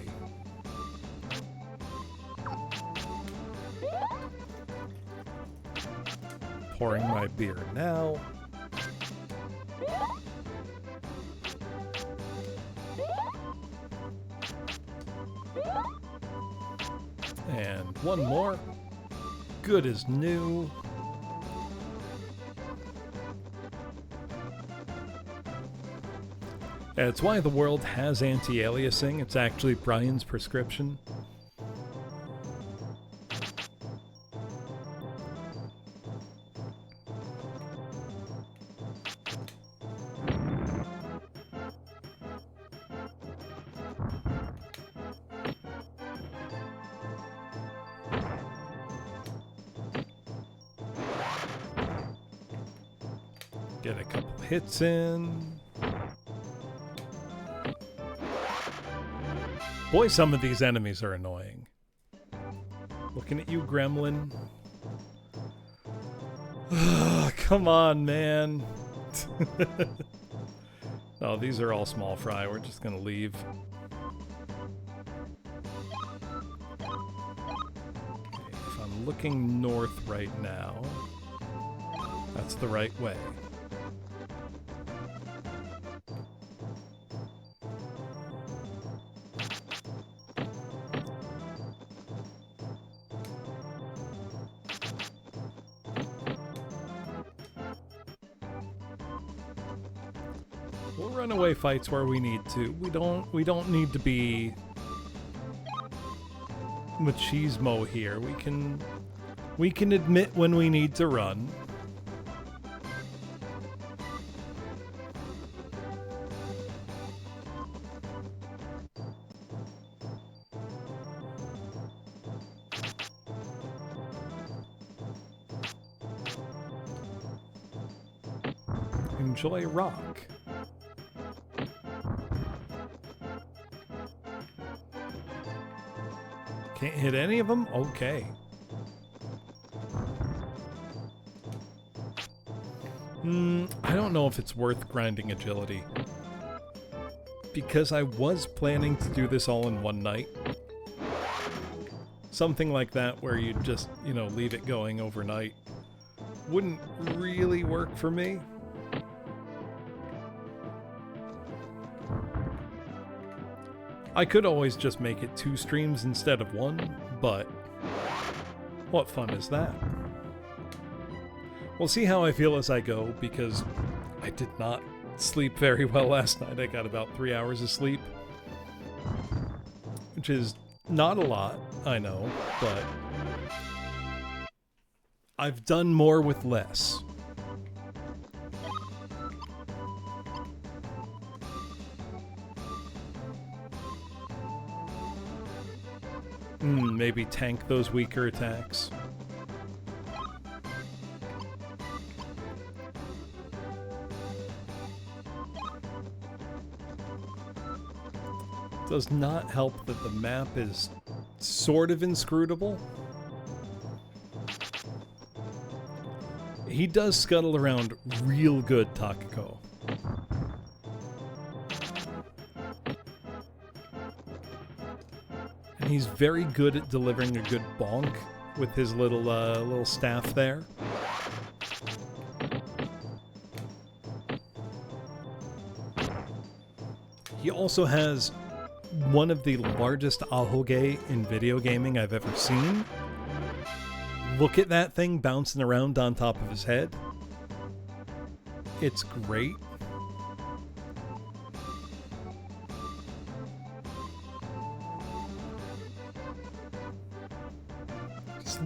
Pouring my beer now. And one more. Good as new. It's why the world has anti-aliasing. It's actually Brian's prescription. Get a couple hits in. Boy, some of these enemies are annoying. Looking at you, Gremlin. Come on, man. Oh, these are all small fry. We're just gonna leave. Okay, if I'm looking north right now, that's the right way. We'll run away fights where we need to. We don't need to be machismo here. We can admit when we need to run. Enjoy rock. Can't hit any of them? Okay. I don't know if it's worth grinding agility. Because I was planning to do this all in one night. Something like that where you just, you know, leave it going overnight. Wouldn't really work for me. I could always just make it 2 streams instead of 1, but what fun is that? We'll see how I feel as I go, because I did not sleep very well last night. I got about 3 hours of sleep, which is not a lot, I know, but I've done more with less. Maybe tank those weaker attacks. Does not help that the map is sort of inscrutable. He does scuttle around real good, Takako. He's very good at delivering a good bonk with his little staff there. He also has one of the largest ahoge in video gaming I've ever seen. Look at that thing bouncing around on top of his head. It's great.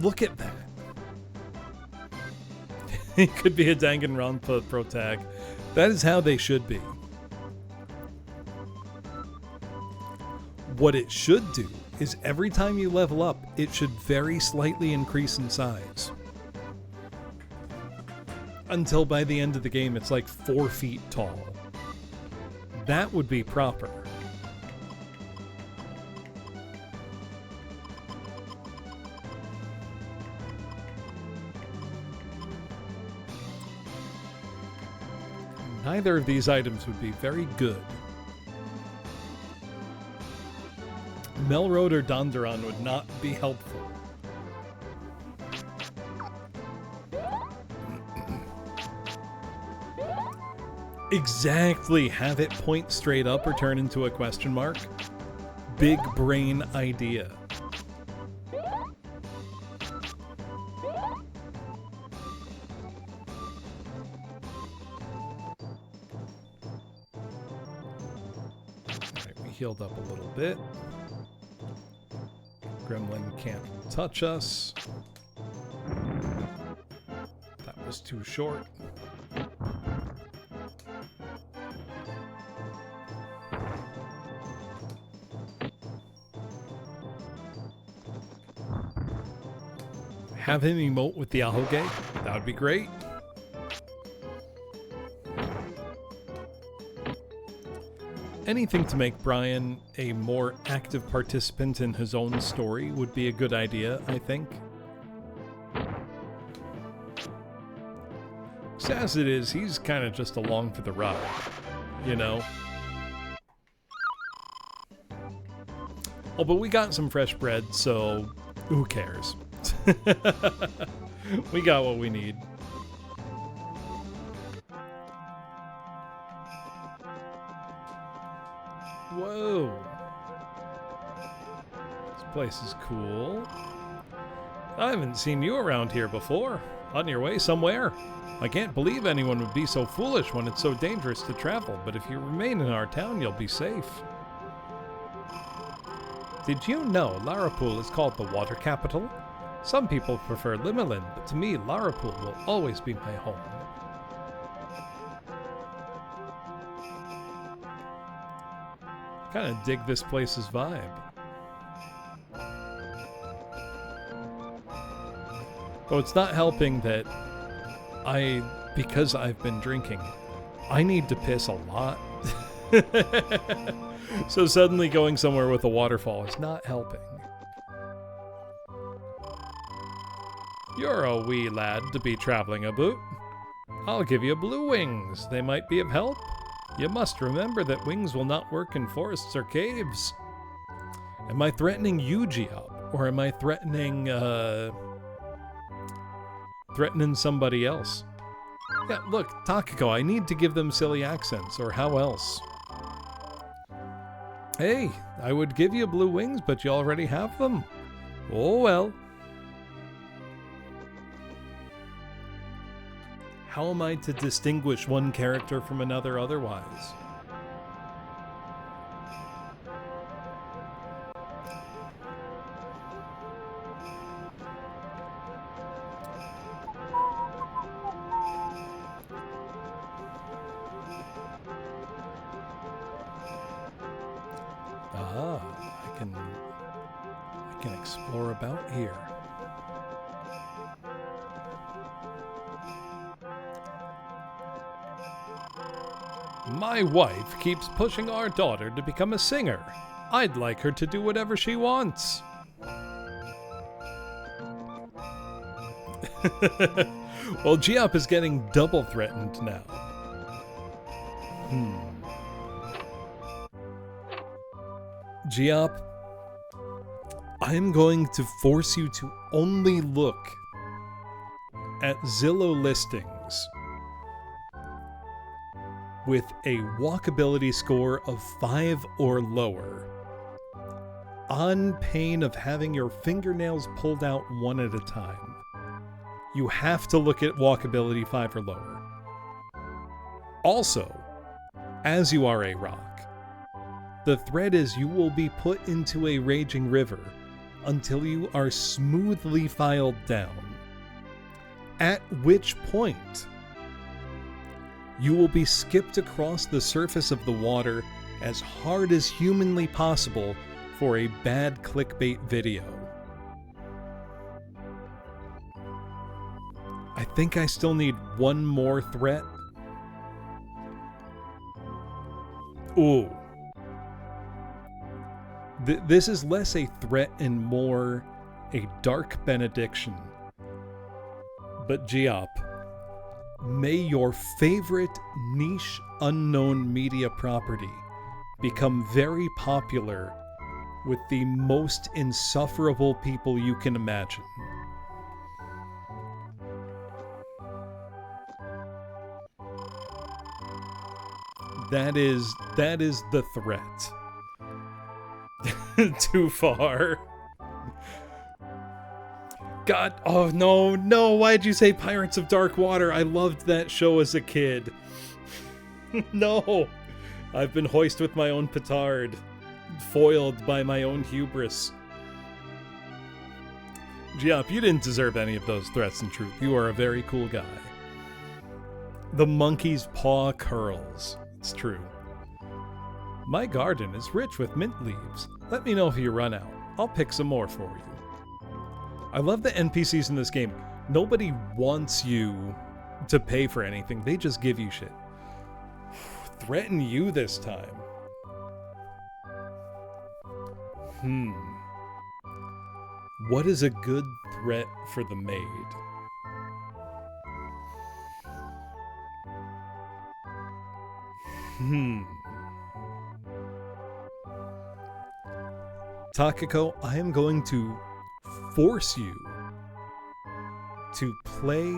Look at that. It could be a Danganronpa pro tag. That is how they should be. What it should do is every time you level up, it should very slightly increase in size. Until by the end of the game, it's like 4 feet tall. That would be proper. Neither of these items would be very good. Melroad or Donderon would not be helpful. Exactly. Have it point straight up or turn into a question mark. Big brain idea. healed up a little bit. Gremlin can't touch us. That was too short. Have him emote with the Ahoge? That would be great. Anything to make Brian a more active participant in his own story would be a good idea, I think. So as it is, he's kind of just along for the ride, you know? Oh, but we got some fresh bread, so who cares? We got what we need. Whoa. This place is cool. I haven't seen you around here before. On your way somewhere? I can't believe anyone would be so foolish when it's so dangerous to travel, but if you remain in our town, you'll be safe. Did you know Larapool is called the water capital? Some people prefer Limelin, but to me, Larapool will always be my home. Kind of dig this place's vibe. Though it's not helping that because I've been drinking, I need to piss a lot. So suddenly going somewhere with a waterfall is not helping. You're a wee lad to be traveling about. I'll give you blue wings. They might be of help. You must remember that wings will not work in forests or caves. Am I threatening you, Giop? Or am I threatening somebody else? Yeah, look, Takako, I need to give them silly accents, or how else? Hey, I would give you blue wings, but you already have them. Oh well. How am I to distinguish one character from another otherwise? Ah, I can explore about here. My wife keeps pushing our daughter to become a singer. I'd like her to do whatever she wants. Well, Giop is getting double threatened now. Giop, I'm going to force you to only look at Zillow listings with a walkability score of 5 or lower, on pain of having your fingernails pulled out one at a time. You have to look at walkability 5 or lower. Also, as you are a rock, the threat is you will be put into a raging river until you are smoothly filed down. At which point, you will be skipped across the surface of the water as hard as humanly possible for a bad clickbait video. I think I still need one more threat. Ooh. This is less a threat and more a dark benediction. But Giop, may your favorite niche unknown media property become very popular with the most insufferable people you can imagine. That is the threat. Too far. God, oh no, why'd you say Pirates of Dark Water? I loved that show as a kid. No, I've been hoisted with my own petard. foiled by my own hubris. Giop, you didn't deserve any of those threats in truth. You are a very cool guy. The monkey's paw curls. It's true. My garden is rich with mint leaves. Let me know if you run out. I'll pick some more for you. I love the NPCs in this game. Nobody wants you to pay for anything. They just give you shit. Threaten you this time. What is a good threat for the maid? Takako, I am going to force you to play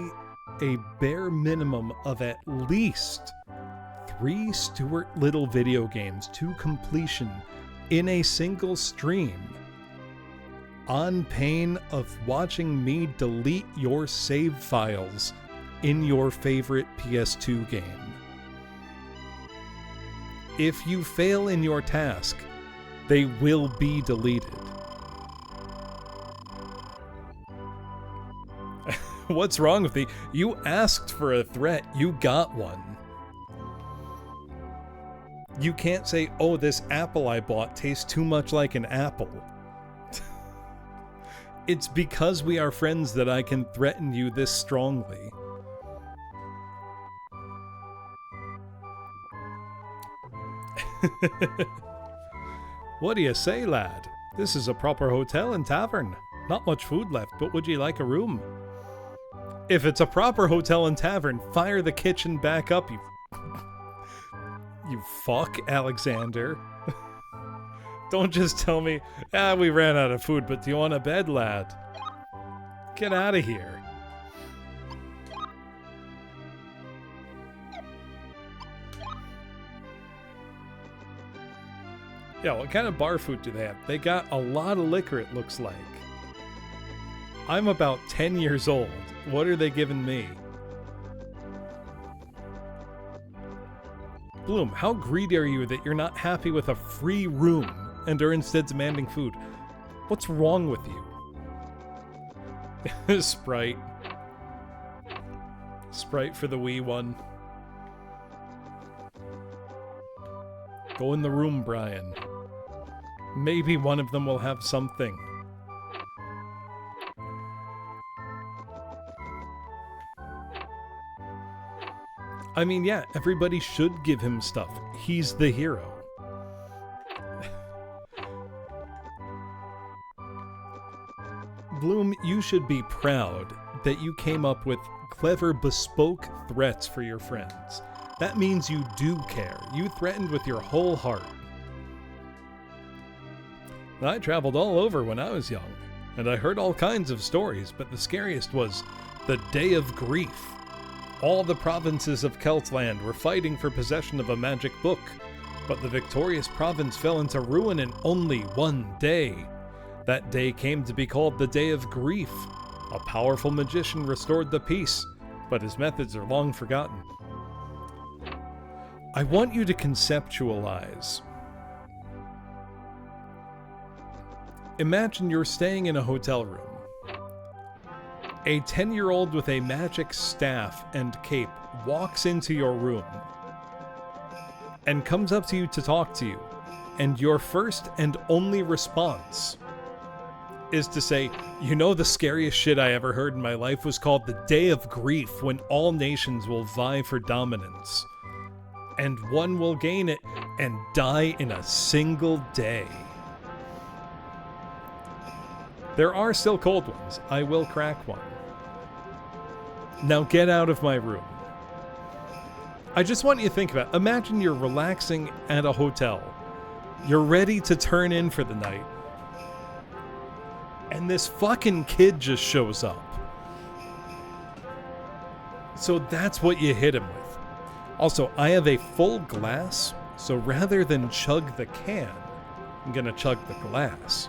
a bare minimum of at least 3 Stuart Little video games to completion in a single stream, on pain of watching me delete your save files in your favorite PS2 game. If you fail in your task, they will be deleted. What's wrong with you? You asked for a threat, you got one. You can't say, oh, this apple I bought tastes too much like an apple. It's because we are friends that I can threaten you this strongly. What do you say, lad? This is a proper hotel and tavern. Not much food left, but would you like a room? If it's a proper hotel and tavern, fire the kitchen back up, you... You fuck, Alexander. Don't just tell me, we ran out of food, but do you want a bed, lad? Get out of here. Yeah, what kind of bar food do they have? They got a lot of liquor, it looks like. I'm about 10 years old. What are they giving me? Bloom, how greedy are you that you're not happy with a free room and are instead demanding food? What's wrong with you? Sprite. Sprite for the wee one. Go in the room, Brian. Maybe one of them will have something. I mean, yeah, everybody should give him stuff. He's the hero. Bloom, you should be proud that you came up with clever, bespoke threats for your friends. That means you do care. You threatened with your whole heart. I traveled all over when I was young, and I heard all kinds of stories, but the scariest was the Day of Grief. All the provinces of Celtland were fighting for possession of a magic book, but the victorious province fell into ruin in only one day. That day came to be called the Day of Grief. A powerful magician restored the peace, but his methods are long forgotten. I want you to conceptualize. Imagine you're staying in a hotel room. A 10-year-old with a magic staff and cape walks into your room and comes up to you to talk to you, and your first and only response is to say, you know, the scariest shit I ever heard in my life was called the Day of Grief, when all nations will vie for dominance, and one will gain it and die in a single day. There are still cold ones. I will crack one. Now get out of my room. I just want you to think about it. Imagine you're relaxing at a hotel. You're ready to turn in for the night. And this fucking kid just shows up. So that's what you hit him with. Also, I have a full glass, so rather than chug the can, I'm gonna chug the glass.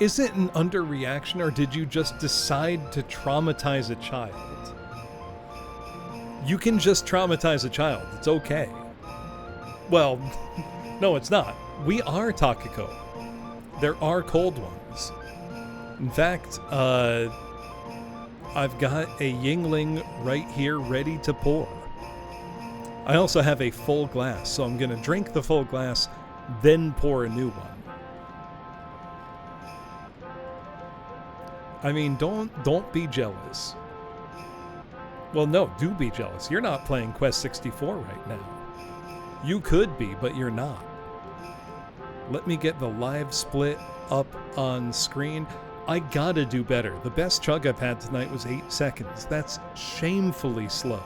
Is it an underreaction, or did you just decide to traumatize a child? You can just traumatize a child. It's okay. Well, no, it's not. We are Takako. There are cold ones. In fact, I've got a Yingling right here ready to pour. I also have a full glass, so I'm going to drink the full glass, then pour a new one. I mean, don't be jealous. Well, no, do be jealous. You're not playing Quest 64 right now. You could be, but you're not. Let me get the live split up on screen. I gotta do better. The best chug I've had tonight was 8 seconds. That's shamefully slow.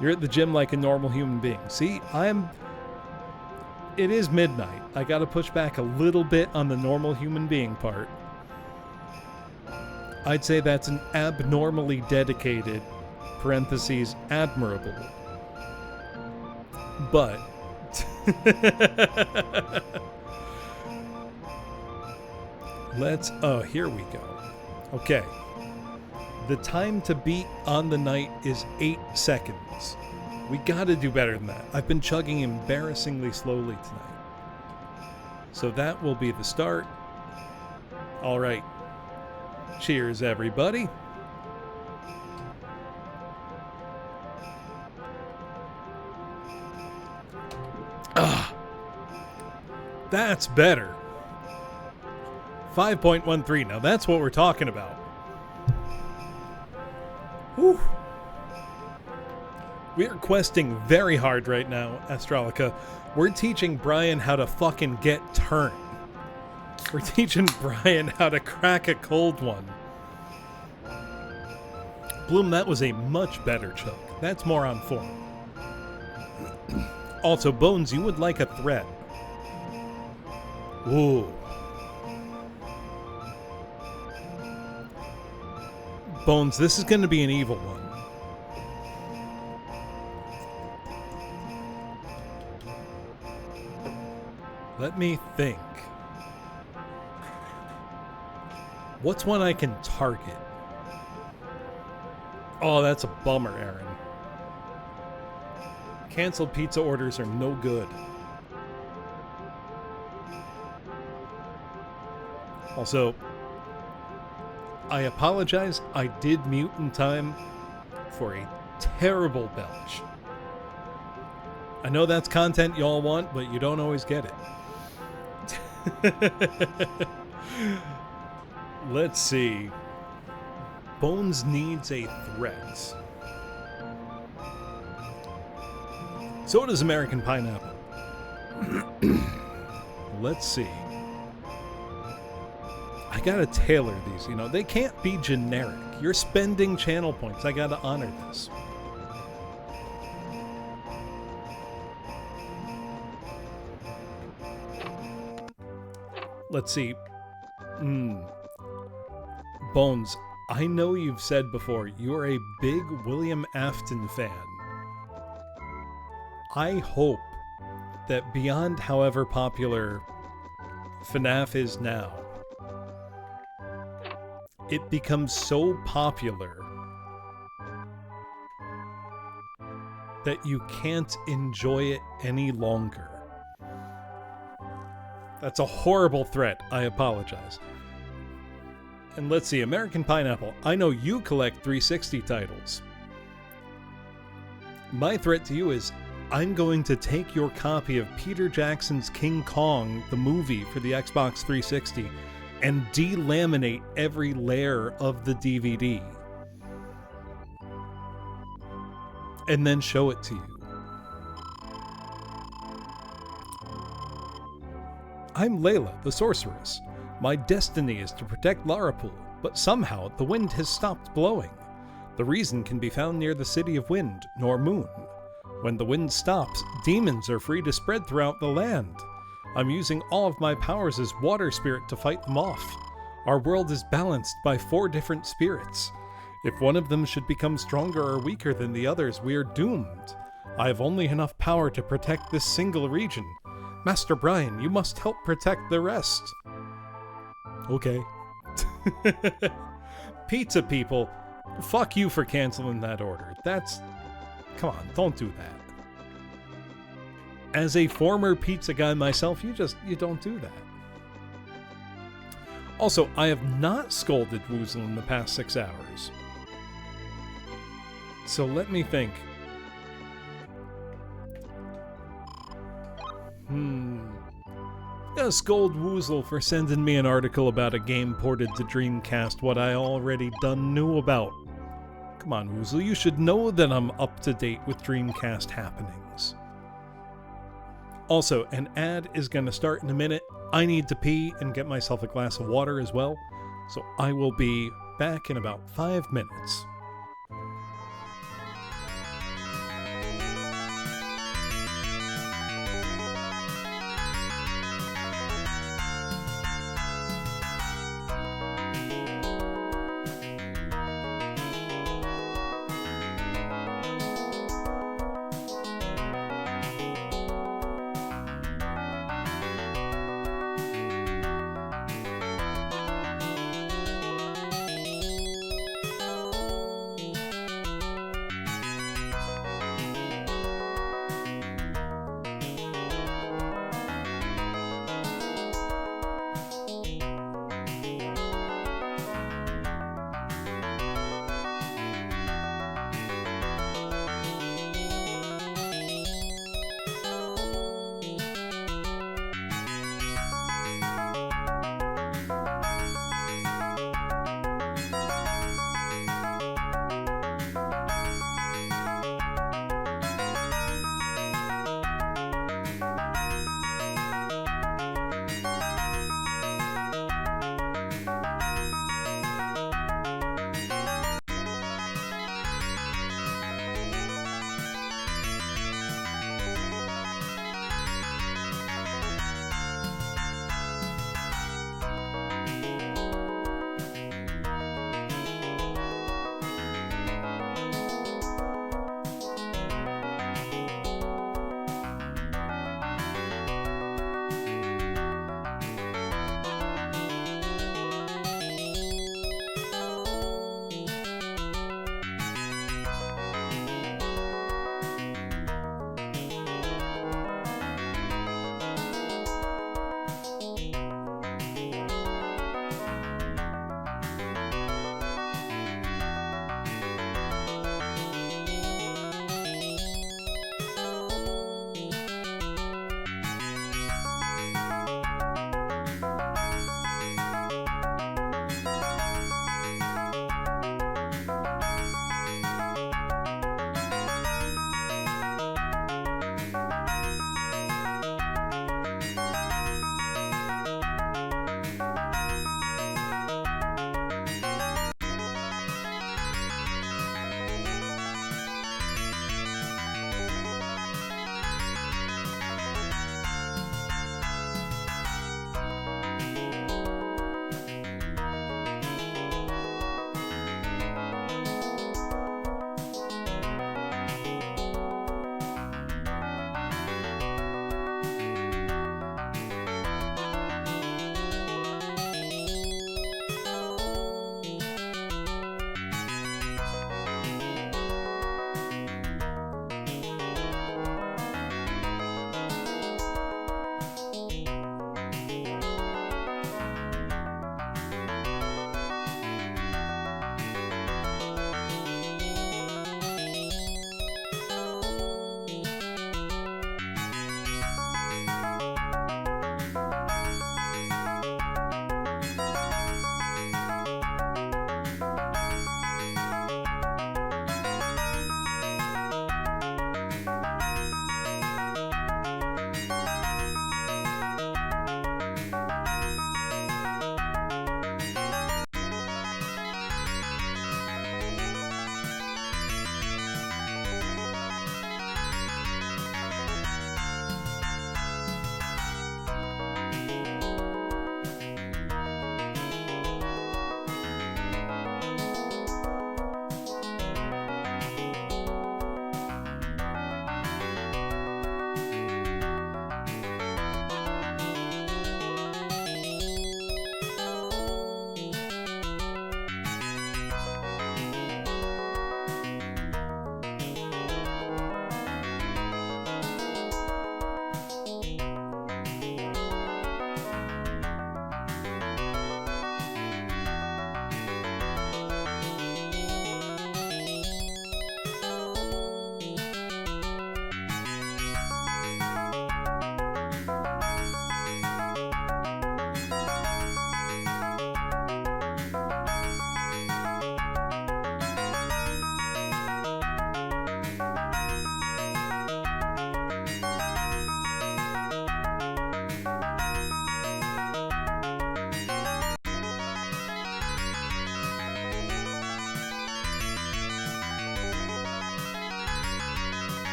You're at the gym like a normal human being. See, it is midnight. I gotta push back a little bit on the normal human being part. I'd say that's an abnormally dedicated, parentheses, admirable. But here we go. Okay. The time to beat on the night is 8 seconds. We gotta do better than that. I've been chugging embarrassingly slowly tonight. So that will be the start. All right. Cheers, everybody. That's better. 5.13. Now that's what we're talking about. Whew. We are questing very hard right now, Astralica. We're teaching Brian how to fucking get turned. We're teaching Brian how to crack a cold one. Bloom, that was a much better chug. That's more on form. Also, Bones, you would like a thread. Ooh. Bones, this is going to be an evil one. Let me think. What's one I can target? Oh, that's a bummer, Aaron. Canceled pizza orders are no good. Also, I apologize. I did mute in time for a terrible belch. I know that's content y'all want, but you don't always get it. Let's see. Bones needs a threat. So does American Pineapple. Let's see. I gotta tailor these, you know. They can't be generic. You're spending channel points. I gotta honor this. Let's see. Bones, I know you've said before you're a big William Afton fan. I hope that beyond however popular FNAF is now, it becomes so popular that you can't enjoy it any longer. That's a horrible threat. I apologize. And let's see, American Pineapple. I know you collect 360 titles. My threat to you is I'm going to take your copy of Peter Jackson's King Kong, the movie for the Xbox 360, and delaminate every layer of the DVD. And then show it to you. I'm Layla, the sorceress. My destiny is to protect Larapool, but somehow the wind has stopped blowing. The reason can be found near the City of Wind, Normoon. When the wind stops, demons are free to spread throughout the land. I'm using all of my powers as water spirit to fight them off. Our world is balanced by 4 different spirits. If one of them should become stronger or weaker than the others, we are doomed. I have only enough power to protect this single region. Master Brian, you must help protect the rest. Okay. Pizza people, fuck you for canceling that order. Come on, don't do that. As a former pizza guy myself, you don't do that. Also, I have not scolded Woozle in the past 6 hours. So let me think. Gonna scold Woozle for sending me an article about a game ported to Dreamcast what I already done knew about. Come on, Woozle, you should know that I'm up to date with Dreamcast happenings. Also, an ad is gonna start in a minute. I need to pee and get myself a glass of water as well, so I will be back in about 5 minutes.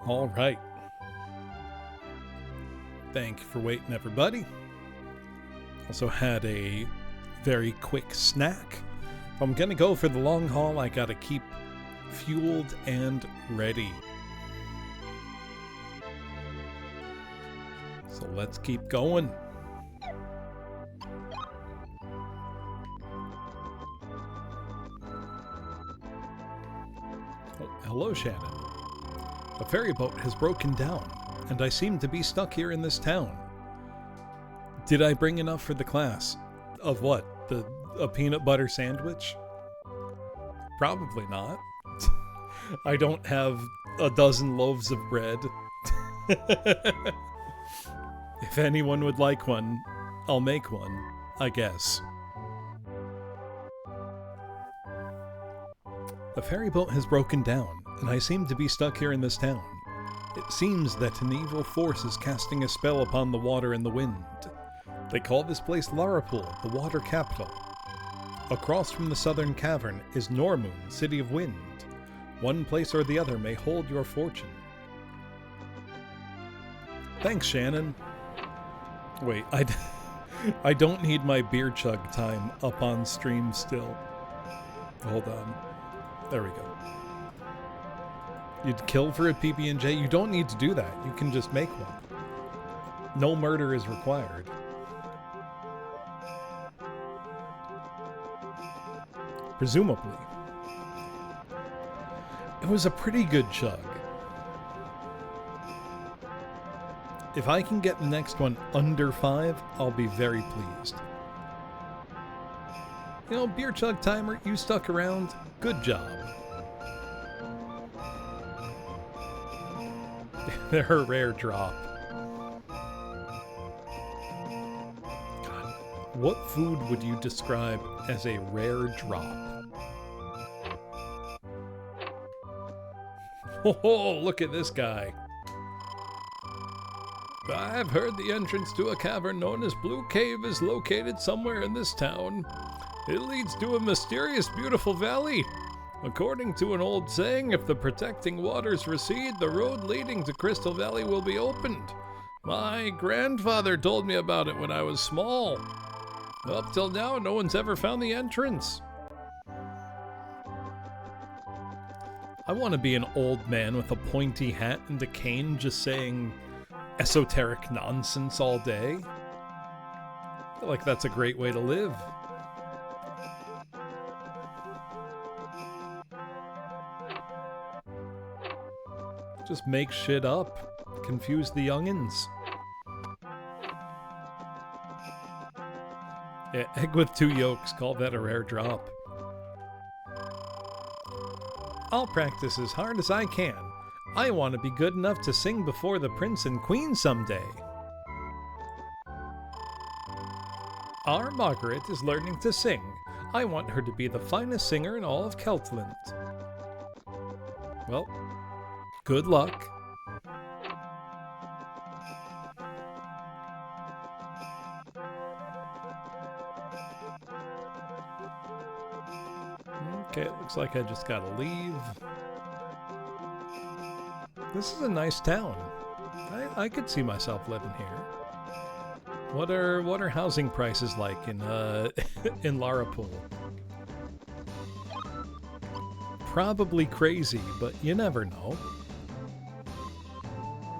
All right. Thank you for waiting, everybody. Also had a very quick snack. If I'm gonna go for the long haul, I gotta keep fueled and ready. So let's keep going. Oh, hello, Shannon. A ferry boat has broken down, and I seem to be stuck here in this town. Did I bring enough for the class? Of what? A peanut butter sandwich? Probably not. I don't have a dozen loaves of bread. If anyone would like one, I'll make one, I guess. The ferry boat has broken down, and I seem to be stuck here in this town. It seems that an evil force is casting a spell upon the water and the wind. They call this place Larapool, the water capital. Across from the southern cavern is Normoon, city of wind. One place or the other may hold your fortune. Thanks, Shannon. Wait, I don't need my beer chug time up on stream still. Hold on. There we go. You'd kill for a PB&J? You don't need to do that. You can just make one. No murder is required. Presumably. It was a pretty good chug. If I can get the next one under 5, I'll be very pleased. You know, beer chug timer, you stuck around. Good job. They're a rare drop. God, what food would you describe as a rare drop? Oh, look at this guy. I've heard the entrance to a cavern known as Blue Cave is located somewhere in this town. It leads to a mysterious, beautiful valley. According to an old saying, if the protecting waters recede, the road leading to Crystal Valley will be opened. My grandfather told me about it when I was small. Up till now, no one's ever found the entrance. I want to be an old man with a pointy hat and a cane just saying esoteric nonsense all day. I feel like that's a great way to live. Just make shit up. Confuse the youngins. Yeah, egg with 2 yolks. Call that a rare drop. I'll practice as hard as I can. I want to be good enough to sing before the prince and queen someday. Our Margaret is learning to sing. I want her to be the finest singer in all of Keltland. Well, good luck. Okay, it looks like I just gotta leave. This is a nice town. I could see myself living here. What are housing prices like in in Larapool? Probably crazy, but you never know.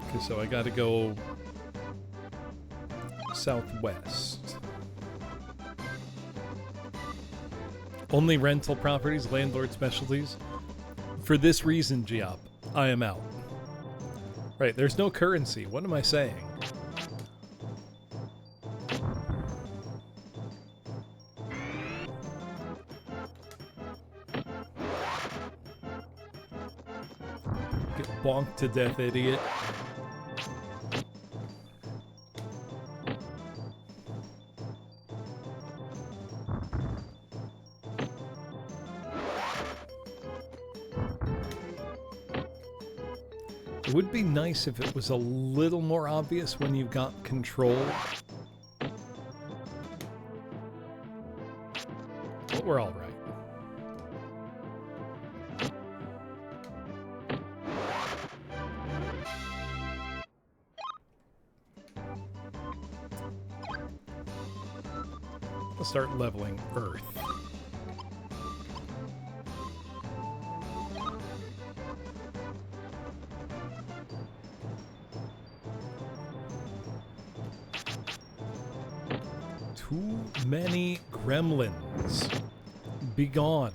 Okay, so I gotta go southwest. Only rental properties, landlord specialties. For this reason, Giop, I am out. Right, there's no currency. What am I saying? Get bonked to death, idiot. It would be nice if it was a little more obvious when you got control. But we're all right. I'll start leveling Earth. Too many gremlins. Be gone.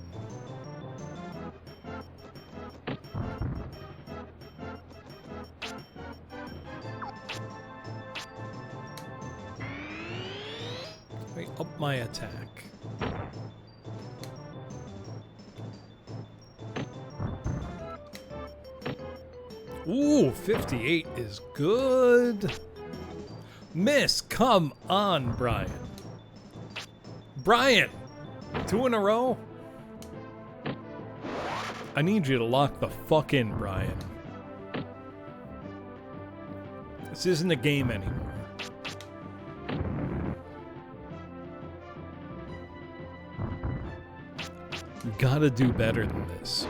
Let me up my attack. Ooh, 58 is good. Miss, come on, Brian. Brian! 2 in a row? I need you to lock the fuck in, Brian. This isn't a game anymore. You gotta do better than this.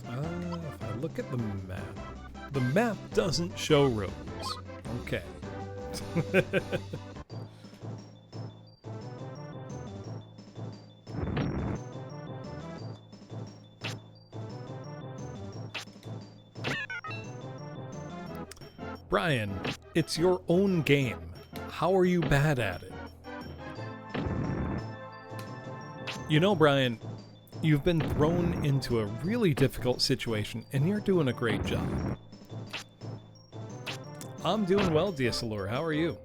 If I look at the map doesn't show roads. Okay. Brian, it's your own game. How are you bad at it? You know, Brian, you've been thrown into a really difficult situation, and you're doing a great job. I'm doing well, Diasalur. How are you?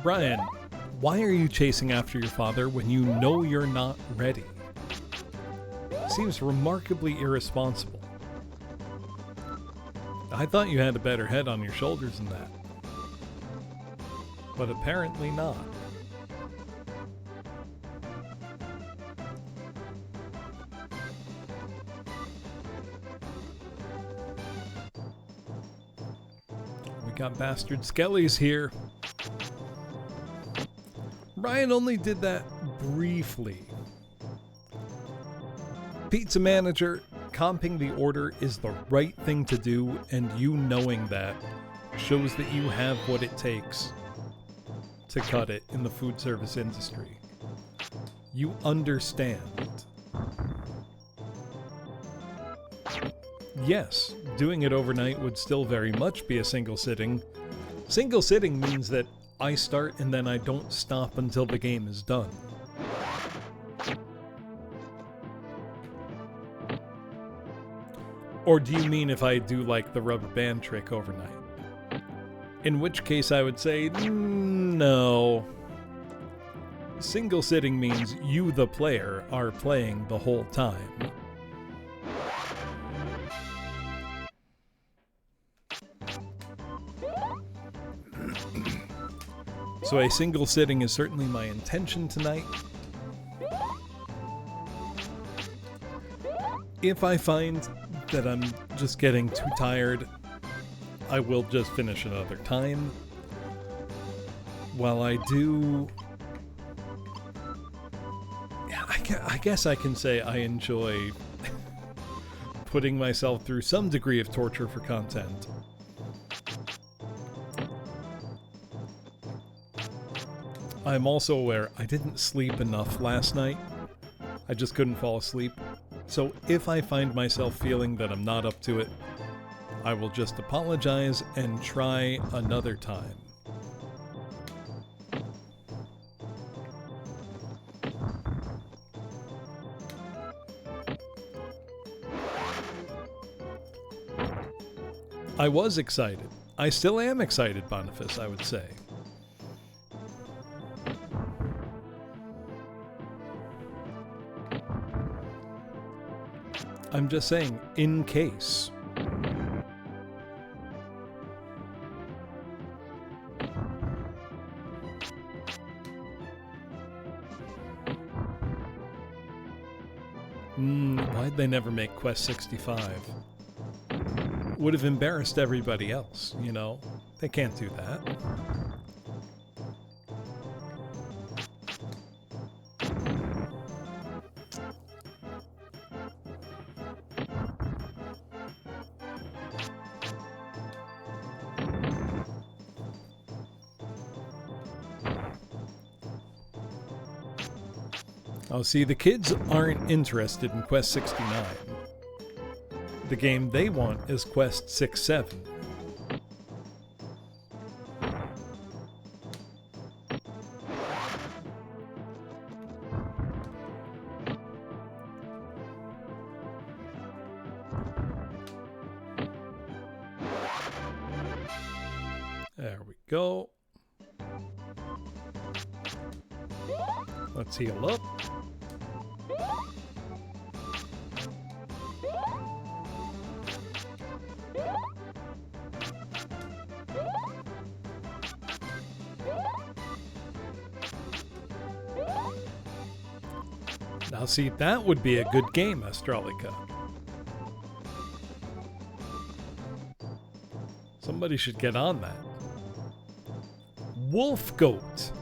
Brian, why are you chasing after your father when you know you're not ready? Seems remarkably irresponsible. I thought you had a better head on your shoulders than that. But apparently not. We got Bastard Skellies here. Brian only did that briefly. Pizza manager, comping the order is the right thing to do, and you knowing that shows that you have what it takes to cut it in the food service industry. You understand. Yes, doing it overnight would still very much be a single sitting. Single sitting means that I start and then I don't stop until the game is done. Or do you mean if I do like the rubber band trick overnight? In which case I would say, no. Single sitting means you, the player, are playing the whole time. So a single sitting is certainly my intention tonight. If I find that I'm just getting too tired, I will just finish another time. While I do... Yeah, I guess I can say I enjoy putting myself through some degree of torture for content. I'm also aware I didn't sleep enough last night. I just couldn't fall asleep. So if I find myself feeling that I'm not up to it, I will just apologize and try another time. I was excited. I still am excited, Boniface, I would say. I'm just saying, in case. they never make Quest 65. Would have embarrassed everybody else, you know? They can't do that. Oh, see, the kids aren't interested in Quest 69. The game they want is Quest 67. There we go. Let's heal up. Now see, that would be a good game, Astralica. Somebody should get on that. Wolf Goat.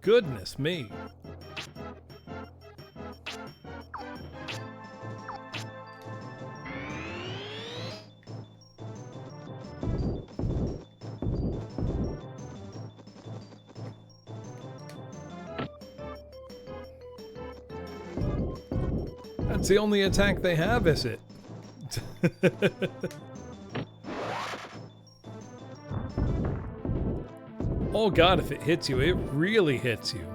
Goodness me. That's the only attack they have, is it? Oh god, if it hits you, it really hits you.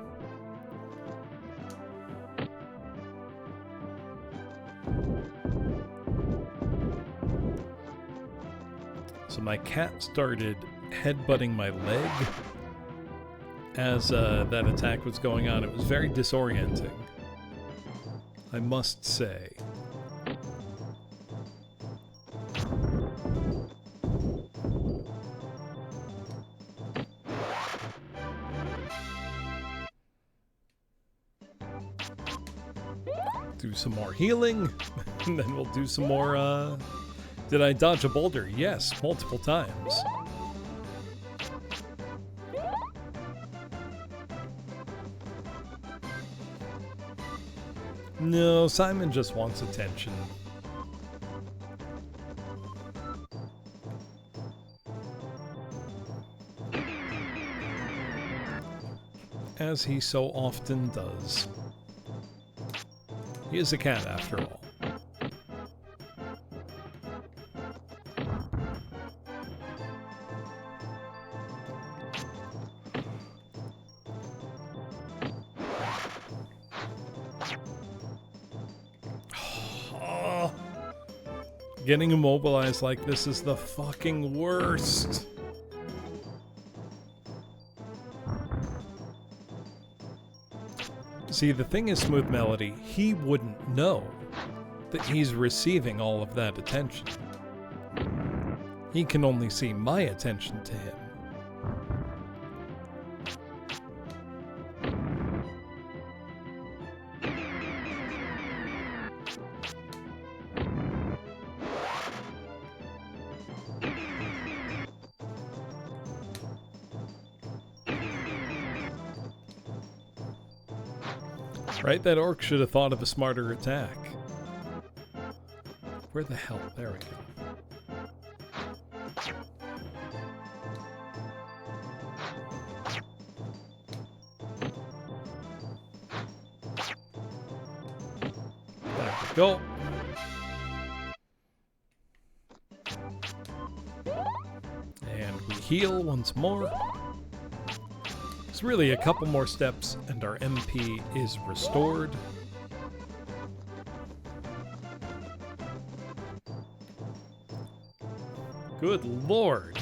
So my cat started headbutting my leg as that attack was going on. It was very disorienting, I must say. Do some more healing, and then we'll do some more, Did I dodge a boulder? Yes, multiple times. No, Simon just wants attention. As he so often does. He is a cat, after all. Getting immobilized like this is the fucking worst. See, the thing is, Smooth Melody, he wouldn't know that he's receiving all of that attention. He can only see my attention to him. Right? That orc should have thought of a smarter attack. Where the hell? There we go. There we go. And we heal once more. It's really a couple more steps and our MP is restored. Good lord.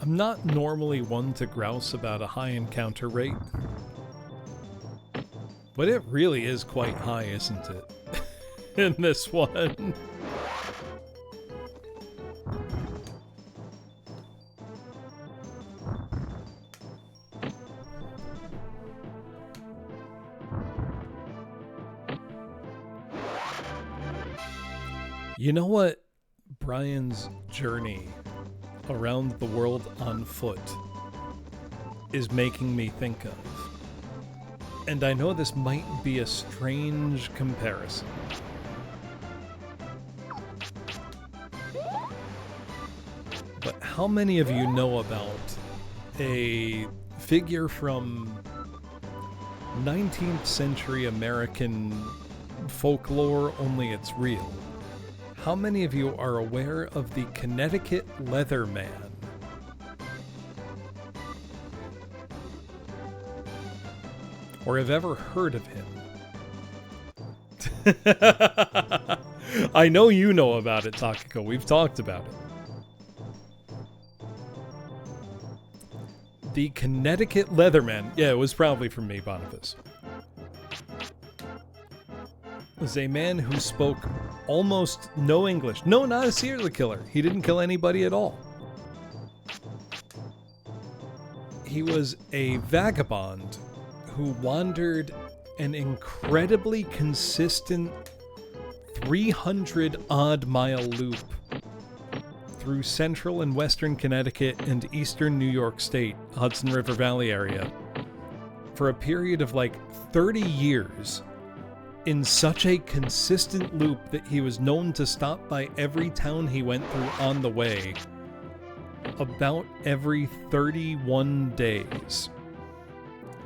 I'm not normally one to grouse about a high encounter rate, but it really is quite high, isn't it? In this one. You know what Brian's journey around the world on foot is making me think of? And I know this might be a strange comparison. But how many of you know about a figure from 19th century American folklore, only it's real? How many of you are aware of the Connecticut Leatherman? Or have ever heard of him? I know you know about it, Takako. We've talked about it. The Connecticut Leatherman. Yeah, it was probably from me, Boniface. Was a man who spoke almost no English. No, not a serial killer. He didn't kill anybody at all. He was a vagabond who wandered an incredibly consistent 300-odd mile loop through central and western Connecticut and eastern New York State, Hudson River Valley area, for a period of like 30 years in such a consistent loop that he was known to stop by every town he went through on the way about every 31 days.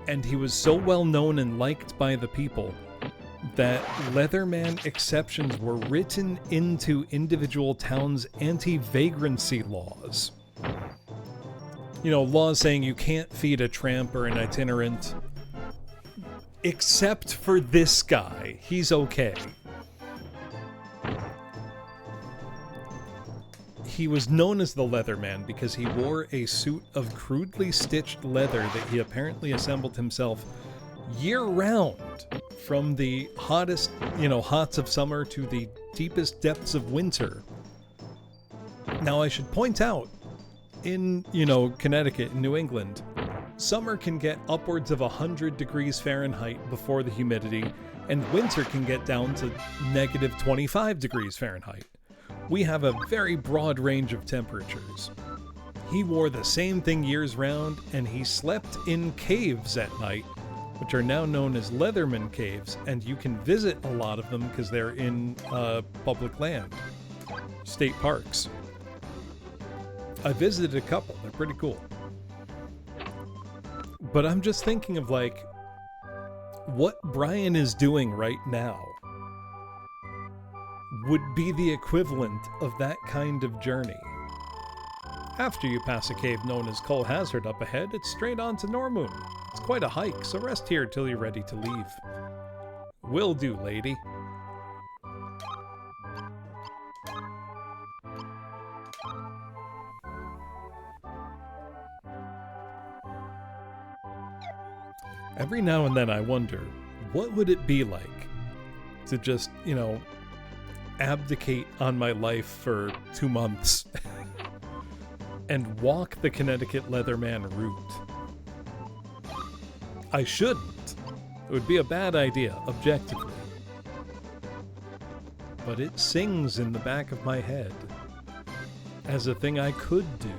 And he was so well known and liked by the people that Leatherman exceptions were written into individual towns' anti-vagrancy laws. You know, laws saying you can't feed a tramp or an itinerant. Except for this guy. He's okay. He was known as the Leatherman because he wore a suit of crudely stitched leather that he apparently assembled himself year-round, from the hottest, hots of summer to the deepest depths of winter. Now, I should point out, in, Connecticut and New England, summer can get upwards of 100 degrees Fahrenheit before the humidity, and winter can get down to negative 25 degrees Fahrenheit. We have a very broad range of temperatures. He wore the same thing years round, and he slept in caves at night, which are now known as Leatherman Caves, and you can visit a lot of them because they're in public land, state parks. I visited a couple. They're pretty cool. But I'm just thinking of, what Brian is doing right now would be the equivalent of that kind of journey. After you pass a cave known as Cull Hazard up ahead, it's straight on to Normoon. It's quite a hike, so rest here till you're ready to leave. Will do, lady. Every now and then I wonder, what would it be like to just, abdicate on my life for 2 months and walk the Connecticut Leatherman route? I shouldn't. It would be a bad idea, objectively. But it sings in the back of my head as a thing I could do.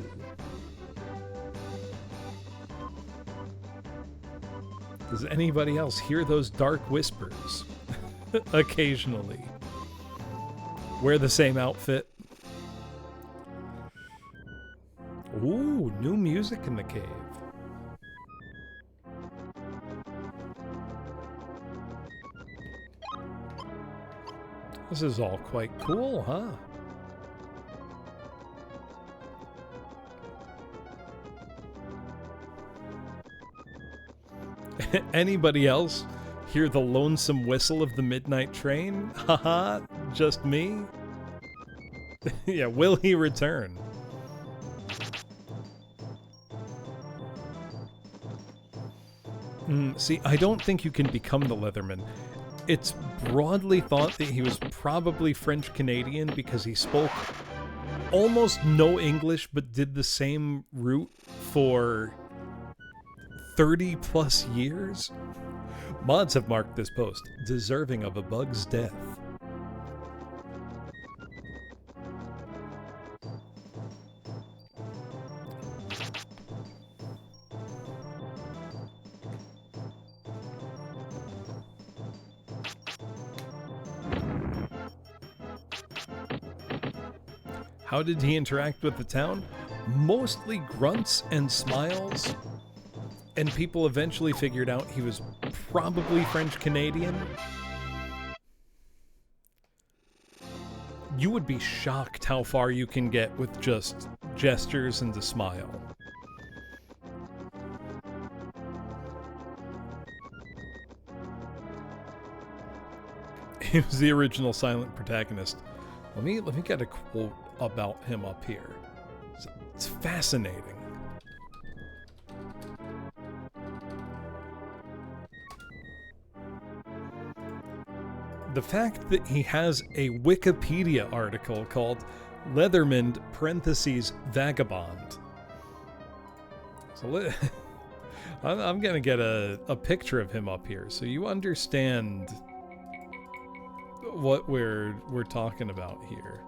Does anybody else hear those dark whispers? Occasionally. Wear the same outfit. Ooh, new music in the cave. This is all quite cool, huh? Anybody else hear the lonesome whistle of the midnight train? Haha, just me? Yeah, will he return? See, I don't think you can become the Leatherman. It's broadly thought that he was probably French-Canadian because he spoke almost no English but did the same route for 30 plus years. Mods have marked this post deserving of a bug's death. How did he interact with the town? Mostly grunts and smiles. And people eventually figured out he was probably French-Canadian. You would be shocked how far you can get with just gestures and a smile. He was the original silent protagonist. Let me get a quote about him up here. It's fascinating. The fact that he has a Wikipedia article called Leatherman parentheses Vagabond. So I'm gonna get a picture of him up here so you understand what we're talking about here.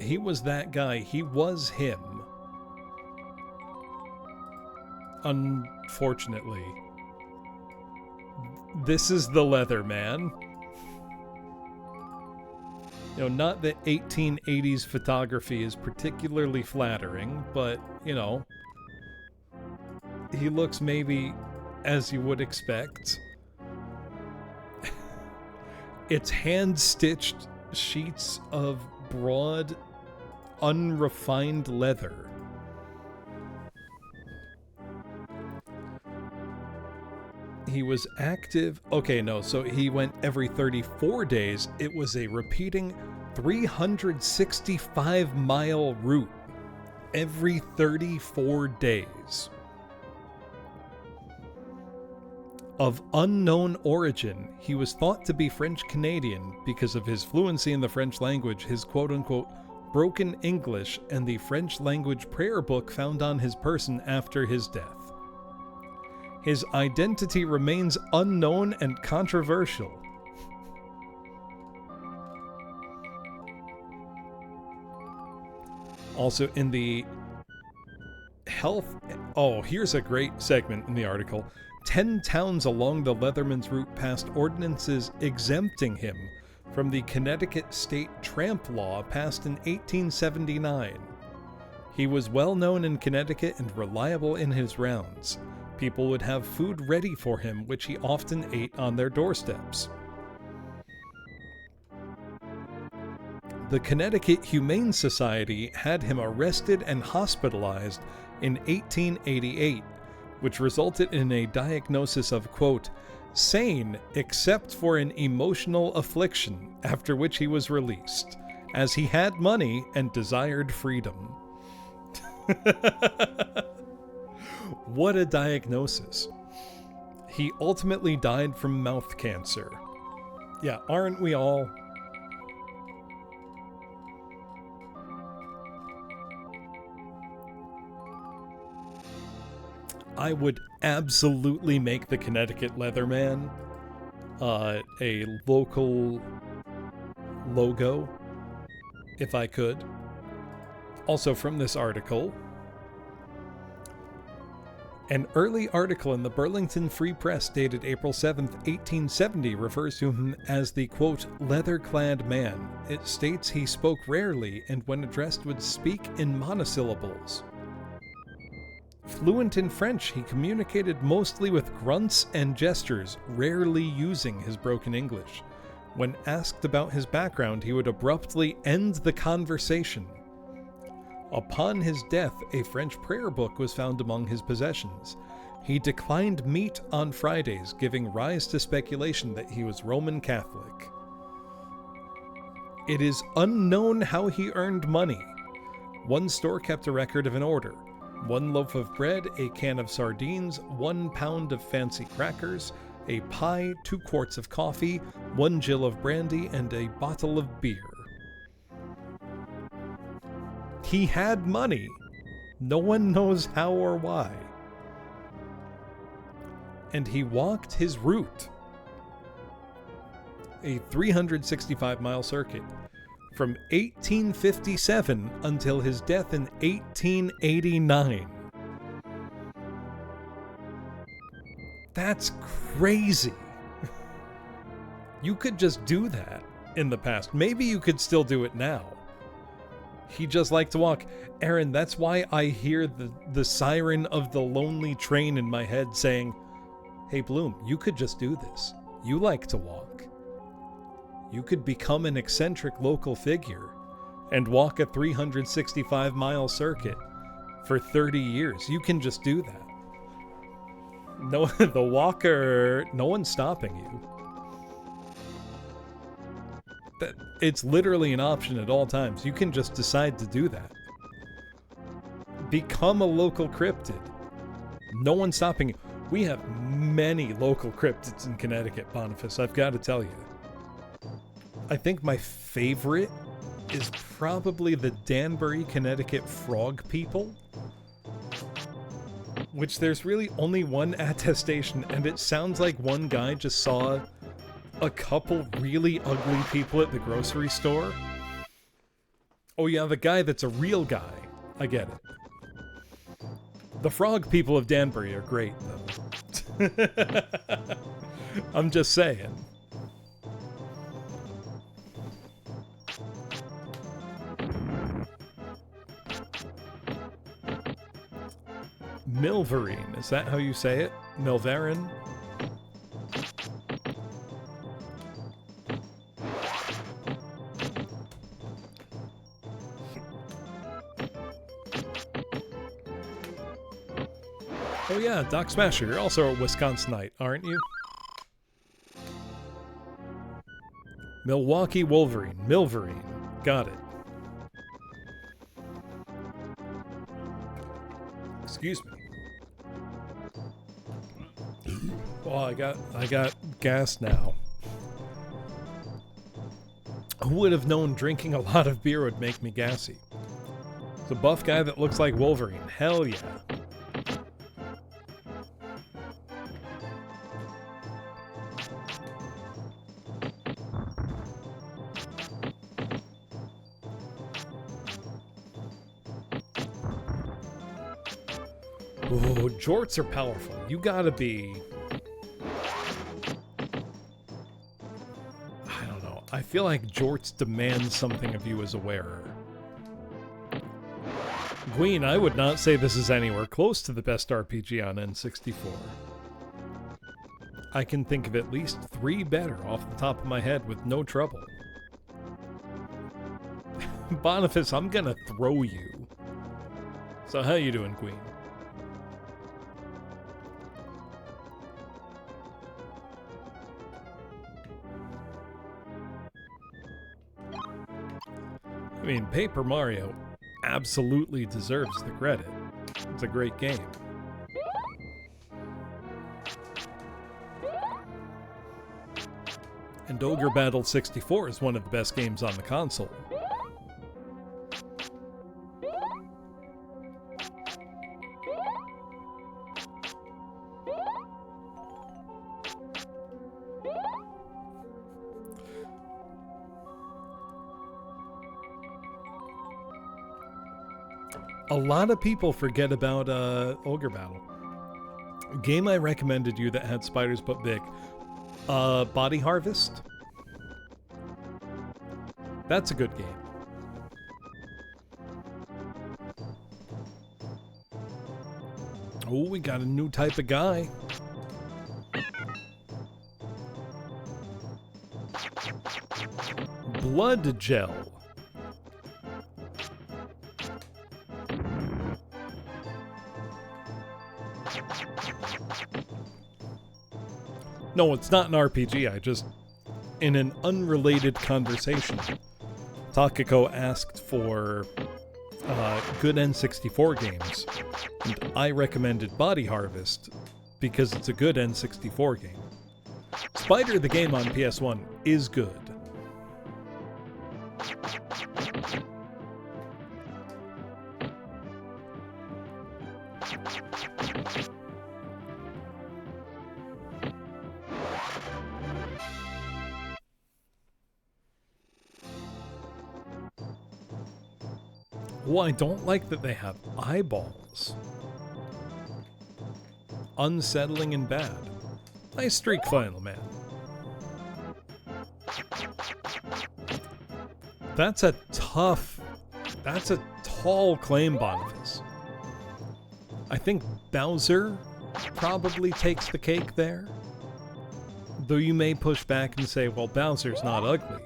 He was that guy. He was him. Unfortunately. This is the Leatherman. You know, not that 1880s photography is particularly flattering, but, you know, he looks maybe as you would expect. It's hand-stitched sheets of broad, unrefined leather. He was active. Okay, no, so he went every 34 days. It was a repeating 365-mile route every 34 days. Of unknown origin, he was thought to be French-Canadian because of his fluency in the French language, his quote-unquote broken English, and the French language prayer book found on his person after his death. His identity remains unknown and controversial. Also in the health... Oh, here's a great segment in the article. 10 towns along the Leatherman's route passed ordinances exempting him from the Connecticut state tramp law passed in 1879. He was well known in Connecticut and reliable in his rounds. People would have food ready for him, which he often ate on their doorsteps. The Connecticut Humane Society had him arrested and hospitalized in 1888, which resulted in a diagnosis of, quote, sane except for an emotional affliction, after which he was released, as he had money and desired freedom. What a diagnosis. He ultimately died from mouth cancer. Yeah, aren't we all? I would absolutely make the Connecticut Leatherman a local logo, if I could. Also from this article, an early article in the Burlington Free Press dated April 7th, 1870 refers to him as the, quote, leather-clad man. It states he spoke rarely and when addressed would speak in monosyllables. Fluent in French, he communicated mostly with grunts and gestures, rarely using his broken English. When asked about his background, he would abruptly end the conversation. Upon his death, a French prayer book was found among his possessions. He declined meat on Fridays, giving rise to speculation that he was Roman Catholic. It is unknown how he earned money. One store kept a record of an order. 1 loaf of bread, a can of sardines, 1 pound of fancy crackers, a pie, 2 quarts of coffee, 1 gill of brandy, and a bottle of beer. He had money. No one knows how or why. And he walked his route, a 365-mile circuit, from 1857 until his death in 1889. That's crazy. You could just do that in the past. Maybe you could still do it now. He just liked to walk. Aaron, that's why I hear the siren of the lonely train in my head saying, hey Bloom, you could just do this. You like to walk. You could become an eccentric local figure and walk a 365-mile circuit for 30 years. You can just do that. No, the walker, no one's stopping you. It's literally an option at all times. You can just decide to do that. Become a local cryptid. No one's stopping you. We have many local cryptids in Connecticut, Boniface, I've got to tell you. I think my favorite is probably the Danbury, Connecticut frog people, which there's really only one attestation, and it sounds like one guy just saw a couple really ugly people at the grocery store. Oh yeah, the guy that's a real guy. I get it. The frog people of Danbury are great, though. I'm just saying. Milverine, is that how you say it? Milverin? Oh yeah, Doc Smasher, you're also a Wisconsinite, aren't you? Milwaukee Wolverine, Milverine, got it. Excuse me. Oh, I got gas now. Who would have known drinking a lot of beer would make me gassy? It's a buff guy that looks like Wolverine. Hell yeah. Oh, jorts are powerful. You gotta be... I don't know. I feel like jorts demand something of you as a wearer. Gween, I would not say this is anywhere close to the best RPG on N64. I can think of at least 3 better off the top of my head with no trouble. Boniface, I'm gonna throw you. So how you doing, Queen? I mean, Paper Mario absolutely deserves the credit. It's a great game. And Ogre Battle 64 is one of the best games on the console. A lot of people forget about Ogre Battle. A game I recommended you that had spiders but big. Body Harvest. That's a good game. Oh, we got a new type of guy. Blood Gel. No, it's not an RPG. I just, in an unrelated conversation, Takako asked for good N64 games, And I recommended Body Harvest because it's a good N64 game. Spider the game on PS1 is good. Well, I don't like that they have eyeballs. Unsettling and bad. Nice streak, Final Man. That's a tall claim, Boniface. I think Bowser probably takes the cake there. Though you may push back and say, well, Bowser's not ugly.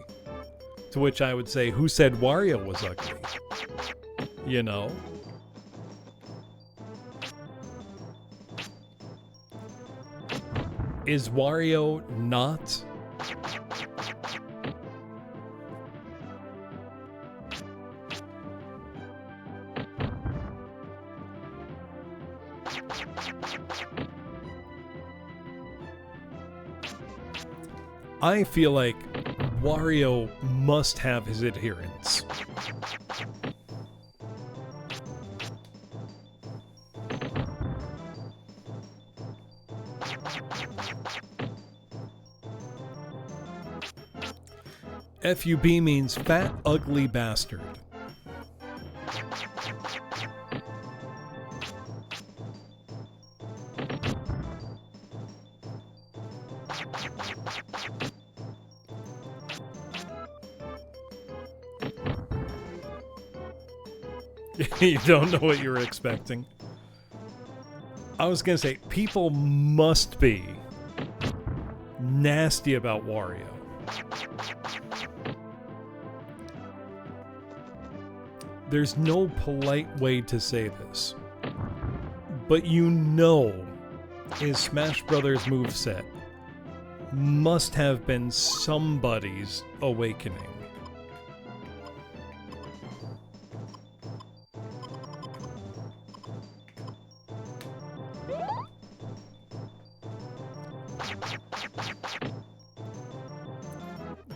To which I would say, who said Wario was ugly? You know? Is Wario not? I feel like Wario must have his adherents. FUB means fat, ugly bastard. You don't know what you were expecting. I was gonna say, people must be nasty about Wario. There's no polite way to say this, but you know his Smash Brothers moveset must have been somebody's awakening.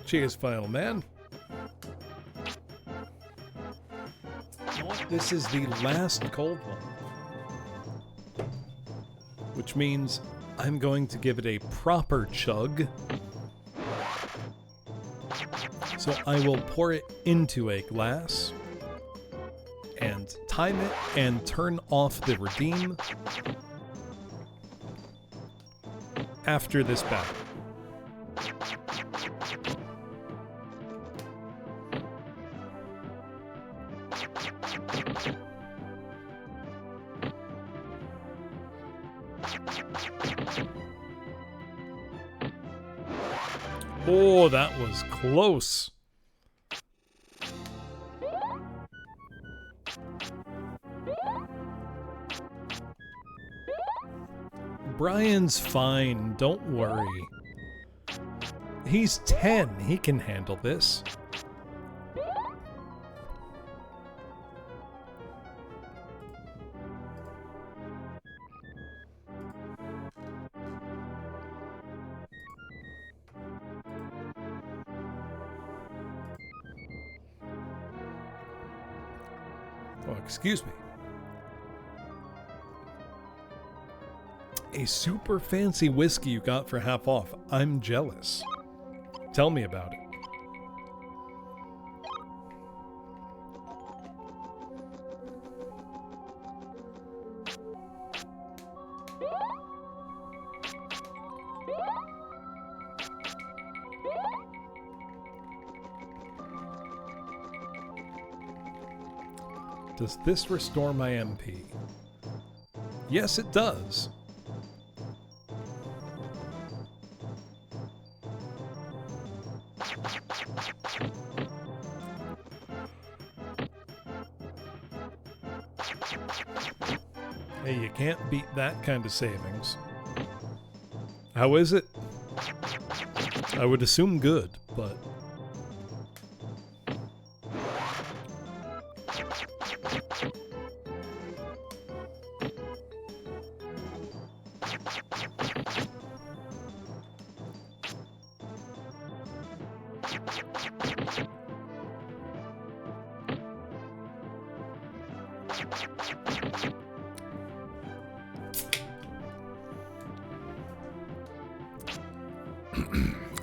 Cheers, Final Man. This is the last cold one, which means I'm going to give it a proper chug. So I will pour it into a glass and time it and turn off the redeem after this battle. Oh, that was close. Brian's fine, don't worry. He's 10, he can handle this. Oh, excuse me. A super fancy whiskey you got for half off. I'm jealous. Tell me about it. Does this restore my MP? Yes, it does. Hey, you can't beat that kind of savings. How is it? I would assume good, but...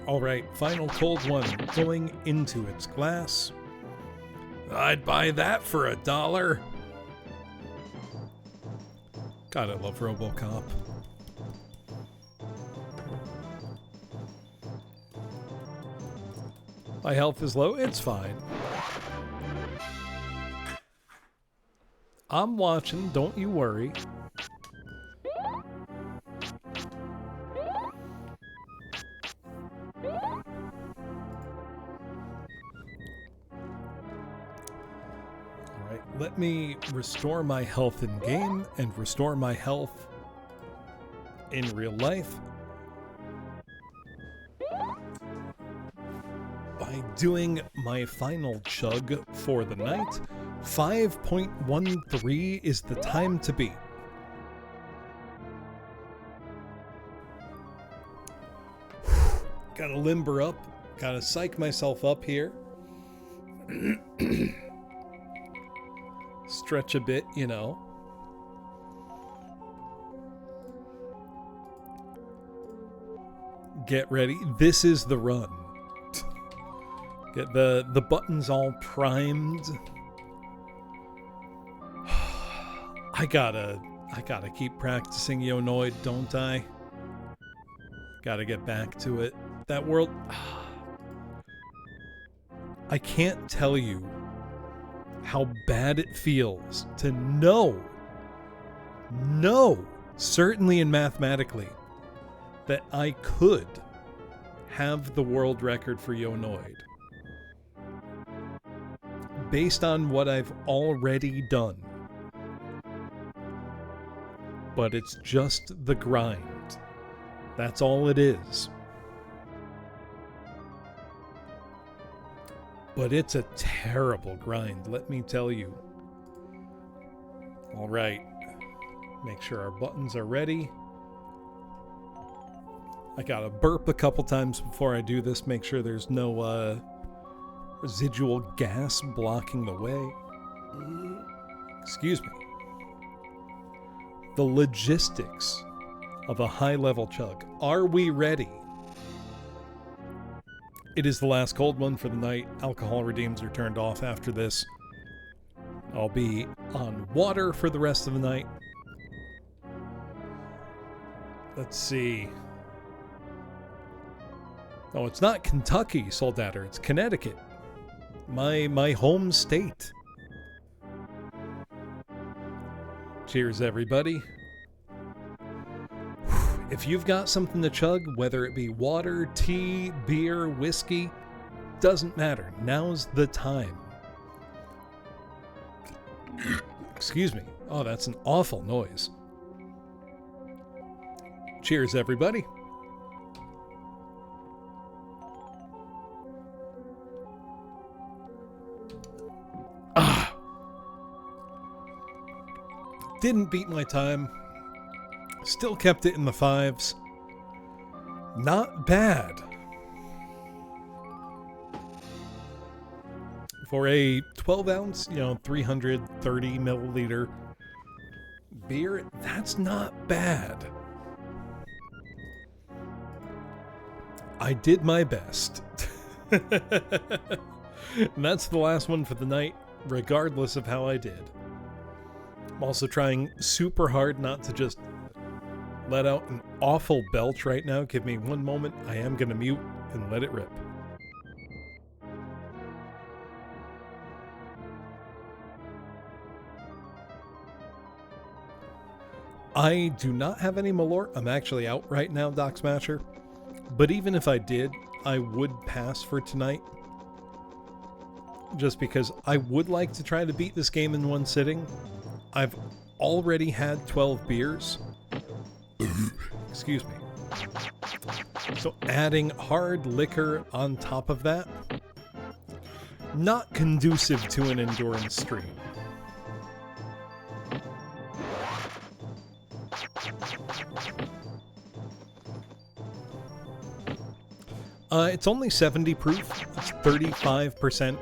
All right, final cold one going into its glass. I'd buy that for $1. God, I love RoboCop. My health is low. It's fine. I'm watching. Don't you worry. Alright, let me restore my health in game and restore my health in real life by doing my final chug for the night. 5.13 is the time to beat. Gotta limber up. Gotta psych myself up here. Stretch a bit, you know. Get ready. This is the run. Get the buttons all primed. I gotta keep practicing Yonoid, don't I? Gotta get back to it. That world... I can't tell you how bad it feels to know, certainly and mathematically, that I could have the world record for Yonoid. Based on what I've already done. But it's just the grind. That's all it is. But it's a terrible grind, let me tell you. All right. Make sure our buttons are ready. I gotta burp a couple times before I do this. Make sure there's no residual gas blocking the way. Excuse me. The logistics of a high-level chug. Are we ready? It is the last cold one for the night. Alcohol redeems are turned off after this. I'll be on water for the rest of the night. Let's see. Oh, it's not Kentucky, Soldater. It's Connecticut. My home state. Cheers, everybody. If you've got something to chug, whether it be water, tea, beer, whiskey, doesn't matter. Now's the time. Excuse me. Oh, that's an awful noise. Cheers, everybody. Didn't beat my time. Still kept it in the 5s. Not bad. For a 12 ounce, 330 milliliter beer, that's not bad. I did my best. And that's the last one for the night, regardless of how I did. I'm also trying super hard not to just let out an awful belch right now. Give me one moment. I am going to mute and let it rip. I do not have any Malort. I'm actually out right now, Doc Smasher. But even if I did, I would pass for tonight. Just because I would like to try to beat this game in one sitting. I've already had 12 beers. Excuse me. So adding hard liquor on top of that, not conducive to an endurance stream. It's only 70 proof. It's 35%.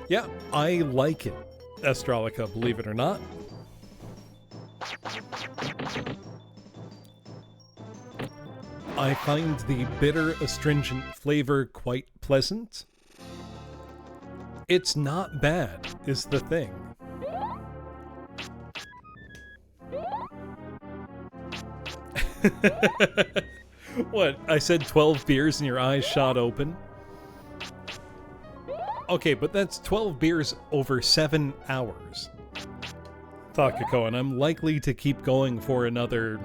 Yeah, I like it, Astralica, believe it or not. I find the bitter astringent flavor quite pleasant. It's not bad, is the thing. What? I said 12 beers and your eyes shot open? Okay, but that's 12 beers over 7 hours. Takako, and I'm likely to keep going for another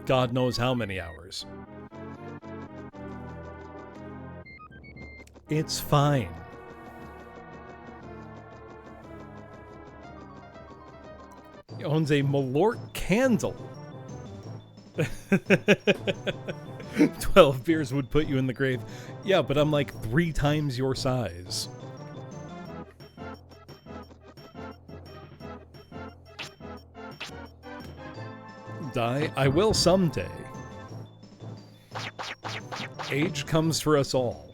God knows how many hours. It's fine. He owns a Malort candle. 12 beers would put you in the grave. Yeah, but I'm like 3 times your size. Die? I will someday. Age comes for us all.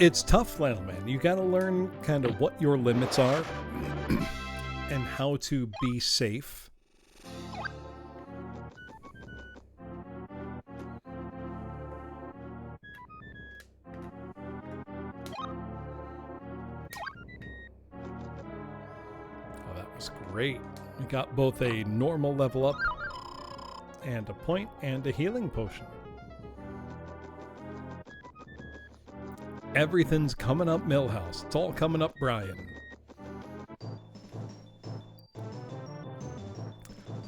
It's tough, Flannel Man. You gotta learn kind of what your limits are and how to be safe. Oh, that was great. We got both a normal level up and a point and a healing potion. Everything's coming up Millhouse. It's all coming up Brian. I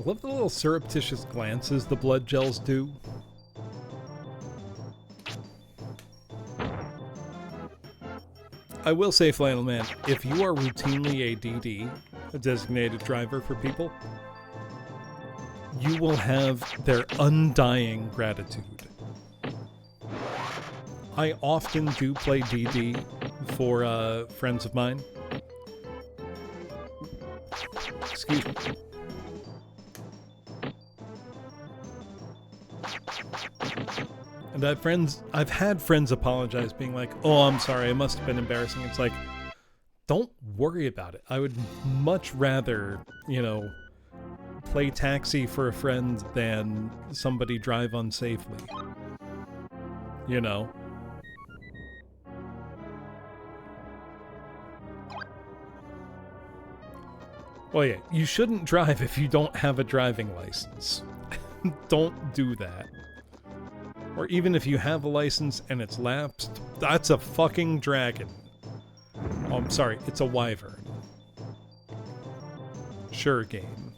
love the little surreptitious glances the blood gels do. I will say, Flannel Man, if you are routinely a DD, a designated driver for people, you will have their undying gratitude. I often do play DD for friends of mine. Excuse me. And I've had friends apologize, being like, "Oh, I'm sorry, it must have been embarrassing." It's like, don't worry about it. I would much rather, play taxi for a friend than somebody drive unsafely. Well, yeah, you shouldn't drive if you don't have a driving license. Don't do that. Or even if you have a license and it's lapsed, that's a fucking dragon. Oh, I'm sorry, it's a wyvern. Sure, game.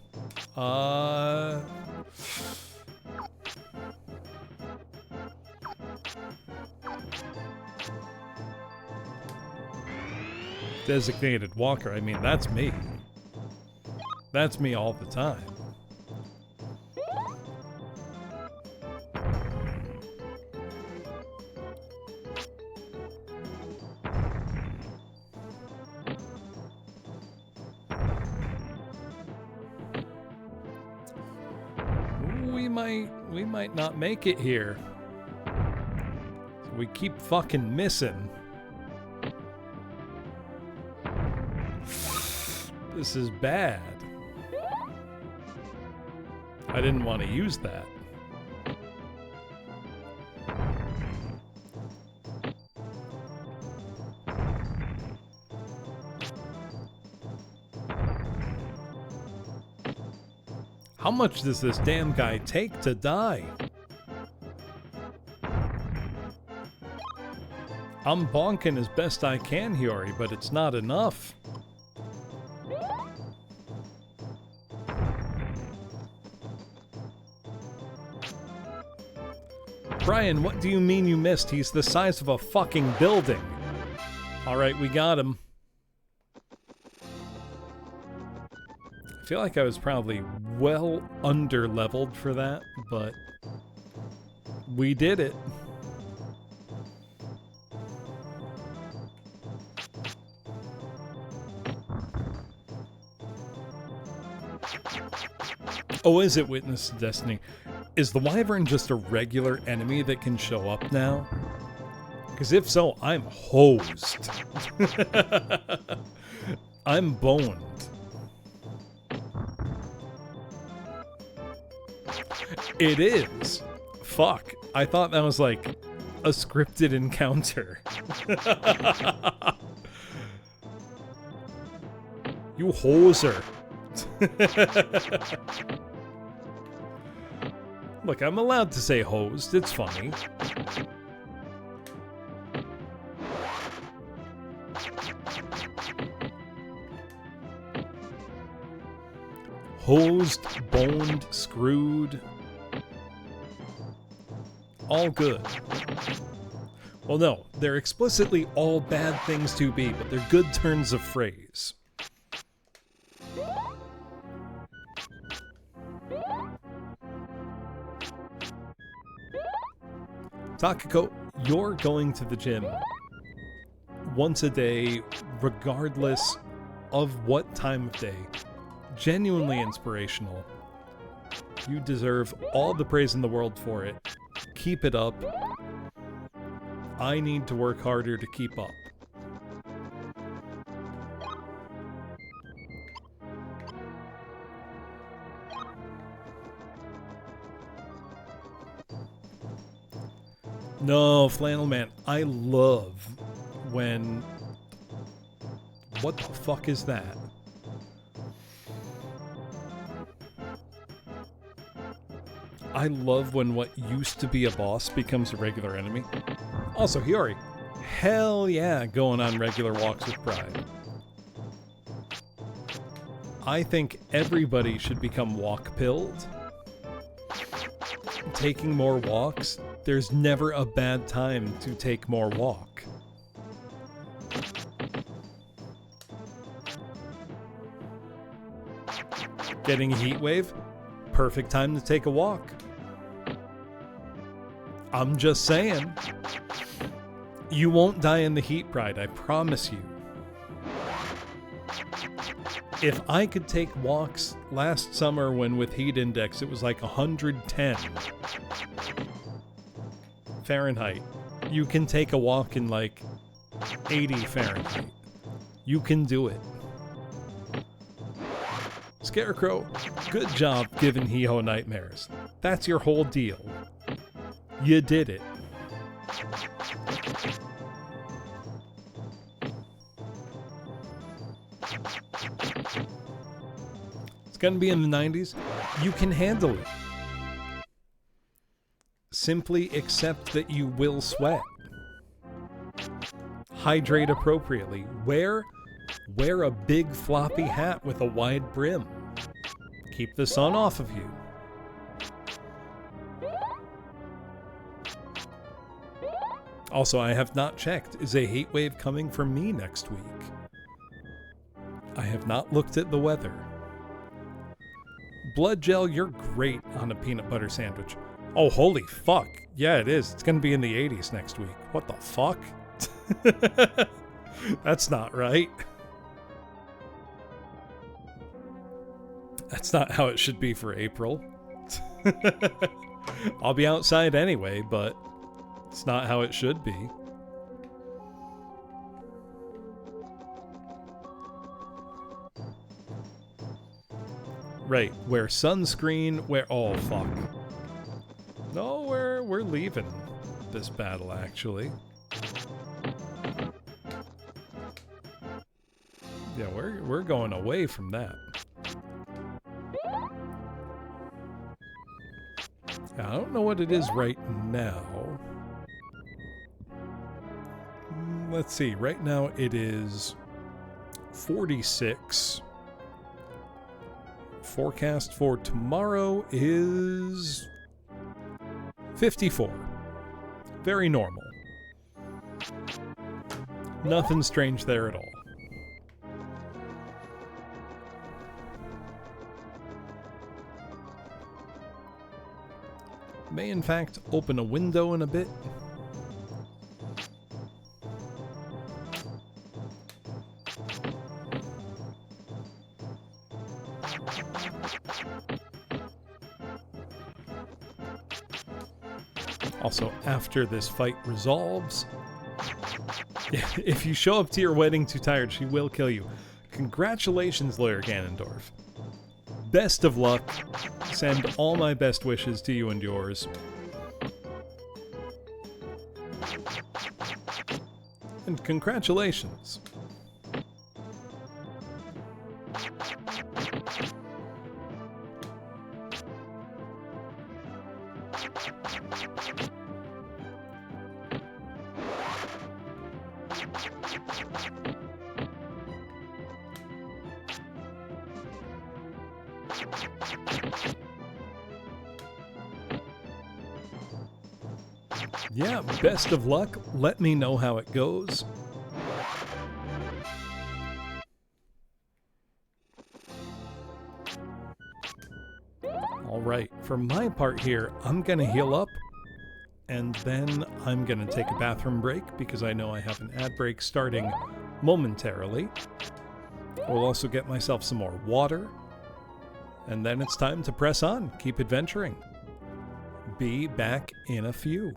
Designated walker, I mean, that's me. That's me all the time. We might not make it here. We keep fucking missing. This is bad. I didn't want to use that. How much does this damn guy take to die? I'm bonking as best I can, Hiyori, but it's not enough. Brian, what do you mean you missed? He's the size of a fucking building. Alright, we got him. I feel like I was probably well under-leveled for that, but we did it. Oh, is it Witness to Destiny? Is the Wyvern just a regular enemy that can show up now? Because if so, I'm hosed. I'm boned. It is. Fuck. I thought that was like a scripted encounter. You hoser. Look, I'm allowed to say hosed. It's funny. Hosed, boned, screwed. All good. Well, no, they're explicitly all bad things to be, but they're good turns of phrase. Takako, you're going to the gym once a day, regardless of what time of day. Genuinely inspirational. You deserve all the praise in the world for it. Keep it up. I need to work harder to keep up. No, Flannel Man, I love when... What the fuck is that? I love when what used to be a boss becomes a regular enemy. Also, Hiyori, hell yeah, going on regular walks with Pride. I think everybody should become walk-pilled. Taking more walks, there's never a bad time to take more walk. Getting a heat wave? Perfect time to take a walk. I'm just saying. You won't die in the heat, Pride, I promise you. If I could take walks last summer when with heat index it was like 110 Fahrenheit, you can take a walk in like 80 Fahrenheit. You can do it. Scarecrow, good job giving Hee-Ho nightmares. That's your whole deal. You did it. It's gonna be in the 90s. You can handle it. Simply accept that you will sweat. Hydrate appropriately. Wear a big floppy hat with a wide brim. Keep the sun off of you. Also, I have not checked. Is a heat wave coming for me next week? I have not looked at the weather. Blood Gel, you're great on a peanut butter sandwich. Oh, holy fuck. Yeah, it is. It's going to be in the 80s next week. What the fuck? That's not right. That's not how it should be for April. I'll be outside anyway, but it's not how it should be. Right, wear sunscreen, oh fuck. No, we're leaving this battle actually. Yeah, we're going away from that. I don't know what it is right now. Let's see, right now it is 46. Forecast for tomorrow is 54. Very normal. Nothing strange there at all. May in fact open a window in a bit. Also, after this fight resolves, if you show up to your wedding too tired, she will kill you. Congratulations, Lawyer Ganondorf. Best of luck. Send all my best wishes to you and yours. And congratulations. Yeah, best of luck. Let me know how it goes. Alright, for my part here, I'm gonna heal up, and then I'm gonna take a bathroom break because I know I have an ad break starting momentarily. I will also get myself some more water, and then it's time to press on, keep adventuring. Be back in a few.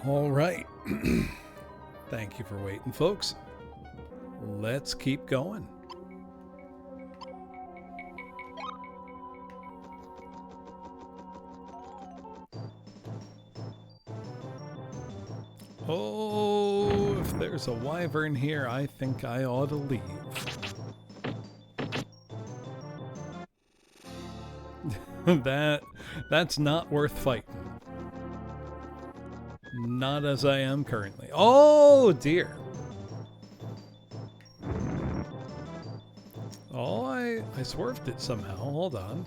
All right. Thank you for waiting, folks. Let's keep going. Oh, if there's a wyvern here, I think I ought to leave. That's not worth fighting. Not as I am currently. Oh dear. Oh, I swerved it somehow. Hold on.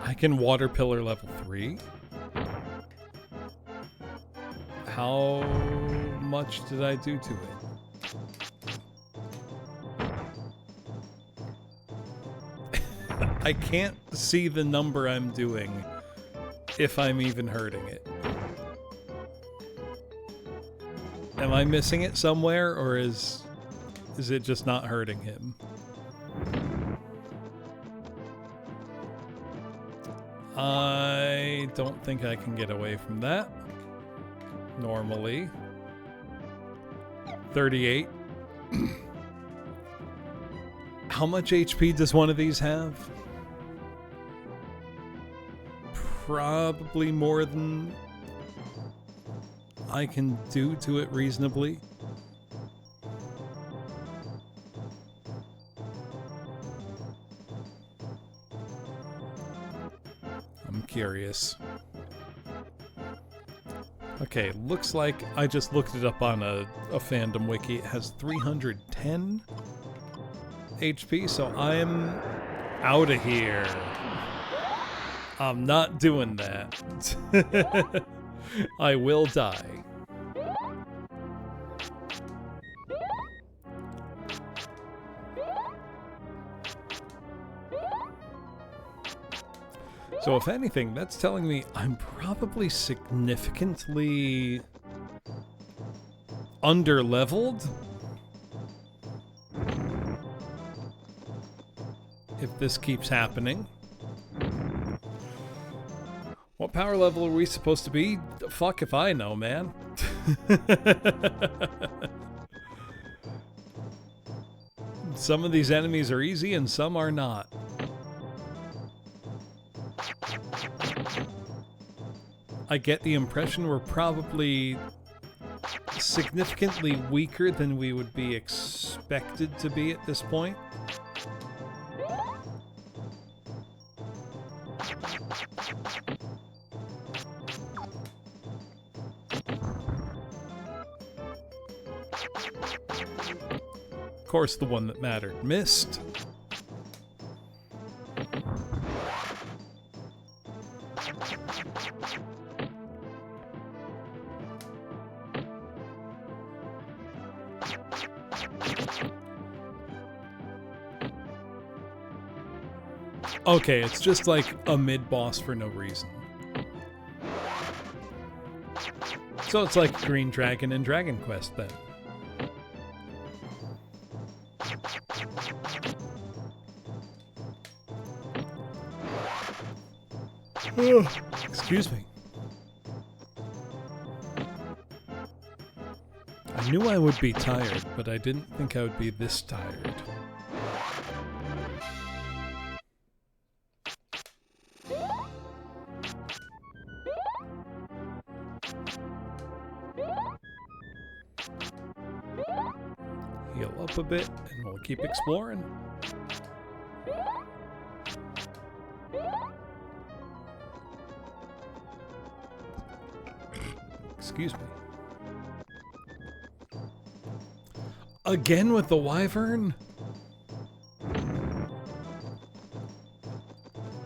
I can water pillar level 3. How much did I do to it? I can't see the number I'm doing if I'm even hurting it. Am I missing it somewhere, or is it just not hurting him? I don't think I can get away from that. Normally. 38. How much HP does one of these have? Probably more than I can do to it reasonably. I'm curious. Okay, looks like I just looked it up on a fandom wiki. It has 310 HP, so I'm out of here. I'm not doing that. I will die. So if anything, that's telling me I'm probably significantly under-leveled. If this keeps happening. What power level are we supposed to be? Fuck if I know, man. Some of these enemies are easy and some are not. I get the impression we're probably significantly weaker than we would be expected to be at this point. Of course, the one that mattered missed. Okay, it's just like a mid-boss for no reason. So it's like Green Dragon and Dragon Quest then. Excuse me. I knew I would be tired, but I didn't think I would be this tired. Heal up a bit, and we'll keep exploring. Excuse me. Again with the wyvern?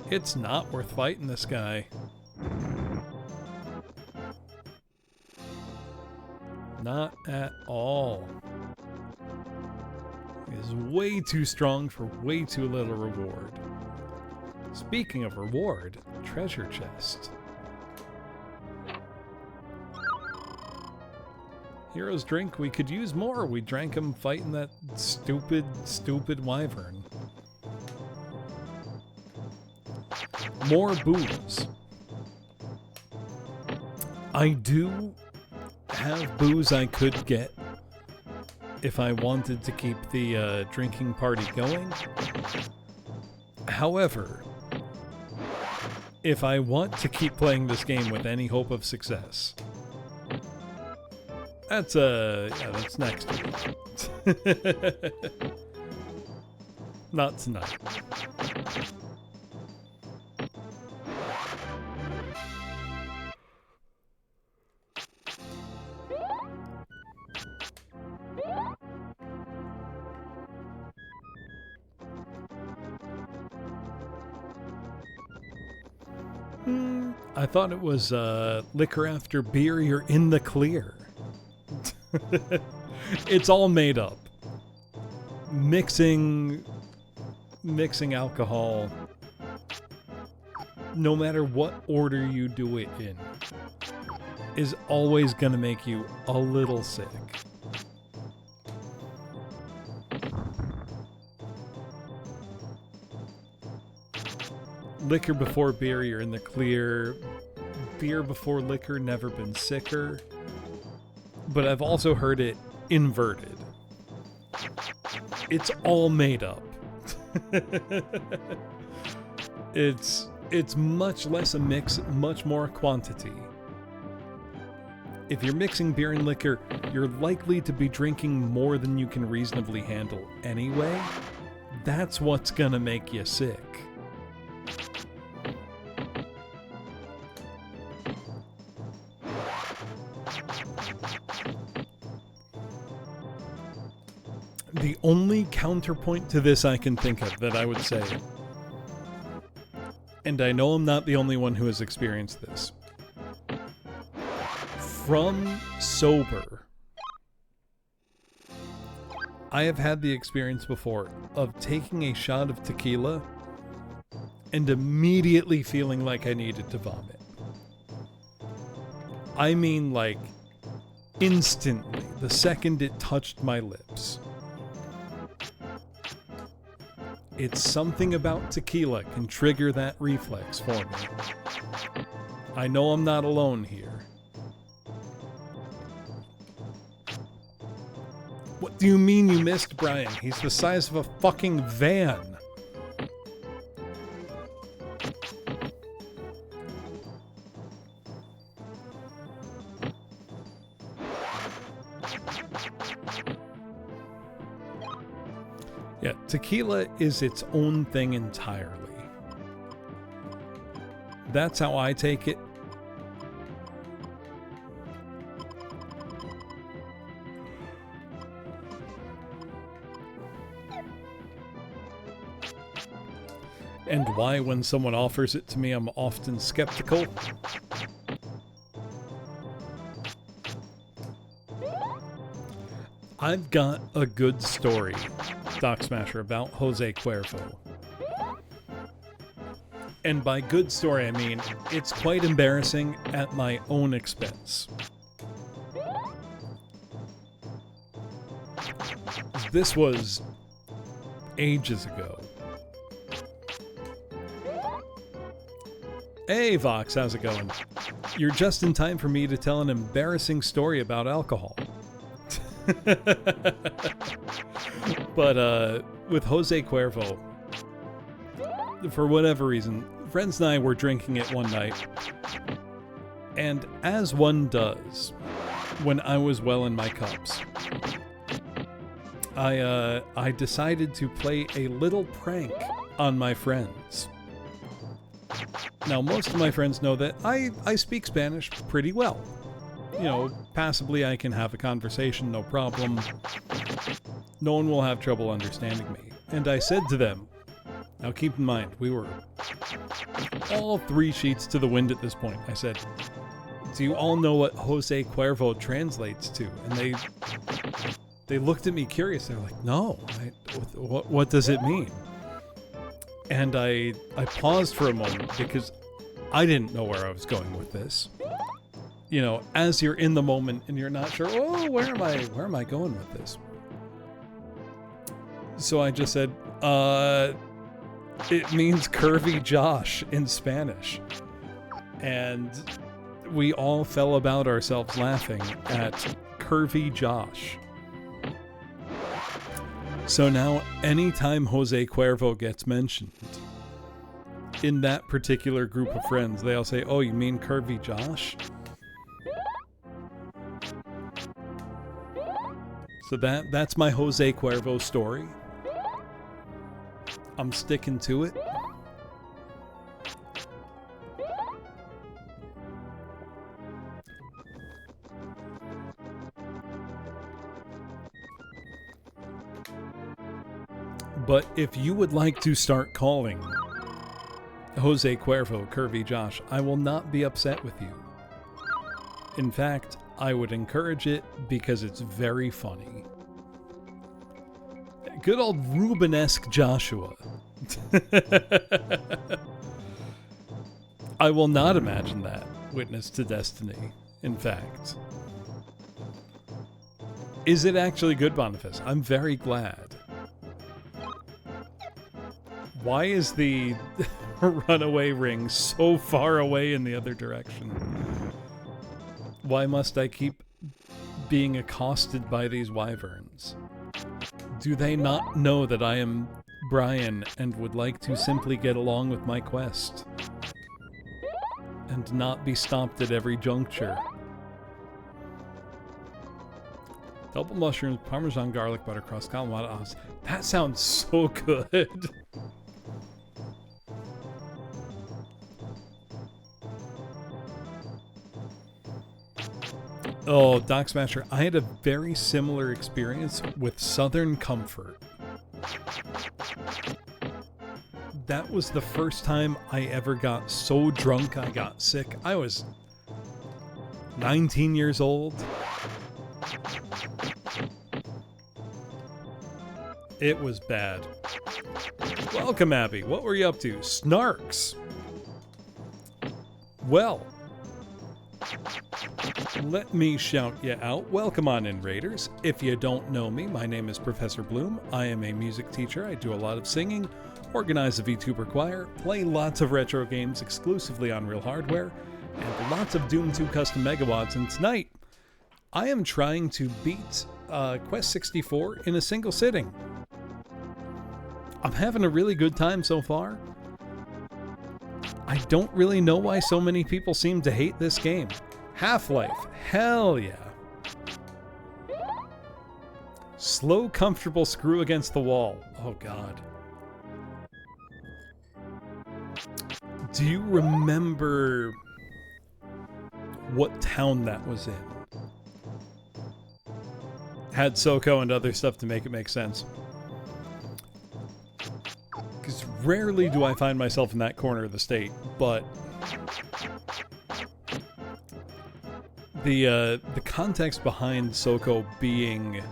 It's not worth fighting this guy. Not at all. He is way too strong for way too little reward. Speaking of reward, treasure chest. Hero's drink, we could use more. We drank him fighting that stupid wyvern. More booze. I do have booze I could get if I wanted to keep the drinking party going. However, if I want to keep playing this game with any hope of success, that's next week. Not tonight. I thought it was liquor after beer, you're in the clear. It's all made up. Mixing alcohol, no matter what order you do it in, is always gonna make you a little sick. Liquor before beer, you're in the clear. Beer before liquor, never been sicker. But I've also heard it inverted. It's all made up. It's much less a mix, much more a quantity. If you're mixing beer and liquor, you're likely to be drinking more than you can reasonably handle anyway. That's what's gonna make you sick. The only counterpoint to this I can think of that I would say, and I know I'm not the only one who has experienced this, from sober, I have had the experience before of taking a shot of tequila and immediately feeling like I needed to vomit. I mean, like, instantly, the second it touched my lips. It's something about tequila can trigger that reflex for me. I know I'm not alone here. What do you mean you missed Brian? He's the size of a fucking van. Yeah, tequila is its own thing entirely. That's how I take it. And why, when someone offers it to me, I'm often skeptical. I've got a good story, Doc Smasher, about Jose Cuervo. And by good story, I mean it's quite embarrassing at my own expense. This was ages ago. Hey Vox, how's it going? You're just in time for me to tell an embarrassing story about alcohol. But with Jose Cuervo, for whatever reason, friends and I were drinking it one night, and as one does, when I was well in my cups, I decided to play a little prank on my friends. Now, most of my friends know that I speak Spanish pretty well. You know, passably I can have a conversation, no problem. No one will have trouble understanding me. And I said to them, now keep in mind, we were all 3 sheets to the wind at this point. I said, do you all know what Jose Cuervo translates to? And they looked at me curious. They're like, no, what does it mean? And I paused for a moment because I didn't know where I was going with this. You know, as you're in the moment and you're not sure, oh, where am I going with this? So I just said, it means curvy Josh in Spanish. And we all fell about ourselves laughing at Curvy Josh. So now, anytime Jose Cuervo gets mentioned in that particular group of friends, they all say, "Oh, you mean Curvy Josh?" So that's my Jose Cuervo story. I'm sticking to it. But if you would like to start calling Jose Cuervo Curvy Josh, I will not be upset with you. In fact, I would encourage it because it's very funny. Good old Rubenesque Joshua. I will not imagine that. Witness to Destiny, in fact. Is it actually good, Boniface? I'm very glad. Why is the runaway ring so far away in the other direction? Why must I keep being accosted by these wyverns? Do they not know that I am Brian and would like to simply get along with my quest? And not be stopped at every juncture? Double mushrooms, Parmesan garlic butter crust, Kalamata. That sounds so good. Oh, Doc Smasher, I had a very similar experience with Southern Comfort. That was the first time I ever got so drunk I got sick. I was 19 years old. It was bad. Welcome, Abby. What were you up to? Snarks. Well, let me shout you out. Welcome on in, Raiders. If you don't know me, my name is Professor Bloom. I am a music teacher. I do a lot of singing, organize a VTuber choir, play lots of retro games exclusively on real hardware, and lots of Doom 2 custom megawatts. And tonight, I am trying to beat Quest 64 in a single sitting. I'm having a really good time so far. I don't really know why so many people seem to hate this game. Half-Life, hell yeah. Slow, comfortable screw against the wall. Oh god. Do you remember what town that was in? Had SoCo and other stuff to make it make sense. Because rarely do I find myself in that corner of the state, but the context behind SoCo being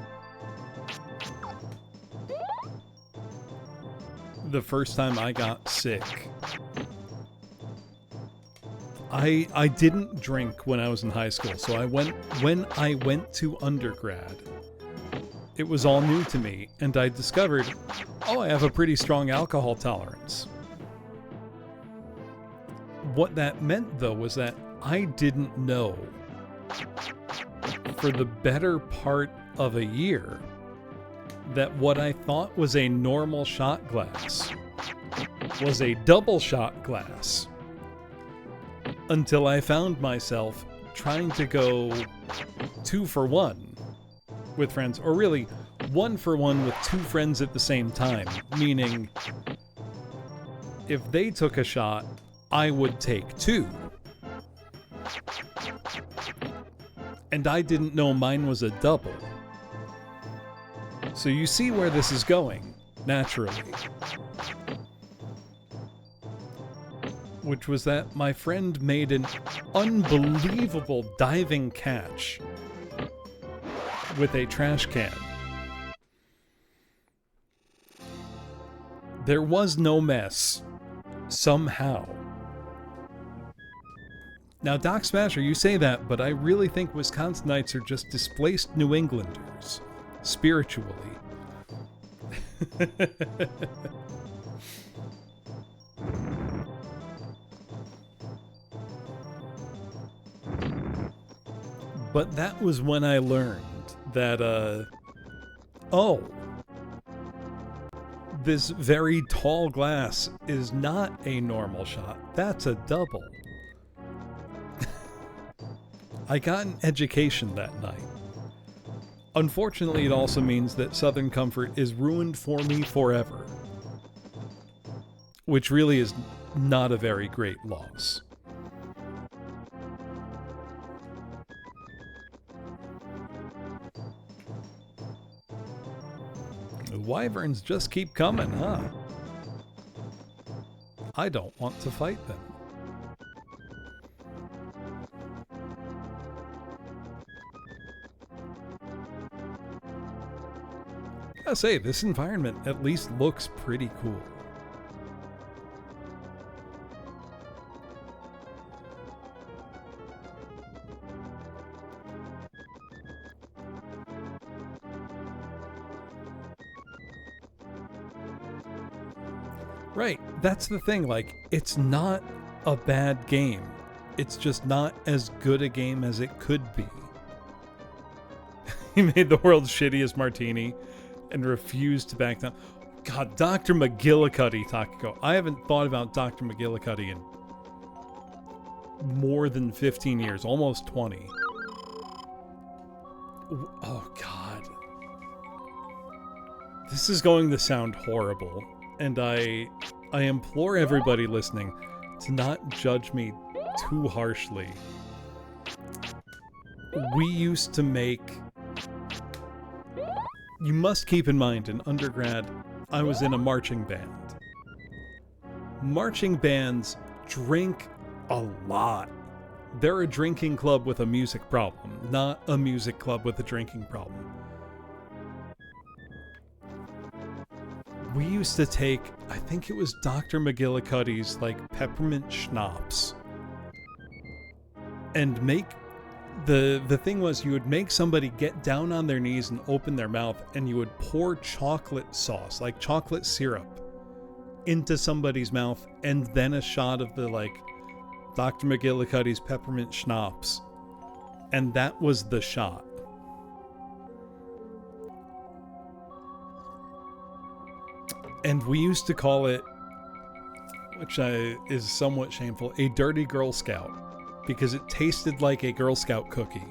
the first time I got sick. I didn't drink when I was in high school, so when I went to undergrad, it was all new to me, and I discovered, oh, I have a pretty strong alcohol tolerance. What that meant, though, was that I didn't know for the better part of a year that what I thought was a normal shot glass was a double shot glass, until I found myself trying to go 2 for 1 with friends, or really 1 for 1 with 2 friends at the same time, meaning if they took a shot, I would take 2. And I didn't know mine was a double. So you see where this is going, naturally. Which was that my friend made an unbelievable diving catch with a trash can. There was no mess. Somehow. Now, Doc Smasher, you say that, but I really think Wisconsinites are just displaced New Englanders, spiritually. But that was when I learned that, oh, this very tall glass is not a normal shot. That's a double. I got an education that night. Unfortunately, it also means that Southern Comfort is ruined for me forever. Which really is not a very great loss. The wyverns just keep coming, huh? I don't want to fight them. I say, this environment at least looks pretty cool. Right, that's the thing, like, it's not a bad game. It's just not as good a game as it could be. He made the world's shittiest martini and refused to back down. God, Dr. McGillicuddy, Takako. I haven't thought about Dr. McGillicuddy in more than 15 years, almost 20. Oh, God. This is going to sound horrible, and I implore everybody listening to not judge me too harshly. We used to make... You must keep in mind, in undergrad, I was in a marching band. Marching bands drink a lot. They're a drinking club with a music problem, not a music club with a drinking problem. We used to take, I think it was Dr. McGillicuddy's, like, peppermint schnapps. And make... The thing was, you would make somebody get down on their knees and open their mouth, and you would pour chocolate sauce, like chocolate syrup, into somebody's mouth, and then a shot of the, like, Dr. McGillicuddy's peppermint schnapps. And that was the shot. And we used to call it, which is somewhat shameful, a dirty Girl Scout. Because it tasted like a Girl Scout cookie.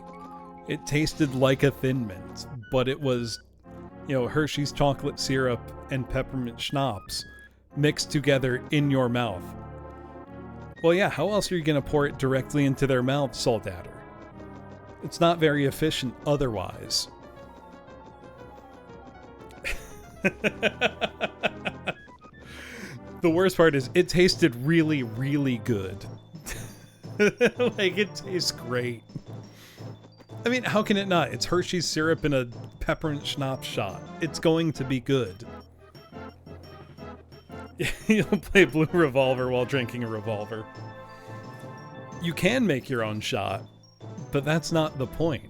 It tasted like a Thin Mint, but it was, you know, Hershey's chocolate syrup and peppermint schnapps mixed together in your mouth. Well, yeah, how else are you going to pour it directly into their mouth, Soldater? It's not very efficient otherwise. The worst part is it tasted really, really good. Like, it tastes great. I mean, how can it not? It's Hershey's syrup in a peppermint schnapps shot. It's going to be good. You'll play Blue Revolver while drinking a revolver. You can make your own shot, but that's not the point.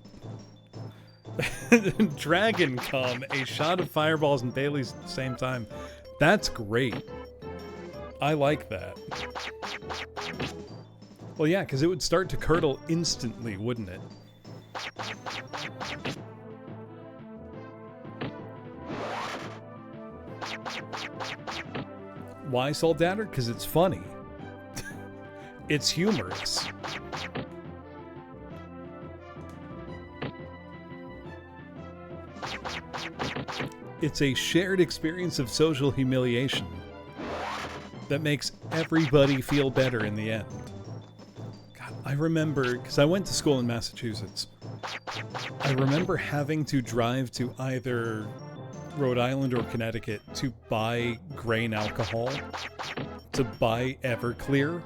Dragon Cum, a shot of Fireballs and Baileys at the same time. That's great. I like that. Well, yeah, because it would start to curdle instantly, wouldn't it? Why, Soldater? Because it's funny. It's humorous. It's a shared experience of social humiliation that makes everybody feel better in the end. I remember, because I went to school in Massachusetts, I remember having to drive to either Rhode Island or Connecticut to buy grain alcohol, to buy Everclear,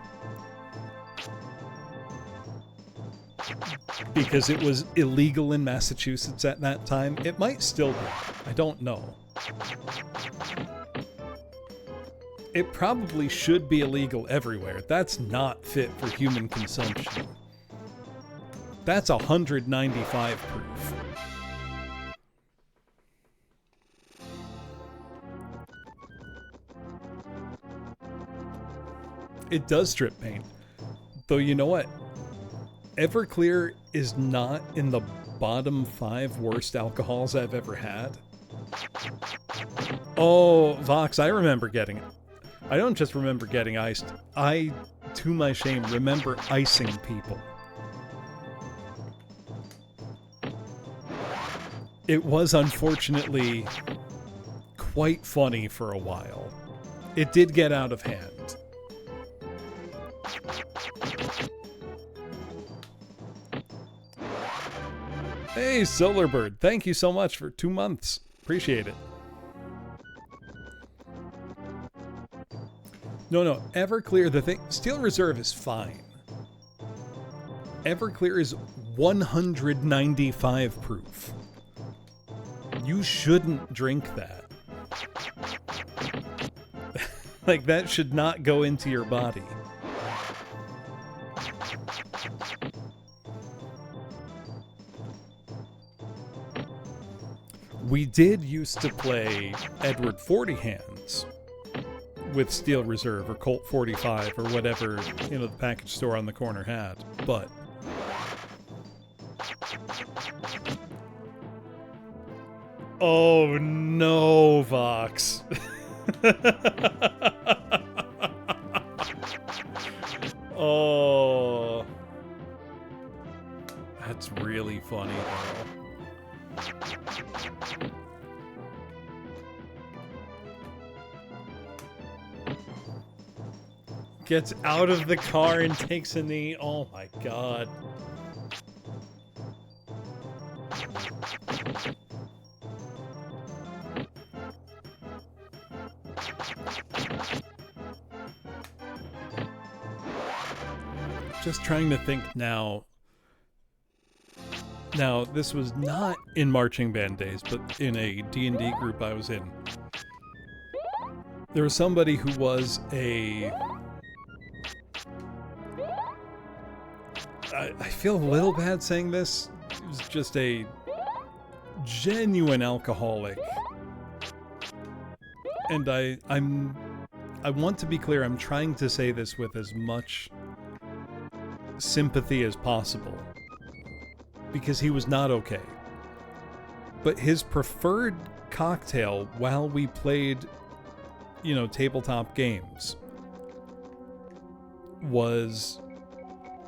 because it was illegal in Massachusetts at that time. It might still be. I don't know. It probably should be illegal everywhere. That's not fit for human consumption. That's 195 proof. It does strip paint. Though you know what? Everclear is not in the bottom 5 worst alcohols I've ever had. Oh, Vox, I remember getting it. I don't just remember getting iced. I, to my shame, remember icing people. It was unfortunately quite funny for a while. It did get out of hand. Hey, Solar-Bird, thank you so much for 2 months. Appreciate it. No, Everclear, the thing... Steel Reserve is fine. Everclear is 195 proof. You shouldn't drink that. Like, that should not go into your body. We did used to play Edward 40 Hands with Steel Reserve or Colt 45 or whatever, you know, the package store on the corner had, but oh no, Vox. Oh, that's really funny though. Gets out of the car and takes a knee. Oh my god. Just trying to think now. Now, this was not in marching band days, but in a D&D group I was in. There was somebody who was a... I feel a little bad saying this. He was just a genuine alcoholic. And I want to be clear, I'm trying to say this with as much sympathy as possible. Because he was not okay. But his preferred cocktail while we played, you know, tabletop games was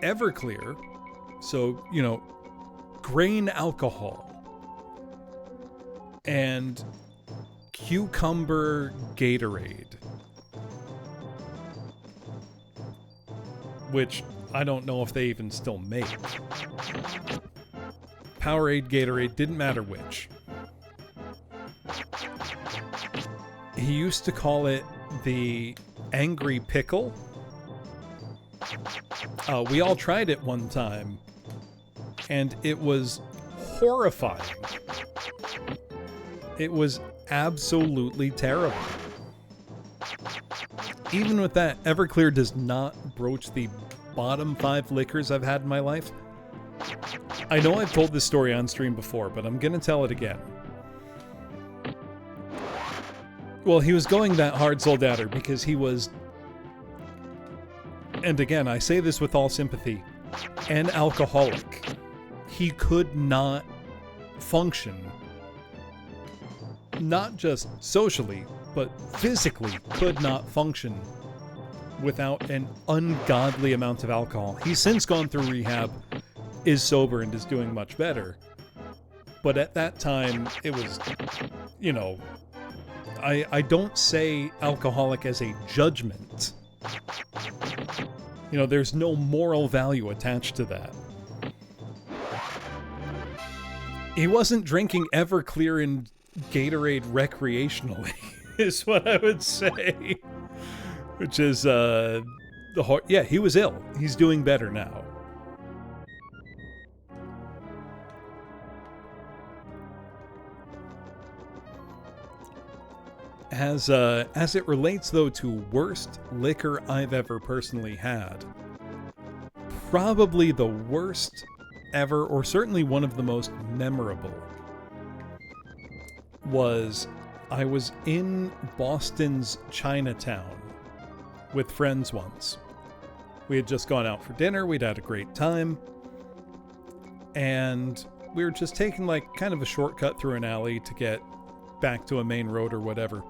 Everclear, so, you know, grain alcohol, and cucumber Gatorade, which I don't know if they even still make. Powerade, Gatorade, didn't matter which. He used to call it the Angry Pickle. We all tried it one time, and it was horrifying. It was absolutely terrible. Even with that, Everclear does not broach the bottom 5 liquors I've had in my life. I know I've told this story on stream before, but I'm gonna tell it again. Well, he was going that hard sold outer because he was... And again, I say this with all sympathy, an alcoholic. He could not function, not just socially, but physically could not function without an ungodly amount of alcohol. He's since gone through rehab, is sober, and is doing much better. But at that time, it was, you know, I don't say alcoholic as a judgment. You know, there's no moral value attached to that. He wasn't drinking Everclear and Gatorade recreationally, is what I would say. Which is, yeah, he was ill. He's doing better now. As it relates, though, to worst liquor I've ever personally had, probably the worst ever, or certainly one of the most memorable, was I was in Boston's Chinatown with friends once. We had just gone out for dinner, we'd had a great time, and we were just taking like kind of a shortcut through an alley to get back to a main road or whatever.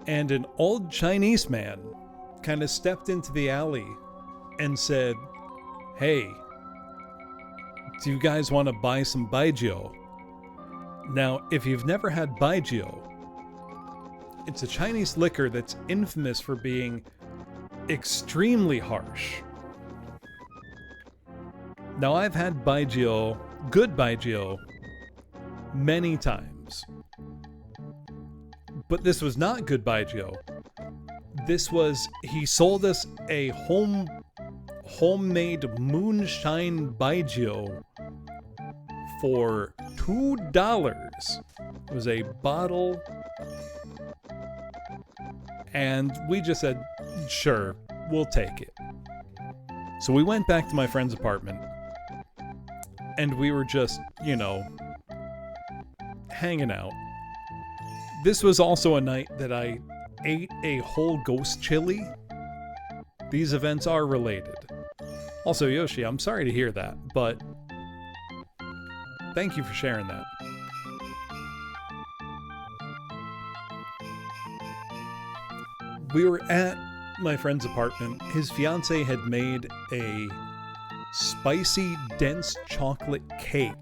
And an old Chinese man kind of stepped into the alley and said, "Hey, do you guys want to buy some baijiu?" Now, if you've never had baijiu, it's a Chinese liquor that's infamous for being extremely harsh. Now, I've had baijiu, good baijiu, many times. But this was not good baijiu. This was, he sold us a homemade moonshine baijiu for $2. It was a bottle. And we just said, sure, we'll take it. So we went back to my friend's apartment. And we were just, you know, hanging out. This was also a night that I ate a whole ghost chili. These events are related. Also, Yoshi, I'm sorry to hear that, but thank you for sharing that. We were at my friend's apartment. His fiance had made a spicy, dense chocolate cake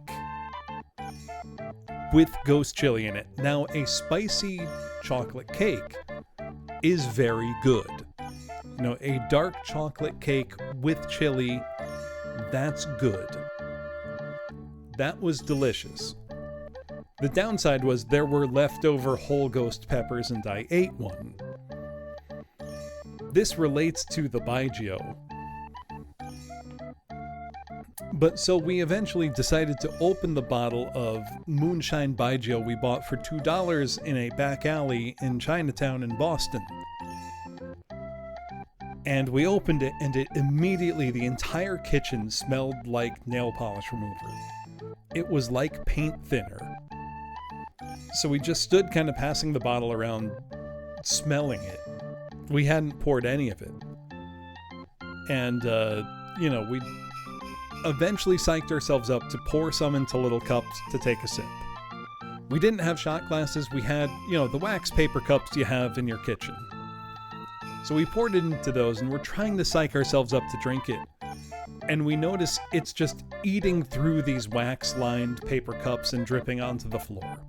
with ghost chili in it. Now, a spicy chocolate cake is very good. You know, a dark chocolate cake with chili, that's good. That was delicious. The downside was there were leftover whole ghost peppers and I ate one. This relates to the baijiu. But so we eventually decided to open the bottle of moonshine baijiu we bought for $2 in a back alley in Chinatown in Boston. And we opened it, and it immediately, the entire kitchen smelled like nail polish remover. It was like paint thinner. So we just stood kind of passing the bottle around, smelling it. We hadn't poured any of it. And, you know, we eventually psyched ourselves up to pour some into little cups to take a sip. We didn't have shot glasses. We had, you know, the wax paper cups you have in your kitchen. So we poured it into those, and we're trying to psych ourselves up to drink it. And we notice it's just eating through these wax-lined paper cups and dripping onto the floor.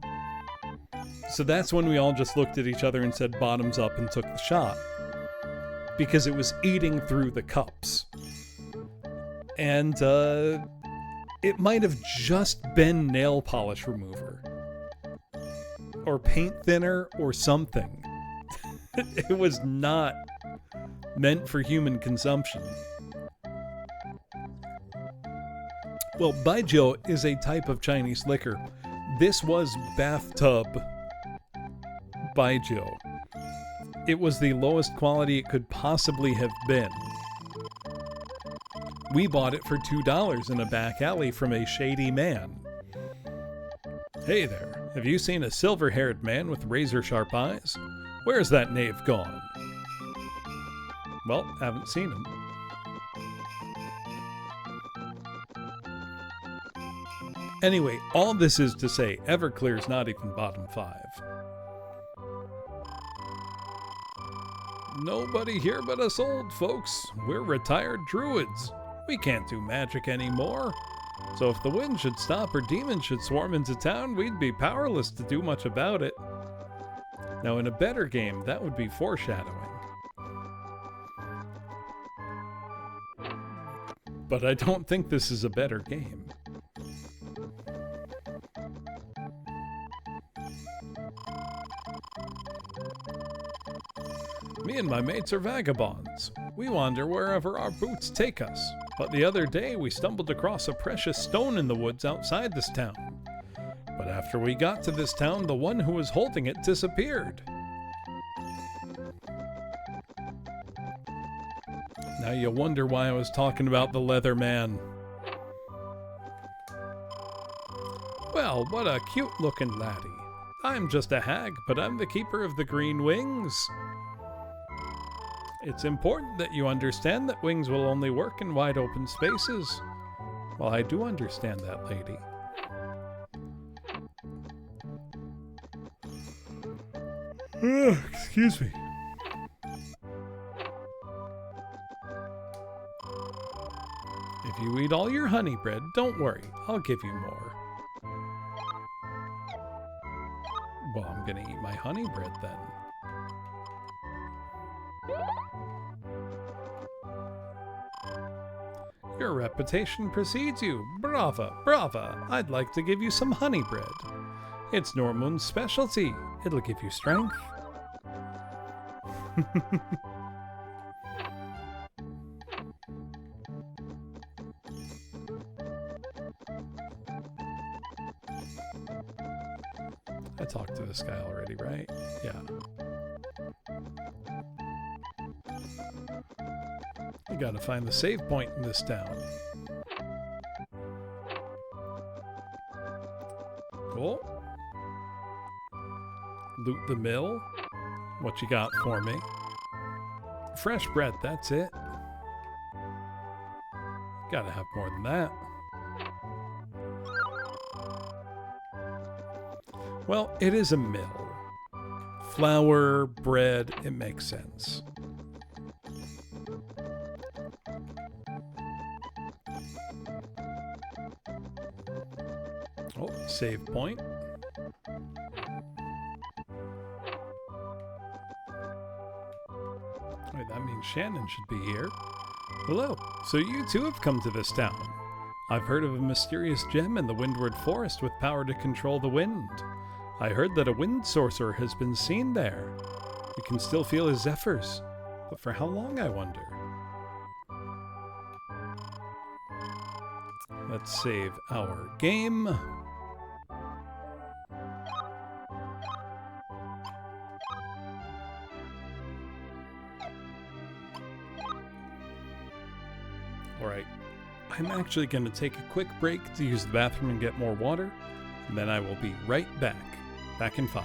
So that's when we all just looked at each other and said bottoms up and took the shot. Because it was eating through the cups. And, it might have just been nail polish remover. Or paint thinner or something. It was not meant for human consumption. Well, baijiu is a type of Chinese liquor. This was bathtub baijiu. It was the lowest quality it could possibly have been. We bought it for $2 in a back alley from a shady man. Hey there, have you seen a silver-haired man with razor-sharp eyes? Where's that knave gone? Well, haven't seen him. Anyway, all this is to say, Everclear's not even bottom 5. Nobody here but us old folks. We're retired druids. We can't do magic anymore. So if the wind should stop or demons should swarm into town, we'd be powerless to do much about it. Now in a better game, that would be foreshadowing. But I don't think this is a better game. Me and my mates are vagabonds. We wander wherever our boots take us. But the other day we stumbled across a precious stone in the woods outside this town. But after we got to this town, the one who was holding it disappeared. Now you wonder why I was talking about the leather man. Well, what a cute-looking laddie. I'm just a hag, but I'm the keeper of the green wings. It's important that you understand that wings will only work in wide open spaces. Well, I do understand that, lady. Excuse me. If you eat all your honey bread, don't worry. I'll give you more. Well, I'm gonna eat my honey bread then. Your reputation precedes you. Brava, brava. I'd like to give you some honey bread. It's Normoon's specialty. It'll give you strength. I talked to this guy already, right? Yeah. You gotta find the save point in this town. Cool. Loot the mill. What you got for me? Fresh bread, that's it. Gotta have more than that. Well, it is a mill. Flour, bread, it makes sense. Oh, save point. Wait, that means Shannon should be here. Hello. So you too have come to this town. I've heard of a mysterious gem in the Windward Forest with power to control the wind. I heard that a wind sorcerer has been seen there. You can still feel his zephyrs. But for how long, I wonder? Let's save our game. Alright, I'm actually going to take a quick break to use the bathroom and get more water, and then I will be right back. Back in 5.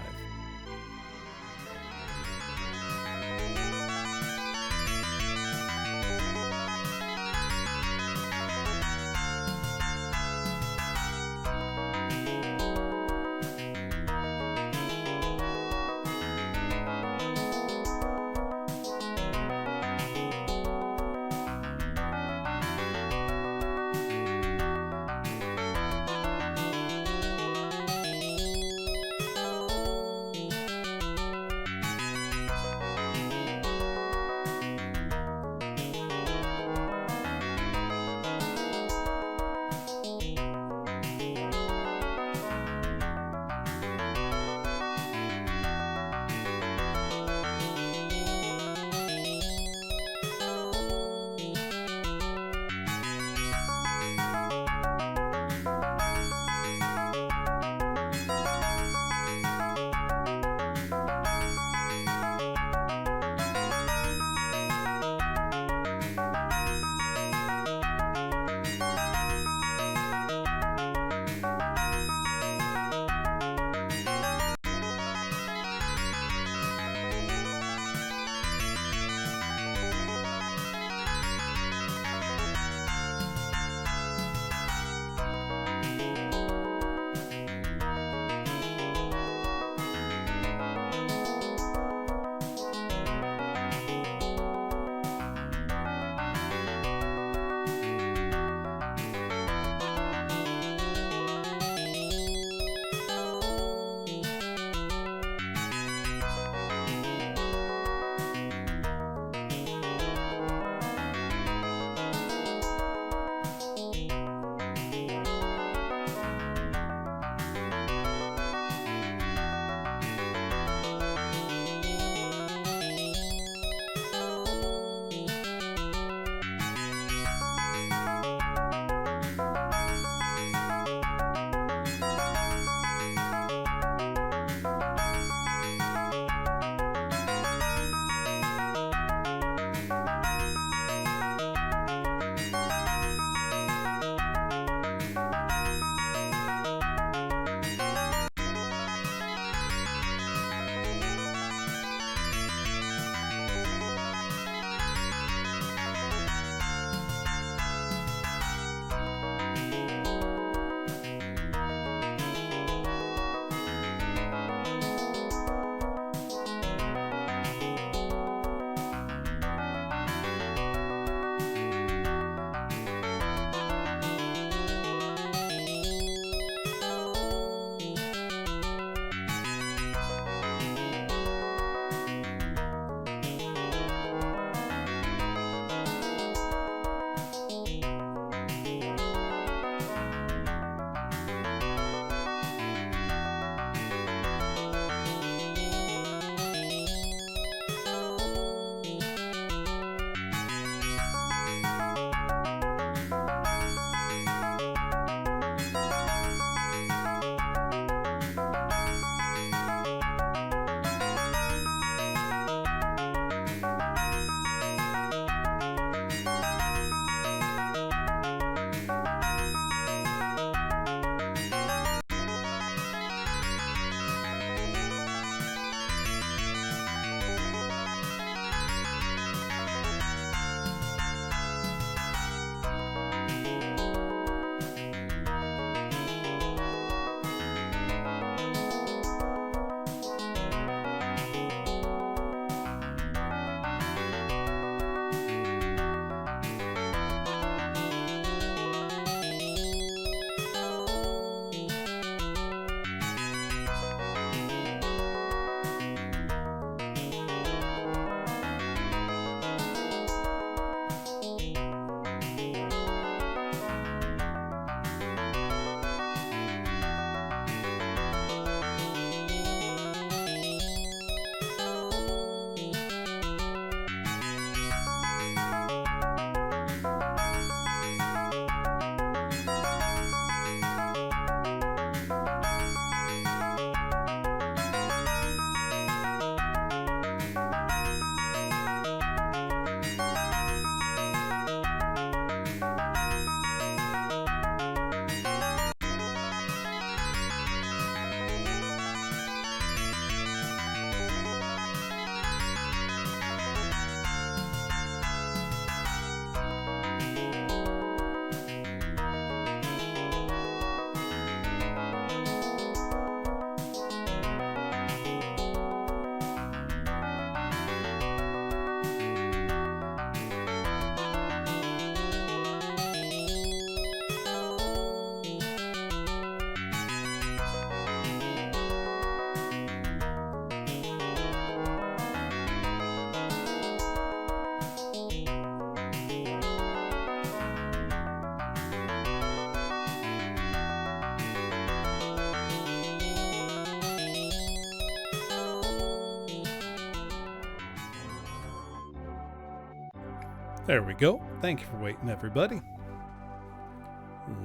There we go. Thank you for waiting, everybody.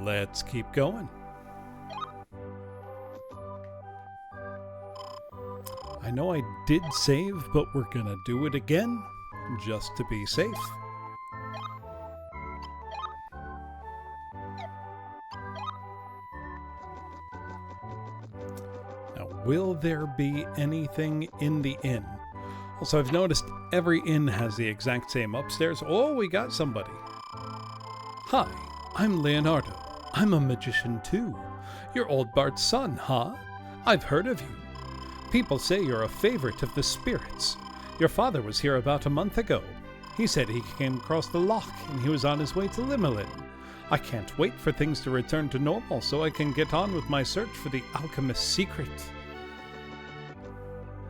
Let's keep going. I know I did save, but we're gonna do it again, just to be safe. Now, will there be anything in the inn? Also, I've noticed every inn has the exact same upstairs. Oh, we got somebody. Hi, I'm Leonardo. I'm a magician too. You're old Bart's son, huh? I've heard of you. People say you're a favorite of the spirits. Your father was here about a month ago. He said he came across the loch and he was on his way to Limelin. I can't wait for things to return to normal so I can get on with my search for the alchemist's secret.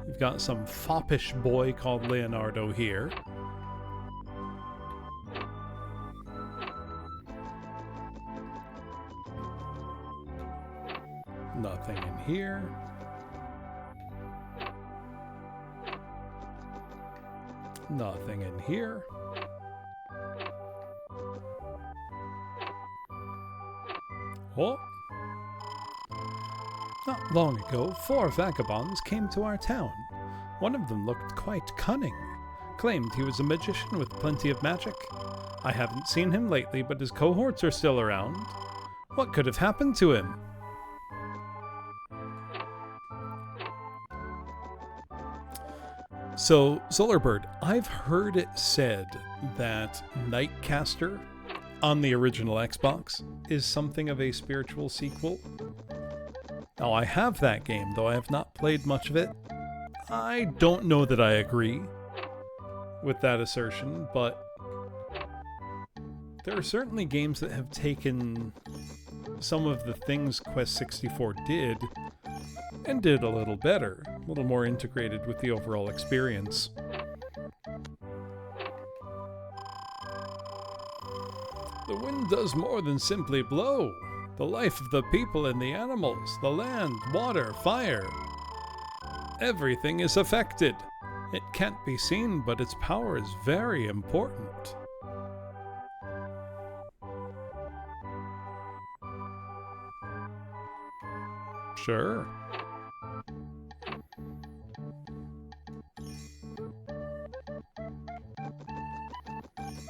We've got some foppish boy called Leonardo here. Nothing in here. Nothing in here. Oh. Not long ago, 4 vagabonds came to our town. One of them looked quite cunning. Claimed he was a magician with plenty of magic. I haven't seen him lately, but his cohorts are still around. What could have happened to him? So, Solarbird, I've heard it said that Nightcaster on the original Xbox is something of a spiritual sequel. Now, I have that game, though I have not played much of it. I don't know that I agree with that assertion, but there are certainly games that have taken some of the things Quest 64 did and did a little better, a little more integrated with the overall experience. The wind does more than simply blow. The life of the people and the animals, the land, water, fire. Everything is affected. It can't be seen, but its power is very important. Sure.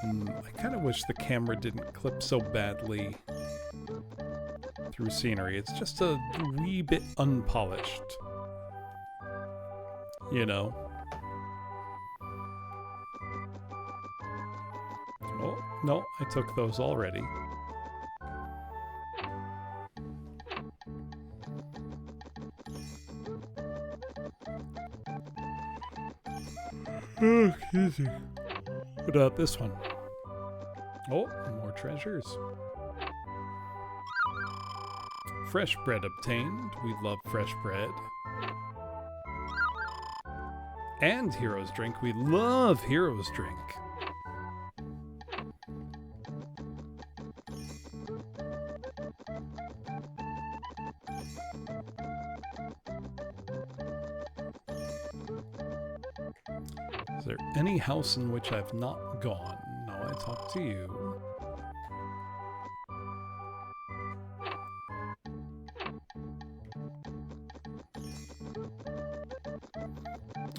I kind of wish the camera didn't clip so badly through scenery. It's just a wee bit unpolished. You know? Oh, no, I took those already. Oh, excuse me. What about this one? Oh, more treasures. Fresh bread obtained. We love fresh bread. And Hero's Drink. We love Hero's Drink. Is there any house in which I've not gone? No, I talked to you.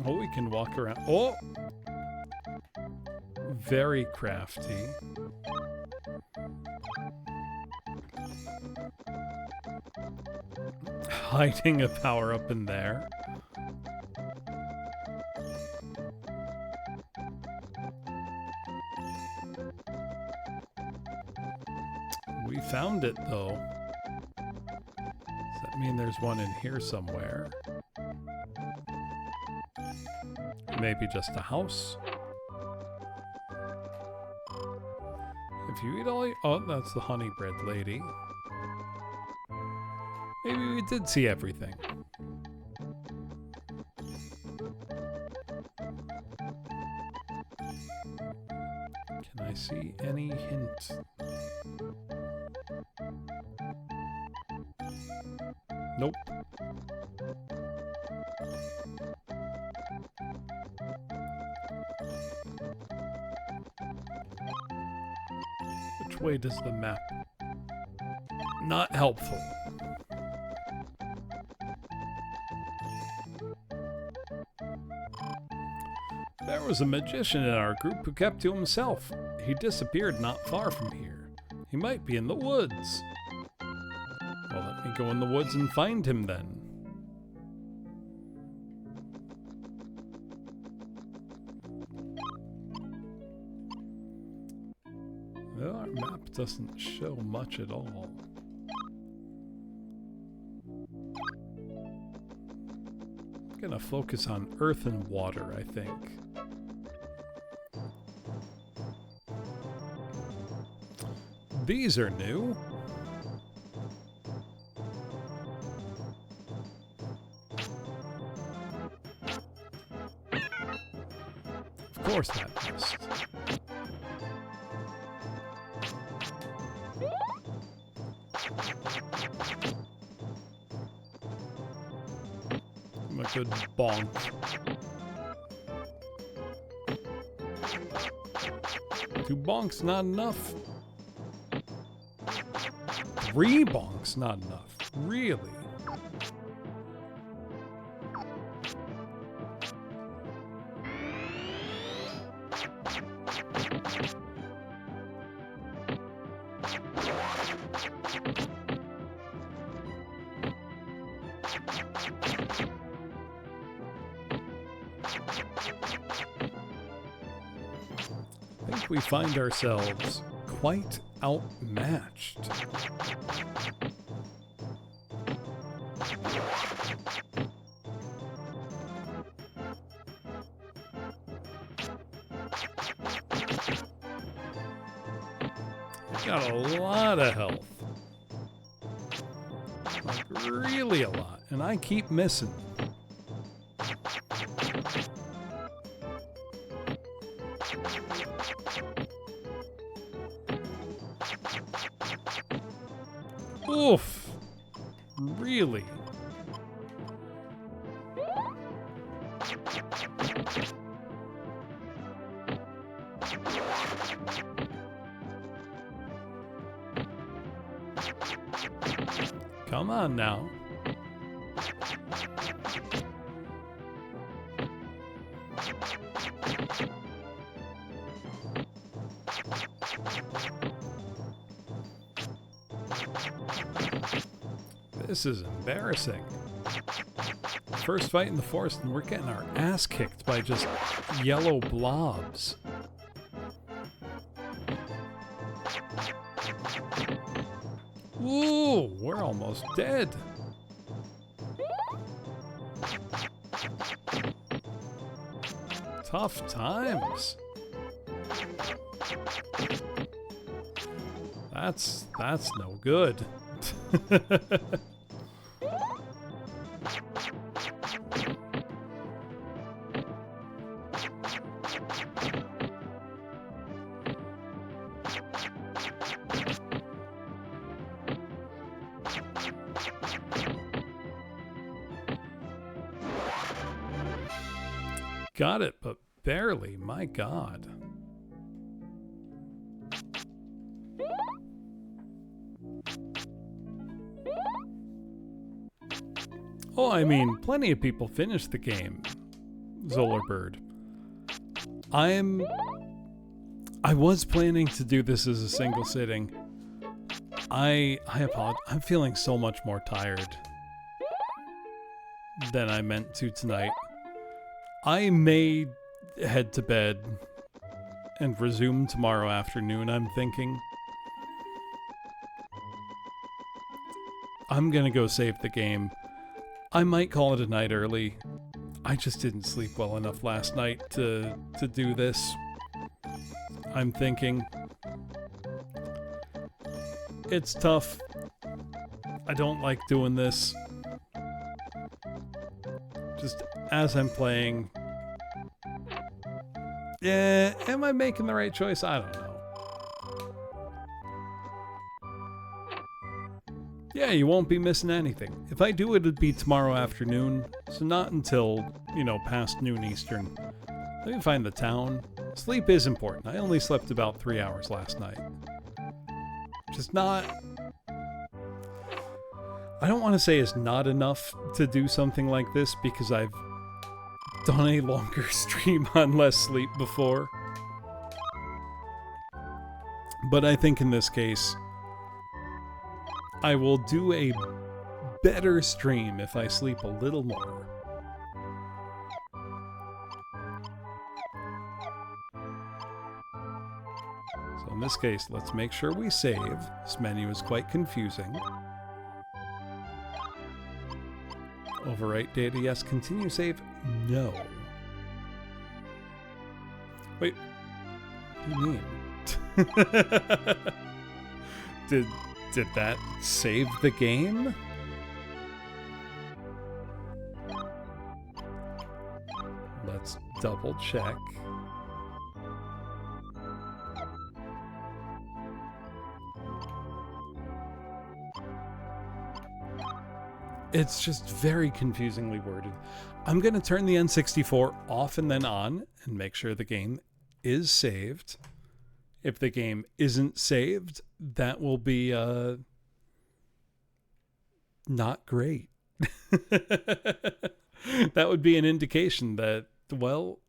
Oh, we can walk around. Oh! Very crafty. Hiding a power-up in there. We found it, though. Does that mean there's one in here somewhere? Maybe just a house? If you eat all your... Oh, that's the honey bread lady. Maybe we did see everything. Can I see any hint? Nope. way does the map... Not helpful. There was a magician in our group who kept to himself. He disappeared not far from here. He might be in the woods. Well, let me go in the woods and find him then. Well, our map doesn't show much at all. I'm gonna focus on earth and water, I think. These are new. Of course that missed. I'm a good bonk. Two bonks not enough. Three bonks not enough. Really? I think we find ourselves quite outmatched. Got a lot of health. Like, really a lot. And I keep missing. Oof. Really? Come on now. This is embarrassing. First fight in the forest and we're getting our ass kicked by just yellow blobs. Ooh, we're almost dead. Tough times. That's no good. Got it, but barely. My God. Oh, I mean, plenty of people finish the game, Zolerbird. I was planning to do this as a single sitting. I apologize. I'm feeling so much more tired than I meant to tonight. I may head to bed and resume tomorrow afternoon, I'm thinking. I'm gonna go save the game. I might call it a night early. I just didn't sleep well enough last night to do this. I'm thinking. It's tough. I don't like doing this. Just as I'm playing. Yeah, am I making the right choice? I don't know. Yeah, you won't be missing anything. If I do it, it'd be tomorrow afternoon, so not until, past noon Eastern. Let me find the town. Sleep is important. I only slept about 3 hours last night. Just not... I don't want to say it's not enough to do something like this because I've done a longer stream on less sleep before. But I think in this case, I will do a better stream if I sleep a little more. So in this case, let's make sure we save. This menu is quite confusing. Overwrite data, yes. Continue save, no. Wait, what do you mean? Did that save the game? Let's double check. It's just very confusingly worded. I'm going to turn the N64 off and then on and make sure the game is saved. If the game isn't saved, that will be not great. That would be an indication that, well,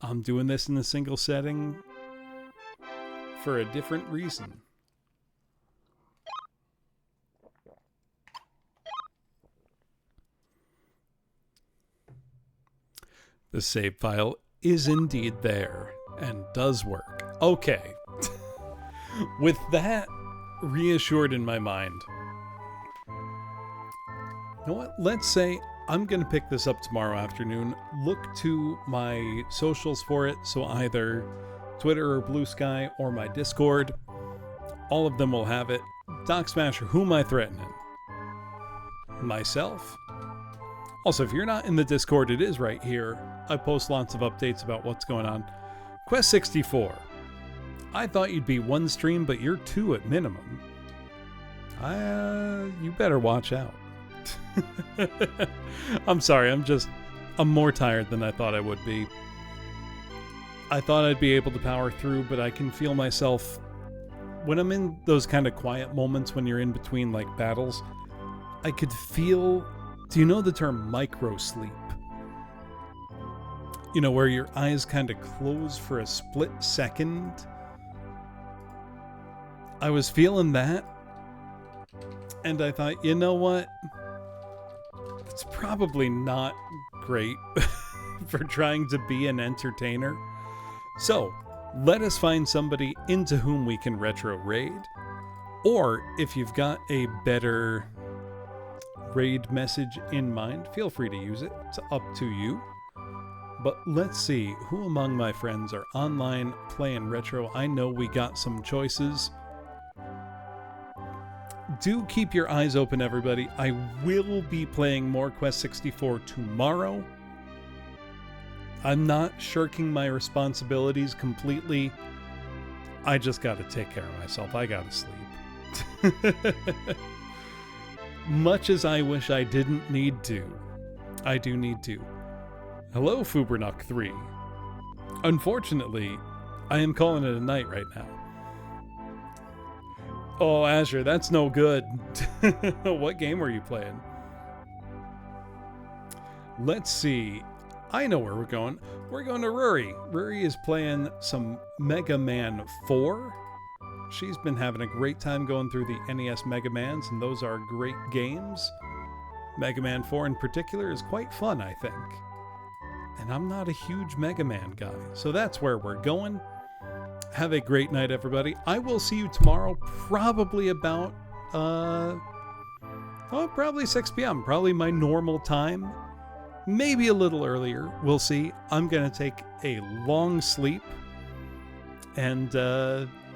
I'm doing this in a single setting for a different reason. The save file is indeed there and does work. Okay. With that reassured in my mind, you know what? Let's say I'm going to pick this up tomorrow afternoon. Look to my socials for it. So either Twitter or Blue Sky or my Discord. All of them will have it. Doc Smasher, who am I threatening? Myself? Also, if you're not in the Discord, it is right here. I post lots of updates about what's going on. Quest 64. I thought you'd be one stream, but you're two at minimum. You better watch out. I'm sorry, I'm more tired than I thought I would be. I thought I'd be able to power through, but I can feel myself... When I'm in those kind of quiet moments when you're in between, like, battles, I could feel... Do you know the term micro-sleep? You know, where your eyes kind of close for a split second? I was feeling that, and I thought, you know what? It's probably not great for trying to be an entertainer. So, let us find somebody into whom we can retro raid. Or, if you've got a better raid message in mind, feel free to use it. It's up to you. But let's see, who among my friends are online playing retro? I know we got some choices. Do keep your eyes open, everybody. I will be playing more Quest 64 tomorrow. I'm not shirking my responsibilities completely. I just gotta take care of myself. I gotta sleep. Much as I wish I didn't need to, I do need to. Hello, Fubernuk 3. Unfortunately, I am calling it a night right now. Oh, Azure, that's no good. What game were you playing? Let's see. I know where we're going. We're going to Ruri. Ruri is playing some Mega Man 4. She's been having a great time going through the NES Mega Mans, and those are great games. Mega Man 4 in particular is quite fun, I think. And I'm not a huge Mega Man guy, so that's where we're going. Have a great night, everybody. I will see you tomorrow, probably about, probably 6 p.m. Probably my normal time. Maybe a little earlier. We'll see. I'm going to take a long sleep and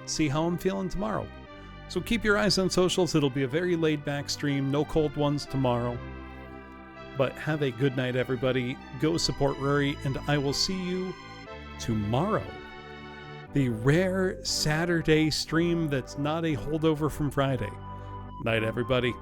see how I'm feeling tomorrow. So keep your eyes on socials. It'll be a very laid-back stream. No cold ones tomorrow. But have a good night, everybody. Go support Ruri, and I will see you tomorrow. The rare Saturday stream that's not a holdover from Friday. Night, everybody.